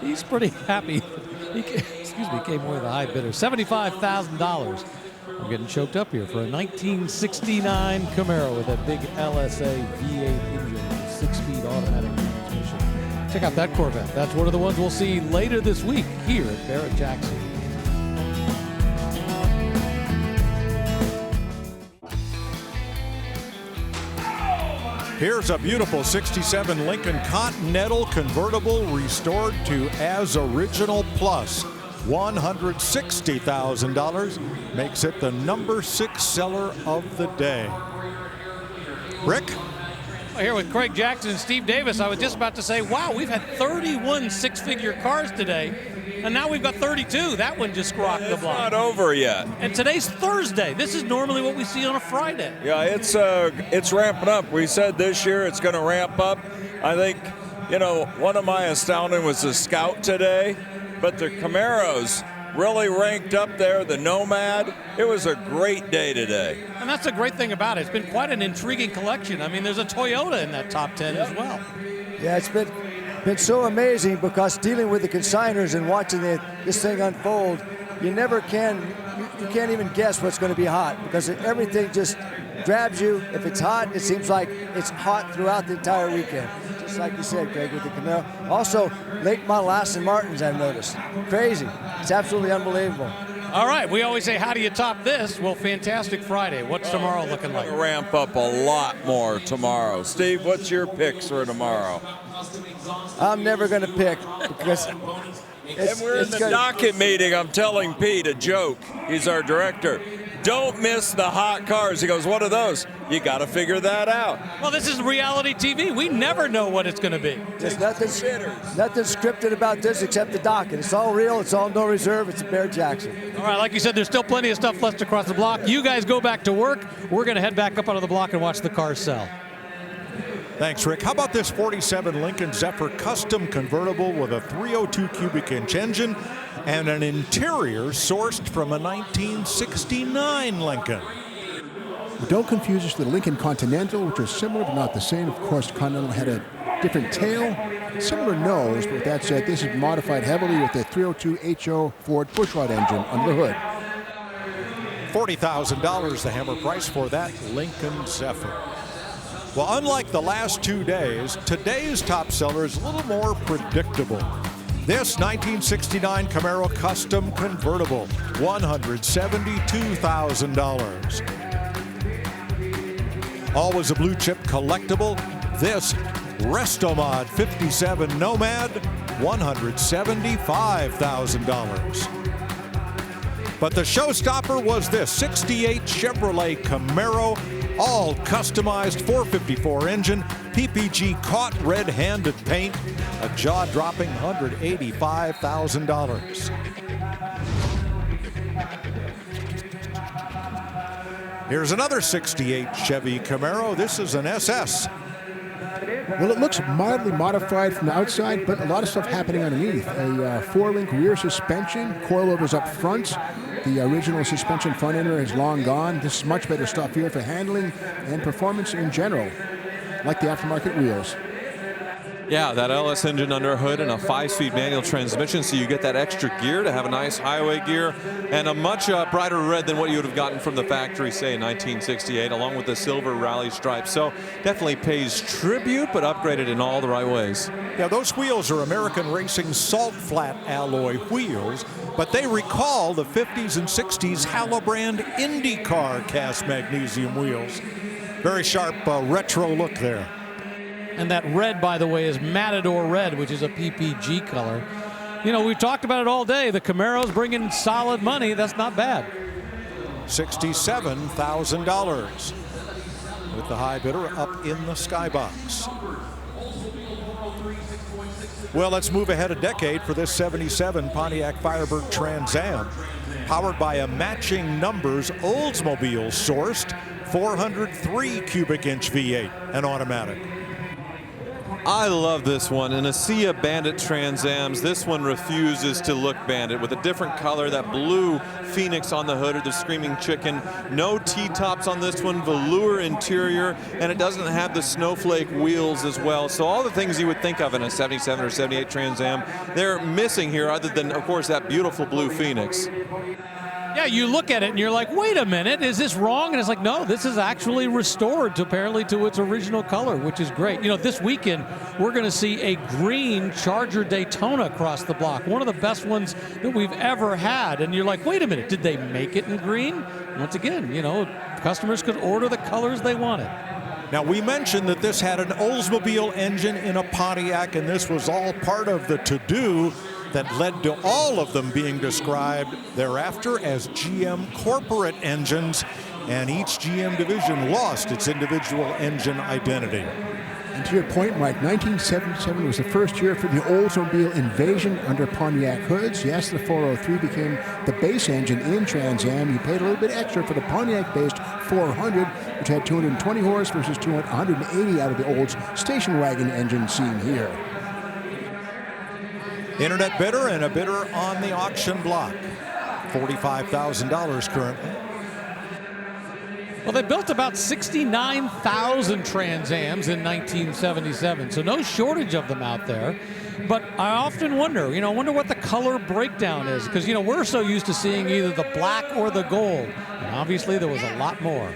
He's pretty happy. He came away with a high bidder. $75,000. I'm getting choked up here for a 1969 Camaro with a big LSA V8 engine, 6-speed automatic transmission. Check out that Corvette. That's one of the ones we'll see later this week here at Barrett-Jackson. Here's a beautiful 67 Lincoln Continental convertible restored to as original plus. $160,000 makes it the number 6 seller of the day. Rick? Here with Craig Jackson and Steve Davis, I was just about to say, wow, we've had 31 six-figure cars today, and now we've got 32. That one just rocked the block. It's not over yet. And today's Thursday. This is normally what we see on a Friday. Yeah, it's ramping up. We said this year it's going to ramp up. I think, you know, one of my astounding was the Scout today. But the Camaros really ranked up there, the Nomad. It was a great day today. And that's the great thing about it. It's been quite an intriguing collection. I mean, there's a Toyota in that top 10 as well. Yeah, it's been so amazing because dealing with the consigners and watching this thing unfold, you never can, you can't even guess what's going to be hot because everything just grabs you. If it's hot, it seems like it's hot throughout the entire weekend. Just like you said, Greg, with the Camaro. Also, late model Aston Martins, I've noticed. Crazy. It's absolutely unbelievable. All right, we always say, how do you top this? Well, fantastic Friday. What's tomorrow looking like? We'll ramp up a lot more tomorrow. Steve, what's your picks for tomorrow? I'm never going to pick because And we're in the docket meeting. I'm telling Pete a joke. He's our director. Don't miss the hot cars. He goes, what are those? You got to figure that out. Well, this is reality TV. We never know what it's going to be. There's nothing scripted about this except the docket. It's all real. It's all no reserve. It's Barrett Jackson. All right, like you said, there's still plenty of stuff left across the block. You guys go back to work. We're going to head back up onto the block and watch the cars sell. Thanks, Rick. How about this 47 Lincoln Zephyr custom convertible with a 302 cubic inch engine and an interior sourced from a 1969 Lincoln? Don't confuse this with the Lincoln Continental, which is similar but not the same. Of course, the Continental had a different tail, similar nose, but with that said, this is modified heavily with a 302 HO Ford pushrod engine under the hood. $40,000 the hammer price for that Lincoln Zephyr. Well, unlike the last 2 days, today's top seller is a little more predictable. This 1969 Camaro Custom Convertible, $172,000. Always a blue chip collectible. This Restomod 57 Nomad, $175,000. But the showstopper was this 68 Chevrolet Camaro, all customized 454 engine, PPG caught red-handed paint, a jaw-dropping $185,000. Here's another 68 Chevy Camaro. This is an SS. Well, it looks mildly modified from the outside, but a lot of stuff happening underneath. A four-link rear suspension, coilovers up front. The original suspension front ender is long gone. This is much better stuff here for handling and performance in general, like the aftermarket wheels. Yeah, that LS engine under hood and a 5-speed manual transmission, so you get that extra gear to have a nice highway gear and a much brighter red than what you would have gotten from the factory, say, in 1968, along with the silver rally stripe. So definitely pays tribute, but upgraded in all the right ways. Yeah, those wheels are American Racing salt flat alloy wheels, but they recall the 50s and 60s Halabrand IndyCar cast magnesium wheels. Very sharp retro look there. And that red, by the way, is Matador red, which is a PPG color. You know, we've talked about it all day. The Camaro's bringing solid money. That's not bad. $67,000 with the high bidder up in the skybox. Well, let's move ahead a decade for this 77 Pontiac Firebird Trans Am. Powered by a matching numbers Oldsmobile sourced 403 cubic inch V8 and automatic. I love this one. In a sea of Bandit Trans Ams, this one refuses to look Bandit with a different color, that blue Phoenix on the hood or the Screaming Chicken. No T-tops on this one, velour interior, and it doesn't have the snowflake wheels as well. So all the things you would think of in a 77 or 78 Trans Am, they're missing here other than, of course, that beautiful blue Phoenix. Yeah, you look at it and you're like, wait a minute, is this wrong? And it's like, no, this is actually restored apparently to its original color, which is great. You know, this weekend, we're going to see a green Charger Daytona across the block, one of the best ones that we've ever had. And you're like, wait a minute, did they make it in green? Once again, you know, customers could order the colors they wanted. Now, we mentioned that this had an Oldsmobile engine in a Pontiac, and this was all part of the to-do that led to all of them being described thereafter as GM corporate engines, and each GM division lost its individual engine identity. And to your point, Mike, 1977 was the first year for the Oldsmobile invasion under Pontiac hoods. Yes, the 403 became the base engine in Trans Am. You paid a little bit extra for the Pontiac-based 400, which had 220 horse versus 180 out of the Olds station wagon engine seen here. Internet bidder and a bidder on the auction block. $45,000 currently. Well, they built about 69,000 Trans Ams in 1977, so no shortage of them out there. But I often wonder, you know, what the color breakdown is, because, you know, we're so used to seeing either the black or the gold, and obviously there was a lot more.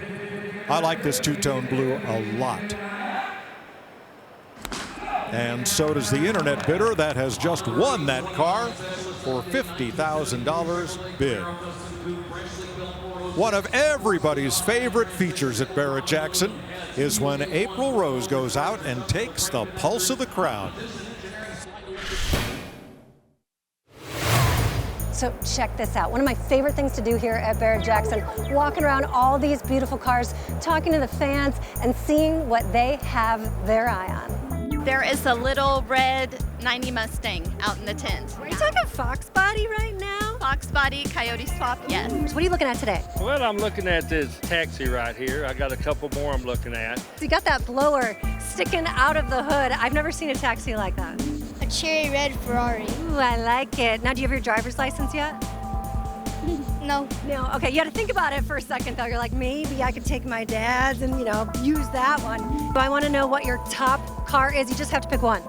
I like this two-tone blue a lot. And so does the internet bidder that has just won that car for $50,000 bid. One of everybody's favorite features at Barrett Jackson is when April Rose goes out and takes the pulse of the crowd. So check this out. One of my favorite things to do here at Barrett-Jackson, walking around all these beautiful cars, talking to the fans, and seeing what they have their eye on. There is a little red 90 Mustang out in the tent. Are you talking Fox body right now? Fox body, Coyote swap, yes. What are you looking at today? Well, I'm looking at this taxi right here. I got a couple more I'm looking at. You got that blower sticking out of the hood. I've never seen a taxi like that. A cherry red Ferrari. Ooh, I like it. Now, do you have your driver's license yet? No. No, okay, you had to think about it for a second though. You're like, maybe I could take my dad's and, use that one. But I want to know what your top car is. You just have to pick one.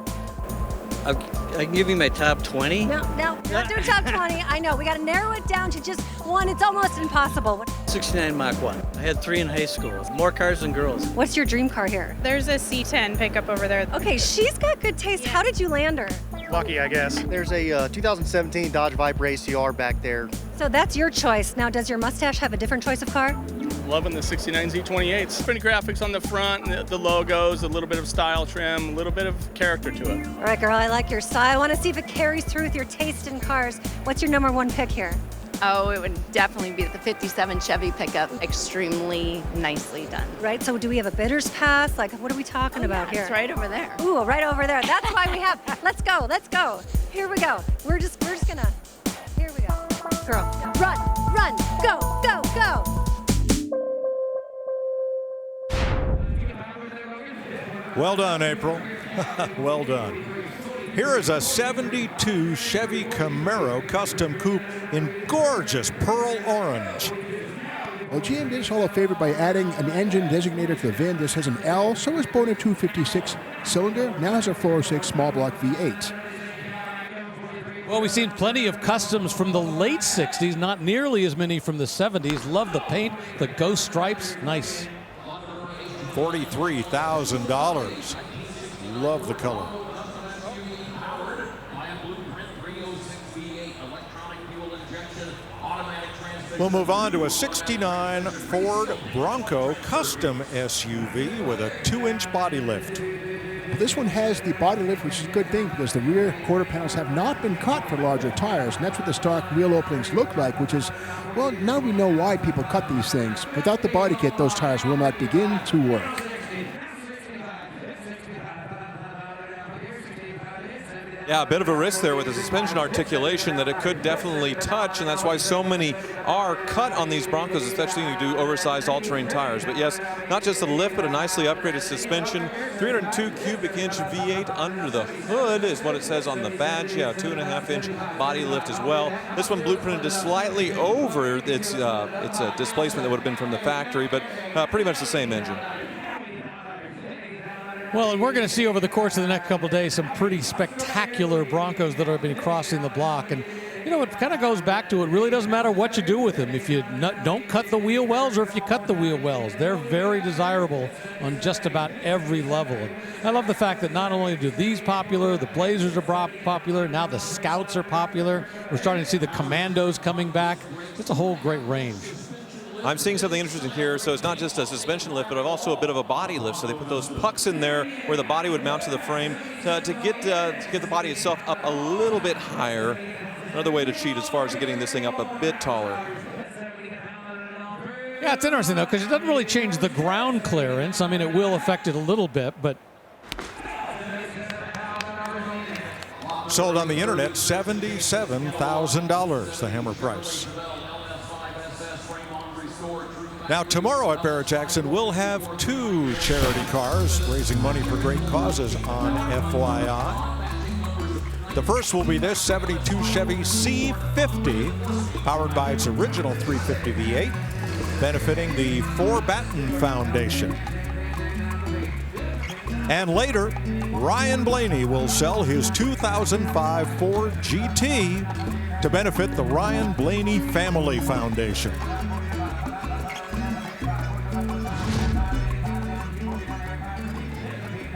I can give you my top 20. No, not do top 20. I know, we got to narrow it down to just one. It's almost impossible. 69 Mach 1. I had 3 in high school. More cars than girls. What's your dream car here? There's a C10 pickup over there. Okay, she's got good taste. How did you land her? Lucky, I guess. There's a 2017 Dodge Viper ACR back there. So that's your choice. Now, does your mustache have a different choice of car? Loving the 69 Z28s. Pretty graphics on the front, the logos, a little bit of style trim, a little bit of character to it. All right, girl, I like your style. I want to see if it carries through with your taste in cars. What's your number one pick here? Oh, it would definitely be the 57 Chevy pickup. Extremely nicely done. Right, so do we have a bidder's pass? Like, what are we talking about here? It's right over there. Ooh, right over there. That's why we have, let's go. Here we go. We're just gonna, here we go. Girl, run, go. Well done, April. Well done. Here is a 72 Chevy Camaro Custom Coupe in gorgeous pearl orange. Well, GM did us all a favor by adding an engine designator to the VIN. This has an L, so is born a 256 cylinder, now has a 406 small block V8. Well, we've seen plenty of customs from the late 60s, not nearly as many from the 70s. Love the paint, the ghost stripes, nice. $43,000. Love the color. We'll move on to a 69 Ford Bronco Custom SUV with a 2-inch body lift. This one has the body lift, which is a good thing because the rear quarter panels have not been cut for larger tires, and that's what the stock wheel openings look like, which is, well, now we know why people cut these things. Without the body kit, those tires will not begin to work. Yeah, a bit of a risk there with the suspension articulation that it could definitely touch, and that's why so many are cut on these Broncos, especially when you do oversized all-terrain tires. But yes, not just the lift, but a nicely upgraded suspension. 302 cubic inch V8 under the hood is what it says on the badge. Yeah, 2.5-inch body lift as well. This one blueprinted is slightly over its a displacement that would have been from the factory, but pretty much the same engine. Well, and we're going to see over the course of the next couple of days some pretty spectacular Broncos that have been crossing the block. And, it kind of goes back to it really doesn't matter what you do with them. If you don't cut the wheel wells or if you cut the wheel wells, they're very desirable on just about every level. And I love the fact that not only do these popular, the Blazers are popular, now the Scouts are popular. We're starting to see the Commandos coming back. It's a whole great range. I'm seeing something interesting here. So it's not just a suspension lift, but also a bit of a body lift. So they put those pucks in there where the body would mount to the frame to get the body itself up a little bit higher. Another way to cheat as far as getting this thing up a bit taller. Yeah, it's interesting, though, because it doesn't really change the ground clearance. I mean, it will affect it a little bit, but... Sold on the internet, $77,000, the hammer price. Now, tomorrow at Barrett-Jackson, we'll have 2 charity cars raising money for great causes on FYI. The first will be this 72 Chevy C50, powered by its original 350 V8, benefiting the For Batten Foundation. And later, Ryan Blaney will sell his 2005 Ford GT to benefit the Ryan Blaney Family Foundation.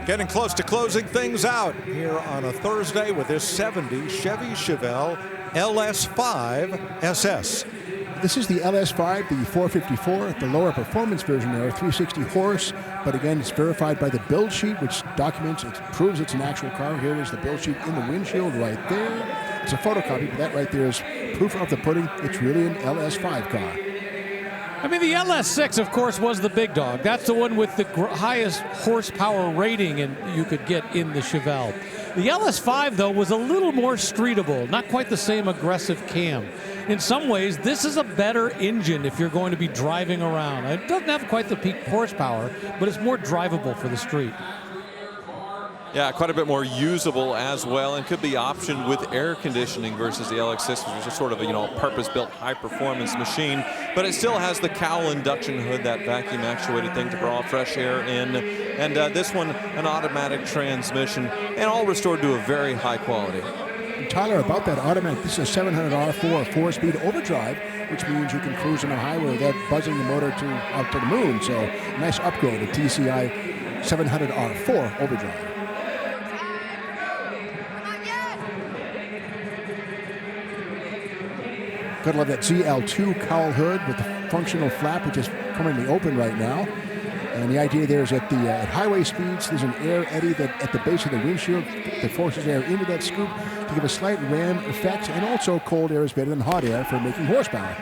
Getting close to closing things out here on a Thursday with this 70 Chevy Chevelle LS5 SS. This is the LS5, the 454, the lower performance version there, 360 horse, but again, it's verified by the build sheet, which documents, it proves it's an actual car. Here is the build sheet in the windshield right there. It's a photocopy, but that right there is proof of the pudding. It's really an LS5 car. I mean, the LS6, of course, was the big dog. That's the one with the highest horsepower rating you could get in the Chevelle. The LS5, though, was a little more streetable, not quite the same aggressive cam. In some ways, this is a better engine if you're going to be driving around. It doesn't have quite the peak horsepower, but it's more drivable for the street. Yeah, quite a bit more usable as well, and could be optioned with air conditioning versus the LX6, which is sort of a purpose-built high-performance machine. But it still has the cowl induction hood, that vacuum-actuated thing to draw fresh air in, and this one an automatic transmission, and all restored to a very high quality. And Tyler, about that automatic, this is a 700R4 4-speed overdrive, which means you can cruise on the highway without buzzing the motor out to the moon. So nice upgrade, a TCI 700R4 overdrive. Gotta love that ZL2 cowl hood with the functional flap, which is permanently open right now. And the idea there is that at highway speeds, there's an air eddy that at the base of the windshield that forces air into that scoop to give a slight ram effect, and also cold air is better than hot air for making horsepower.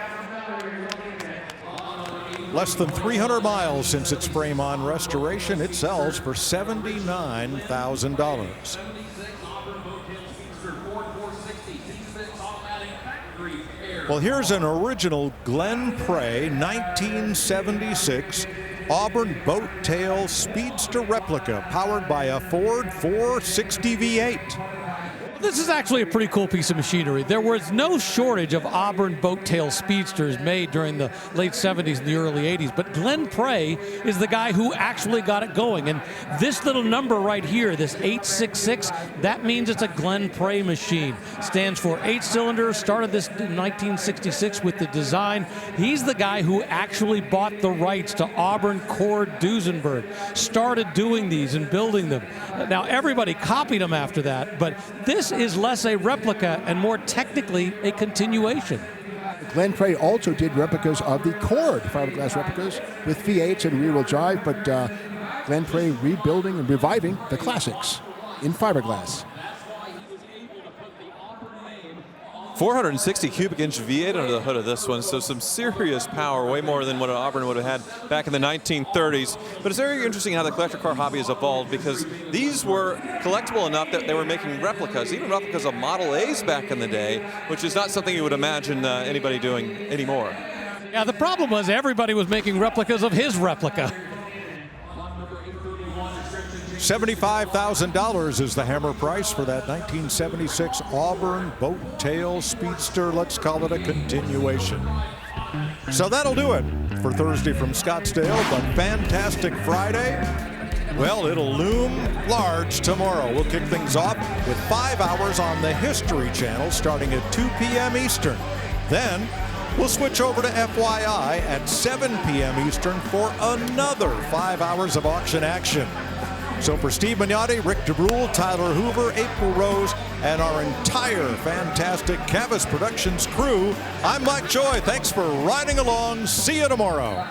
Less than 300 miles since its frame-on restoration, it sells for $79,000. Well, here's an original Glen Prey 1976 Auburn Boat Tail Speedster replica powered by a Ford 460 V8. This is actually a pretty cool piece of machinery. There was no shortage of Auburn Boat Tail Speedsters made during the late 70s and the early 80s, but Glen Prey is the guy who actually got it going. And this little number right here, this 866, that means it's a Glen Prey machine. Stands for 8-cylinder, started this in 1966 with the design. He's the guy who actually bought the rights to Auburn Cord Duesenberg, started doing these and building them. Now, everybody copied them after that, but this is less a replica and more technically a continuation. Glen Prey also did replicas of the Cord fiberglass replicas with V8s and rear-wheel drive, but Glen Prey rebuilding and reviving the classics in fiberglass. 460 cubic inch V8 under the hood of this one, so some serious power, way more than what an Auburn would have had back in the 1930s. But it's very interesting how the collector car hobby has evolved, because these were collectible enough that they were making replicas, even replicas of Model A's back in the day, which is not something you would imagine anybody doing anymore. Yeah, the problem was everybody was making replicas of his replica. $75,000 is the hammer price for that 1976 Auburn Boat Tail Speedster. Let's call it a continuation. So that'll do it for Thursday from Scottsdale, but fantastic Friday. Well, it'll loom large tomorrow. We'll kick things off with 5 hours on the History Channel starting at 2 p.m. Eastern. Then we'll switch over to FYI at 7 p.m. Eastern for another 5 hours of auction action. So for Steve Mignotti, Rick DeBrule, Tyler Hoover, April Rose, and our entire fantastic Cavas Productions crew, I'm Mike Joy. Thanks for riding along. See you tomorrow.